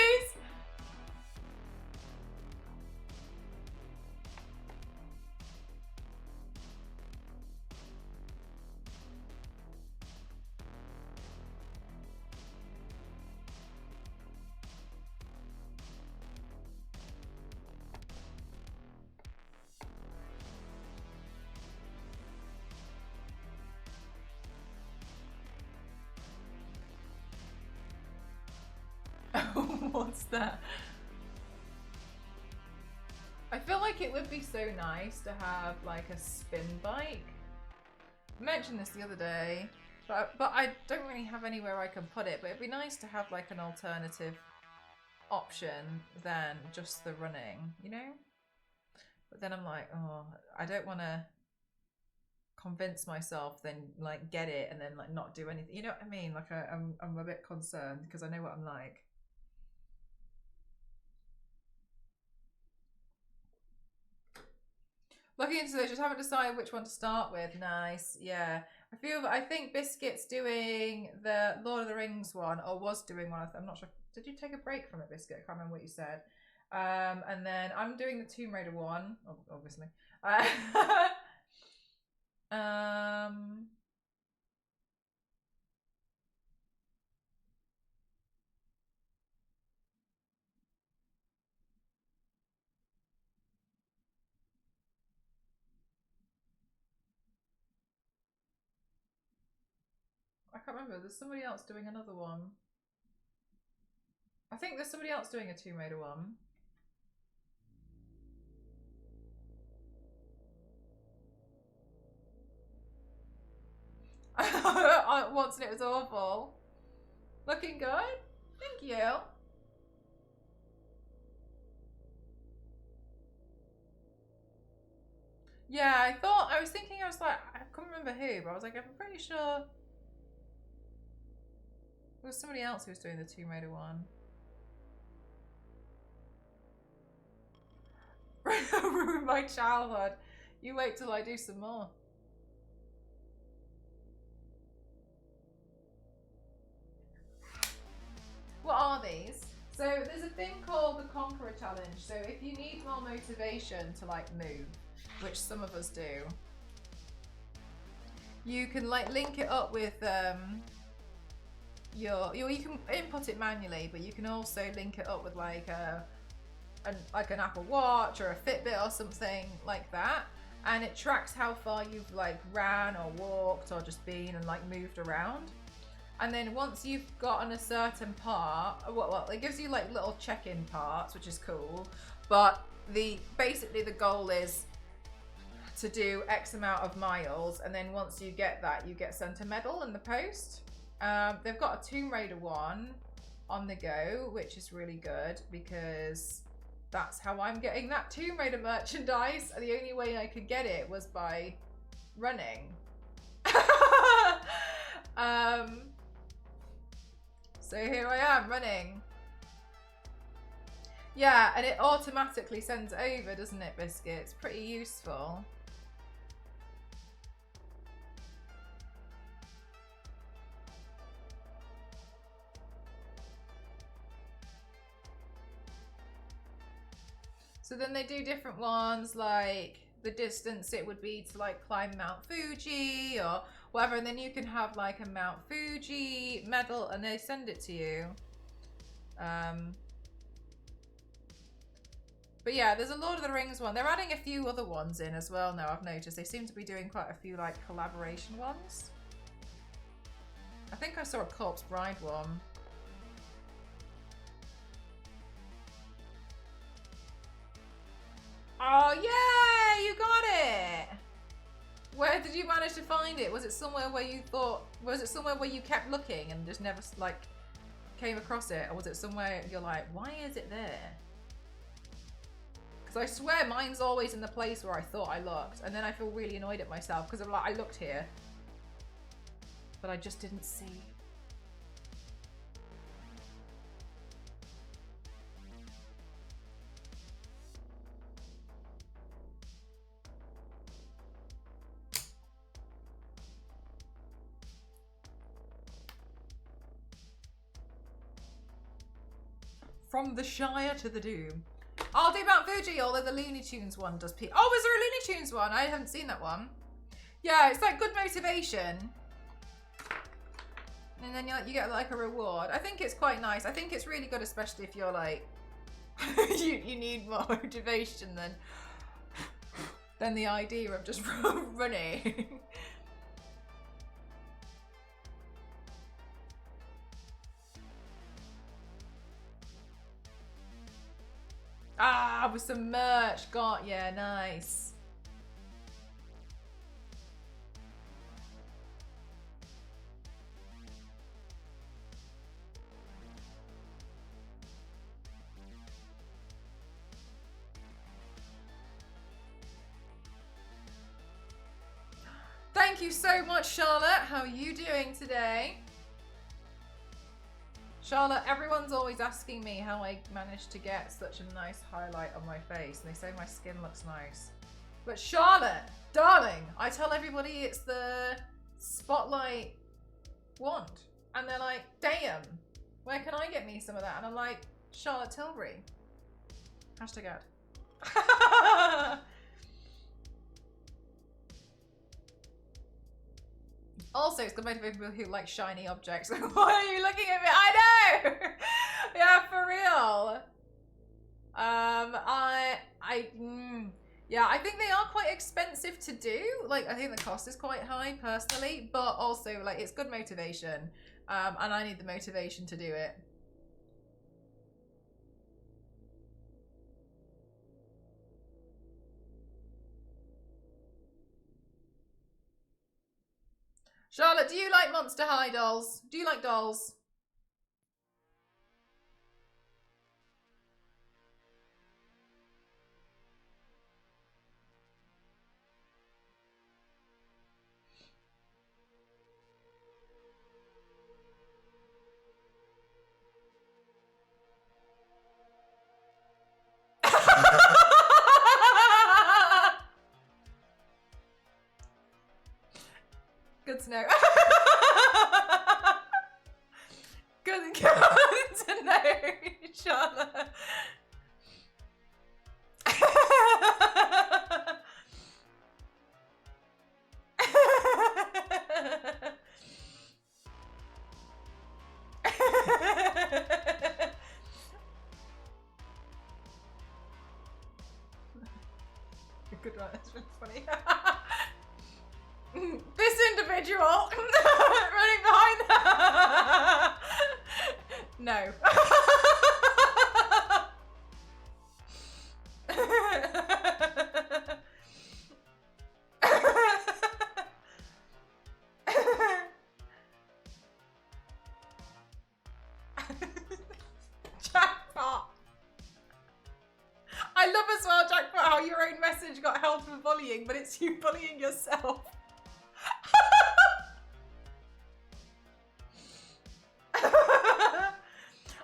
What's that? I feel like it would be so nice to have like a spin bike. I mentioned this the other day, but I don't really have anywhere I can put it, but it'd be nice to have like an alternative option than just the running, you know? But then I'm like, oh, I don't want to convince myself then like get it and then like not do anything. You know what I mean? Like I'm a bit concerned because I know what I'm like. Looking into this, just haven't decided which one to start with. Nice, yeah. I think Biscuit's doing the Lord of the Rings one, or was doing one. I'm not sure. Did you take a break from it, Biscuit? I can't remember what you said. And then I'm doing the Tomb Raider one, obviously. I can't remember. There's somebody else doing another one. I think there's somebody else doing a Tomb Raider one. Once and it was awful. Looking good? Thank you. Yeah, I was thinking, I was like, I couldn't remember who, but I was like, I'm pretty sure there was somebody else who was doing the Tomb Raider one. Ruined my childhood. You wait till I do some more. What are these? So there's a thing called the Conqueror Challenge. So if you need more motivation to like move, which some of us do, you can like link it up with you can input it manually, but you can also link it up with like an Apple Watch or a Fitbit or something like that, and it tracks how far you've like ran or walked or just been and like moved around. And then once you've gotten a certain part, well, it gives you like little check-in parts, which is cool. But basically the goal is to do X amount of miles, and then once you get that, you get sent a medal in the post. They've got a Tomb Raider one on the go, which is really good because that's how I'm getting that Tomb Raider merchandise. And the only way I could get it was by running. So here I am running. Yeah, and it automatically sends it over, doesn't it, Biscuit? It's pretty useful. So then they do different ones, like the distance it would be to like climb Mount Fuji or whatever, and then you can have like a Mount Fuji medal and they send it to you. But yeah, there's a Lord of the Rings one. They're adding a few other ones in as well now, I've noticed. They seem to be doing quite a few like collaboration ones. I think I saw a Corpse Bride one. Oh, yay! You got it! Where did you manage to find it? Was it somewhere where you thought... Was it somewhere where you kept looking and just never, like, came across it? Or was it somewhere you're like, why is it there? Because I swear mine's always in the place where I thought I looked. And then I feel really annoyed at myself because I'm like, I looked here. But I just didn't see. From the Shire to the Doom. I'll do Mount Fuji, although the Looney Tunes one does peak. Oh, is there a Looney Tunes one? I haven't seen that one. Yeah, it's like good motivation. And then you get like a reward. I think it's quite nice. I think it's really good, especially if you're like, you need more motivation than the idea of just running. Ah, with some merch. Got, yeah, nice. Thank you so much, Charlotte. How are you doing today? Charlotte, everyone's always asking me how I managed to get such a nice highlight on my face. And they say my skin looks nice. But Charlotte, darling, I tell everybody it's the Spotlight wand. And they're like, damn, where can I get me some of that? And I'm like, Charlotte Tilbury. Hashtag ad. Also, it's good to motivate people who like shiny objects. Why are you looking at me? I know! Yeah, for real. Yeah, I think they are quite expensive to do. Like, I think the cost is quite high personally, but also like it's good motivation. And I need the motivation to do it. Charlotte, do you like Monster High dolls? Do you like dolls? Good to know. Good to know, Charlotte. Good one, that's really funny. This individual running behind that. No. Jackpot. I love as well, Jackpot, how your own message got held for bullying, but it's you bullying yourself.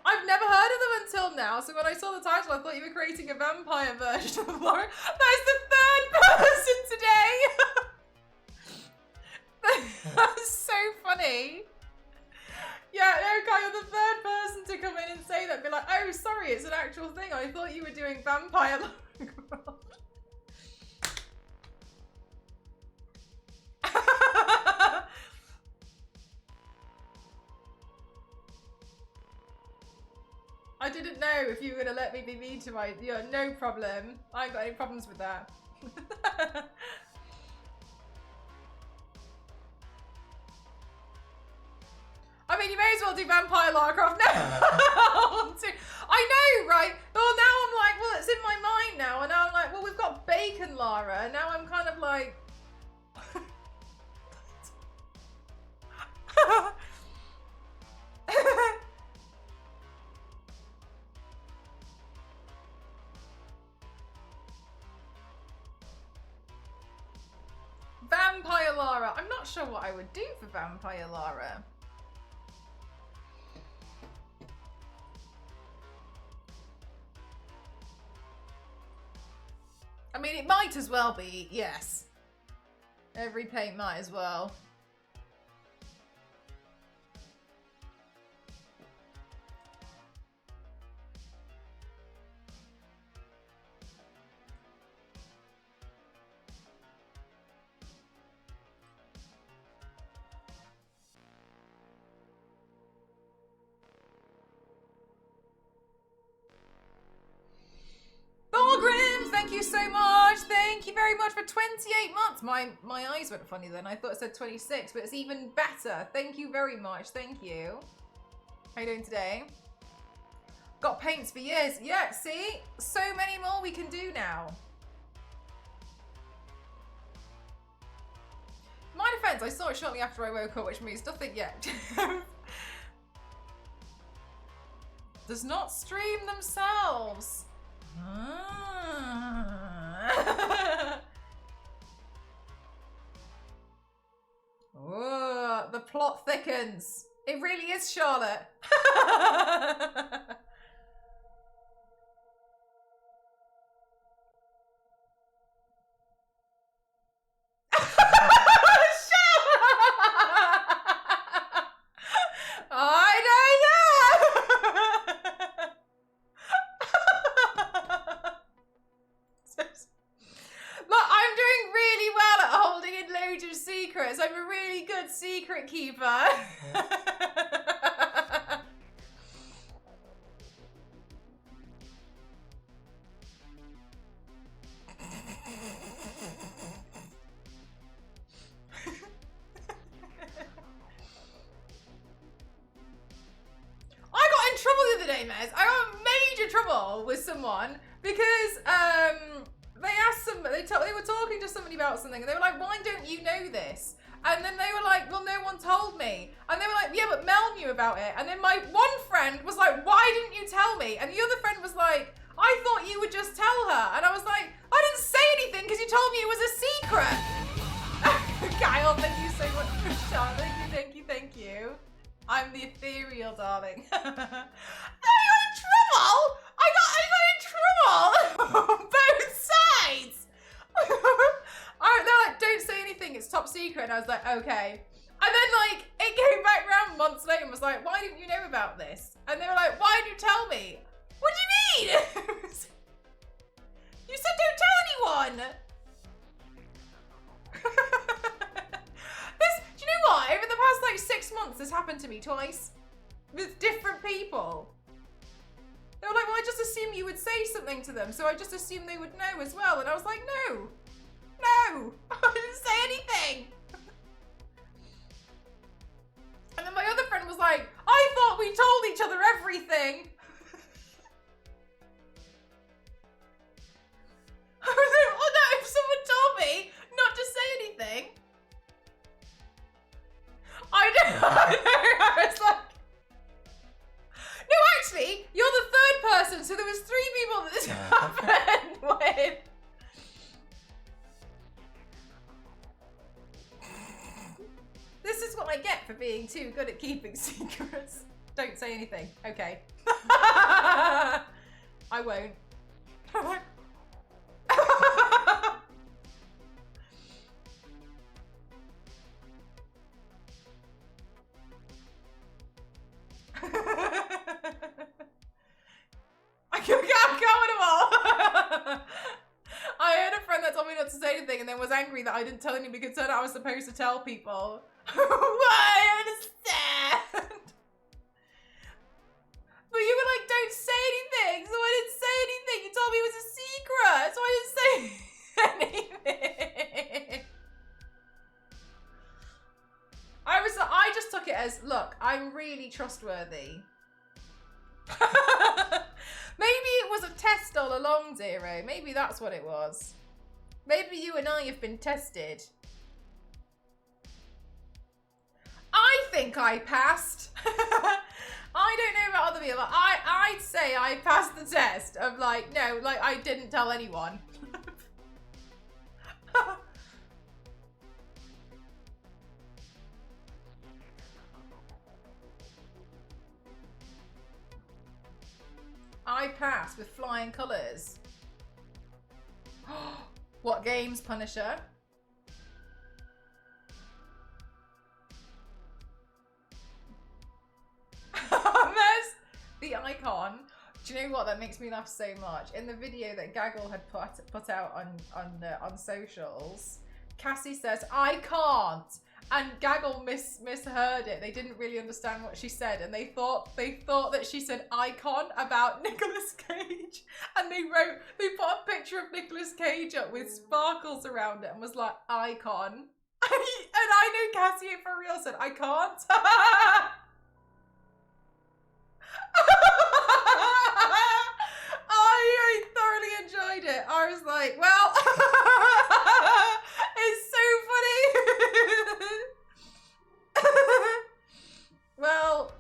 I've never heard of them until now, so when I saw the title I thought you were creating a vampire version of Laura. That is the third person today! That's so funny. Yeah, no, Kai, you're the third person to come in and say that. Be like, oh, sorry, it's an actual thing. I thought you were doing vampire Laura. I didn't know if you were going to let me be mean to my... Yeah, no problem. I ain't got any problems with that. I mean, you may as well do Vampire Lara Croft now. I know, right? Well, now I'm like, well, it's in my mind now. And now I'm like, well, we've got Bacon Lara. And now I'm kind of like... Vampire Lara. I'm not sure what I would do for Vampire Lara. I mean, it might as well be, yes. Every paint might as well. you so much. Thank you very much for 28 months. My eyes went funny then. I thought it said 26, but it's even better. Thank you very much. Thank you. How you doing today? Got paints for years. Yeah, see? So many more we can do now. My defense, I saw it shortly after I woke up, which means nothing yet. Does not stream themselves. Ooh, the plot thickens. It really is Charlotte. Secret keeper. I got in trouble the other day, Mez. I got in major trouble with someone because they asked somebody, they were talking to somebody about something, and they were like, "Why don't you know this?" And then they were like, "Well, no one told me." And they were like, "Yeah, but Mel knew about it." And then my one friend was like, "Why didn't you tell me?" And the other friend was like, "I thought you would just tell her." And I was like, "I didn't say anything because you told me it was a secret." Kyle, thank you so much for sharing. Thank you, thank you, thank you. I'm the ethereal, darling. I got in trouble. I got in trouble. Both sides. They're like, "Don't say anything, it's top secret." And I was like, "Okay." And then like it came back around months later and was like, "Why didn't you know about this?" And they were like, "Why didn't you tell me?" What do you mean? You said don't tell anyone. Do you know what? Over the past like 6 months, this happened to me twice with different people. They were like, "Well, I just assumed you would say something to them, so I just assumed they would know as well." And I was like, "No. No, I didn't say anything." And then my other friend was like, "I thought we told each other everything." I was like, "Oh no, if someone told me not to say anything." I know, I was like, "No, actually, you're the third person, so there was 3 people that this happened with." This is what I get for being too good at keeping secrets. Don't say anything. Okay. I won't. I can't with them all. I had a friend that told me not to say anything and then was angry that I didn't tell anyone because it turned out I was supposed to tell people. I understand. But you were like, "Don't say anything," so I didn't say anything. You told me it was a secret, so I didn't say anything. I just took it as, look, I'm really trustworthy. Maybe it was a test all along, Zero. Maybe that's what it was. Maybe you and I have been tested. I think I passed. I don't know about other people. I'd say I passed the test of like, no, like I didn't tell anyone. I passed with flying colours. What games, Punisher? There's the icon. Do you know what? That makes me laugh so much. In the video that Gaggle had put out on socials, Cassie says, "I can't," and Gaggle misheard it. They didn't really understand what she said, and they thought that she said icon about Nicolas Cage, and they put a picture of Nicolas Cage up with sparkles around it and was like icon, and I know Cassie for real said I can't. I thoroughly enjoyed it. I was like, well, it's so funny. Well,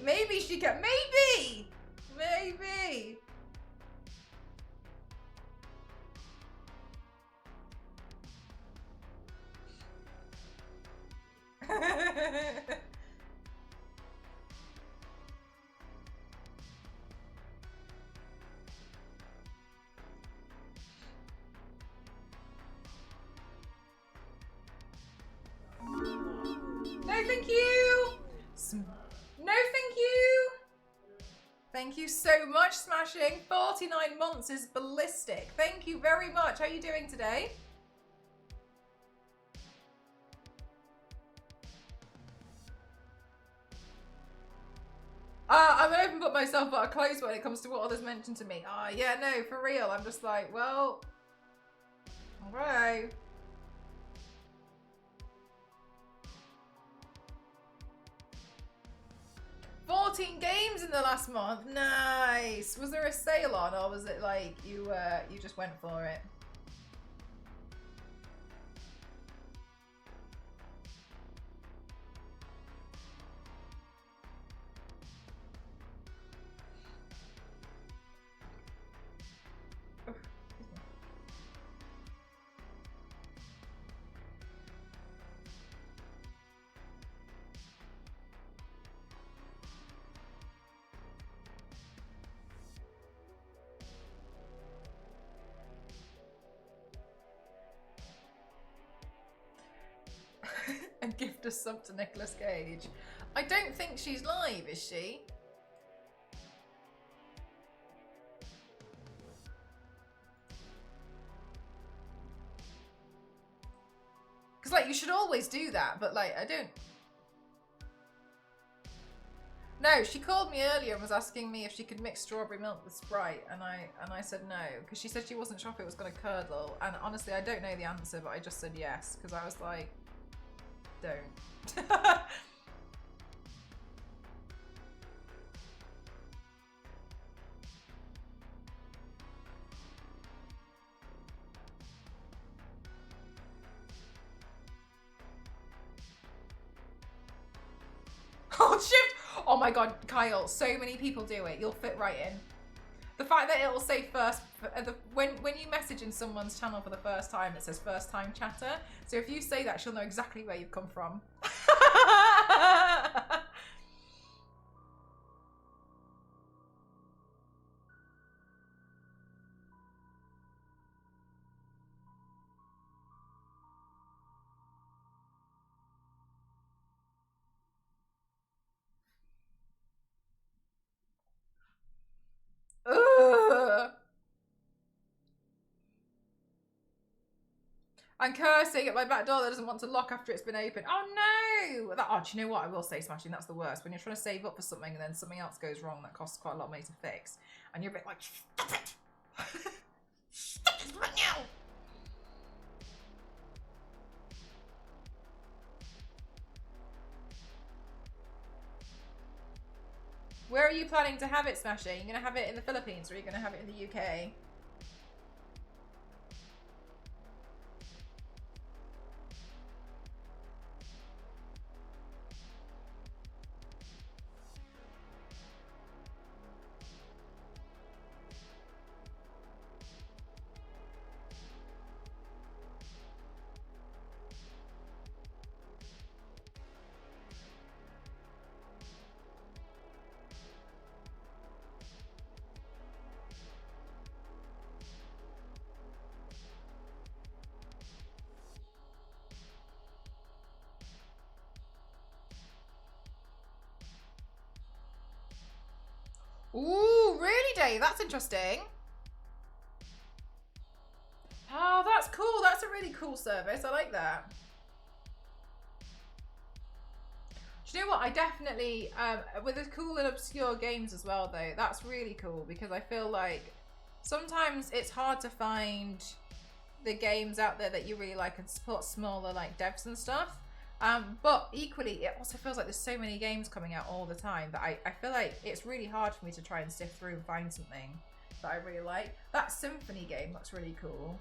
maybe she can, maybe. No, thank you. No, thank you. Thank you so much, Smashing. 49 months is ballistic. Thank you very much. How are you doing today? I'm an open book myself, but a closed when it comes to what others mention to me. Yeah, no, for real. I'm just like, well, alright. $14 games in the last month. Nice. Was there a sale on, or was it like you just went for it? And gift a sub to Nicolas Cage. I don't think she's live, is she? Because like you should always do that, but like I don't. No, she called me earlier and was asking me if she could mix strawberry milk with Sprite, and I said no because she said she wasn't sure if it was going to curdle, and honestly I don't know the answer, but I just said yes because I was like, don't. Hold shift. Oh my god, Kyle, so many people do it. You'll fit right in. The fact that it'll say first, when you message in someone's channel for the first time, it says first time chatter. So if you say that, she'll know exactly where you've come from. Ugh. I'm cursing at my back door that doesn't want to lock after it's been opened. Oh no! Oh, do you know what? I will say, Smashing, that's the worst. When you're trying to save up for something and then something else goes wrong that costs quite a lot of money to fix. And you're a bit like, stop it! Stop it right now! Where are you planning to have it, Smashing? Are you going to have it in the Philippines or are you going to have it in the UK? Ooh, really, Dave? That's interesting. Oh, that's cool. That's a really cool service. I like that. Do you know what? I definitely, with the cool and obscure games as well, though, that's really cool because I feel like sometimes it's hard to find the games out there that you really like and support smaller like devs and stuff. But equally, it also feels like there's so many games coming out all the time that I feel like it's really hard for me to try and sift through and find something that I really like. That Symphony game looks really cool.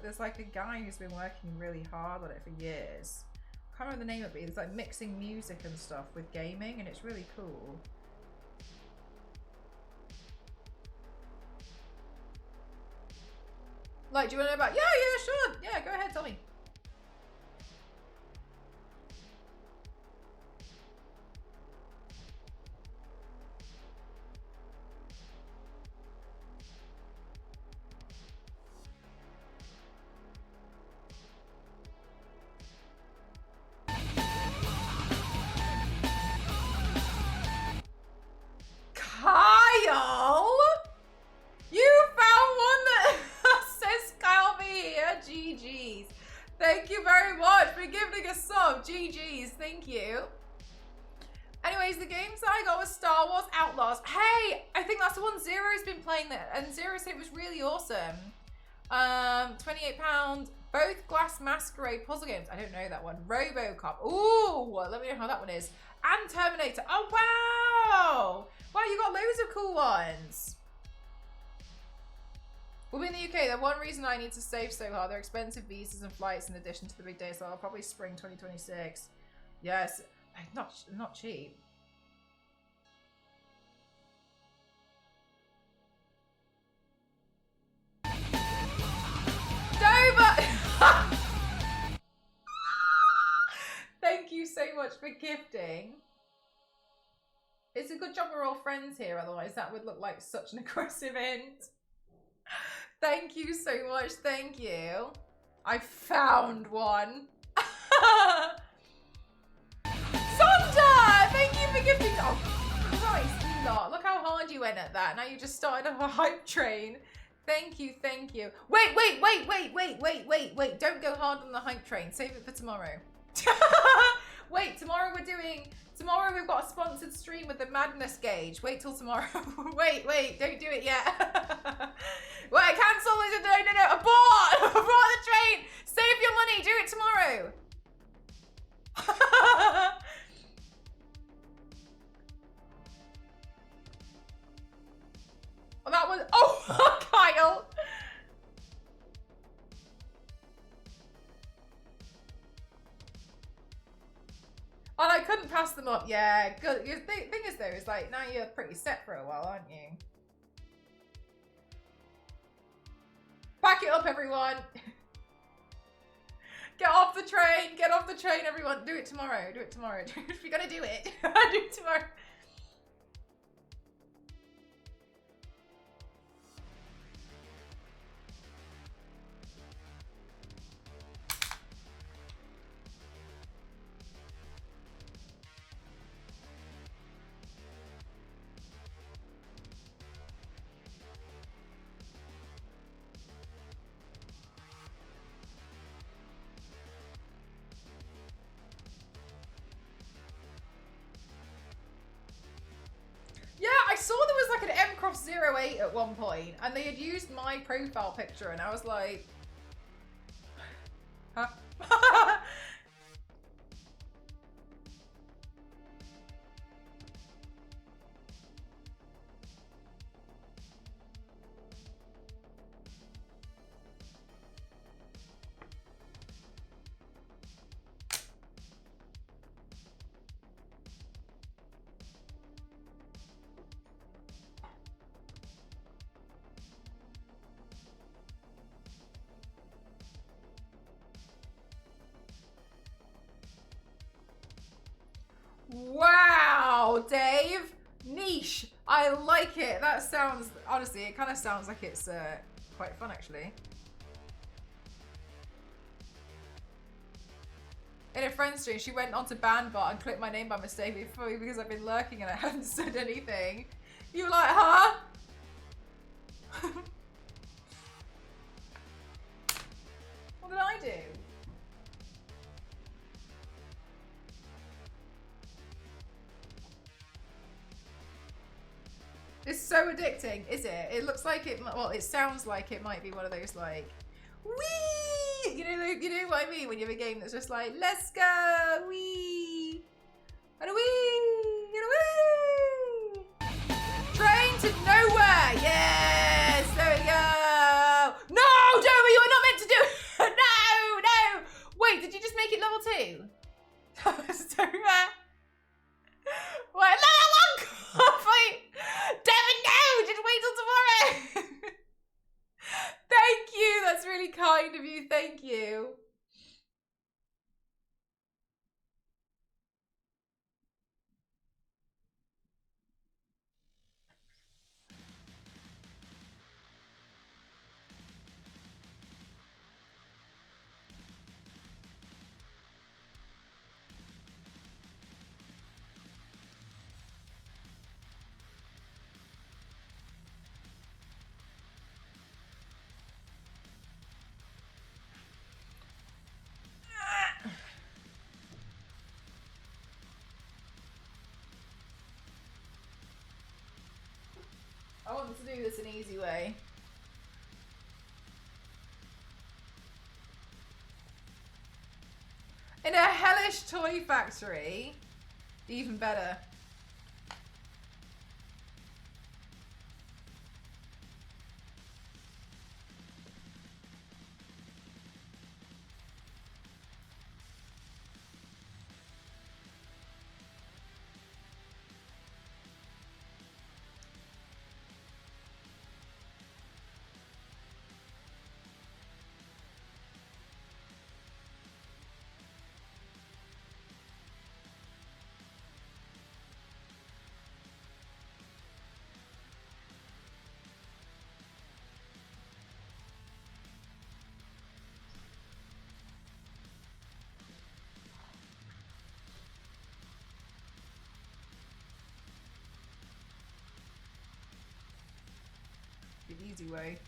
There's like a guy who's been working really hard on it for years. I can't remember the name of it, it's like mixing music and stuff with gaming and it's really cool. Like, do you want to know about, yeah, sure. Yeah, go ahead, tell me. Kyle! You found one that says Kyle be here. GG's. Thank you very much for giving us some. GG's. Thank you. Anyways, the games that I got was Star Wars Outlaws. Hey, I think that's the one Zero's been playing that, and Zero said it was really awesome. £28. Both Glass Masquerade puzzle games. I don't know that one. RoboCop. Ooh, let me know how that one is. And Terminator. Oh, wow. Wow, you got loads of cool ones. We'll be in the UK. The one reason I need to save so hard, they're expensive visas and flights in addition to the big day, so I'll probably spring 2026. Yes, not cheap. Dover! Thank you so much for gifting. It's a good job we're all friends here, otherwise that would look like such an aggressive hint. Thank you so much, thank you. I found one. Sonda! Thank you for gifting. Oh, Christ, you lot. Look how hard you went at that. Now you just started a hype train. Thank you, thank you. Wait. Don't go hard on the hype train. Save it for tomorrow. Wait, tomorrow we've got a sponsored stream with the Madness Gauge. Wait till tomorrow. wait, don't do it yet. Wait, cancel it. No. Abort the train. Save your money. Do it tomorrow. Well, that was, oh, Kyle. And I couldn't pass them up. Yeah, good. The thing is though, is like now you're pretty set for a while, aren't you? Back it up, everyone. Get off the train. Get off the train, everyone. Do it tomorrow. Do it tomorrow. If you're gonna do it, do it tomorrow. I saw there was like an mcroft08 at one point, and they had used my profile picture, and I was like, huh? Wow, Dave. Niche. I like it. That sounds, honestly, it kind of sounds like it's quite fun, actually. In a friend's stream, she went onto Bandbot and clicked my name by mistake before because I've been lurking and I haven't said anything. You were like, huh? did I do? It's so addicting, is it? It looks like it, well, it sounds like it might be one of those like, wee! You know what I mean? When you have a game that's just like, let's go, wee! And a wee! And a wee! Train to nowhere! Yes! There we go! No, Joey, you were not meant to do it! No, no! Wait, did you just make it level 2? So, wait, no, long coffee! Devin, no! Just wait till tomorrow! Thank you! That's really kind of you. Thank you. I want to do this an easy way. In a hellish toy factory, even better. The easy way.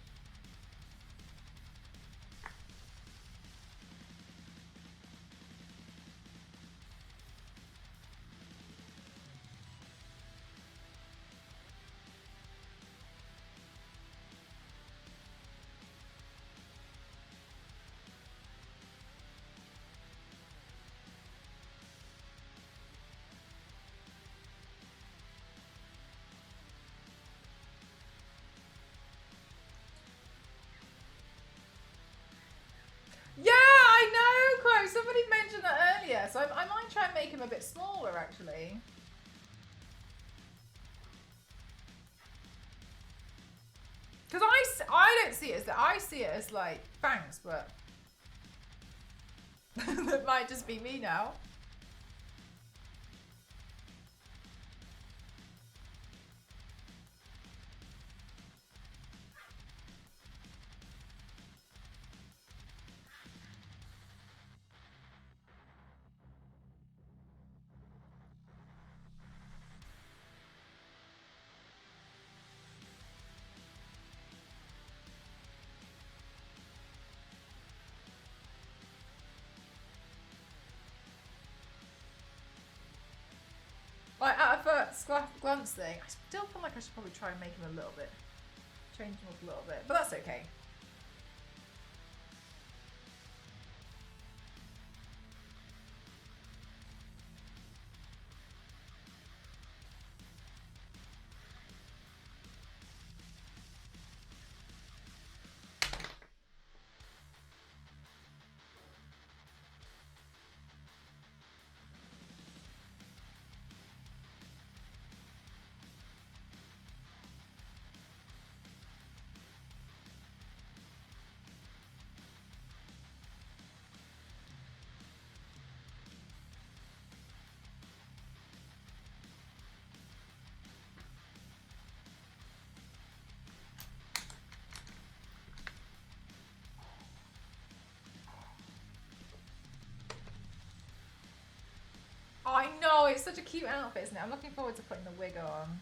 Yeah, I know, Chloe. Somebody mentioned that earlier, so I might try and make him a bit smaller, actually. Because I don't see it as that. I see it as like fangs, but that might just be me now. Like, at a first glance thing, I still feel like I should probably try and make him a little bit, change him up a little bit, but that's okay. I know, it's such a cute outfit, isn't it? I'm looking forward to putting the wig on.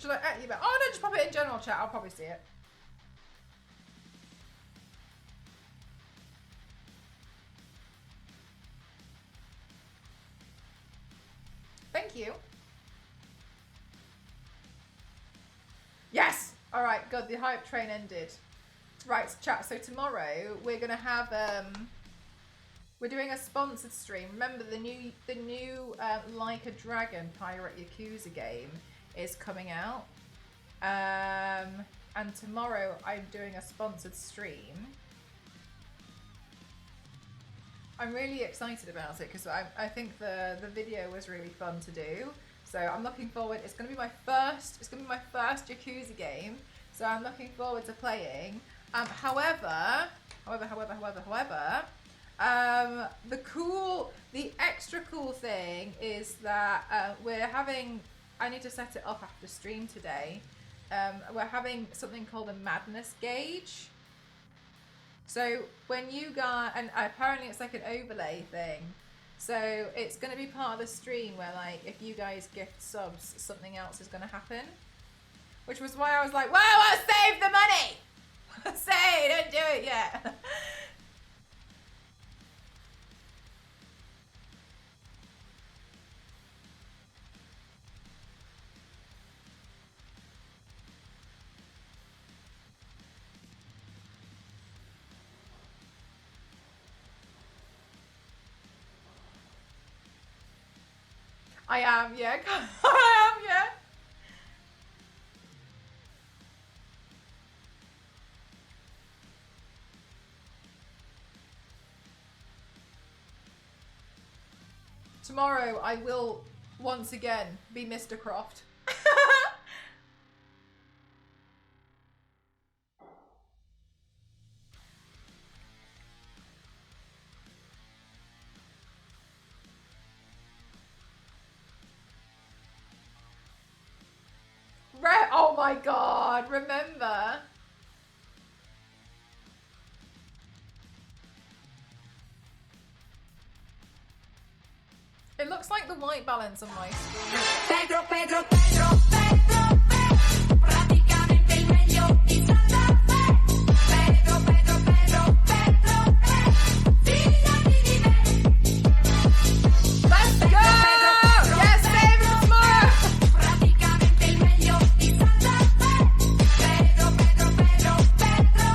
Should I at you back? Oh no, just pop it in general chat. I'll probably see it. Thank you. Yes! Alright, good. The hype train ended. Right, chat. So tomorrow we're going to have... we're doing a sponsored stream. Remember, the new Like a Dragon Pirate Yakuza game is coming out. And tomorrow I'm doing a sponsored stream. I'm really excited about it because I think the video was really fun to do. So I'm looking forward. It's going to be my first Yakuza game. So I'm looking forward to playing. However, the extra cool thing is that we're having. I need to set it up after stream today. We're having something called a madness gauge. So when you guys, and apparently it's like an overlay thing. So it's going to be part of the stream where, like, if you guys gift subs, something else is going to happen. Which was why I was like, whoa, I'll save the money! Say, don't do it yet. I am, yeah. I am, yeah. Tomorrow I will once again be Mr. Croft. Oh my god, remember? It looks like the white balance on my screen. Pedro, Pedro, Pedro, Pedro, Pedro, praticamente il meglio di Santa Fe. Pedro, Pedro, Pedro, Pedro, fidati di me. Let's go! Yes, save it tomorrow! Praticamente il meglio di Santa Fe. Pedro, Pedro, Pedro, Pedro,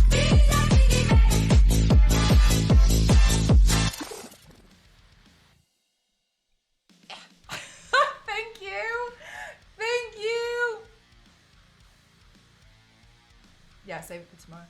fidati di me. Thank you. Thank you. Yeah, save it for tomorrow.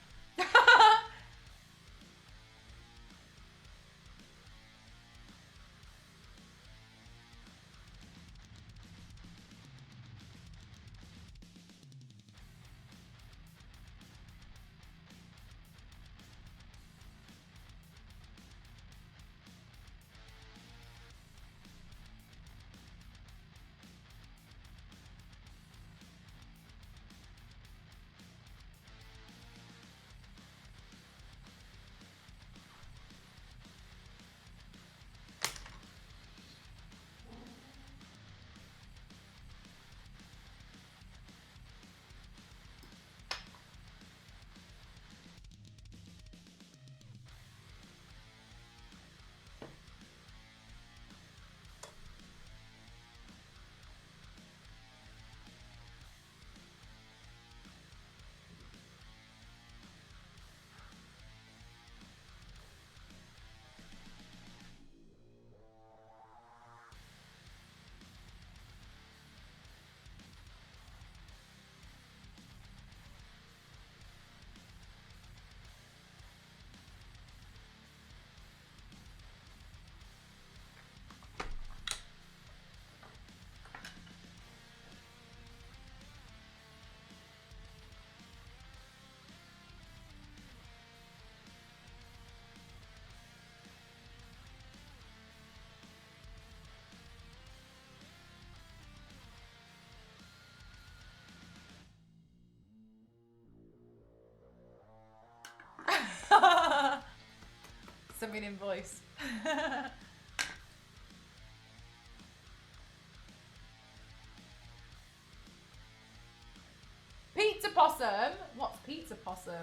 Send me an invoice. possum? What's pizza possum?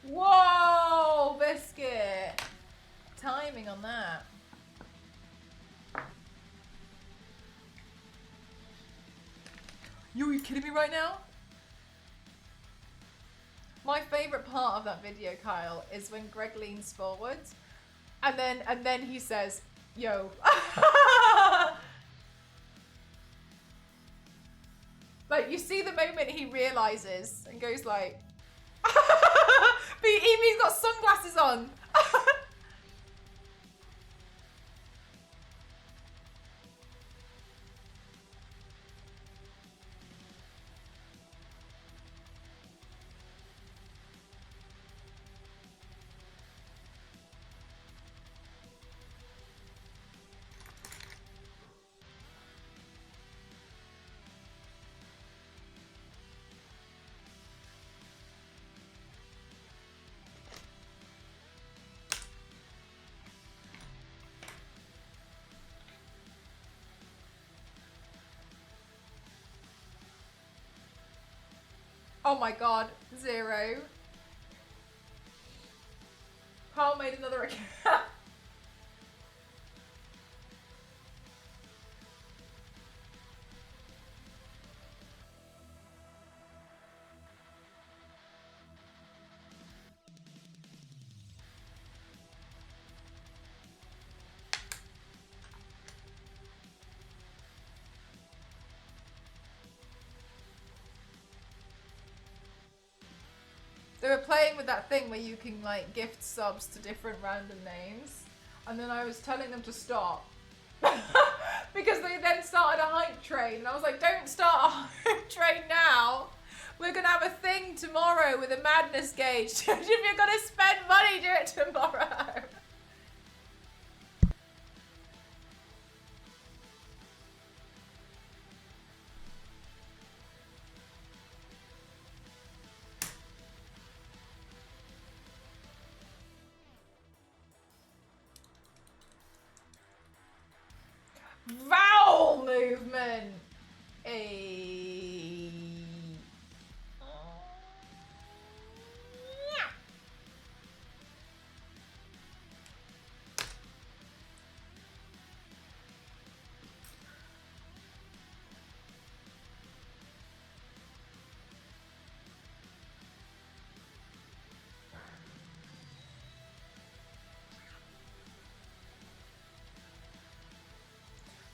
Whoa, biscuit. Timing on that. Are you kidding me right now? My favourite part of that video, Kyle, is when Greg leans forward and then he says, yo. Like, you see the moment he realises and goes like, but he's got sunglasses on. Oh my god, 0. Carl made another account. They were playing with that thing where you can like gift subs to different random names, and then I was telling them to stop because they then started a hype train, and I was like, don't start a hype train now. We're gonna have a thing tomorrow with a madness gauge. If you're gonna spend money, do it tomorrow. Vowel movement.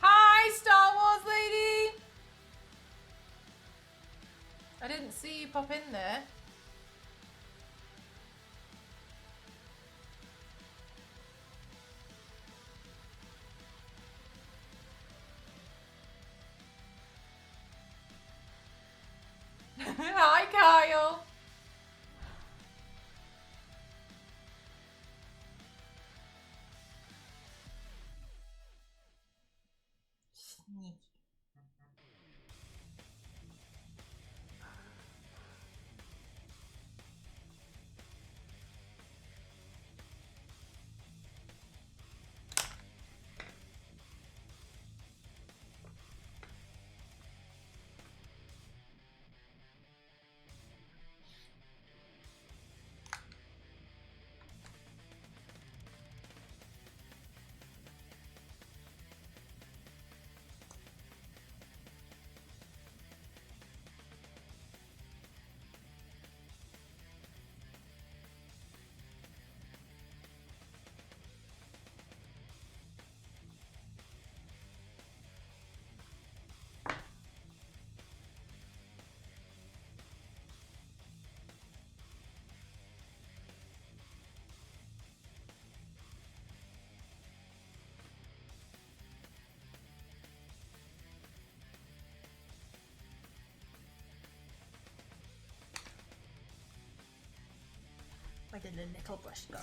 Hi, Star Wars lady. I didn't see you pop in there. Hi, Kyle. Where did the nickel brush go?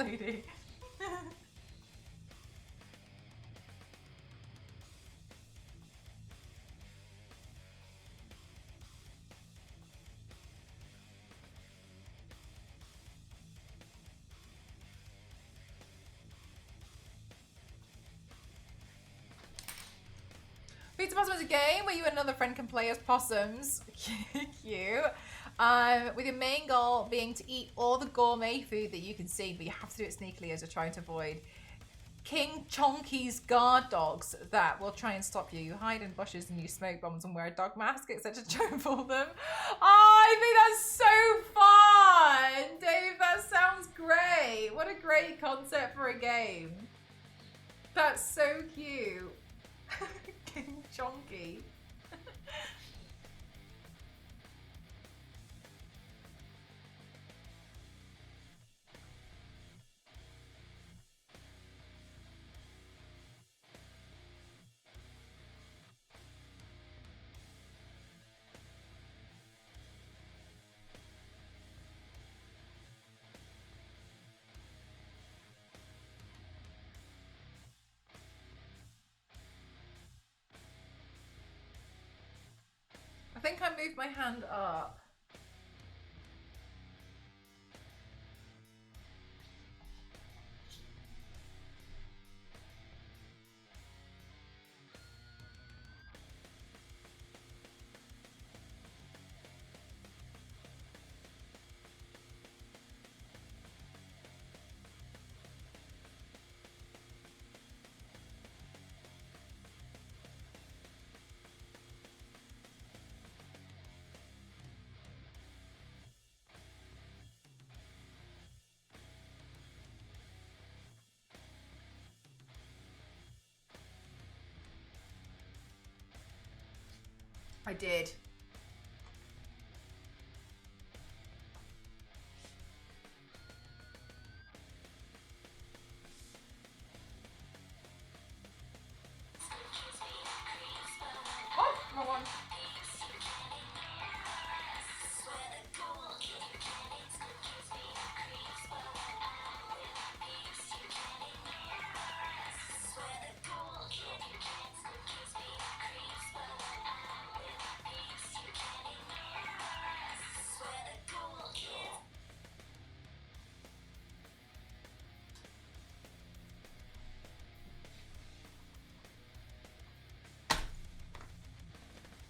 lady. Pizza Possum is a game where you and another friend can play as possums. Cute. With your main goal being to eat all the gourmet food that you can see, but you have to do it sneakily as you're trying to avoid King Chonky's guard dogs that will try and stop you. You hide in bushes and use smoke bombs and wear a dog mask, etc. to trample them. Oh, I think that's so fun! Dave, that sounds great. What a great concept for a game. That's so cute. King Chonky. I think I moved my hand up. I did. Oh, wrong one.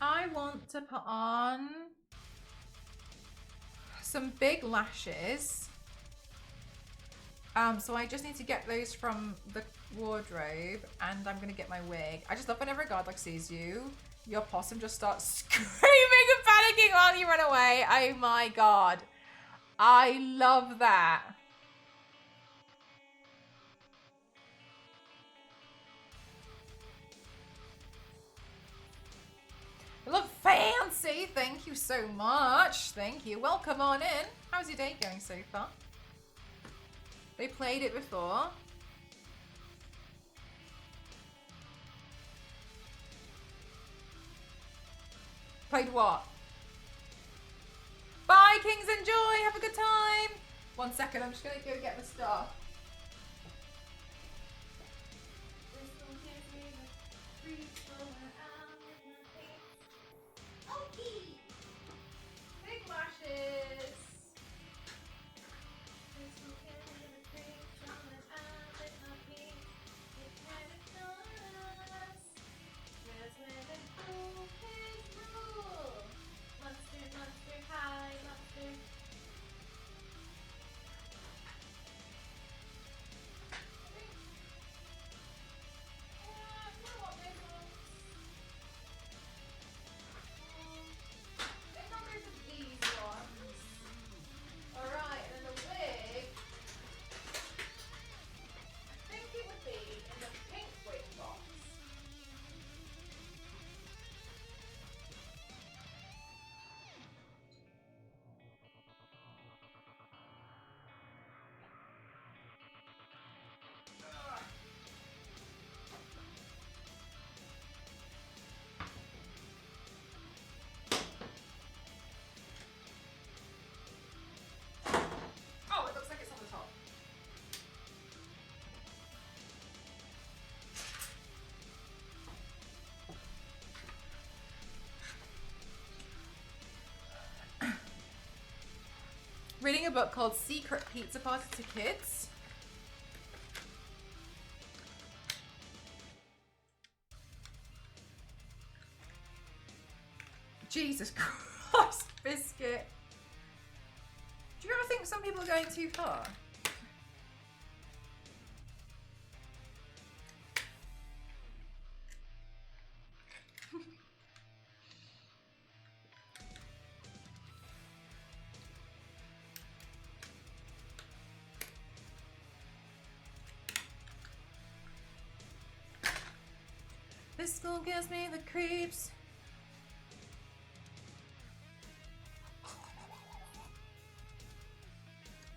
I want to put on some big lashes. So I just need to get those from the wardrobe, and I'm gonna get my wig. I just love whenever a guard dog sees you, your possum just starts screaming and panicking while you run away. Oh my god. I love that. You look fancy. Thank you so much. Thank you. Welcome on in. How's your day going so far? They played it before. Played what? Bye, Kings. Enjoy. Have a good time. 1 second. I'm just going to go get the stuff. Big lashes. Reading a book called Secret Pizza Party to Kids. Jesus Christ, biscuit. Do you ever think some people are going too far? This school gives me the creeps.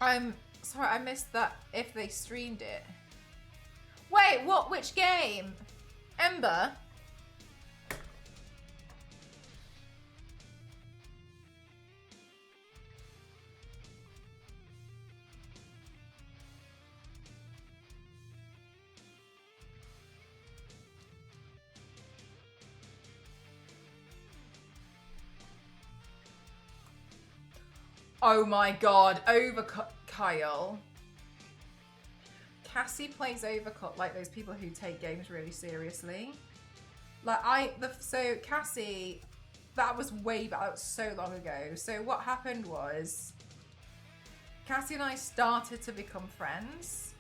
I'm sorry, I missed that if they streamed it. Wait, what? Which game? Ember? Oh my god, Overcut, Kyle. Cassie plays Overcut like those people who take games really seriously. Like so Cassie, that was way back, that was so long ago. So what happened was, Cassie and I started to become friends.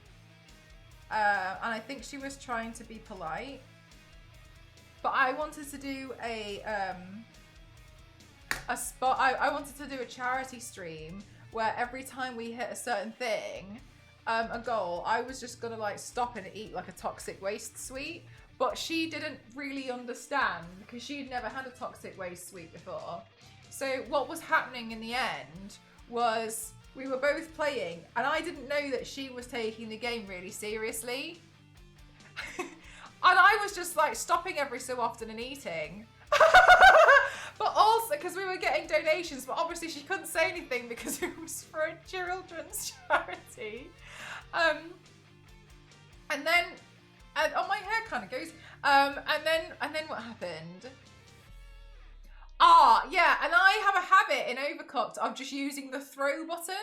And I think she was trying to be polite. But I wanted to do a spot. I wanted to do a charity stream where every time we hit a certain thing, a goal, I was just gonna like stop and eat like a toxic waste sweet. But she didn't really understand because she'd never had a toxic waste sweet before. So what was happening in the end was we were both playing and I didn't know that she was taking the game really seriously. And I was just like stopping every so often and eating. But also because we were getting donations, but obviously she couldn't say anything because it was for a children's charity. And then, oh, my hair kind of goes. And then what happened? Ah, yeah, and I have a habit in Overcooked of just using the throw button.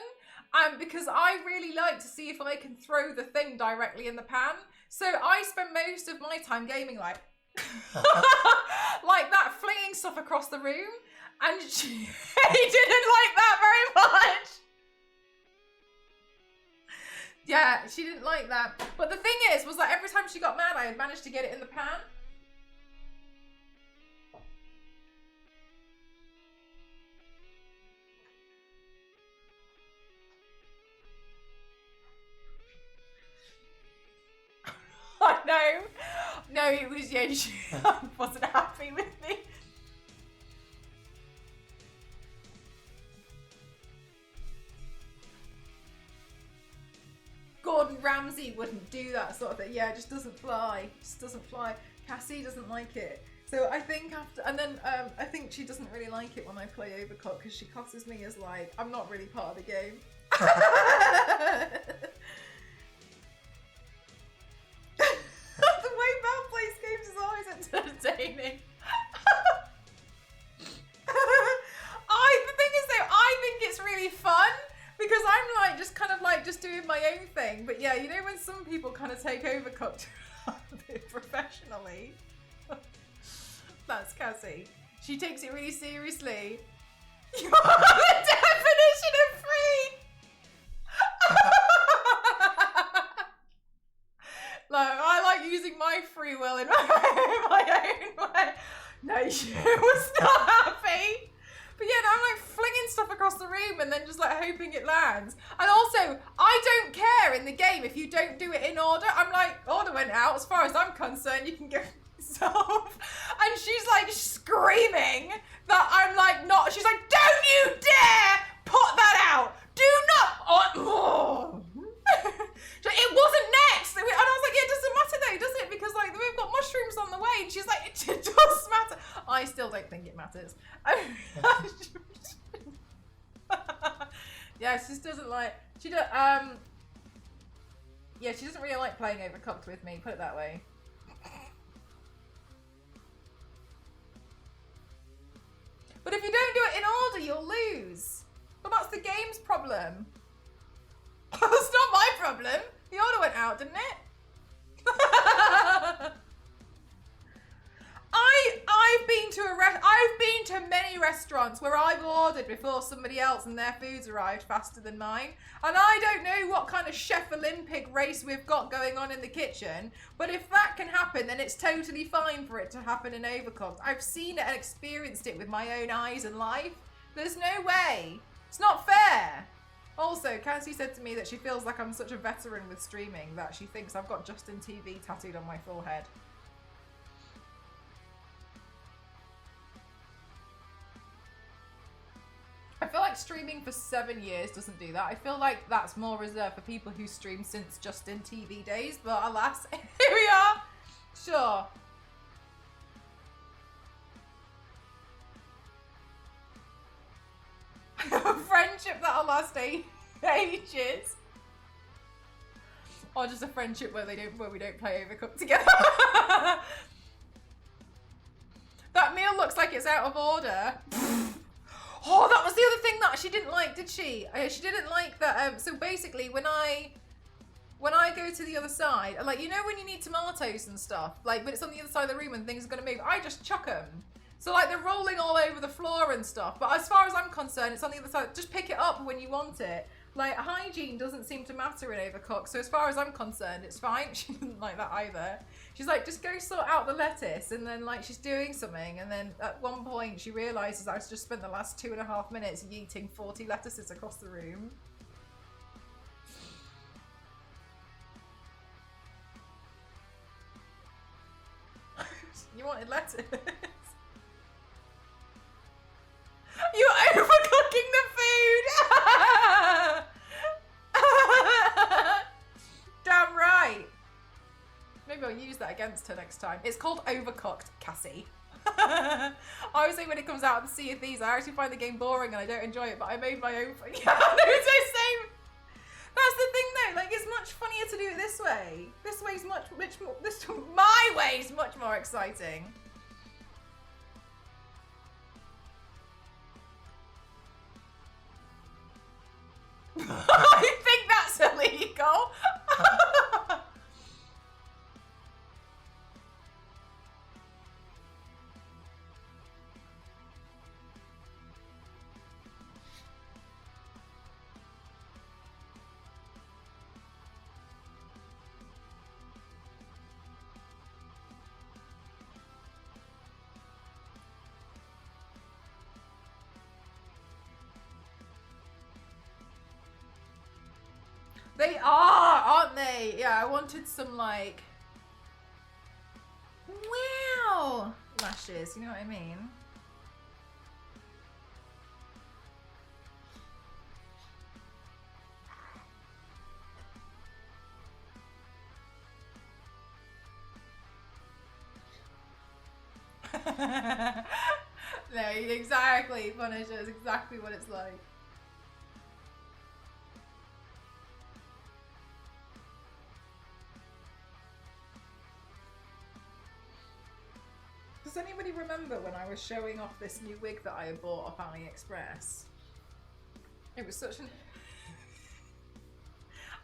Because I really like to see if I can throw the thing directly in the pan. So I spend most of my time gaming like like that, flinging stuff across the room, and she didn't like that very much. Yeah, she didn't like that. But the thing was that every time she got mad, I had managed to get it in the pan. I know. No, it was, yeah, she wasn't happy with me. Gordon Ramsay wouldn't do that sort of thing. Yeah, it just doesn't fly. Just doesn't fly. Cassie doesn't like it. So I think after, and then I think she doesn't really like it when I play Overcooked because she classes me as like, I'm not really part of the game. The way Mel plays games is always entertaining. The thing is though, I think it's really fun because I'm like just kind of like just doing my own thing. But yeah, you know when some people kind of take Overcooked a bit professionally. That's Cassie. She takes it really seriously. You are the definition of free. Like, I like using my free will in my own way. No, she was not happy. But yeah, I'm like flinging stuff across the room and then just like hoping it lands. And also, I don't care in the game if you don't do it in order. I'm like, order went out. As far as I'm concerned, you can go yourself. And she's like screaming that I'm like not. She's like, don't you dare put that out. Do not. Oh. It wasn't next. And I was like, yeah, it doesn't matter though, does it? Because like we've got mushrooms on the way. And she's like, it does matter. I still don't think it matters. Yeah, she just doesn't like, she don't, yeah, she doesn't really like playing Overcooked with me, put it that way. But if you don't do it in order, you'll lose. But that's the game's problem? It's not my problem. The order went out, didn't it? I've been to many restaurants where I've ordered before somebody else and their food's arrived faster than mine. And I don't know what kind of Chef Olympic race we've got going on in the kitchen, but if that can happen, then it's totally fine for it to happen in Overcooked. I've seen it and experienced it with my own eyes and life. There's no way. It's not fair. Also, Cassie said to me that she feels like I'm such a veteran with streaming that she thinks I've got Justin TV tattooed on my forehead. I feel like streaming for 7 years doesn't do that. I feel like that's more reserved for people who stream since Justin TV days, but alas, here we are. Sure. A friendship that'll last ages. Or just a friendship where we don't play Overcooked together. That meal looks like it's out of order. Oh, that was the other thing that she didn't like, did she? She didn't like that. So basically, when I go to the other side, like, you know when you need tomatoes and stuff, like when it's on the other side of the room and things are gonna move, I just chuck them. So like they're rolling all over the floor and stuff. But as far as I'm concerned, it's on the other side. Just pick it up when you want it. Like, hygiene doesn't seem to matter in Overcooked. So as far as I'm concerned, it's fine. She didn't like that either. She's like, just go sort out the lettuce. And then like she's doing something. And then at one point she realizes I've just spent the last 2.5 minutes yeeting 40 lettuces across the room. You wanted lettuce. You're overcooking the food! Damn right. Maybe I'll use that against her next time. It's called Overcooked, Cassie. I always say when it comes out and Sea of Thieves, I actually find the game boring and I don't enjoy it, but I made my own. Yeah, no, it's the same. That's the thing though, like it's much funnier to do it this way. This way's much more, my way's much more exciting. I think that's illegal. They are, aren't they? Yeah, I wanted some like, wow, lashes, you know what I mean? No, exactly, Punisher is exactly what it's like. Does anybody remember when I was showing off this new wig that I had bought off AliExpress? It was such an...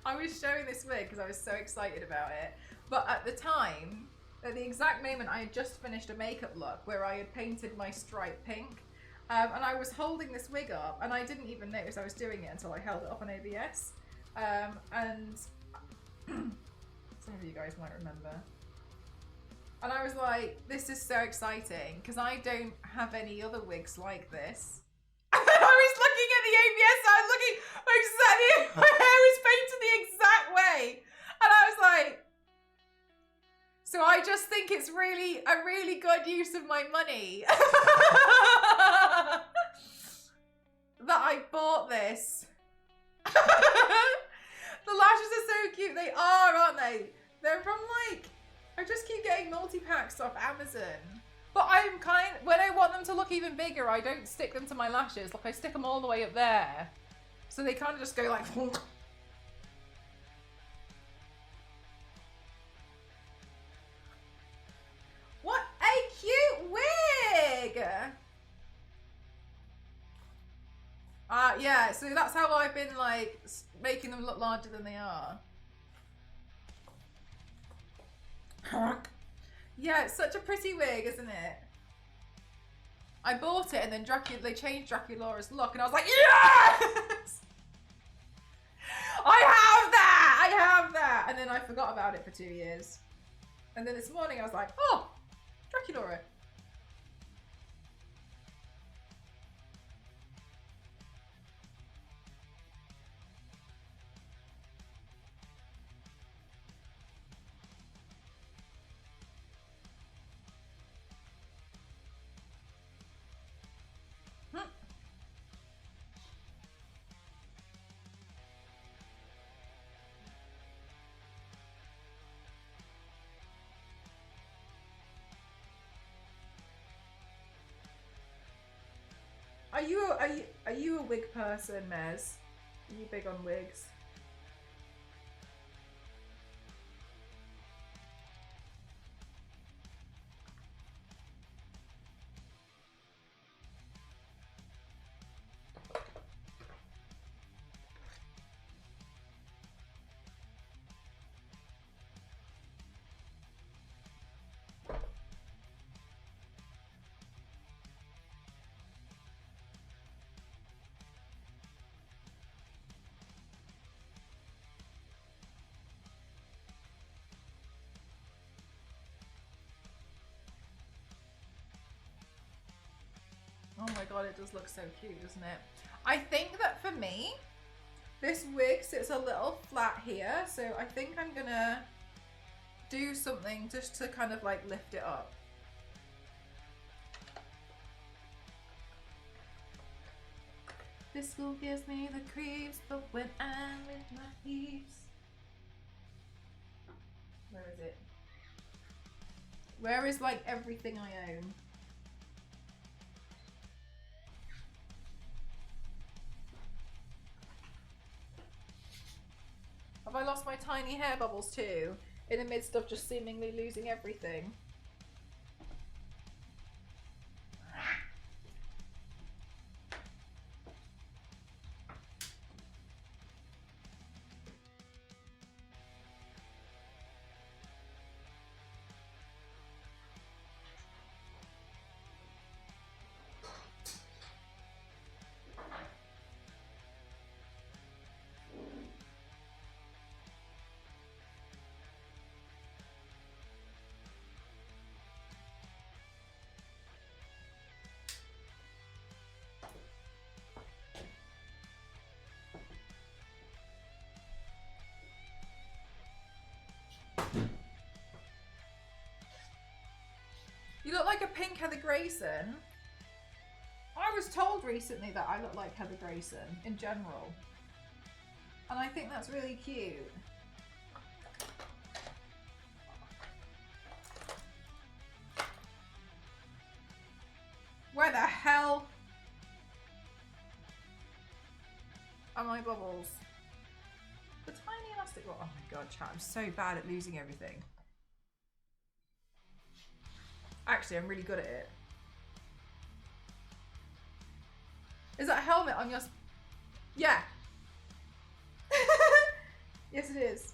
I was showing this wig because I was so excited about it. But at the time, at the exact moment, I had just finished a makeup look where I had painted my stripe pink. And I was holding this wig up and I didn't even notice I was doing it until I held it up on ABS. And some of you guys might remember. And I was like, this is so exciting because I don't have any other wigs like this. And then I was looking at the ABS, I was looking exactly, my hair was painted the exact way. And I was like, so I just think it's really a really good use of my money that I bought this. The lashes are so cute. They are, aren't they? They're from like, I just keep getting multi-packs off Amazon. But I'm when I want them to look even bigger, I don't stick them to my lashes. Like I stick them all the way up there. So they kind of just go like... What a cute wig! Yeah, so that's how I've been like making them look larger than they are. Yeah, it's such a pretty wig, isn't it? I bought it and then they changed Draculaura's look and I was like, yes! I have that! And then I forgot about it for 2 years. And then this morning I was like, oh, Draculaura. Are you a wig person, Mez? Are you big on wigs? Oh my god, it does look so cute, doesn't it? I think that for me, this wig sits a little flat here, so I think I'm gonna do something just to kind of like lift it up. This school gives me the creeps, but when I'm with my peeps. Where is it? Where is like everything I own? Have I lost my tiny hair bubbles too? In the midst of just seemingly losing everything. You look like a pink Heather Grayson. I was told recently that I look like Heather Grayson in general. And I think that's really cute. Where the hell are my bubbles? The tiny elastic roll. Oh my god, chat, I'm so bad at losing everything. Actually, I'm really good at it. Is that a helmet on your... Yeah. Yes, it is.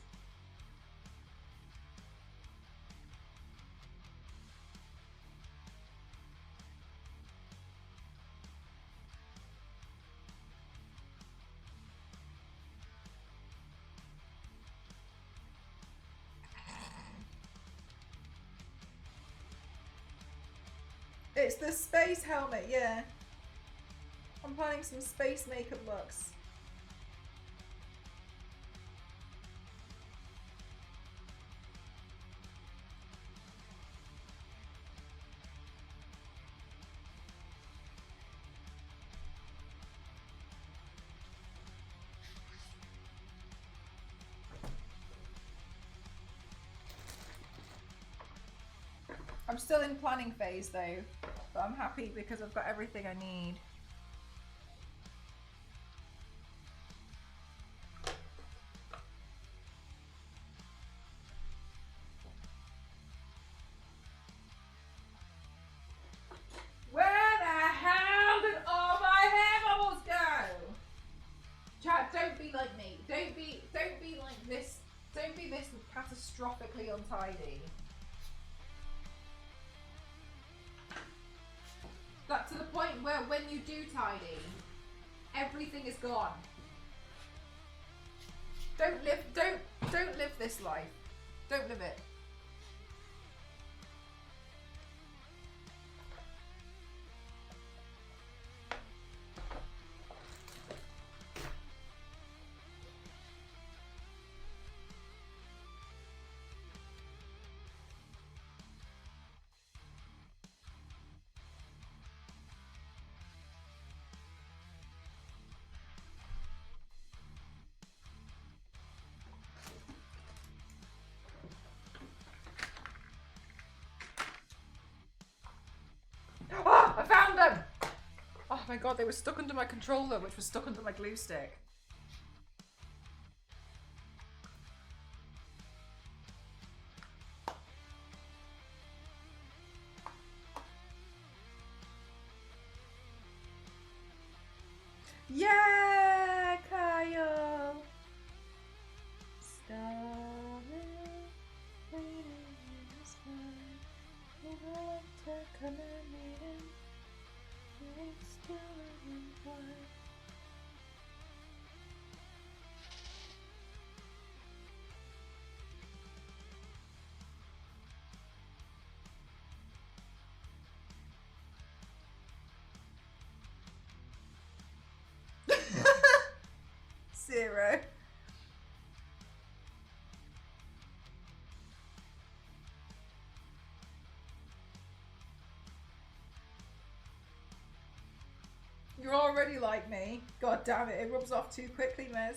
It's the space helmet, yeah. I'm planning some space makeup looks. I'm still in planning phase though, but I'm happy because I've got everything I need. Where the hell did all my hair bubbles go? when you do tidy, everything is gone. Don't live this life. Don't live it. Oh, I found them! Oh my god, they were stuck under my controller, which was stuck under my glue stick. Yeah, Kyle! Starry, waiting in the sky, winter coming in, it's still running wide. Zero. You're already like me. God damn it, it rubs off too quickly, Mez.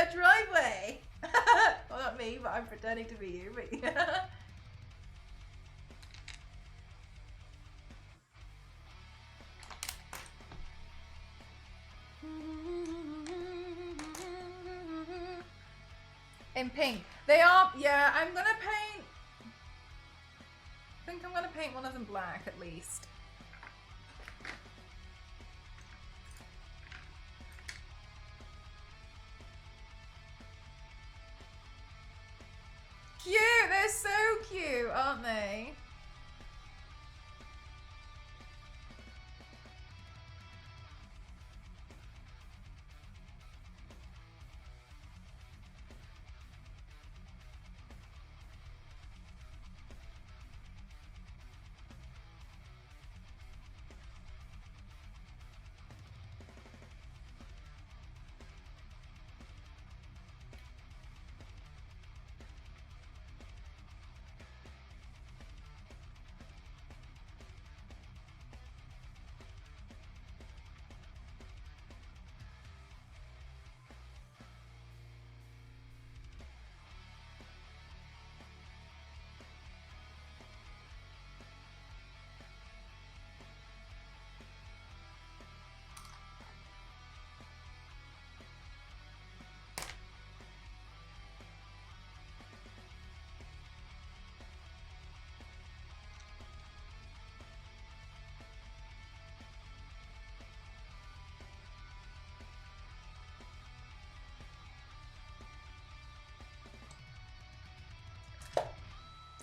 your driveway. Well, not me, but I'm pretending to be you. But yeah. In pink. They are, yeah, I'm gonna paint. I think I'm gonna paint one of them black at least. Cute! They're so cute, aren't they?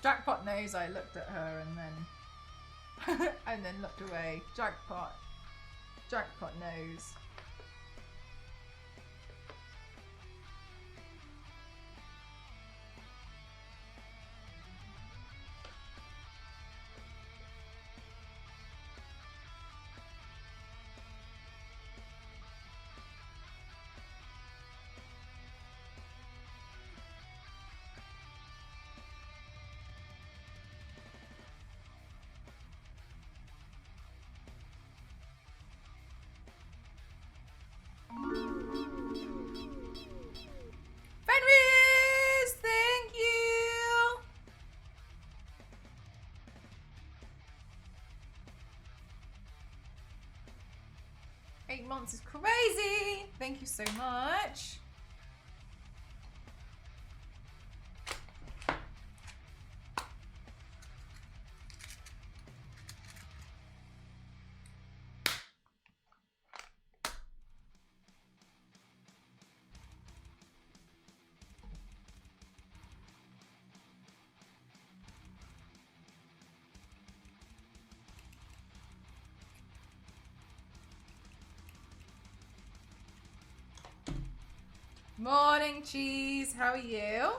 Jackpot knows I looked at her and then and then looked away. Jackpot knows. Fenris, thank you. Eight months is crazy. Thank you so much. Morning, Cheese. How are you?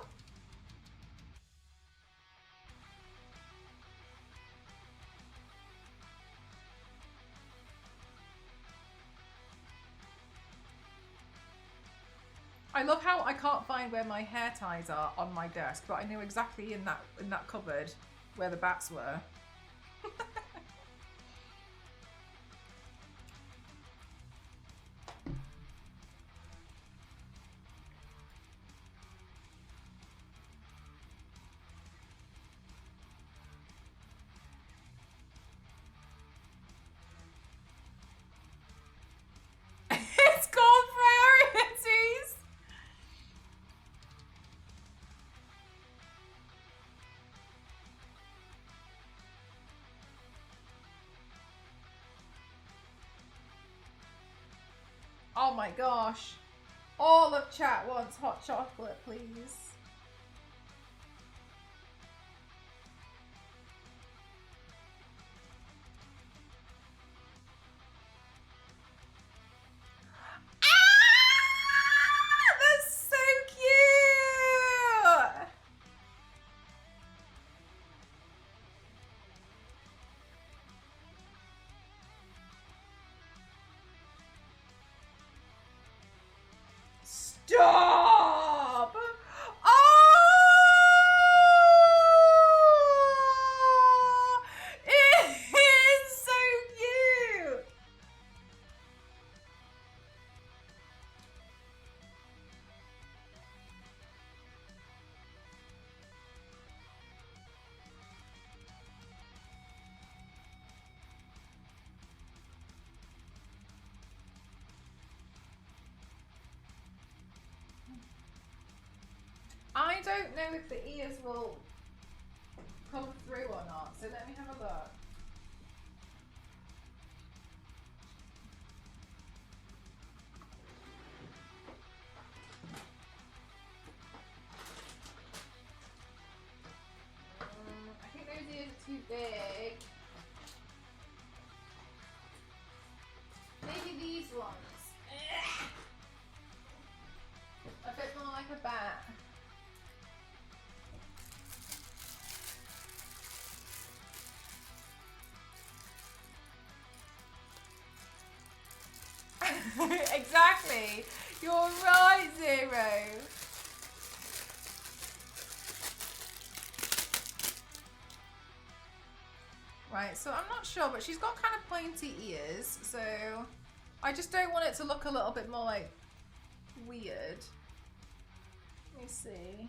I love how I can't find where my hair ties are on my desk, but I knew exactly in that cupboard where the bats were. It's called priorities. Oh my gosh. All of chat wants hot chocolate, please. Ah! That's so cute! Stop! Oh! It is so cute! I don't know if the ears will come through or not, so let me have a look. I think those ears are too big. Maybe these ones. A bit more like a bat. Exactly. You're right, Zero. Right, so I'm not sure, but she's got kind of pointy ears, so I just don't want it to look a little bit more like weird. Let me see.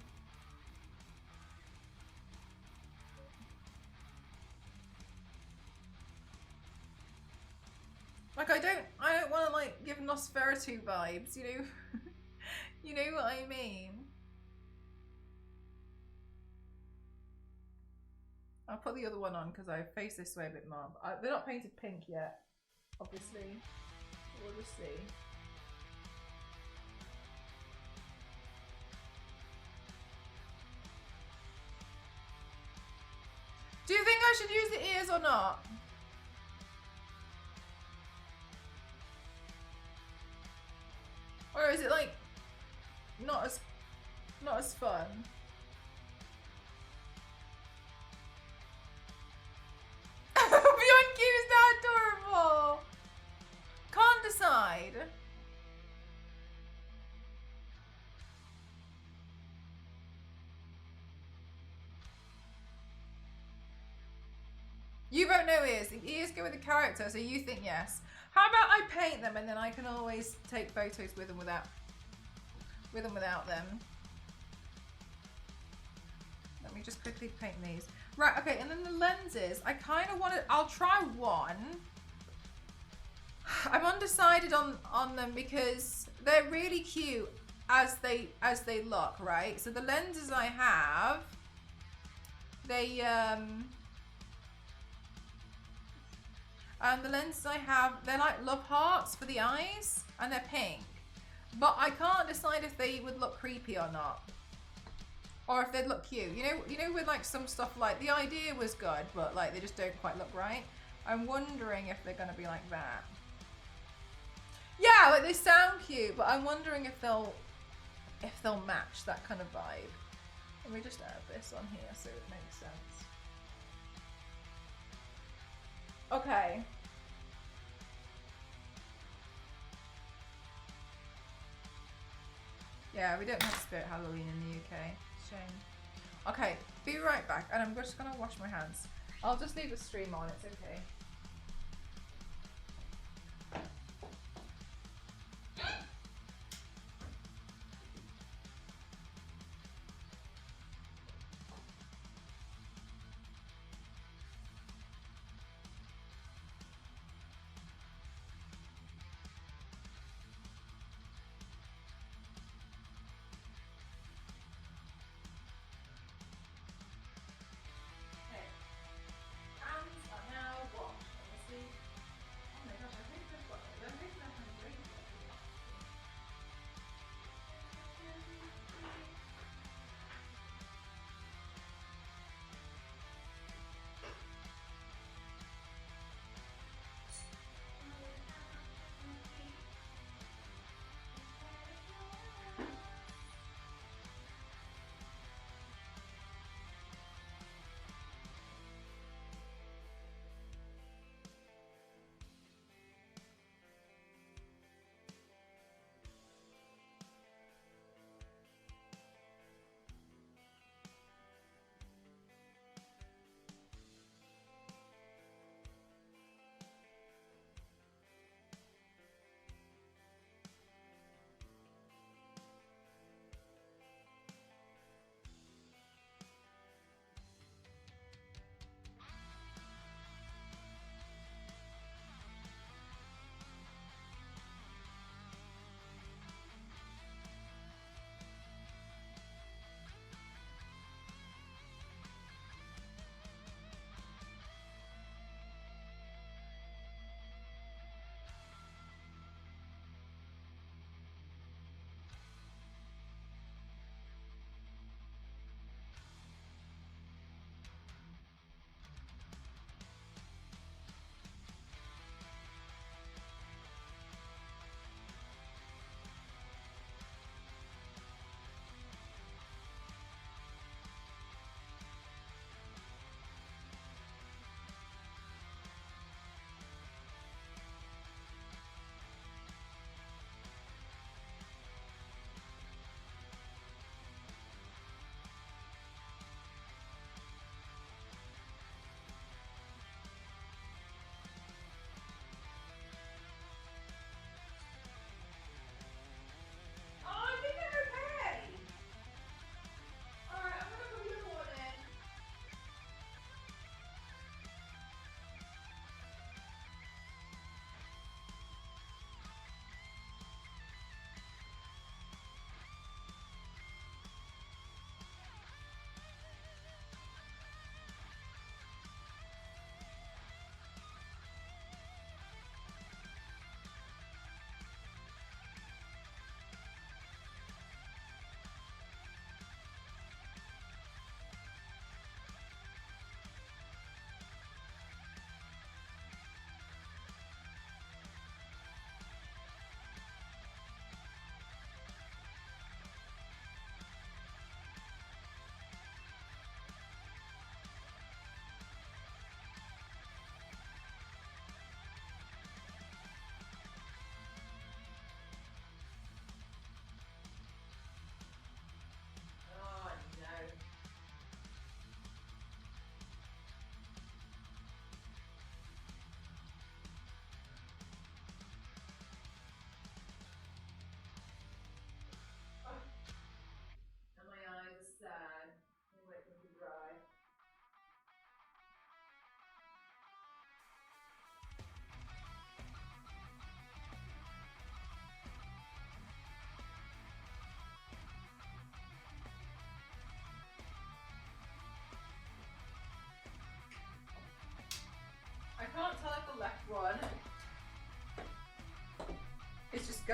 Like I don't want to like give Nosferatu vibes, you know? You know what I mean? I'll put the other one on because I face this way a bit more. They're not painted pink yet, obviously. We'll just see. Do you think I should use the ears or not? Or is it like not as fun? Bianchi is now adorable. Can't decide. You don't know ears. The ears go with the character, so you think yes. How about I paint them and then I can always take photos with them without them. Let me just quickly paint these. Right, okay, and then the lenses. I kind of want to, I'll try one. I'm undecided on them because they're really cute as they look, right? So the lenses I have, the lenses I have, they're like love hearts for the eyes, and they're pink. But I can't decide if they would look creepy or not. Or if they'd look cute. You know with like some stuff, like the idea was good, but like they just don't quite look right. I'm wondering if they're gonna be like that. Yeah, like they sound cute, but I'm wondering if they'll match that kind of vibe. Let me just add this on here so it makes sense. Okay. Yeah, we don't have Spirit Halloween in the UK. Shame. Okay, be right back, and I'm just gonna wash my hands. I'll just leave the stream on, it's okay. Hands are now washed.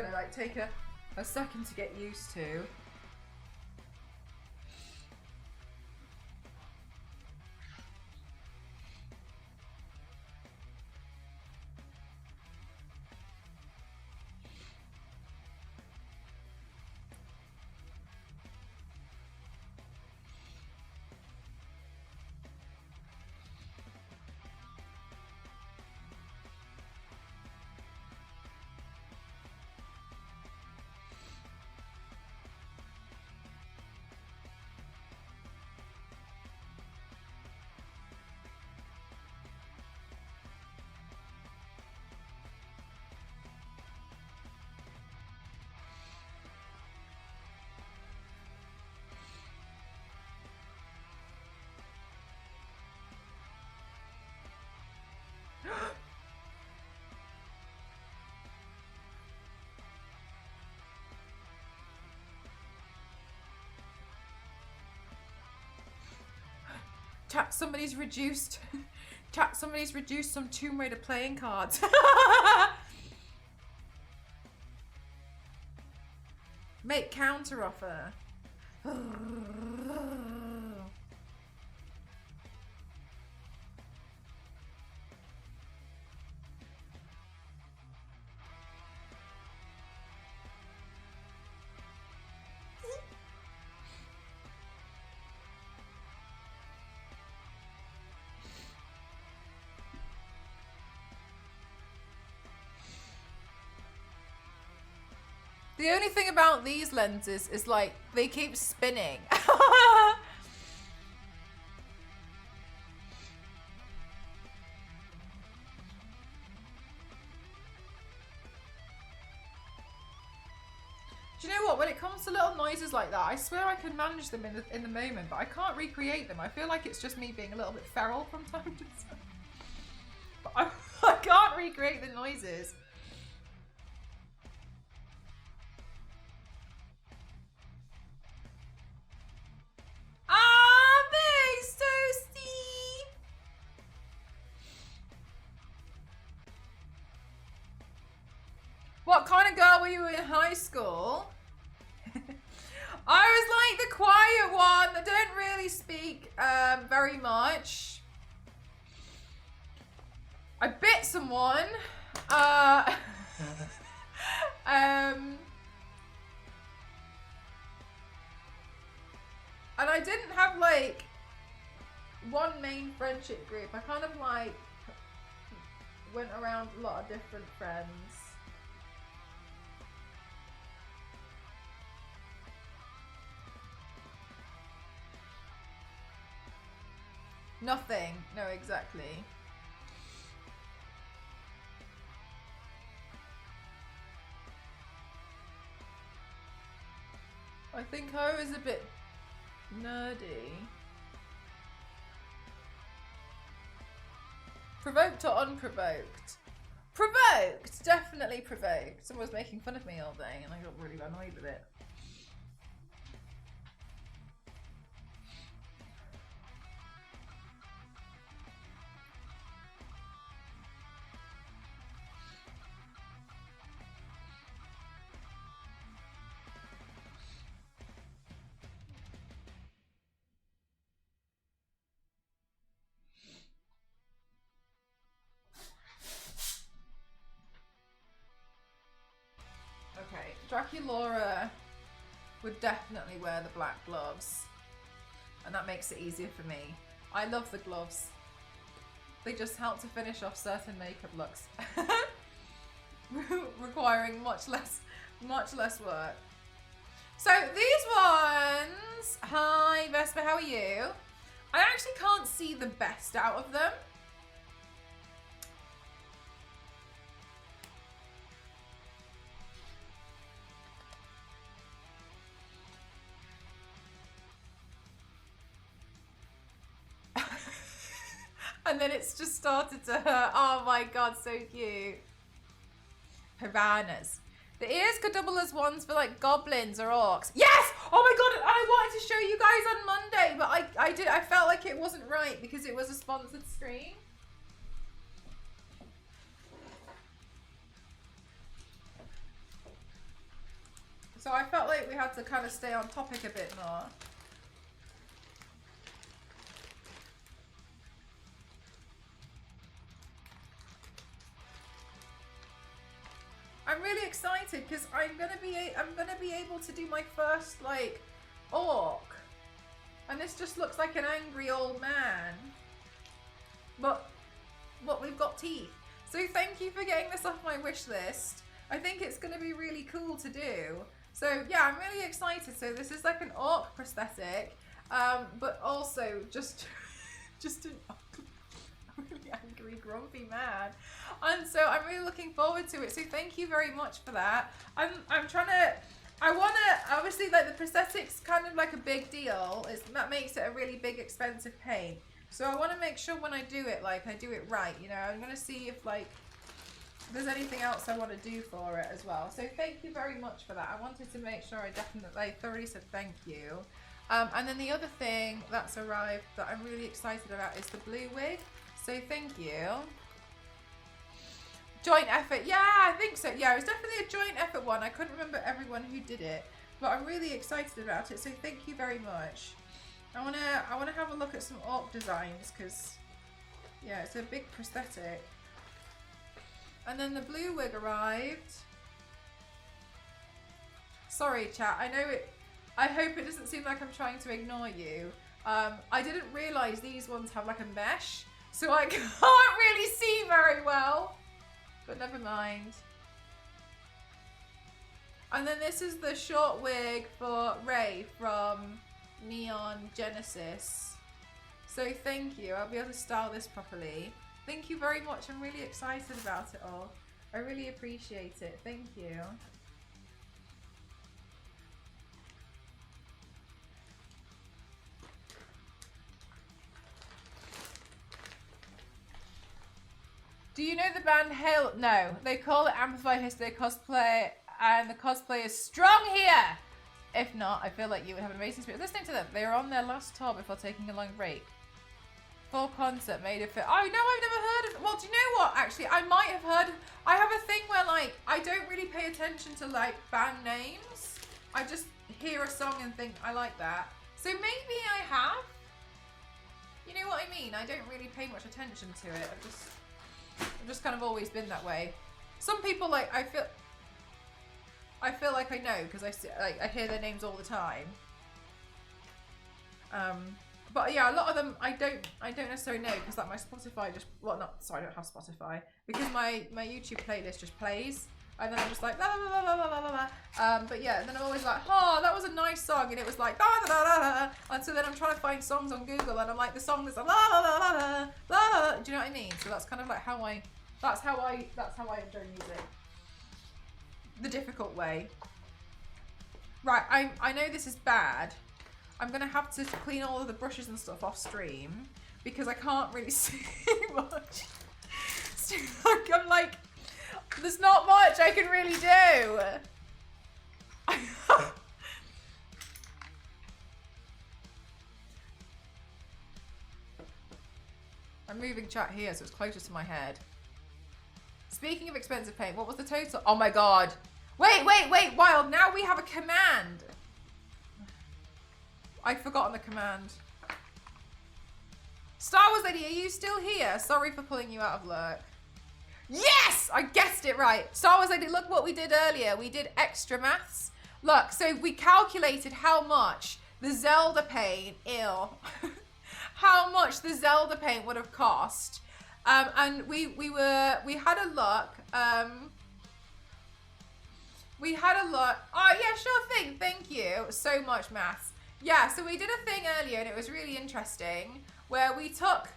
gonna like take a second to get used to. Chat, somebody's reduced. Chat, somebody's reduced some Tomb Raider playing cards. Make counter offer. The only thing about these lenses is like they keep spinning. Do you know what? When it comes to little noises like that, I swear I can manage them in the moment, but I can't recreate them. I feel like it's just me being a little bit feral from time to time. But I can't recreate the noises. What kind of girl were you in high school? I was like the quiet one that don't really speak very much. I bit someone. And I didn't have like one main friendship group. I kind of like went around a lot of different friends. Nothing. No, exactly. I think I was a bit nerdy. Provoked or unprovoked? Provoked! Definitely provoked. Someone was making fun of me all day and I got really annoyed with it. Okay, DRACULAURA would definitely wear the black gloves, and that makes it easier for me. I love the gloves. They just help to finish off certain makeup looks, requiring much less work. So these ones, hi Vespa, how are you? I actually can't see the best out of them. And then it's just started to hurt. Oh my god, so cute. Piranhas. The ears could double as ones for like goblins or orcs. Yes! Oh my god, I wanted to show you guys on Monday, but I felt like it wasn't right because it was a sponsored stream. So I felt like we had to kind of stay on topic a bit more. I'm really excited because I'm gonna be able to do my first like orc, and this just looks like an angry old man, but we've got teeth. So thank you for getting this off my wish list. I think it's gonna be really cool to do. So yeah, I'm really excited. So this is like an orc prosthetic, but also just an really angry, grumpy man. And so I'm really looking forward to it. So thank you very much for that. I wanna, obviously like the prosthetics kind of like a big deal. That makes it a really big expensive paint. So I want to make sure when I do it, like I do it right, you know. I'm gonna see if like there's anything else I want to do for it as well. So thank you very much for that. I wanted to make sure I definitely thoroughly said thank you. And then the other thing that's arrived that I'm really excited about is the blue wig. So thank you. Joint effort. Yeah, I think so. Yeah, it was definitely a joint effort one. I couldn't remember everyone who did it, but I'm really excited about it. So thank you very much. I wanna have a look at some orc designs because yeah, it's a big prosthetic. And then the blue wig arrived. Sorry, chat. I know it. I hope it doesn't seem like I'm trying to ignore you. I didn't realise these ones have like a mesh, so I can't really see very well. But never mind. And then this is the short wig for Ray from Neon Genesis. So thank you. I'll be able to style this properly. Thank you very much. I'm really excited about it all. I really appreciate it. Thank you. Do you know the band Hail? No. They call it Amplified History Cosplay, and the cosplay is strong here! If not, I feel like you would have an amazing experience listening to them. They are on their last tour before taking a long break. Full concert made it fit. Oh, no, I've never heard of. Well, do you know what? Actually, I might have heard. I have a thing where, like, I don't really pay attention to, like, band names. I just hear a song and think, I like that. So maybe I have. You know what I mean? I don't really pay much attention to it. I've just kind of always been that way. Some people, like, I feel like I know because I hear their names all the time. But yeah, a lot of them I don't necessarily know because like my Spotify just I don't have Spotify because my YouTube playlist just plays and then I'm just like la la la la la la la. But yeah, and then I'm always like, oh, that was a nice song, and it was like da da da da da. And so then I'm trying to find songs on Google, and I'm like, the song that's like la la la la la la. Do you know what I mean? So that's kind of like how I enjoy music. The difficult way. Right, I know this is bad. I'm gonna have to clean all of the brushes and stuff off stream because I can't really see much. So I'm like, there's not much I can really do. I'm moving chat here so it's closer to my head. Speaking of expensive paint, what was the total? Oh my god. Wait, Wild, now we have a command. I've forgotten the command. Star Wars Lady, are you still here? Sorry for pulling you out of lurk. Yes! I guessed it right. Star Wars Lady, look what we did earlier. We did extra maths. Look, so we calculated how much the Zelda paint, how much the Zelda paint would have cost. And we had a look. We had a look. Oh yeah, sure thing. Thank you so much, maths. Yeah, so we did a thing earlier and it was really interesting where we took,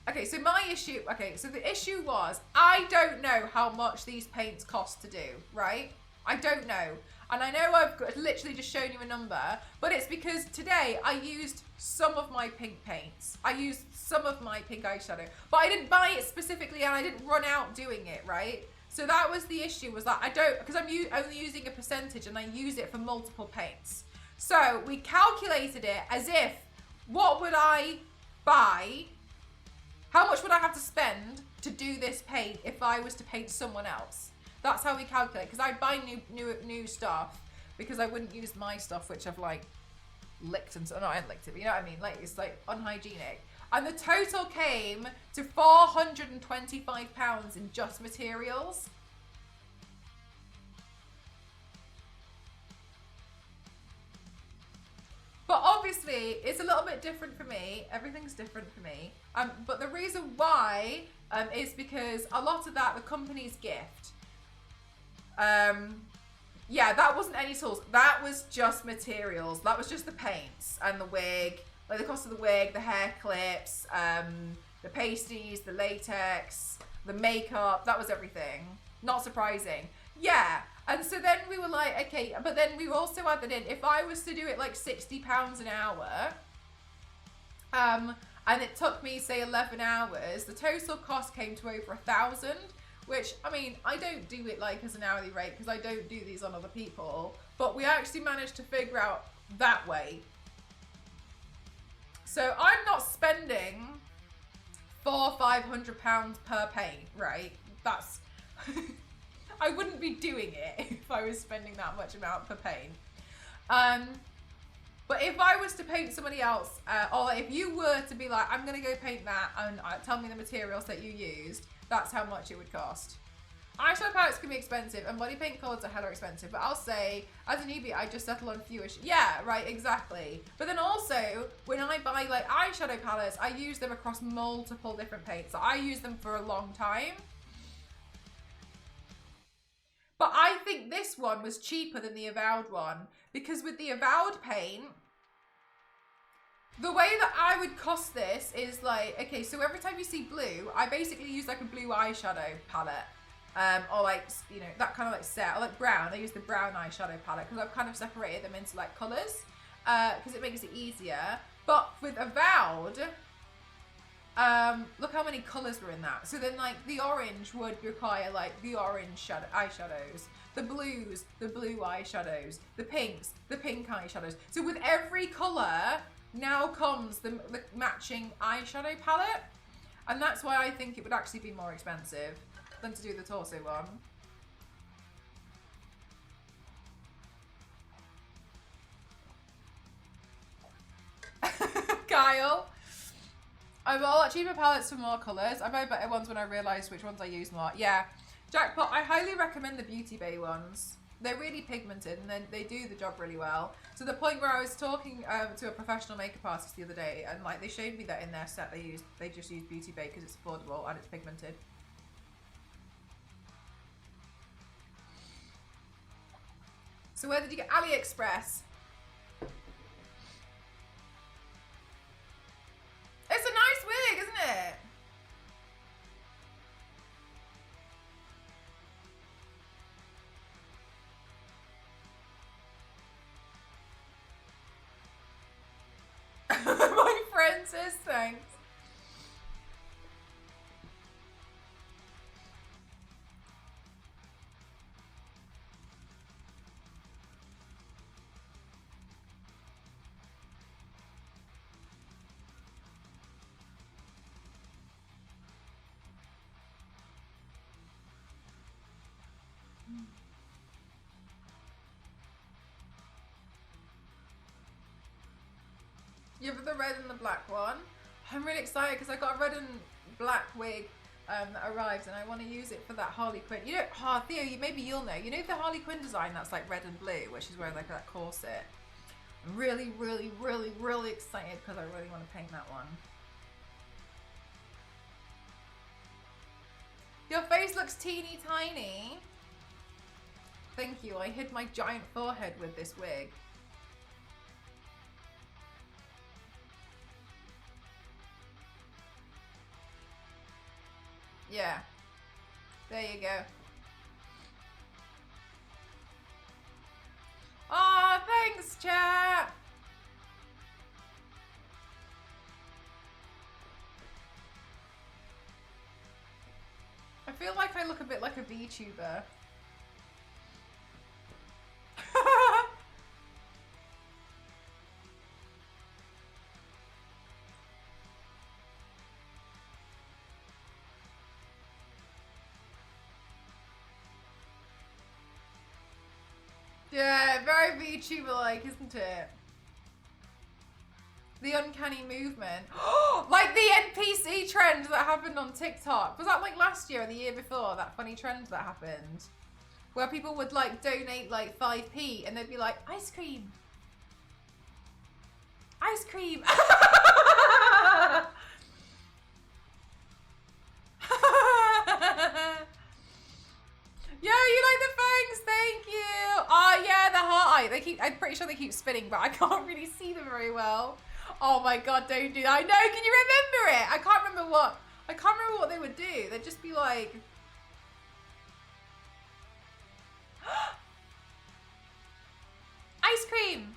so the issue was, I don't know how much these paints cost to do, right? I don't know. And I know I've literally just shown you a number, but it's because today I used some of my pink paints. I used some of my pink eyeshadow, but I didn't buy it specifically and I didn't run out doing it, right? So that was the issue, was that I don't, because I'm only using a percentage and I use it for multiple paints. So we calculated it as if, what would I buy? How much would I have to spend to do this paint if I was to paint someone else? That's how we calculate, because I'd buy new stuff. because I wouldn't use my stuff, which I've like licked and so, no, I haven't licked it, but you know what I mean? Like, it's like unhygienic. And the total came to £425 in just materials. But obviously, it's a little bit different for me. Everything's different for me. But the reason why is because a lot of that, the company's gift. Yeah, that wasn't any tools. That was just materials. That was just the paints and the wig. Like the cost of the wig, the hair clips, the pasties, the latex, the makeup. That was everything. Not surprising. Yeah. And so then we were like, okay, but then we also added in, if I was to do it like £60 an hour, and it took me, say, 11 hours, the total cost came to over 1,000, which, I mean, I don't do it like as an hourly rate because I don't do these on other people, but we actually managed to figure out that way. So I'm not spending £400-500 per paint, right? That's... I wouldn't be doing it if I was spending that much amount per paint. But if I was to paint somebody else, or if you were to be like, I'm going to go paint that and tell me the materials that you used, that's how much it would cost. Eyeshadow palettes can be expensive and body paint colours are hella expensive, but I'll say, as a newbie, I just settle on fewish. Yeah, right, exactly. But then also, when I buy like eyeshadow palettes, I use them across multiple different paints. So I use them for a long time. But I think this one was cheaper than the Avowed one, because with the Avowed paint, the way that I would cost this is like, okay, so every time you see blue, I basically use like a blue eyeshadow palette, or like, you know, that kind of like set, or like brown, I use the brown eyeshadow palette, because I've kind of separated them into like colours, because it makes it easier. But with Avowed, look how many colours were in that. So then like the orange would require like the orange eyeshadows, the blues, the blue eyeshadows, the pinks, the pink eyeshadows. So with every colour now comes the matching eyeshadow palette. And that's why I think it would actually be more expensive than to do the torso one. Kyle. I bought cheaper palettes for more colours. I buy better ones when I realise which ones I use more. Yeah. Jackpot, I highly recommend the Beauty Bay ones. They're really pigmented and then they do the job really well. To the point where I was talking to a professional makeup artist the other day and like they showed me that in their set they just use Beauty Bay because it's affordable and it's pigmented. So where did you get AliExpress? It's a nice wig, isn't it? My friend says thanks. You have the red and the black one. I'm really excited because I got a red and black wig that arrived and I want to use it for that Harley Quinn. You know, oh, Theo, maybe you'll know. You know the Harley Quinn design that's like red and blue, where she's wearing like that corset? I'm really, really, really, really excited because I really want to paint that one. Your face looks teeny tiny. Thank you. I hid my giant forehead with this wig. Yeah. There you go. Aw, thanks, chat. I feel like I look a bit like a VTuber. Yeah, very VTuber-like, isn't it? The uncanny movement. Like the NPC trend that happened on TikTok. Was that like last year or the year before? That funny trend that happened? Where people would like donate like 5p and they'd be like, ice cream. Ice cream. Yo, you like the fangs? Thank you. Oh yeah, the heart eye. I'm pretty sure they keep spinning, but I can't really see them very well. Oh my god, don't do that. I know, can you remember it? I can't remember what they would do. They'd just be like ice cream.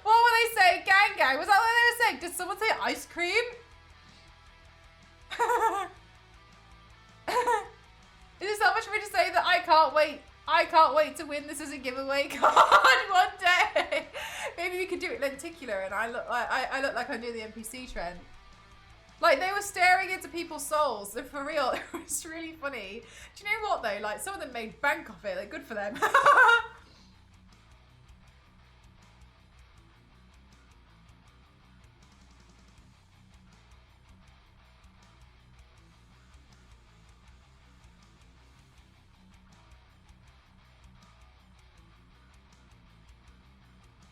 What were they saying? Gang gang. Was that what they were saying? Did someone say ice cream? Is it so much for me to say that I can't wait? I can't wait to win this as a giveaway card one day. Maybe we could do it lenticular and I look like I'm doing the NPC trend. Like they were staring into people's souls. So for real, it was really funny. Do you know what though? Like some of them made bank off it. Like good for them.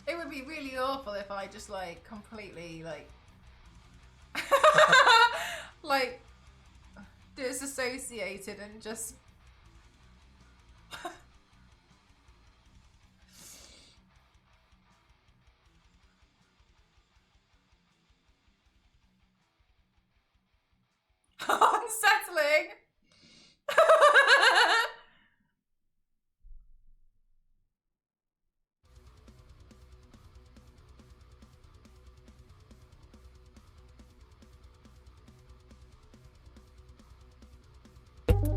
It would be really awful if I just like completely like like disassociated and just unsettling.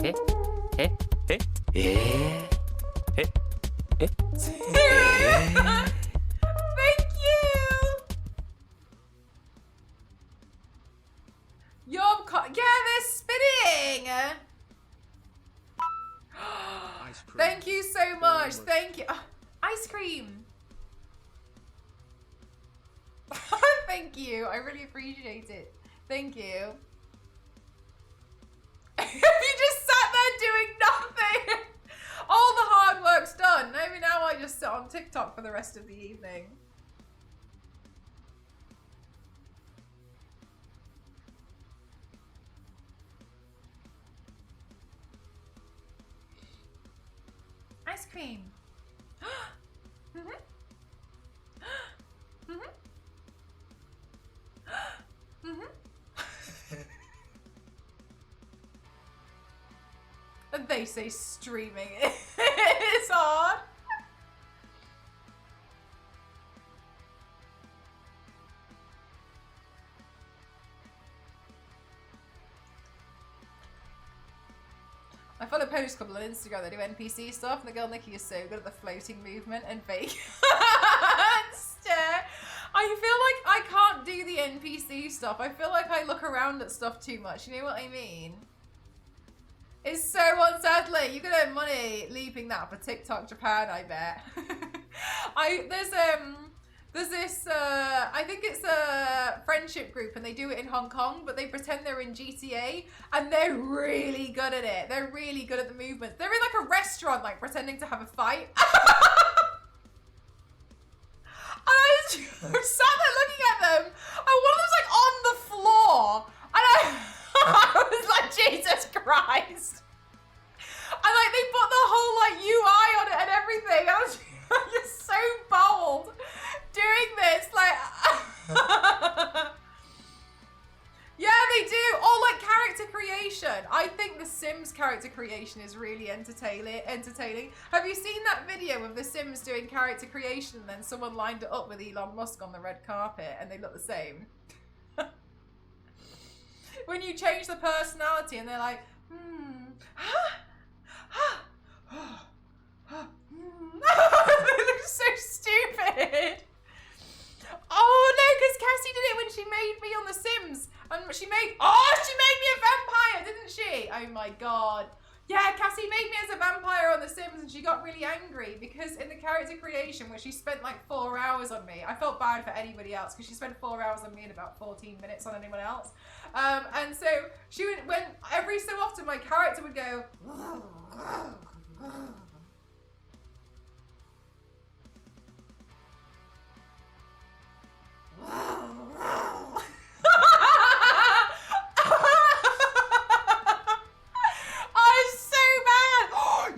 Thank you. Yeah, they're spinning. Thank you so much. Thank you. Ice cream. Thank you. I really appreciate it. Thank you. You just sat there doing nothing. All the hard work's done. Maybe now I just sit on TikTok for the rest of the evening. Ice cream. And they say streaming is hard. I follow Post Couple on Instagram. They do NPC stuff, and the girl Nikki is so good at the floating movement and fake stare. I feel like I can't do the NPC stuff. I feel like I look around at stuff too much. You know what I mean? It's so unsettling. You could earn money leaping that for TikTok Japan, I bet. There's this I think it's a friendship group and they do it in Hong Kong, but they pretend they're in GTA and they're really good at it. They're really good at the movements. They're in like a restaurant, like pretending to have a fight. And I was sat there looking at them, and one of them's like on the floor, and I was like, Jesus Christ. And like they put the whole like UI on it and everything. I was just so bold doing this, like yeah, they do. Or like character creation. I think The Sims character creation is really entertaining. Have you seen that video of The Sims doing character creation and then someone lined it up with Elon Musk on the red carpet and they look the same? When you change the personality and they're like, they look so stupid. Oh no, because Cassie did it when she made me on The Sims. And she got really angry because in the character creation where she spent like 4 hours on me, I felt bad for anybody else because she spent 4 hours on me and about 14 minutes on anyone else. And so she would, when every so often my character would go,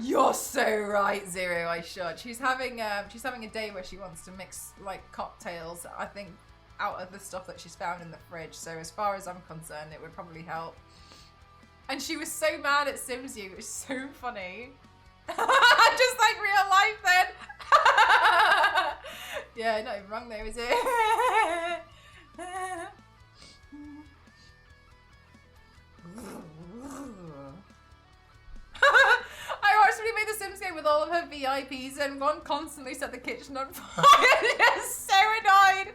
You're so right, Zero. I should. She's having a day where she wants to mix like cocktails, I think, out of the stuff that she's found in the fridge. So as far as I'm concerned, it would probably help. And she was so mad at Sims U. It was so funny. Just like real life then. Yeah, not even wrong though, is it? I watched when he made the Sims game with all of her VIPs and one constantly set the kitchen on fire. Just so annoyed.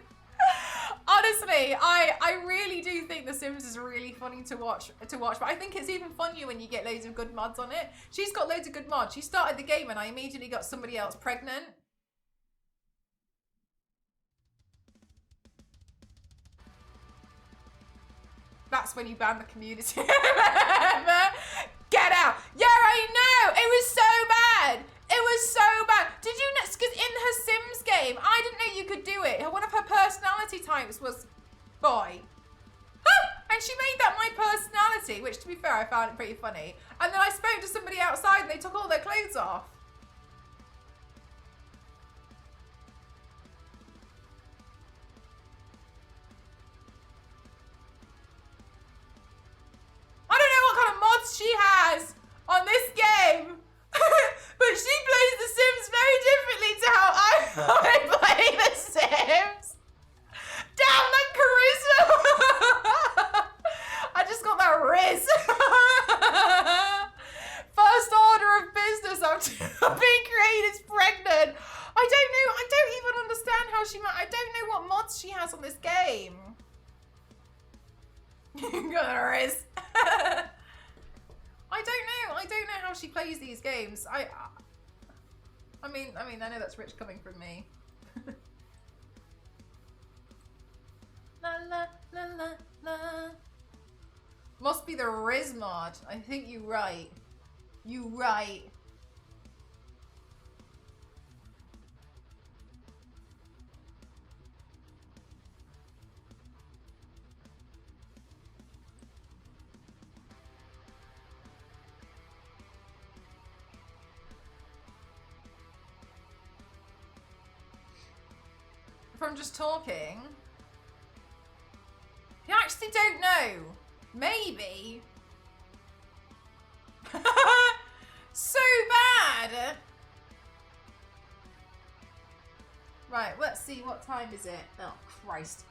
Honestly, I really do think The Sims is really funny to watch, but I think it's even funnier when you get loads of good mods on it. She's got loads of good mods. She started the game and I immediately got somebody else pregnant. That's when you ban the community. Get out. Yeah, I know. It was so bad. It was so bad. Did you know? Because in her Sims game, I didn't know you could do it. One of her personality types was boy. And she made that my personality, which to be fair, I found it pretty funny. And then I spoke to somebody outside and they took all their clothes off. I don't know what kind of mods she has on this game, but she plays The Sims very differently to how I play The Sims. Damn that charisma! I just got that riz. First order of business after being created pregnant. I don't even understand how I don't know what mods she has on this game. Got a riz. I don't know how she plays these games. I mean, I know that's rich coming from me. La la la la la. Must be the Riz mod. I think you're right. You right. From just talking, you actually don't know. Maybe. So bad. Right, let's see, what time is it? Oh Christ.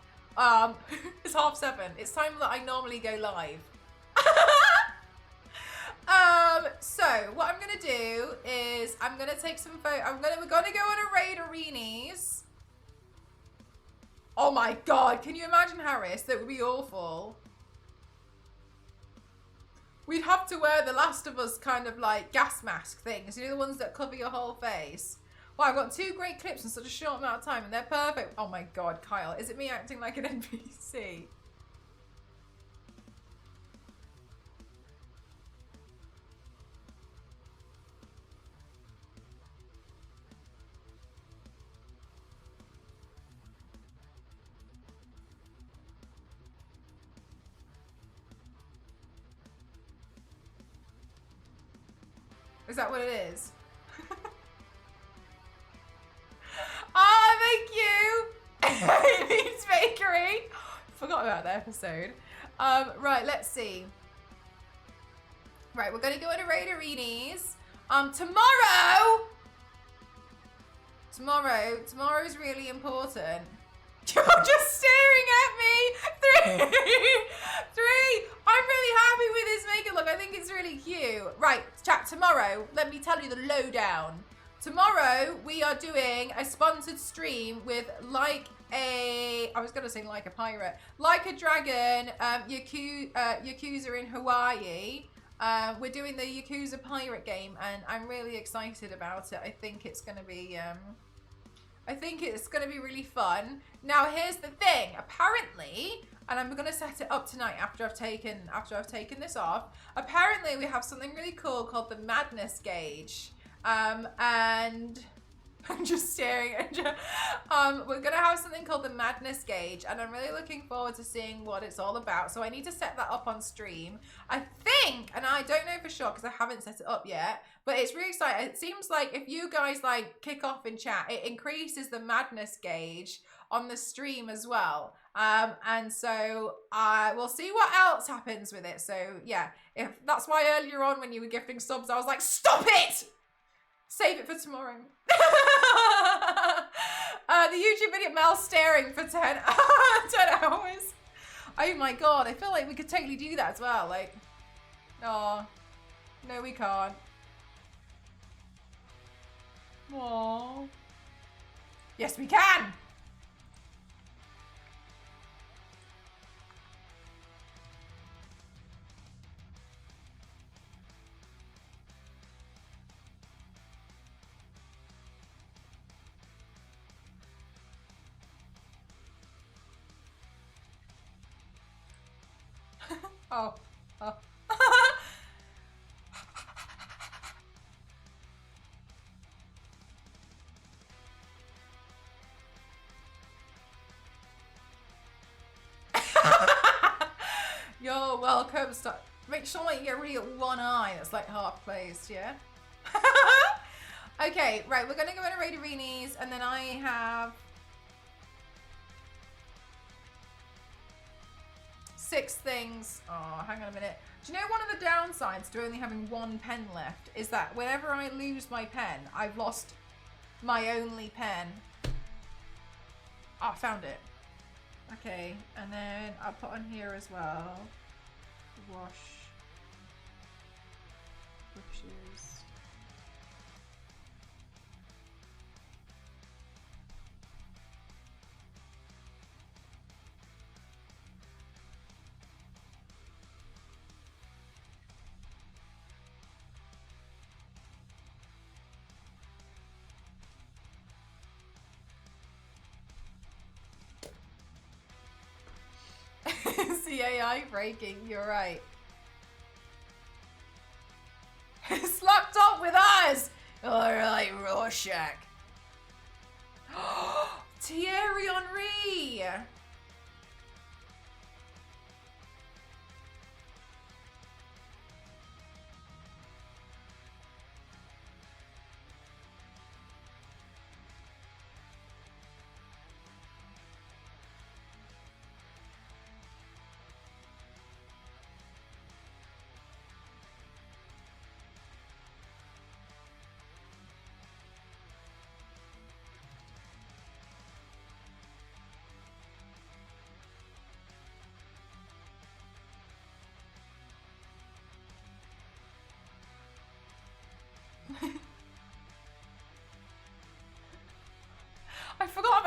It's 7:30. It's time that I normally go live. So what I'm gonna do is I'm gonna take some photos. We're gonna go on a raid arenas. Oh my god, can you imagine, Harris? That would be awful. We'd have to wear the Last of Us kind of like gas mask things, you know, the ones that cover your whole face. Wow, I've got 2 great clips in such a short amount of time and they're perfect. Oh my god, Kyle, is it me acting like an NPC? Is that what it is? Thank you! Amy's Bakery. Forgot about that episode. Right, let's see. Right, we're gonna go on a raid arenas. Tomorrow's really important. You're just staring at me. 3. I'm really happy with this makeup look. I think it's really cute. Right, chat, tomorrow, let me tell you the lowdown. Tomorrow, we are doing a sponsored stream with I was going to say like a pirate, like a dragon, Yakuza in Hawaii. We're doing the Yakuza Pirate game, and I'm really excited about it. I think it's going to be really fun. Now, here's the thing. Apparently, and I'm going to set it up tonight after I've taken this off. Apparently, we have something really cool called the Madness Gauge. And I'm just staring at you. We're going to have something called the Madness Gauge, and I'm really looking forward to seeing what it's all about. So I need to set that up on stream. I think, and I don't know for sure because I haven't set it up yet, but it's really exciting. It seems like if you guys like kick off in chat, it increases the Madness Gauge on the stream as well. And so we'll see what else happens with it. So yeah, if that's why earlier on when you were gifting subs, I was like, stop it! Save it for tomorrow. The YouTube video, Mel staring for 10 hours. Oh my god, I feel like we could totally do that as well. Like, oh, no we can't. Aww. Yes we can! Oh. You're welcome. Make sure like, you get really one eye that's like half closed, yeah? Okay, right, we're gonna go into Raid Arenas, and then I have 6 things. Oh, hang on a minute. Do you know one of the downsides to only having 1 pen left is that whenever I lose my pen, I've lost my only pen. Oh, I found it. Okay, and then I'll put on here as well. Wash. Brushes. CAI breaking, you're right. Slapped up with us! Alright, Rorschach. Thierry Henry! I forgot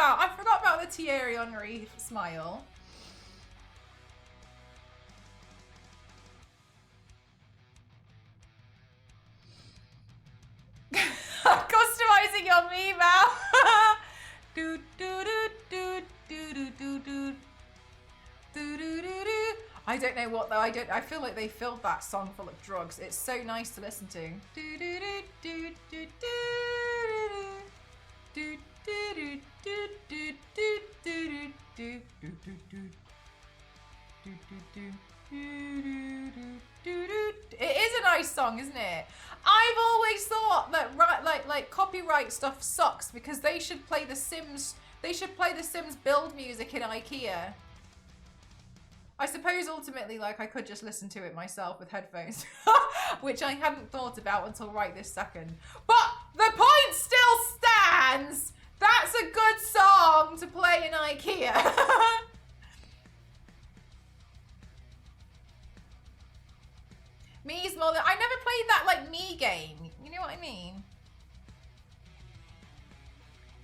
about the Thierry Henry smile. I'm customizing your meme now. Do do do do do do do do do do do. I don't know what though. I feel like they filled that song full of drugs. It's so nice to listen to. Do do do do do do do do do do do do do do. It is a nice song, isn't it? I've always thought that like copyright stuff sucks because they should play the Sims. They should play the Sims build music in IKEA. I suppose ultimately, like, I could just listen to it myself with headphones, which I hadn't thought about until right this second. But the point still stands. That's a good song to play in IKEA. Me's more than I never played that like Me game. You know what I mean?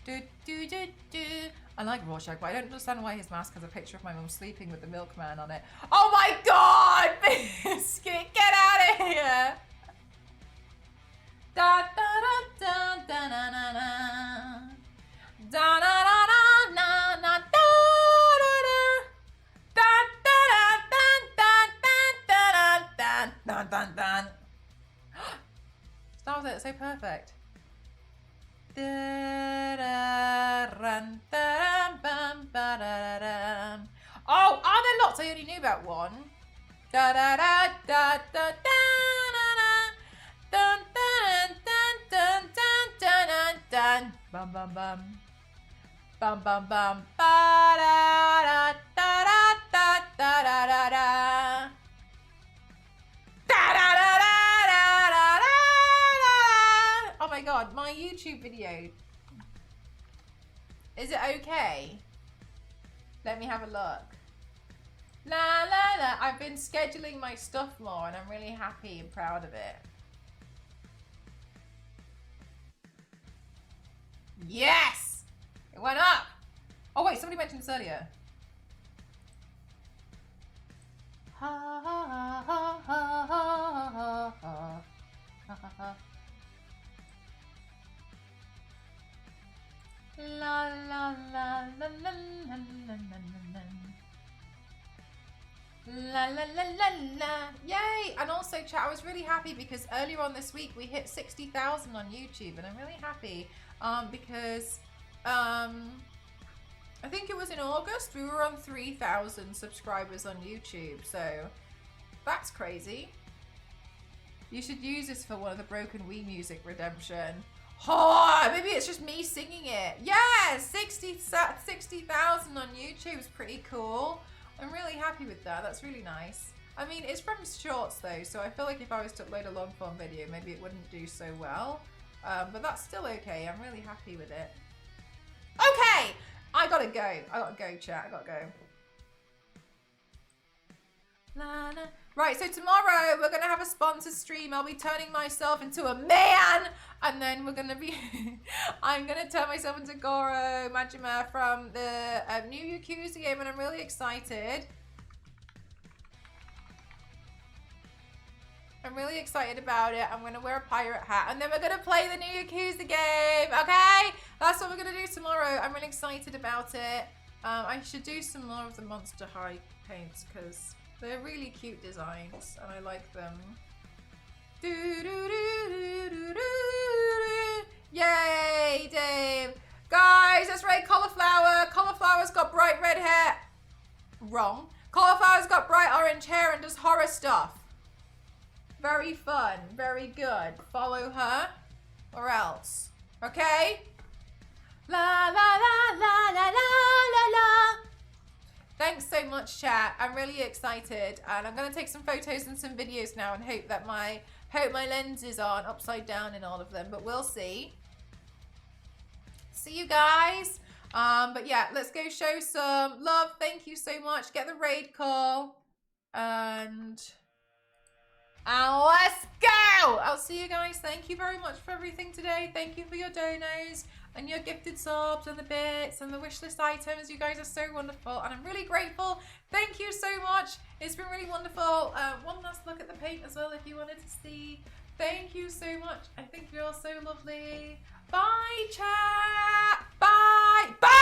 Do do do do. I like Rorschach, but I don't understand why his mask has a picture of my mum sleeping with the milkman on it. Oh my god! Biscuit, get out of Yeah. Da da da da da da da da. Da da da da da da da da da da. That was it, so perfect. Oh, are there lots? I only knew about one. Da da da da da da dun dun dun dun dun dun dun. Bum bum bum. Bum bum bum. Ba da da da da da da da da. Da da da da da da da. Oh my god, my YouTube video. Is it okay? Let me have a look. La la la. I've been scheduling my stuff more and I'm really happy and proud of it. Yes! It went up! Oh wait, somebody mentioned this earlier. Ha ha ha ha ha ha ha ha ha. La la la la la la la la. La la la la la. Yay! And also chat, I was really happy because earlier on this week we hit 60,000 on YouTube and I'm really happy because I think it was in August we were on 3,000 subscribers on YouTube, so that's crazy. You should use this for one of the Broken Wii music redemption. Oh, maybe it's just me singing it. Yeah, 60,000 on YouTube is pretty cool. I'm really happy with that. That's really nice. I mean, it's from shorts though, so I feel like if I was to upload a long form video, maybe it wouldn't do so well. But that's still okay. I'm really happy with it. Okay, I gotta go. I gotta go, chat. I gotta go. La, la. Right, so tomorrow we're gonna have a sponsor stream. I'll be turning myself into a man, and then we're gonna be. I'm gonna turn myself into Goro Majima from the new Yakuza game, and I'm really excited. I'm really excited about it. I'm gonna wear a pirate hat, and then we're gonna play the new Yakuza game. Okay, that's what we're gonna do tomorrow. I'm really excited about it. I should do some more of the Monster High paints because they're really cute designs and I like them. Yay, Dave. Guys, let's rate Cauliflower. Cauliflower's got bright red hair. Wrong. Cauliflower's got bright orange hair and does horror stuff. Very fun. Very good. Follow her or else. Okay? La la la la la la la. Thanks so much, chat. I'm really excited, and I'm gonna take some photos and some videos now, and hope that my lenses aren't upside down in all of them. But we'll see. See you guys. But yeah, let's go show some love. Thank you so much. Get the raid call, and let's go. I'll see you guys. Thank you very much for everything today. Thank you for your donos and your gifted subs and the bits and the wishlist items. You guys are so wonderful and I'm really grateful. Thank you so much. It's been really wonderful. One last look at the paint as well if you wanted to see. Thank you so much. I think you're all so lovely. Bye, chat. Bye. Bye.